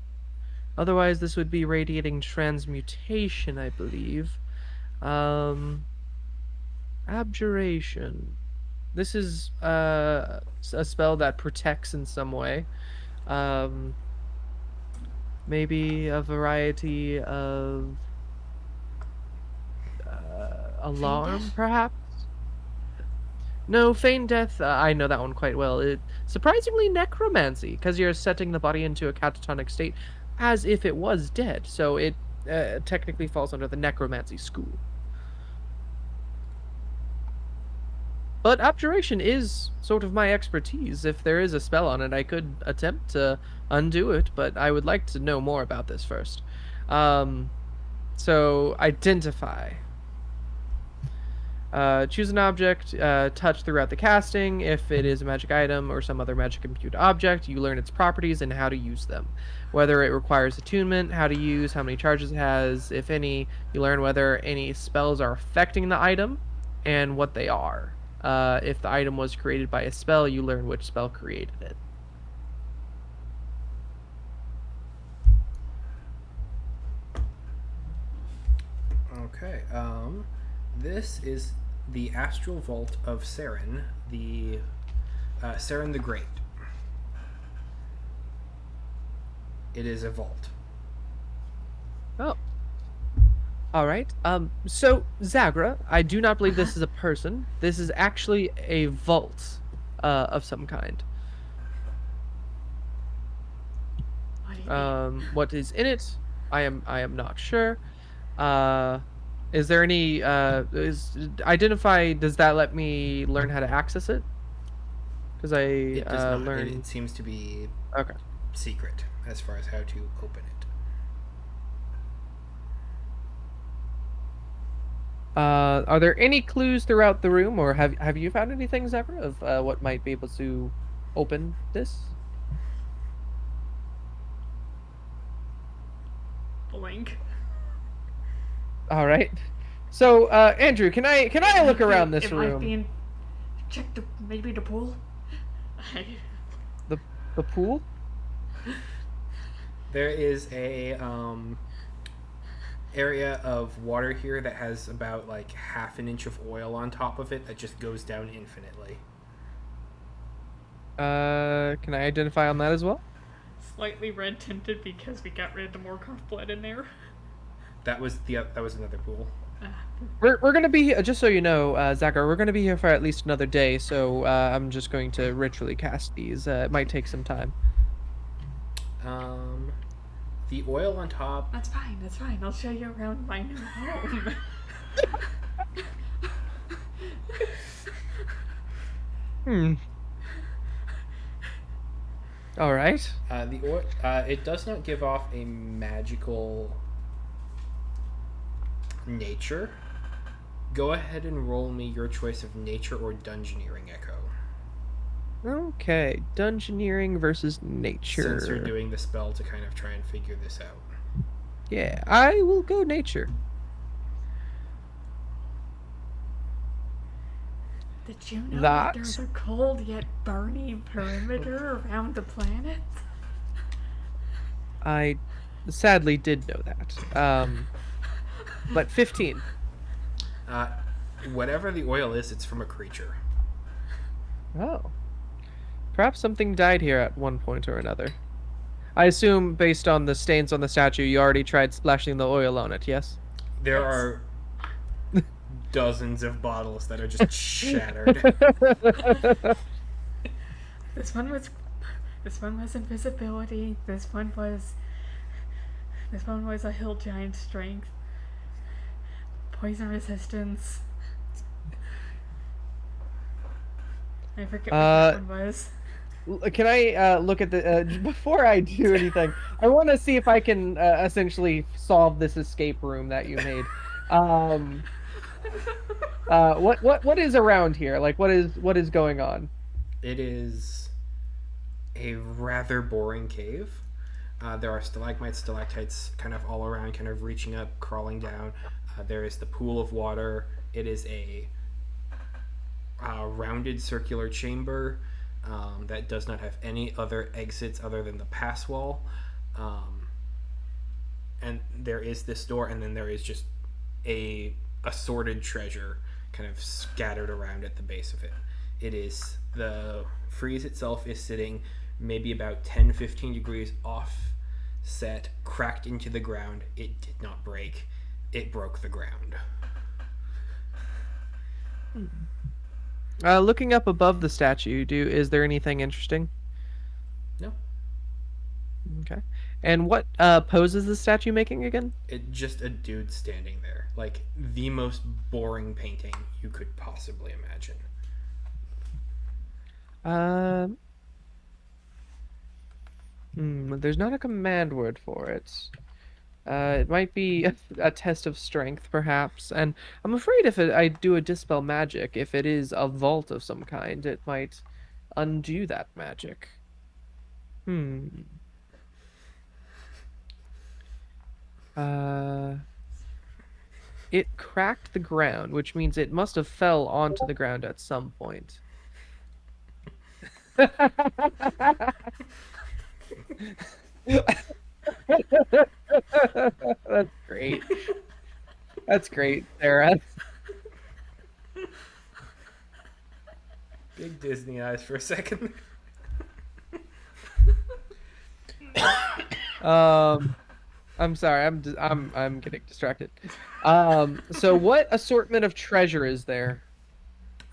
Otherwise, this would be radiating transmutation, I believe. Abjuration. This is a spell that protects in some way. Maybe a variety of alarm, perhaps? No, feign death, I know that one quite well. Surprisingly necromancy, because you're setting the body into a catatonic state as if it was dead, so it technically falls under the necromancy school. But abjuration is sort of my expertise. If there is a spell on it, I could attempt to undo it, but I would like to know more about this first. So, identify. Choose an object, touch throughout the casting. If it is a magic item or some other magic imbued object, you learn its properties and how to use them. Whether it requires attunement, how to use, how many charges it has, if any. You learn whether any spells are affecting the item and what they are. If the item was created by a spell, you learn which spell created it. Okay. This is the astral vault of Saren, the Saren the Great. It is a vault. Oh. All right. So Zagra, I do not believe this is a person. This is actually a vault, of some kind. What do you mean? What is in it? I am not sure. Is there any? Identify? Does that let me learn how to access it? Because I It does not. learned. It seems to be Okay. secret as far as how to open it. Are there any clues throughout the room, or have you found anything, Zephyr, of what might be able to open this? Blink. All right. So, Andrew, can I look around this It might room? be in. Check maybe the pool. The pool? There is a area of water here that has about like half an inch of oil on top of it that just goes down infinitely. Can I identify on that as well? Slightly red tinted because we got rid of the Morkarth blood in there. That was another pool. We're gonna be just so you know, Zachar, we're gonna be here for at least another day, so I'm just going to ritually cast these. It might take some time. The oil on top. That's fine. That's fine. I'll show you around my new home. All right. The oil. It does not give off a magical nature. Go ahead and roll me your choice of nature or dungeoneering echo. Okay, dungeoneering versus nature. Since you're doing the spell to kind of try and figure this out. Yeah, I will go nature. Did you know that there's a cold yet burning perimeter around the planet? I sadly did know that. But 15. Whatever the oil is, it's from a creature. Oh. Perhaps something died here at one point or another. I assume, based on the stains on the statue, you already tried splashing the oil on it, yes? There are dozens of bottles that are just shattered. This one was invisibility. This one was a hill giant strength. Poison resistance. I forget what that one was. Can I look at the before I do anything? I want to see if I can essentially solve this escape room that you made. What is around here? Like, what is going on? It is a rather boring cave. There are stalagmites, stalactites kind of all around, kind of reaching up, crawling down. There is the pool of water. It is a rounded circular chamber that does not have any other exits other than the pass wall. And there is this door, and then there is just a assorted treasure kind of scattered around at the base of it. It is, the frieze itself is sitting maybe about 10-15 degrees offset, cracked into the ground. It did not break. It broke the ground. Looking up above the statue, is there anything interesting? No. Okay. And what pose is the statue making again? It just a dude standing there, like the most boring painting you could possibly imagine. There's not a command word for it. It might be a test of strength, perhaps. And I'm afraid if I do a dispel magic, if it is a vault of some kind, it might undo that magic. It cracked the ground, which means it must have fell onto the ground at some point. That's great. That's great, Sarah. Big Disney eyes for a second. I'm sorry. I'm getting distracted. So what assortment of treasure is there?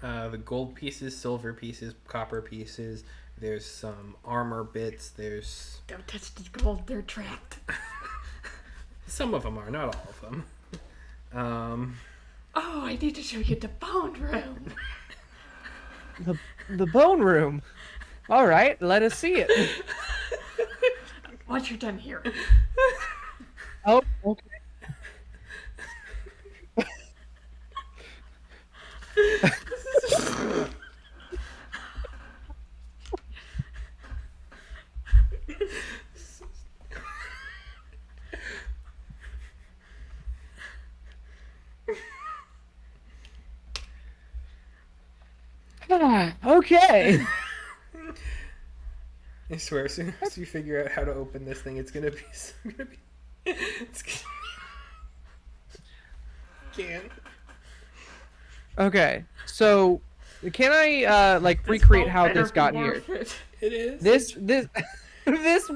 The gold pieces, silver pieces, copper pieces. There's some armor bits. There's Don't touch the gold, they're trapped. some of them are, not all of them. Oh, I need to show you the bone room. The bone room. All right, let us see it. Once you're done here. Oh, okay. Okay. I swear, as soon as you figure out how to open this thing, it's gonna be. It's gonna can't. Okay. So, can I like This recreate boat how better this be got here? worth it. It is. This this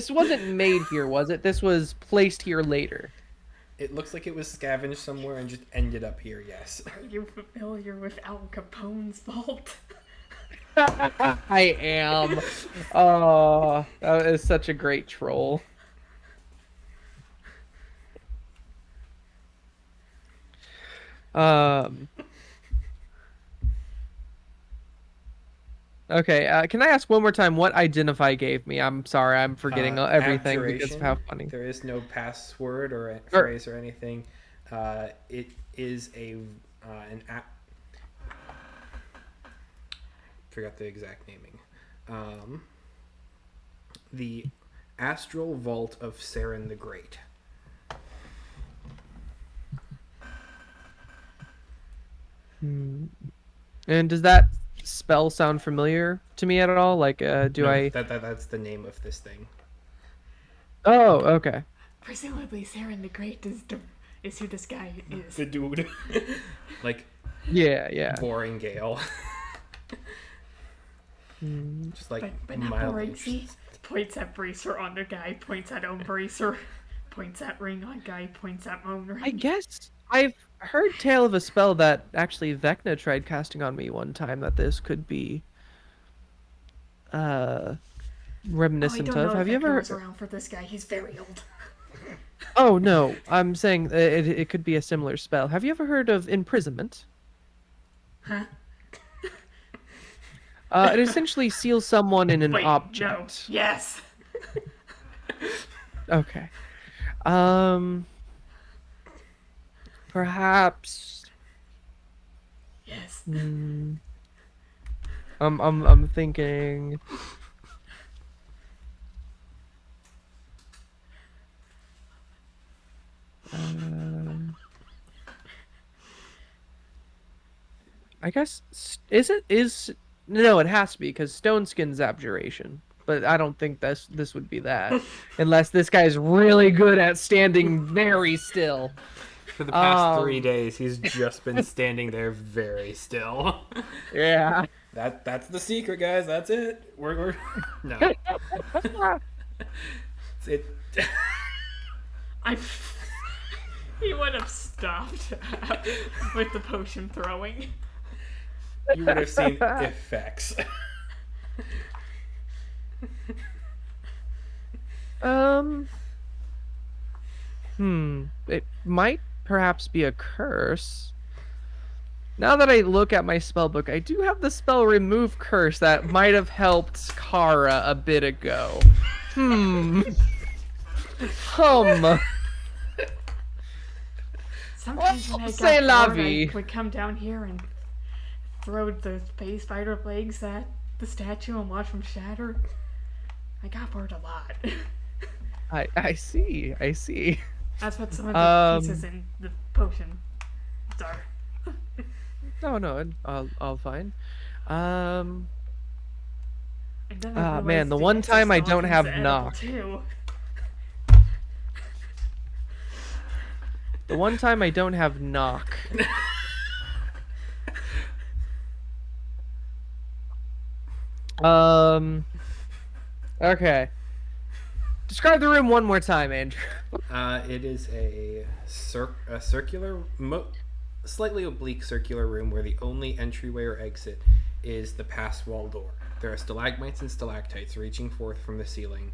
wasn't made here, was it? This was placed here later. It looks like it was scavenged somewhere and just ended up here. Yes. Are you familiar with Al Capone's vault? I am. Oh, that is such a great troll. Okay, can I ask one more time what Identify gave me? I'm sorry, I'm forgetting everything because of how Abjuration. funny. There is no password or phrase or anything. It is an app. Forgot the exact naming. The Astral Vault of Saren the Great. And does that spell sound familiar to me at all? Like, do No, I? That's the name of this thing. Oh, okay. Presumably, Saren the Great is who this guy is. The dude. Like, Yeah. boring Gale. Just like But not mildly boring. See, points at Bracer on the guy, points at own Bracer, points at ring on guy, points at own ring. I guess I've heard tale of a spell that actually Vecna tried casting on me one time that this could be reminiscent I don't of. know Have if you ever? was around for this guy. He's very old. Oh no, I'm saying it could be a similar spell. Have you ever heard of imprisonment? Huh? It essentially seals someone in an Wait, object. no. Yes. Okay. Perhaps. Yes. I'm thinking. I guess no, it has to be because Stone Skin's abjuration. But I don't think this would be that, unless this guy's really good at standing very still. For the past 3 days, he's just been standing there very still. Yeah. That's the secret, guys. That's it. We're no. It. He would have stopped with the potion throwing. You would have seen effects. It might perhaps be a curse. Now that I look at my spell book, I do have the spell Remove Curse that might have helped Kara a bit ago. Sometimes when I C'est got la bored, vie. I would come down here and throw the space spider legs at the statue and watch them shatter. I got bored a lot. I see. That's what some of the pieces in the potion are. No, I'll fine. And then I Man, realized the one time I don't have edible knock. too. The one time I don't have knock. Okay. Describe the room one more time, Andrew. It is a circular, slightly oblique circular room where the only entryway or exit is the pass wall door. There are stalagmites and stalactites reaching forth from the ceiling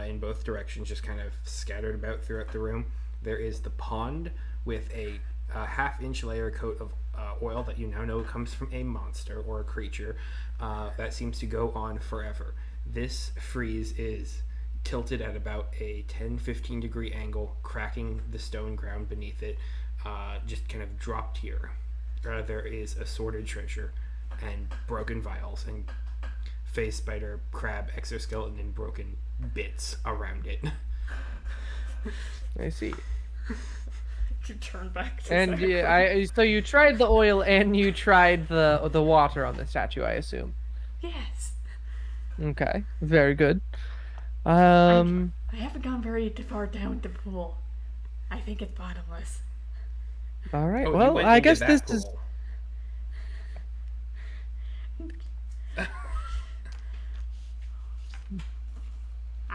in both directions, just kind of scattered about throughout the room. There is the pond with a half-inch layer coat of oil that you now know comes from a monster or a creature that seems to go on forever. This frieze is tilted at about a 10-15 degree angle, cracking the stone ground beneath it, just kind of dropped here. There is assorted treasure and broken vials and phase spider, crab, exoskeleton, and broken bits around it. I see. You turn back to And Zachary. so you tried the oil and you tried the water on the statue, I assume. Yes. Okay, very good. I haven't gone very far down the pool. I think it's bottomless. All right. Oh, you Well, went I into guess that this pool. is.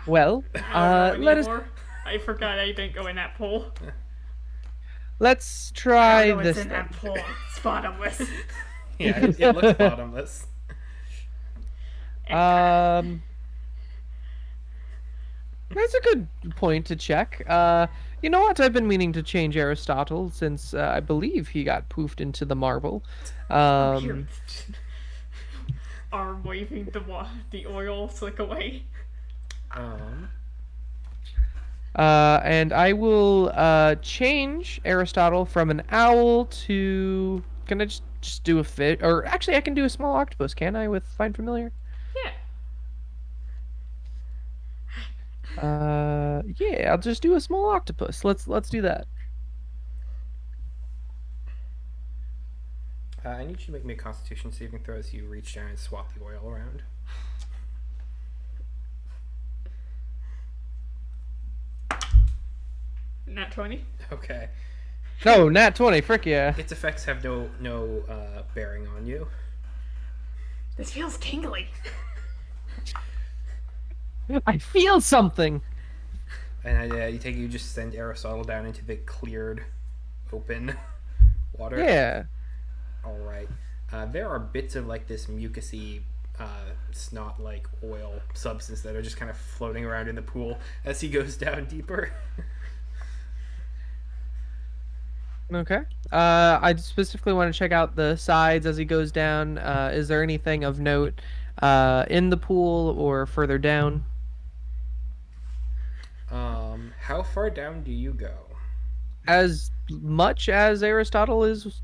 Well, I don't know let us anymore. I forgot I didn't go in that pool. let's I try don't know what's this in then. that pool. It's bottomless. Yeah, it looks bottomless. Um, that's a good point to check. You know what? I've been meaning to change Aristotle since I believe he got poofed into the marble. Here. Arm waving the oil slick away. And I will change Aristotle from an owl to. Can I just do a fish? Or actually, I can do a small octopus, can I, with Find Familiar? Yeah. Yeah, I'll just do a small octopus. Let's do that. I need you to make me a Constitution saving throw as you reach down and swap the oil around. Nat 20. Okay. No, nat 20. Frick yeah. Its effects have no bearing on you. This feels tingly. I feel something. And you just send Aristotle down into the cleared, open water. Yeah. All right. There are bits of like this mucusy, snot-like oil substance that are just kind of floating around in the pool as he goes down deeper. Okay. I specifically want to check out the sides as he goes down. Is there anything of note in the pool or further down? How far down do you go? As much as Aristotle is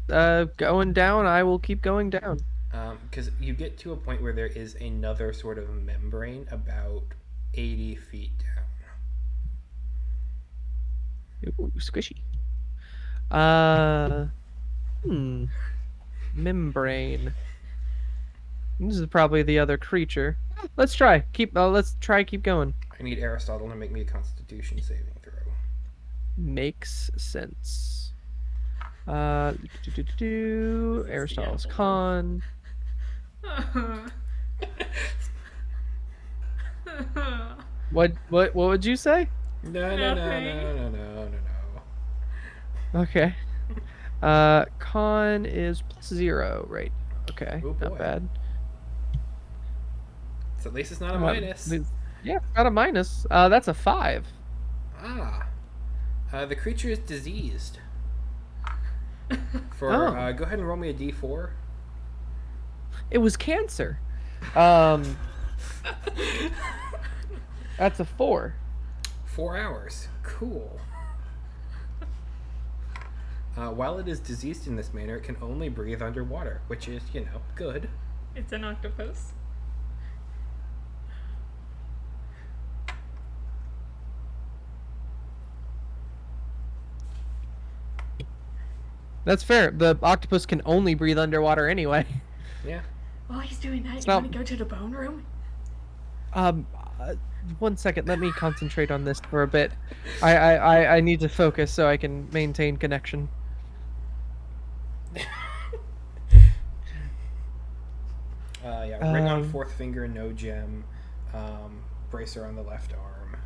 going down, I will keep going down. Because you get to a point where there is another sort of membrane about 80 feet down. Ooh, squishy. Membrane. This is probably the other creature. Let's try. Keep going. I need Aristotle to make me a Constitution saving throw. Makes sense. Aristotle's apple. con. What would you say? No. Okay. Con is +0, right? Okay, Oh, not boy. bad. So at least it's not a minus. Yeah, not a minus. That's a 5. The creature is diseased. Go ahead and roll me a d4. It was cancer. That's a 4. 4 hours. Cool. While it is diseased in this manner, it can only breathe underwater, which is, good. It's an octopus. That's fair. The octopus can only breathe underwater anyway. Yeah. While he's doing that, It's you not- want to go to the bone room? 1 second. Let me concentrate on this for a bit. I need to focus so I can maintain connection. Ring on fourth finger, no gem. Bracer on the left arm.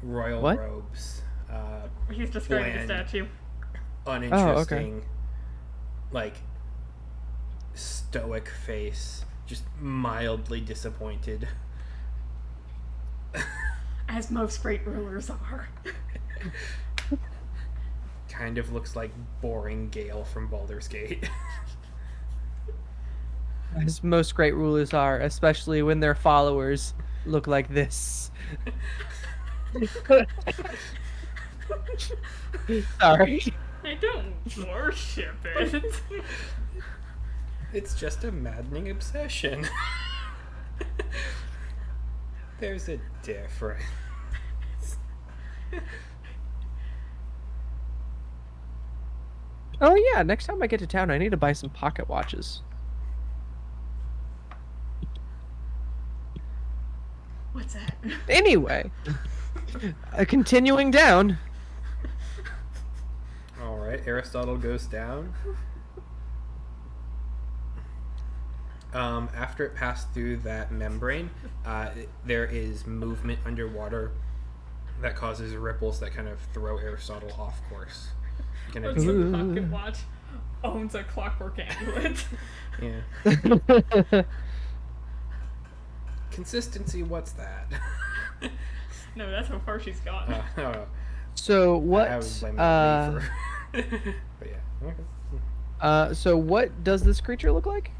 Royal What? robes. He's describing the Bland. statue. Uninteresting. Like, stoic face. Just mildly disappointed. As most great rulers are. kind of looks like boring Gale from Baldur's Gate. As most great rulers are, especially when their followers look like this. Sorry. I don't worship it. It's just a maddening obsession. There's a difference. Oh yeah, next time I get to town, I need to buy some pocket watches. What's that? Anyway, continuing down. All right, Aristotle goes down. After it passed through that membrane, there is movement underwater that causes ripples that kind of throw Aristotle off course. Kind of What's the pocket watch owns a clockwork amulet? yeah. Consistency, what's that? No, that's how far she's gone. Oh, So what? I was blaming the reaper. But yeah, okay. So what does this creature look like?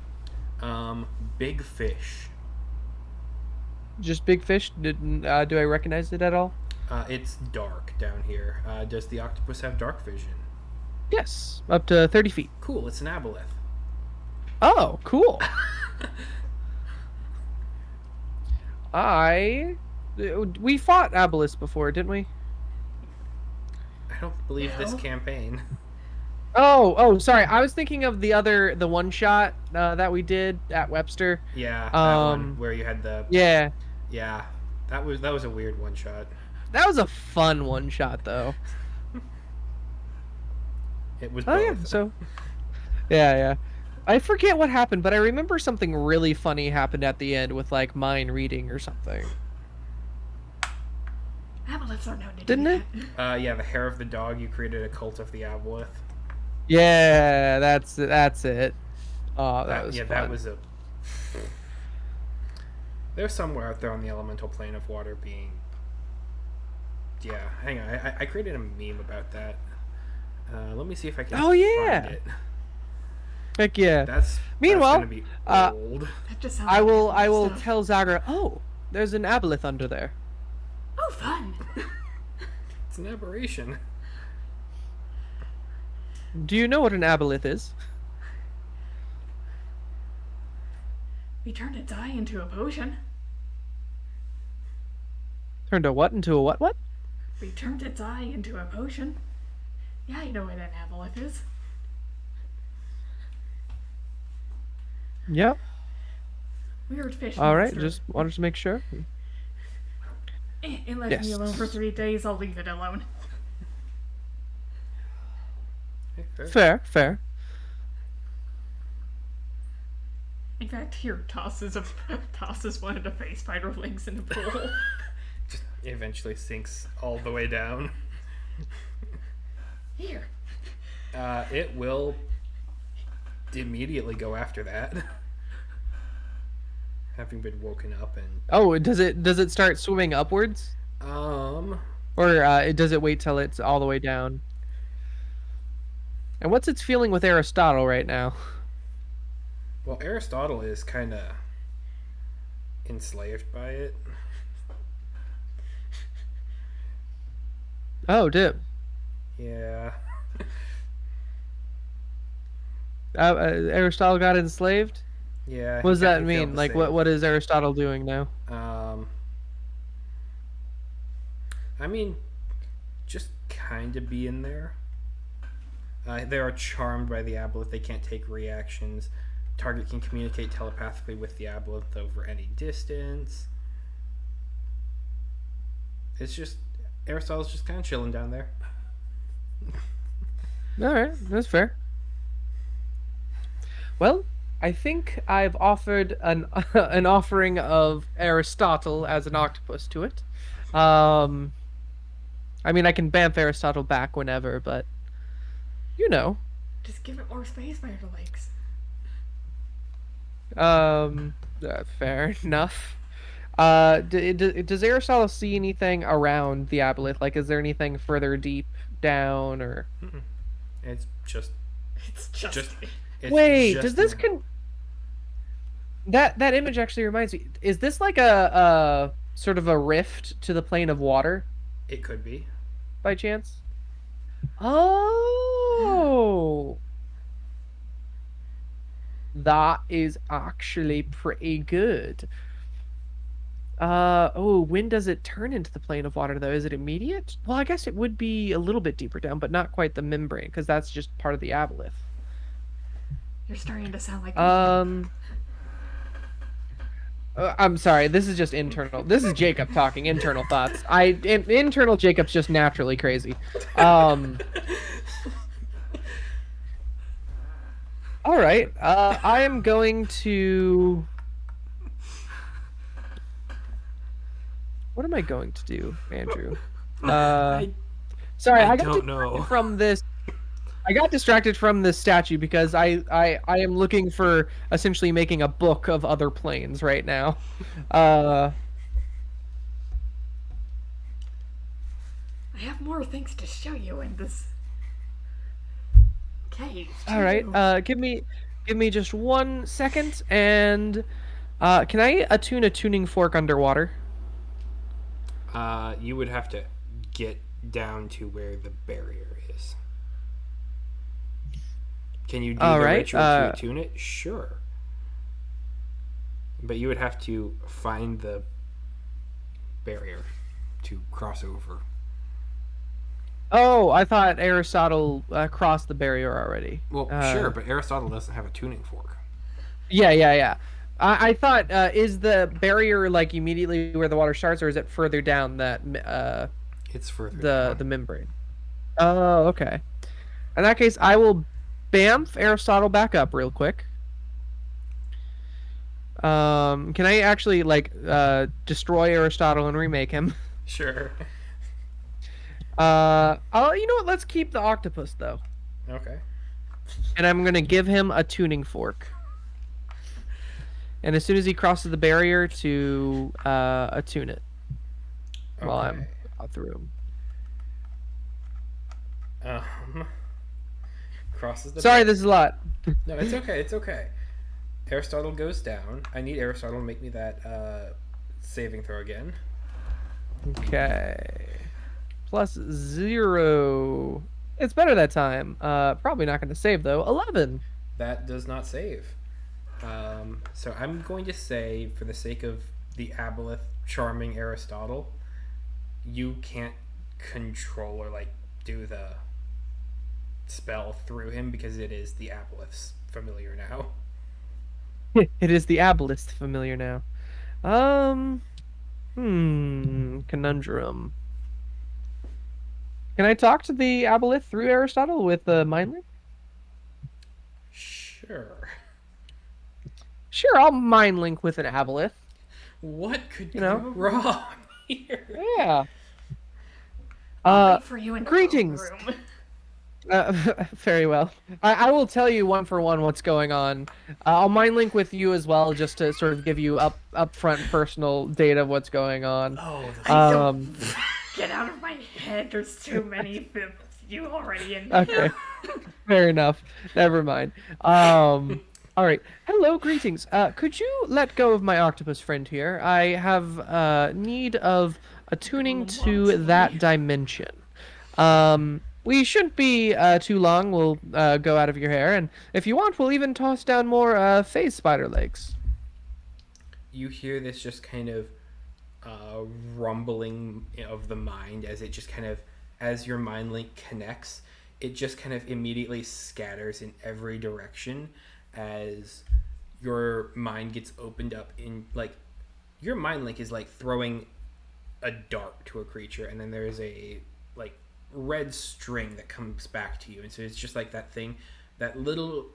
Big fish. Just big fish? Do I recognize it at all? It's dark down here. Does the octopus have dark vision? Yes, up to 30 feet. Cool, it's an aboleth. Oh, cool. We fought Aboleth before, didn't we? I don't believe this No. campaign. Oh, sorry. I was thinking of the one shot that we did at Webster. Yeah, that one Um, where you had the Yeah, that was a weird one shot. that was a fun one shot though. It was Oh yeah, both. so yeah. I forget what happened, but I remember something really funny happened at the end with like mind reading or something. Aboleths are known to Didn't do it? that. Yeah, the hair of the dog. You created a cult of the aboleth. Yeah, that's it. Oh, that was yeah, fun. that was a. There's somewhere out there on the elemental plane of water being. Yeah, hang on. I created a meme about that. Let me see if I can. Oh, yeah. Find it. Heck yeah. That's Meanwhile, gonna be uh, old. That just sounds I like will Aboleth stuff. tell Zagra. Oh, there's an Aboleth under there. Oh, fun! It's an aberration. Do you know what an Aboleth is? We turned its eye into a potion. Turned a what into a what? What? We turned its eye into a potion. Yeah, you know what an aboleth is. Yep. Weird fish. All right. monster. Just wanted to make sure. It left Yes. me alone for 3 days. I'll leave it alone. Okay. Fair. In fact, here tosses one of the face spider legs in the pool. Just eventually sinks all the way down. Here. It will immediately go after that. Having been woken up and Oh, does it start swimming upwards, or does it wait till it's all the way down? And what's its feeling with Aristotle right now? well, Aristotle is kind of enslaved by it. Oh, dip. Yeah. Aristotle got enslaved. Yeah. What does he that failed mean? to Like, save. what is Aristotle doing now? I mean, just kind of be in there. They are charmed by the aboleth. They can't take reactions. Target can communicate telepathically with the aboleth over any distance. It's just Aristotle's just kind of chilling down there. All right, that's fair. Well, I think I've offered an an offering of Aristotle as an octopus to it. I mean, I can bamf Aristotle back whenever, but you know. Just give it more space spider legs. Fair enough. Does Aristotle see anything around the aboleth? Like, is there anything further deep down or? It's just It's just. it's Wait, does just this an that image actually reminds me? Is this like a sort of a rift to the plane of water it could be. by chance? Oh, that is actually pretty good. Oh, when does it turn into the plane of water though? Is it immediate? Well, I guess it would be a little bit deeper down, but not quite the membrane, because that's just part of the aboleth. You're starting to sound like. I'm sorry. This is just internal. This is Jacob talking internal thoughts. Internal Jacob's just naturally crazy. All right. I am going to. What am I going to do, Andrew? Sorry, I got don't know. from this. I got distracted from this statue because I am looking for essentially making a book of other planes right now. I have more things to show you in this cave. All right. Give me just 1 second, and can I attune a tuning fork underwater? You would have to get down to where the barrier is. Can you do All the right, ritual to attune it? Sure. But you would have to find the barrier to cross over. Oh, I thought Aristotle crossed the barrier already. Well, sure, but Aristotle doesn't have a tuning fork. Yeah. I thought is the barrier like immediately where the water starts, or is it further down that It's further the down. membrane? Oh, okay. In that case, I will bamf Aristotle back up real quick. Can I actually like destroy Aristotle and remake him? Sure. Oh, you know what? Let's keep the octopus though, Okay. and I'm gonna give him a tuning fork. And as soon as he crosses the barrier, to attune it while I'm Okay. out the room. Crosses the Sorry, barrier. this is a lot. No, it's okay. It's okay. Aristotle goes down. I need Aristotle to make me that saving throw again. Okay. +0. It's better that time. Probably not going to save though. 11. That does not save. So I'm going to say, for the sake of the aboleth charming Aristotle, you can't control or like do the spell through him because it is the aboleth's familiar now. It is the abolist familiar now. Conundrum. Can I talk to the aboleth through Aristotle with the mind link? Sure. Sure, I'll mind link with an aboleth. What could You go know. wrong here? Yeah. I'll wait for you in the greetings. room. Very well. I will tell you one for one what's going on. I'll mind link with you as well, just to sort of give you upfront personal data of what's going on. Oh, Get out of my head. There's too many fifths. You already in. Okay. Fair enough. Never mind. All right. Hello, greetings. Could you let go of my octopus friend here? I have need of attuning to that dimension. We shouldn't be too long. We'll go out of your hair, and if you want, we'll even toss down more phase spider legs. you hear this just kind of rumbling of the mind as it just kind of, as your mind link connects, it just kind of immediately scatters in every direction as your mind gets opened up in, like, your mind link is like throwing a dart to a creature, and then there's a like red string that comes back to you, and so it's just like that thing, that little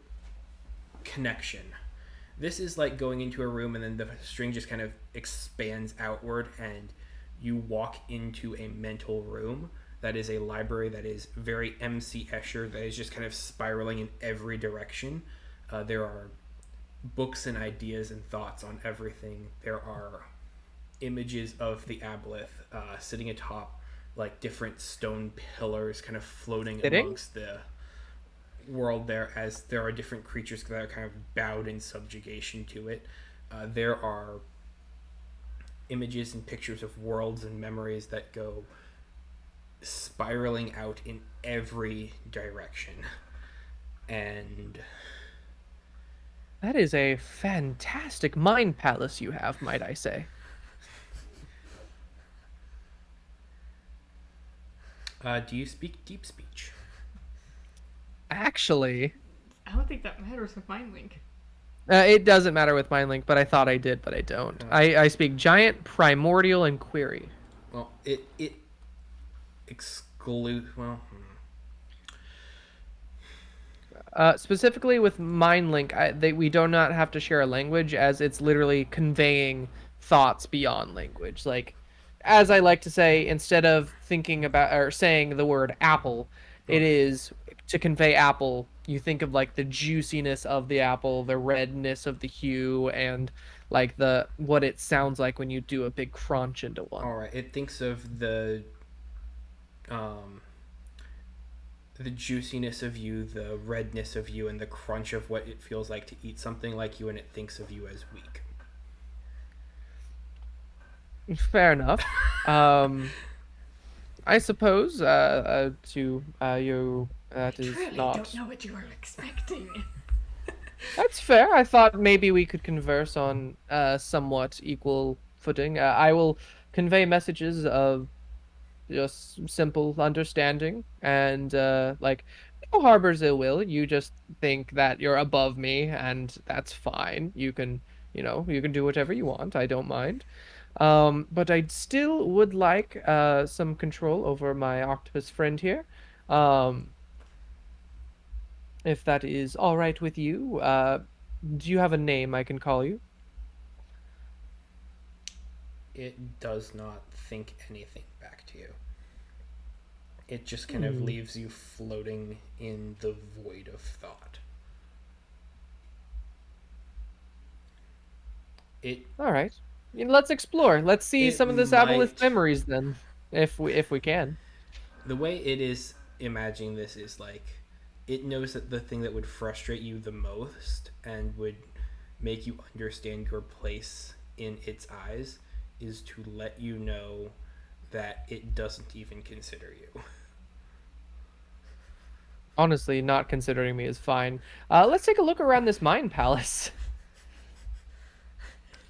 connection. This is like going into a room and then the string just kind of expands outward and you walk into a mental room that is a library that is very MC Escher, that is just kind of spiraling in every direction. There are books and ideas and thoughts on everything. There are images of the aboleth sitting atop like different stone pillars, kind of floating Sitting? amongst the world there, as there are different creatures that are kind of bowed in subjugation to it. There are images and pictures of worlds and memories that go spiraling out in every direction. And That is a fantastic mind palace you have, might I say. do you speak deep speech? Actually, I don't think that matters with Mind Link. it doesn't matter with MindLink, but I thought I did, but I don't. I speak Giant, Primordial, and Query. Well, it exclude. Well, Specifically with MindLink, we do not have to share a language, as it's literally conveying thoughts beyond language. Like, as I like to say, instead of thinking about or saying the word apple, it is to convey apple. You think of like the juiciness of the apple, the redness of the hue, and like the what it sounds like when you do a big crunch into one. all right. It thinks of um, the juiciness of you, the redness of you, and the crunch of what it feels like to eat something like you, and it thinks of you as weak. Fair enough. I suppose to you that is Truly not. don't know what you were expecting. That's fair. I thought maybe we could converse on somewhat equal footing. I will convey messages of just simple understanding and like no harbors ill will. You just think that you're above me, and that's fine. You can do whatever you want. I don't mind. But I still would like some control over my octopus friend here. Um, if that is all right with you. Do you have a name I can call you? It does not think anything back to you. It just kind of leaves you floating in the void of thought. All right. Let's explore. Let's see It some of this aboleth might- memories then, if we can. The way it is imagining this is like it knows that the thing that would frustrate you the most and would make you understand your place in its eyes is to let you know that it doesn't even consider you. Honestly, not considering me is fine. Let's take a look around this mind palace.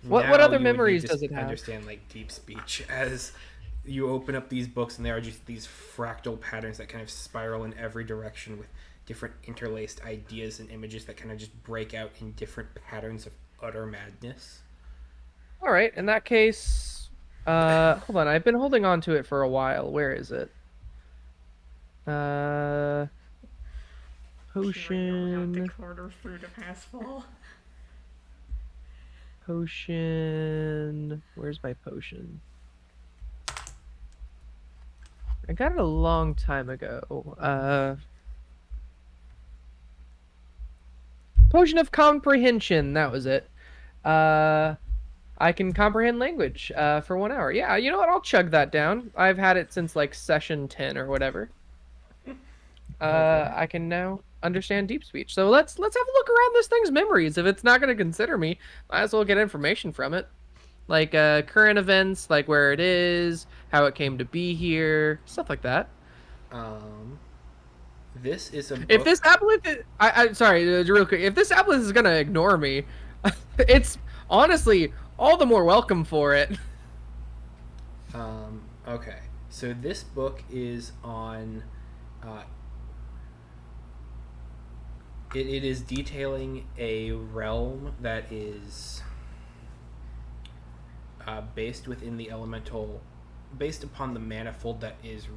What Now other you would need memories to does it have? understand like deep speech as you open up these books and there are just these fractal patterns that kind of spiral in every direction with different interlaced ideas and images that kind of just break out in different patterns of utter madness. All right. In that case, hold on. I've been holding on to it for a while. Where is it? Peering around the Potion. corner through the asphalt. Potion. Where's my potion? I got it a long time ago. Potion of comprehension. That was it. I can comprehend language for 1 hour. Yeah, you know what? I'll chug that down. I've had it since like session 10 or whatever. I can now understand deep speech. So let's have a look around this thing's memories. If it's not going to consider me, might as well get information from it. Like current events, like where it is, how it came to be here, stuff like that. This is a book. If this aboleth, I'm sorry, real quick. If this aboleth is gonna ignore me, it's honestly all the more welcome for it. Okay, so this book is on. It is detailing a realm that is based within the elemental, based upon the manifold that is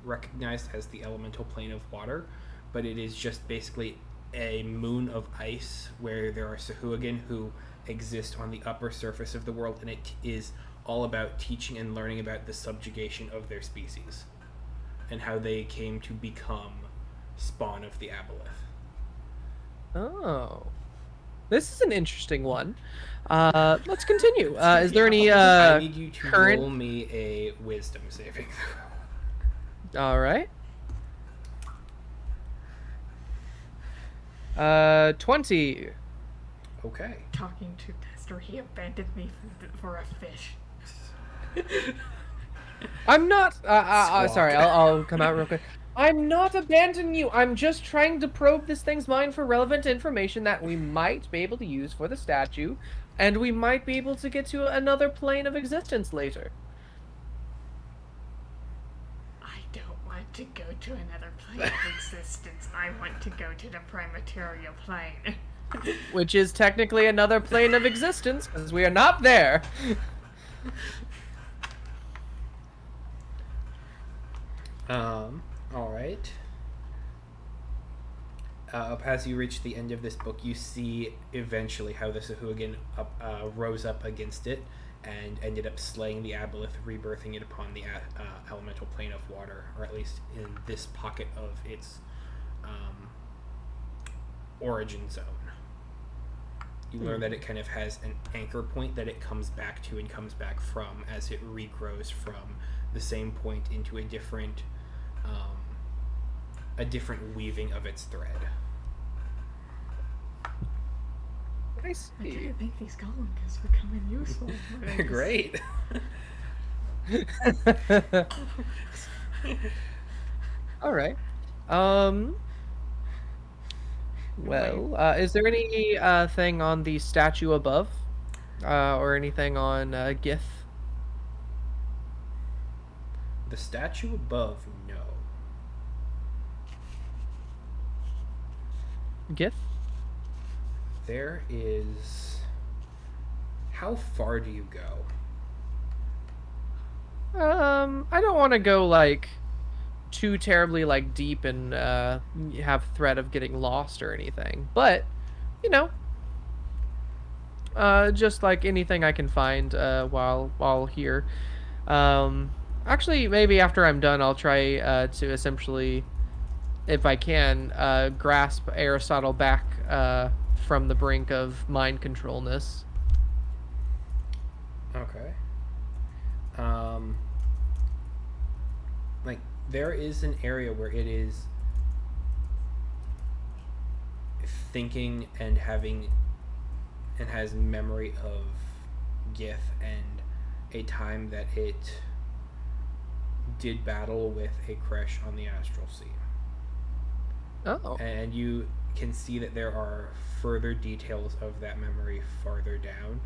recognized as the elemental plane of water, but it is just basically a moon of ice where there are Sahuagin who exist on the upper surface of the world, and it is all about teaching and learning about the subjugation of their species and how they came to become spawn of the aboleth. Oh. This is an interesting one. Let's continue. Is there any I need you to current? roll me a wisdom saving throw. All right. 20. Okay. Talking to Tester, he abandoned me for a fish. I'm not. Sorry, Squawk. I'll come out real quick. I'm not abandoning you. I'm just trying to probe this thing's mind for relevant information that we might be able to use for the statue, and we might be able to get to another plane of existence later. I don't want to go to another plane of existence. I want to go to the Primateria plane. Which is technically another plane of existence, because we are not there. All right. As you reach the end of this book, you see eventually how the Sahuagin rose up against it and ended up slaying the aboleth, rebirthing it upon the elemental plane of water, or at least in this pocket of its origin zone. You learn that it kind of has an anchor point that it comes back to and comes back from as it regrows from the same point into a different weaving of its thread. I I see. didn't think these golems were becoming useful. but I just- Great. All right. Well, is there any thing on the statue above, or anything on Gith? The statue above, no. Gith? There is. How far do you go? I don't want to go like too terribly like deep and have threat of getting lost or anything, but you know, just like anything I can find while here. Actually, maybe after I'm done, I'll try to essentially, if I can, grasp Aristotle back from the brink of mind controlness. Okay. Like, there is an area where it is thinking and has memory of Gith and a time that it did battle with a Kresh on the Astral Sea. Oh. And you can see that there are further details of that memory farther down,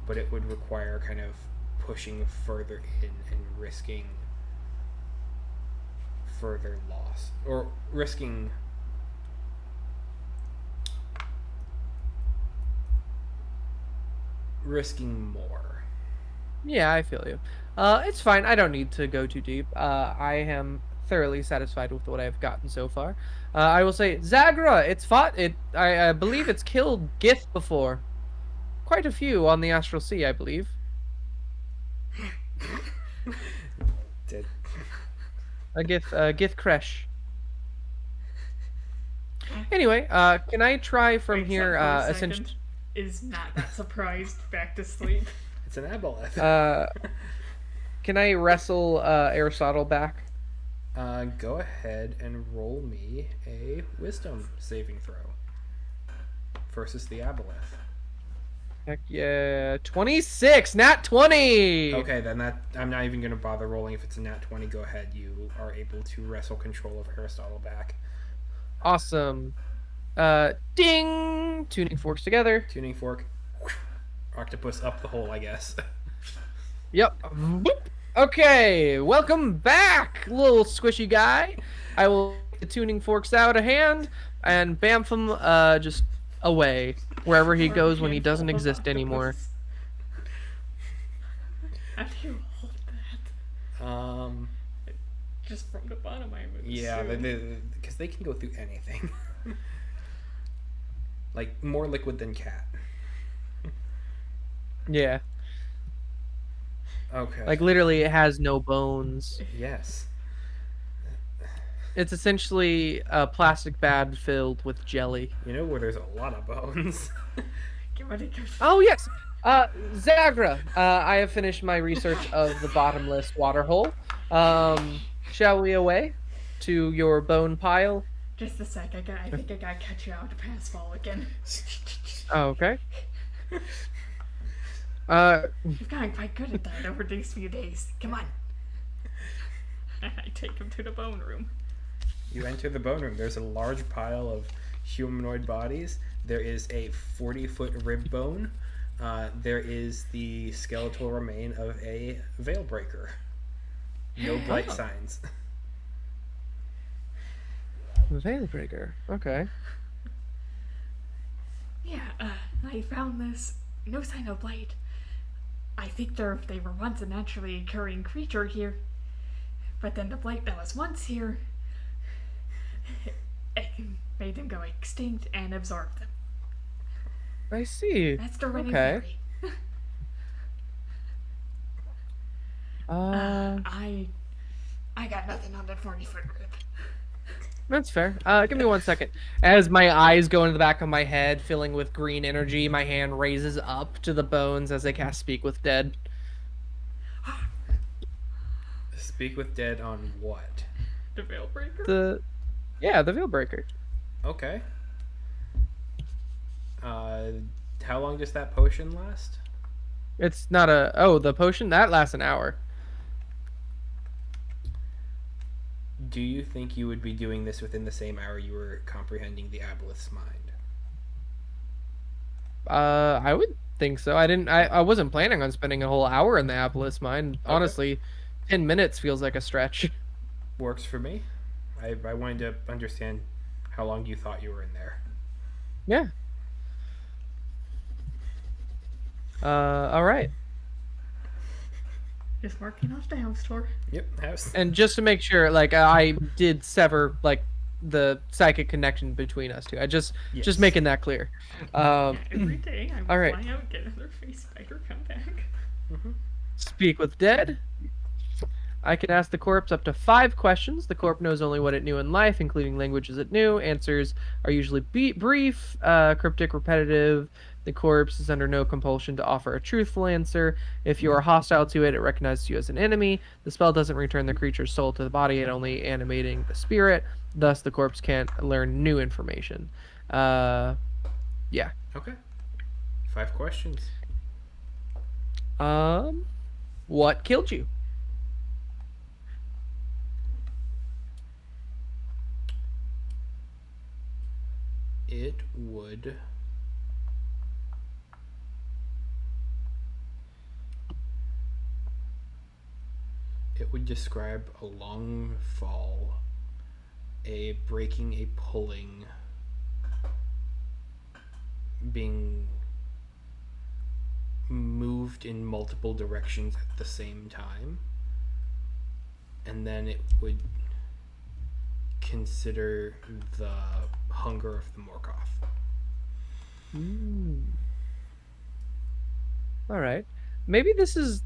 but it would require kind of pushing further in and risking further loss, or risking more. Yeah, I feel you. It's fine. I don't need to go too deep. I am thoroughly satisfied with what I've gotten so far. I will say, Zagra, it's fought. I believe it's killed Gith before. Quite a few on the Astral Sea, I believe. Did Gith Kresh. Anyway, can I try from Wakes here, up for a essentially... second, is not that surprised, back to sleep. it's an aboleth. Can I wrestle Aristotle back? Go ahead and roll me a wisdom saving throw versus the aboleth. Heck yeah, 26, nat 20. Okay, then that I'm not even going to bother rolling. If it's a nat 20, go ahead. You are able to wrestle control of Aristotle back. Awesome. Ding! Tuning forks together. Tuning fork. Octopus up the hole, I guess. Yep. Boop. Okay, welcome back, little squishy guy. I will take the tuning forks out of hand and bamf him just away wherever he goes when he doesn't exist anymore. How do you hold that? Just from the bottom, I would Yeah, assume. because they can go through anything. Like, more liquid than cat. Yeah, Okay. like literally it has no bones. Yes. It's essentially a plastic bag filled with jelly. You know where there's a lot of bones. What did you Oh yes. Zagra, I have finished my research of the bottomless water hole. Shall we away to your bone pile? Just a sec. I think I gotta catch you out to pass fall again. Oh, okay. Uh, You've gotten quite good at that over these few days. Come on. I take him to the bone room. You enter the bone room. There's a large pile of humanoid bodies. There is a 40-foot rib bone. There is the skeletal remain of a veil breaker. No blight signs. Veilbreaker. Okay. Yeah, I found this. No sign of blight. I think they were once a naturally occurring creature here. But then the blight that was once here it made them go extinct and absorbed them. I see. That's the running Okay. theory. Uh, I got nothing on that 40-foot rib. That's fair. Give me 1 second. As my eyes go into the back of my head, filling with green energy, my hand raises up to the bones as I cast Speak with Dead. Speak with dead on what? The veil breaker? The Veilbreaker. Okay. How long does that potion last? It's not the potion that lasts an hour. Do you think you would be doing this within the same hour you were comprehending the aboleth's mind? I would think so. I wasn't planning on spending a whole hour in the Apolis mine. Honestly, 10 minutes feels like a stretch. Works for me. I wanted to understand how long you thought you were in there. Yeah. All right. Just marking off the house tour. Yep, house. And just to make sure, like, I did sever, like, the psychic connection between us two. Just making that clear. Every day I would all right. fly out, get another face spider, come back. Speak with Dead. I can ask the corpse up to 5 questions. The corpse knows only what it knew in life, including languages it knew. Answers are usually brief, cryptic, repetitive. The corpse is under no compulsion to offer a truthful answer. If you are hostile to it, it recognizes you as an enemy. The spell doesn't return the creature's soul to the body, it only animating the spirit. Thus, the corpse can't learn new information. Yeah. Okay. 5 questions. What killed you? It would... It would describe a long fall, a breaking, a pulling, being moved in multiple directions at the same time, and then it would consider the hunger of the Morgoth. All right. Maybe this has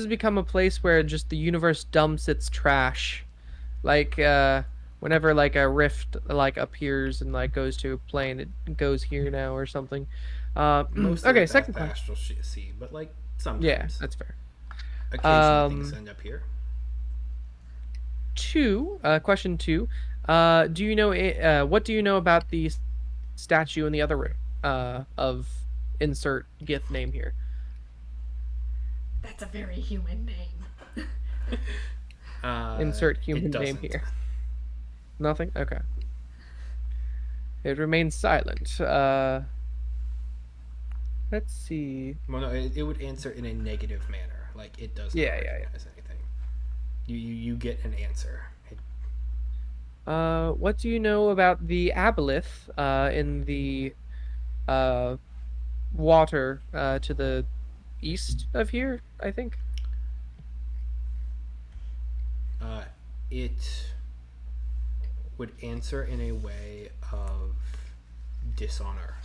become a place where just the universe dumps its trash, like whenever like a rift like appears and like goes to a plane, it goes here now or something. Most okay, of second the question. astral sea, but like sometimes. Yeah, that's fair. Occasionally things end up here. Question 2. Do you know what do you know about the statue in the other room? Of insert Gith name here. That's a very human name. Insert human it name doesn't. here. Nothing? Okay. It remains silent. Let's see. Well, no, it would answer in a negative manner. Like, it doesn't recognize anything. You get an answer. What do you know about the aboleth in the water to the east of here, I think? It would answer in a way of dishonor.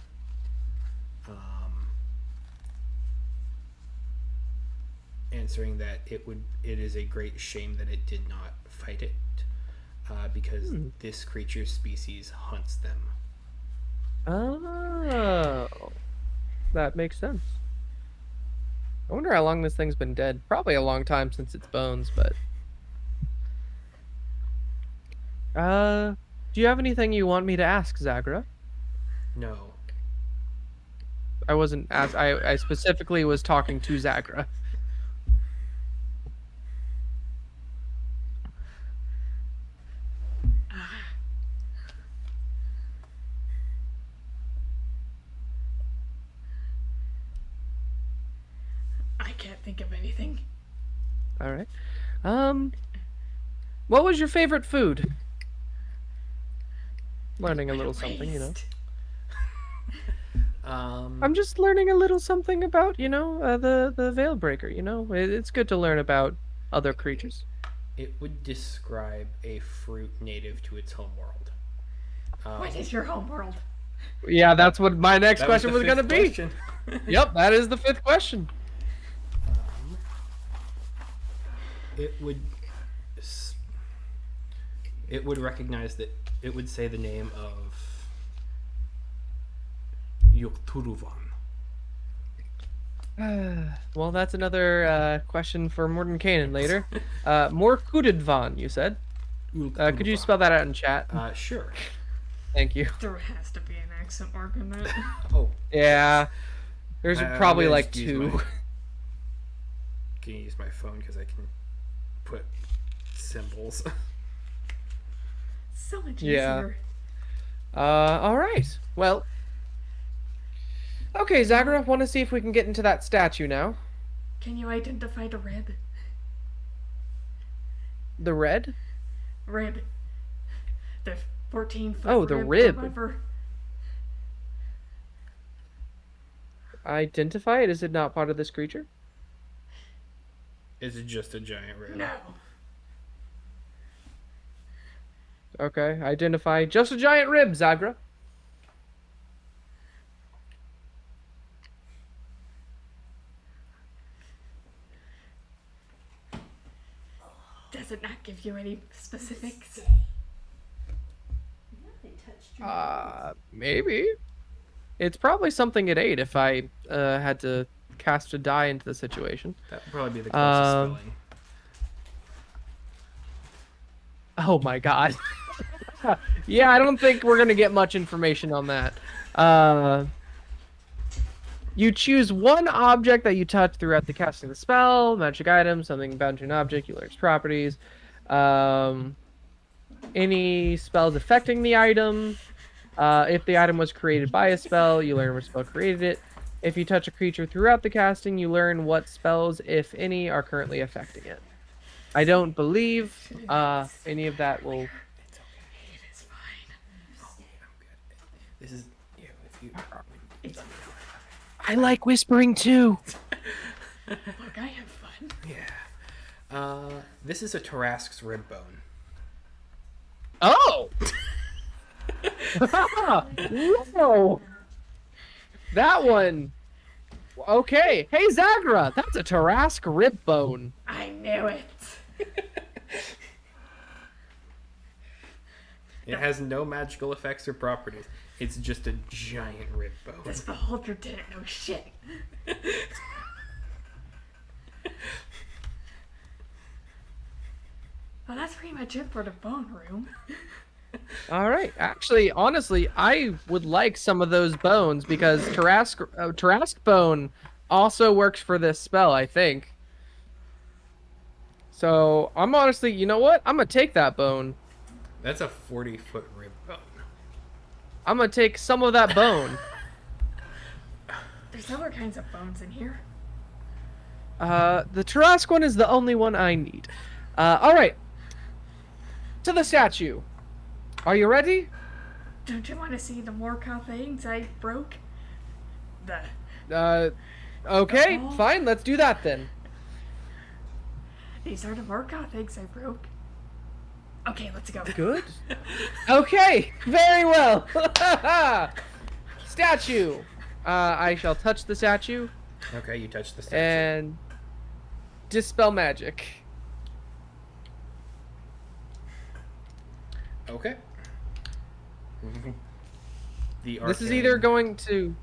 Answering that it is a great shame that it did not fight it, because this creature's species hunts them. Oh. that makes sense. I wonder how long this thing's been dead. Probably a long time since its bones, but... do you have anything you want me to ask, Zagra? No. I wasn't asked. I specifically was talking to Zagra. I can't think of anything. All right. What was your favorite food? Learning a little something, you know. Waste. I'm just learning a little something about, the Veil Breaker. It's good to learn about other creatures. It would describe a fruit native to its homeworld. What is your homeworld? Yeah, that's what my next That question was the going to fifth be. question. Yep, that is the 5th question. It would recognize that it would say the name of Yokturuvan. Well, that's another question for Morton Kanan later. More Kudidvan, you said. Could you spell that out in chat? Sure. Thank you. There has to be an accent mark in that. Oh, Yeah. There's I'm probably gonna like just use 2. Can you use my phone because I can put symbols? So much Yeah. easier. All right. Well. Okay, Zagra, want to see if we can get into that statue now. Can you identify the rib? The red? Rib. The 14-foot Oh, the rib. rib. However. Identify it? Is it not part of this creature? Is it just a giant rib? No. Okay, identify just a giant rib, Zagra. Does it not give you any specifics? Yeah, they touched your Maybe. It's probably something it ate if I had to cast a die into the situation. That would probably be the closest spelling. Oh my god. Yeah, I don't think we're gonna get much information on that. You choose one object that you touch throughout the casting of the spell, magic item, something bound to an object, you learn its properties. Any spells affecting the item. If the item was created by a spell, you learn what spell created it. If you touch a creature throughout the casting, you learn what spells, if any, are currently affecting it. I don't believe any of that will... It is fine. This is if you. It's, I like whispering too. look, I have fun. Yeah. This is a Tarask's rib bone. Oh! Whoa! That one. Okay. Hey, Zagra, that's a Tarask rib bone. I knew it. It has no magical effects or properties. It's just a giant rib bone. This beholder didn't know shit. Well, that's pretty much it for the bone room. All right. Actually, honestly, I would like some of those bones because Tarask bone also works for this spell, I think. So I'm honestly, you know what? I'm gonna take that bone. That's a 40-foot rib bone. I'm gonna take some of that bone. There's other kinds of bones in here. The Tarask one is the only one I need. All right. To the statue. Are you ready? Don't you want to see the Morka things I broke? The Okay, Oh. fine. Let's do that then. These are the Morka things I broke. Okay, let's go. Good. Okay, very well. Statue. I shall touch the statue Okay, you touched the statue. and dispel magic. Okay. The This is either arcane- going to...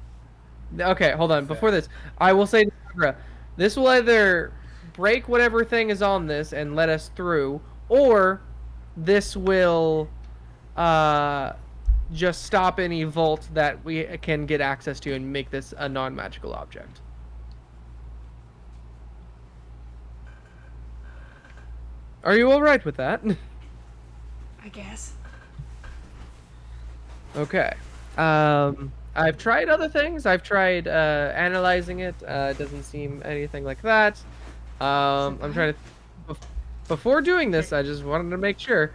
Okay, hold on. Before this, I will say to Sarah, this will either break whatever thing is on this and let us through, or this will just stop any vault that we can get access to and make this a non-magical object. Are you all right with that? I guess. Okay. I've tried other things. I've tried analyzing it. It doesn't seem anything like that. I'm trying to. Before doing this, I just wanted to make sure.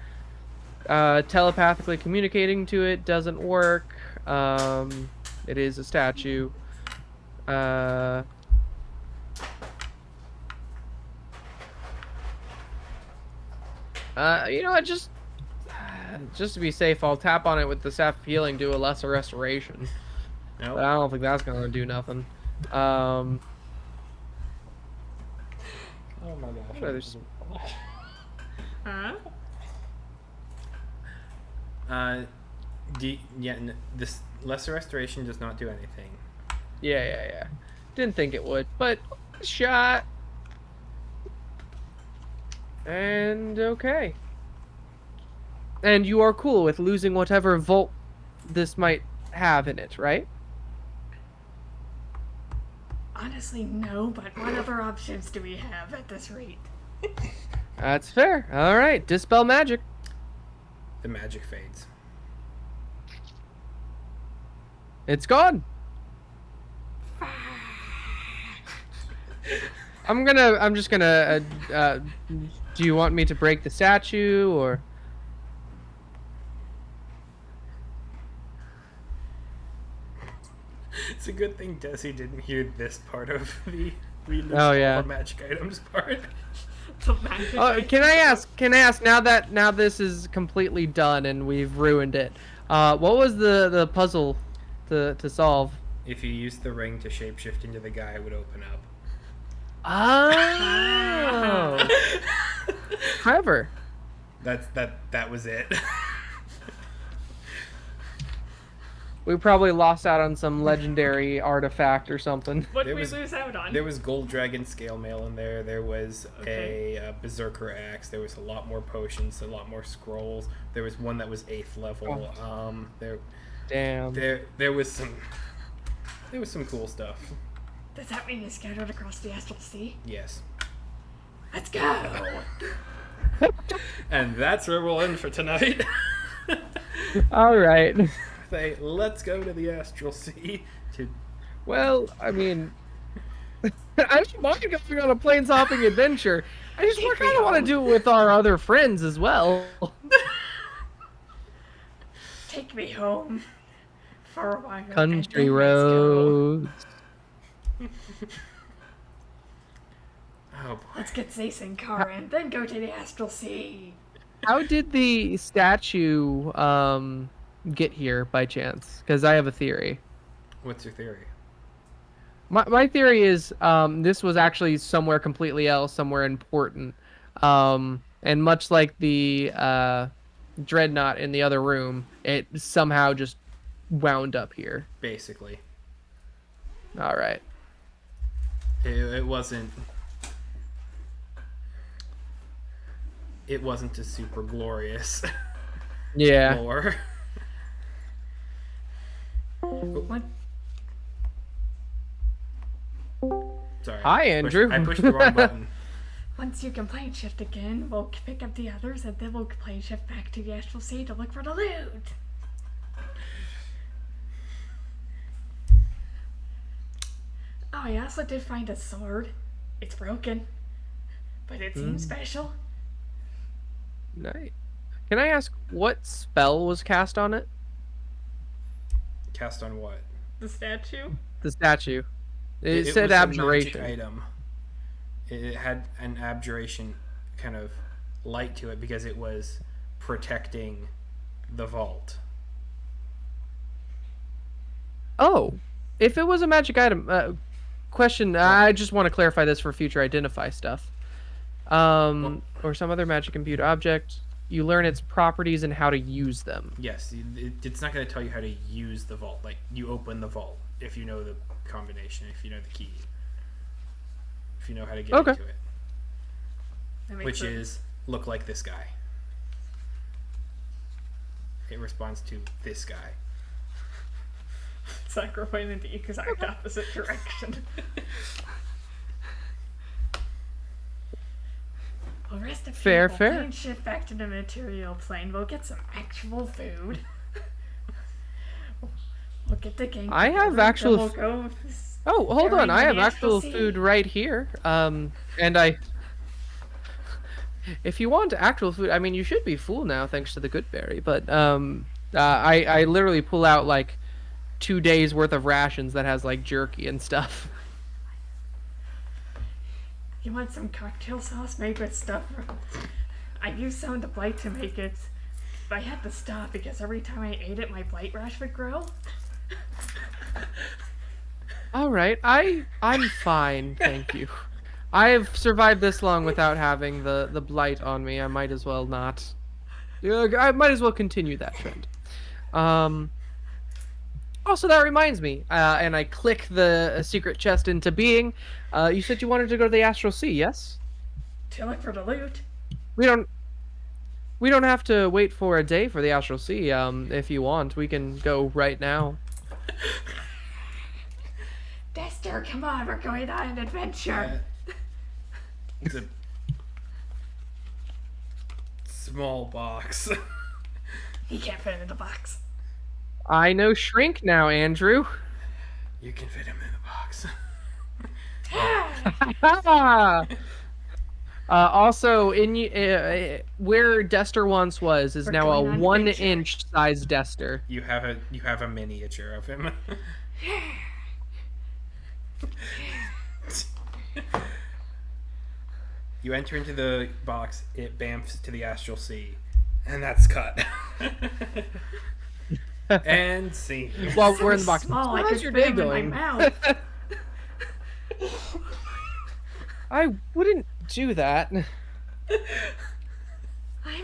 Telepathically communicating to it doesn't work. It is a statue. You know what? Just to be safe, I'll tap on it with the staff of healing, do a lesser restoration. No. But I don't think that's gonna do nothing. Oh my gosh. Sure, there's- Huh? This lesser restoration does not do anything. Yeah. Didn't think it would, but shot. And okay. And you are cool with losing whatever vault this might have in it, right? Honestly, no, but what other options do we have at this rate? That's fair. All right, dispel magic. The magic fades. It's gone. I'm just gonna. Do you want me to break the statue or? It's a good thing Desi didn't hear this part of the Oh, yeah. magic items part. The magic Oh, item. can I ask now this is completely done and we've ruined it. What was the puzzle to solve? If you used the ring to shapeshift into the guy, it would open up. Oh. Clever. That was it. We probably lost out on some legendary artifact or something. What did There we was- lose out on? There was Gold Dragon scale mail in there. There was Okay. a Berserker axe. There was a lot more potions, a lot more scrolls. There was one that was 8th level. Damn. There was some cool stuff. Does that mean it's scattered across the astral sea? Yes. Let's go! And that's where we'll end for tonight. All right. Say, let's go to the astral sea. Well, I mean, I don't mind going on a planes hopping adventure. I just Take me kind of want to home. do it with our other friends as well. Take me home for a while. and Country then let's go. roads. Oh boy. Let's get Zace in car and then go to the astral sea. How did the statue get here by chance? Because I have a theory. What's your theory? My theory is this was actually somewhere completely else, somewhere important. And much like the dreadnought in the other room, it somehow just wound up here. Basically. All right. It wasn't a super glorious Yeah. lore. What? Sorry. Hi, Andrew. I pushed the wrong button. Once you can plane shift again, we'll pick up the others and then we'll plane shift back to the astral sea to look for the loot. Oh, I also did find a sword. It's broken, but it seems special. Nice. Can I ask what spell was cast on it? Cast on what? The statue? The statue. It said was a magic abjuration. item. It had an abjuration kind of light to it because it was protecting the vault. Oh, if it was a magic item. Question. I just want to clarify this for future identify stuff. Or some other magic imbued object. You learn its properties and how to use them. Yes, it's not going to tell you how to use the vault. Like, you open the vault if you know the combination, if you know the key, if you know how to get Okay. into it. That makes Which sense. is, look like this guy. It responds to this guy. Sacrifice in the exact opposite direction. Well, rest of Fair, we'll fair. plane shift back to the material plane. We'll get some actual food. We'll get the game. I have together, actual then we'll f- go with this Oh, hold on. during I the have natural actual sea. food right here. And if you want actual food, I mean, you should be full now thanks to the good berry. But I literally pull out like 2 days worth of rations that has like jerky and stuff. You want some cocktail sauce made with stuff? I used some of the blight to make it, but I had to stop because every time I ate it, my blight rash would grow. All right, I'm fine, thank you. I've survived this long without having the blight on me. I might as well not. I might as well continue that trend. Also, that reminds me, and I click the secret chest into being. You said you wanted to go to the Astral Sea, yes? To look for the loot. We don't have to wait for a day for the Astral Sea. If you want, we can go right now. Dexter, come on, we're going on an adventure. It's a small box. He can't fit in the box. I know shrink now, Andrew. You can fit him in the box. Also, where Dester once was is We're now a going on 1 adventure. inch size Dester. You have a miniature of him. You enter into the box, it bamfs to the Astral Sea, and that's cut. And scene. While So we're in the box. small, So I how's could your fit day him in going? my mouth. I wouldn't do that. I'm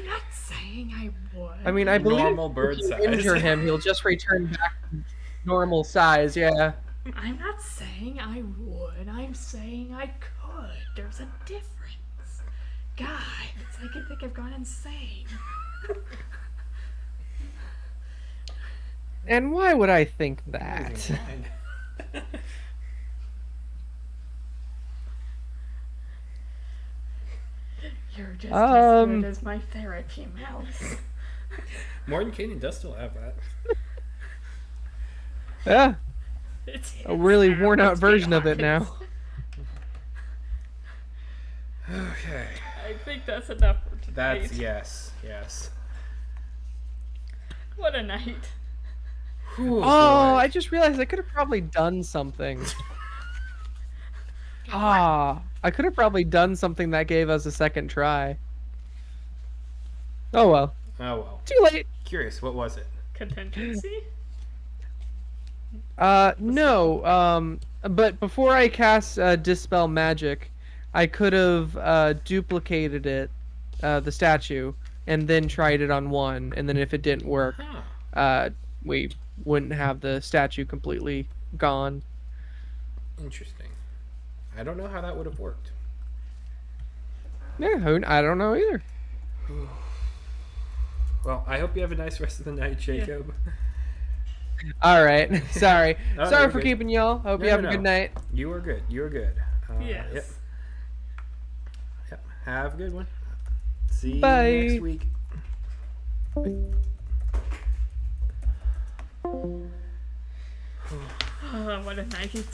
not saying I would. I mean, I believe Normal bird if you size. injure him, he'll just return back to normal size. Yeah. I'm not saying I would. I'm saying I could. There's a difference. God, it's like I think I've gone insane. And why would I think that? Losing mind. You're just as good as my therapy mouse. Morton Canyon does still have that. Yeah. It's A really his worn now, out let's be version of it honest. now. Okay. I think that's enough for tonight. That's yes. What a night. Whew, Oh, boy. I just realized I could have probably done something. I could have probably done something that gave us a second try. Oh well. Oh well. Too late. Curious, what was it? Contingency? No. But before I cast Dispel Magic, I could have duplicated it, the statue, and then tried it on one. And then if it didn't work, Huh. we wouldn't have the statue completely gone. Interesting. I don't know how that would have worked. Yeah, I don't know either. Well, I hope you have a nice rest of the night, Jacob. All right. Sorry. Oh, Sorry you're for good. keeping y'all. Hope No, you have no, a good no. night. You were good. You were good. Yes. Yep. Have a good one. See Bye. you next week. Oh, what a night.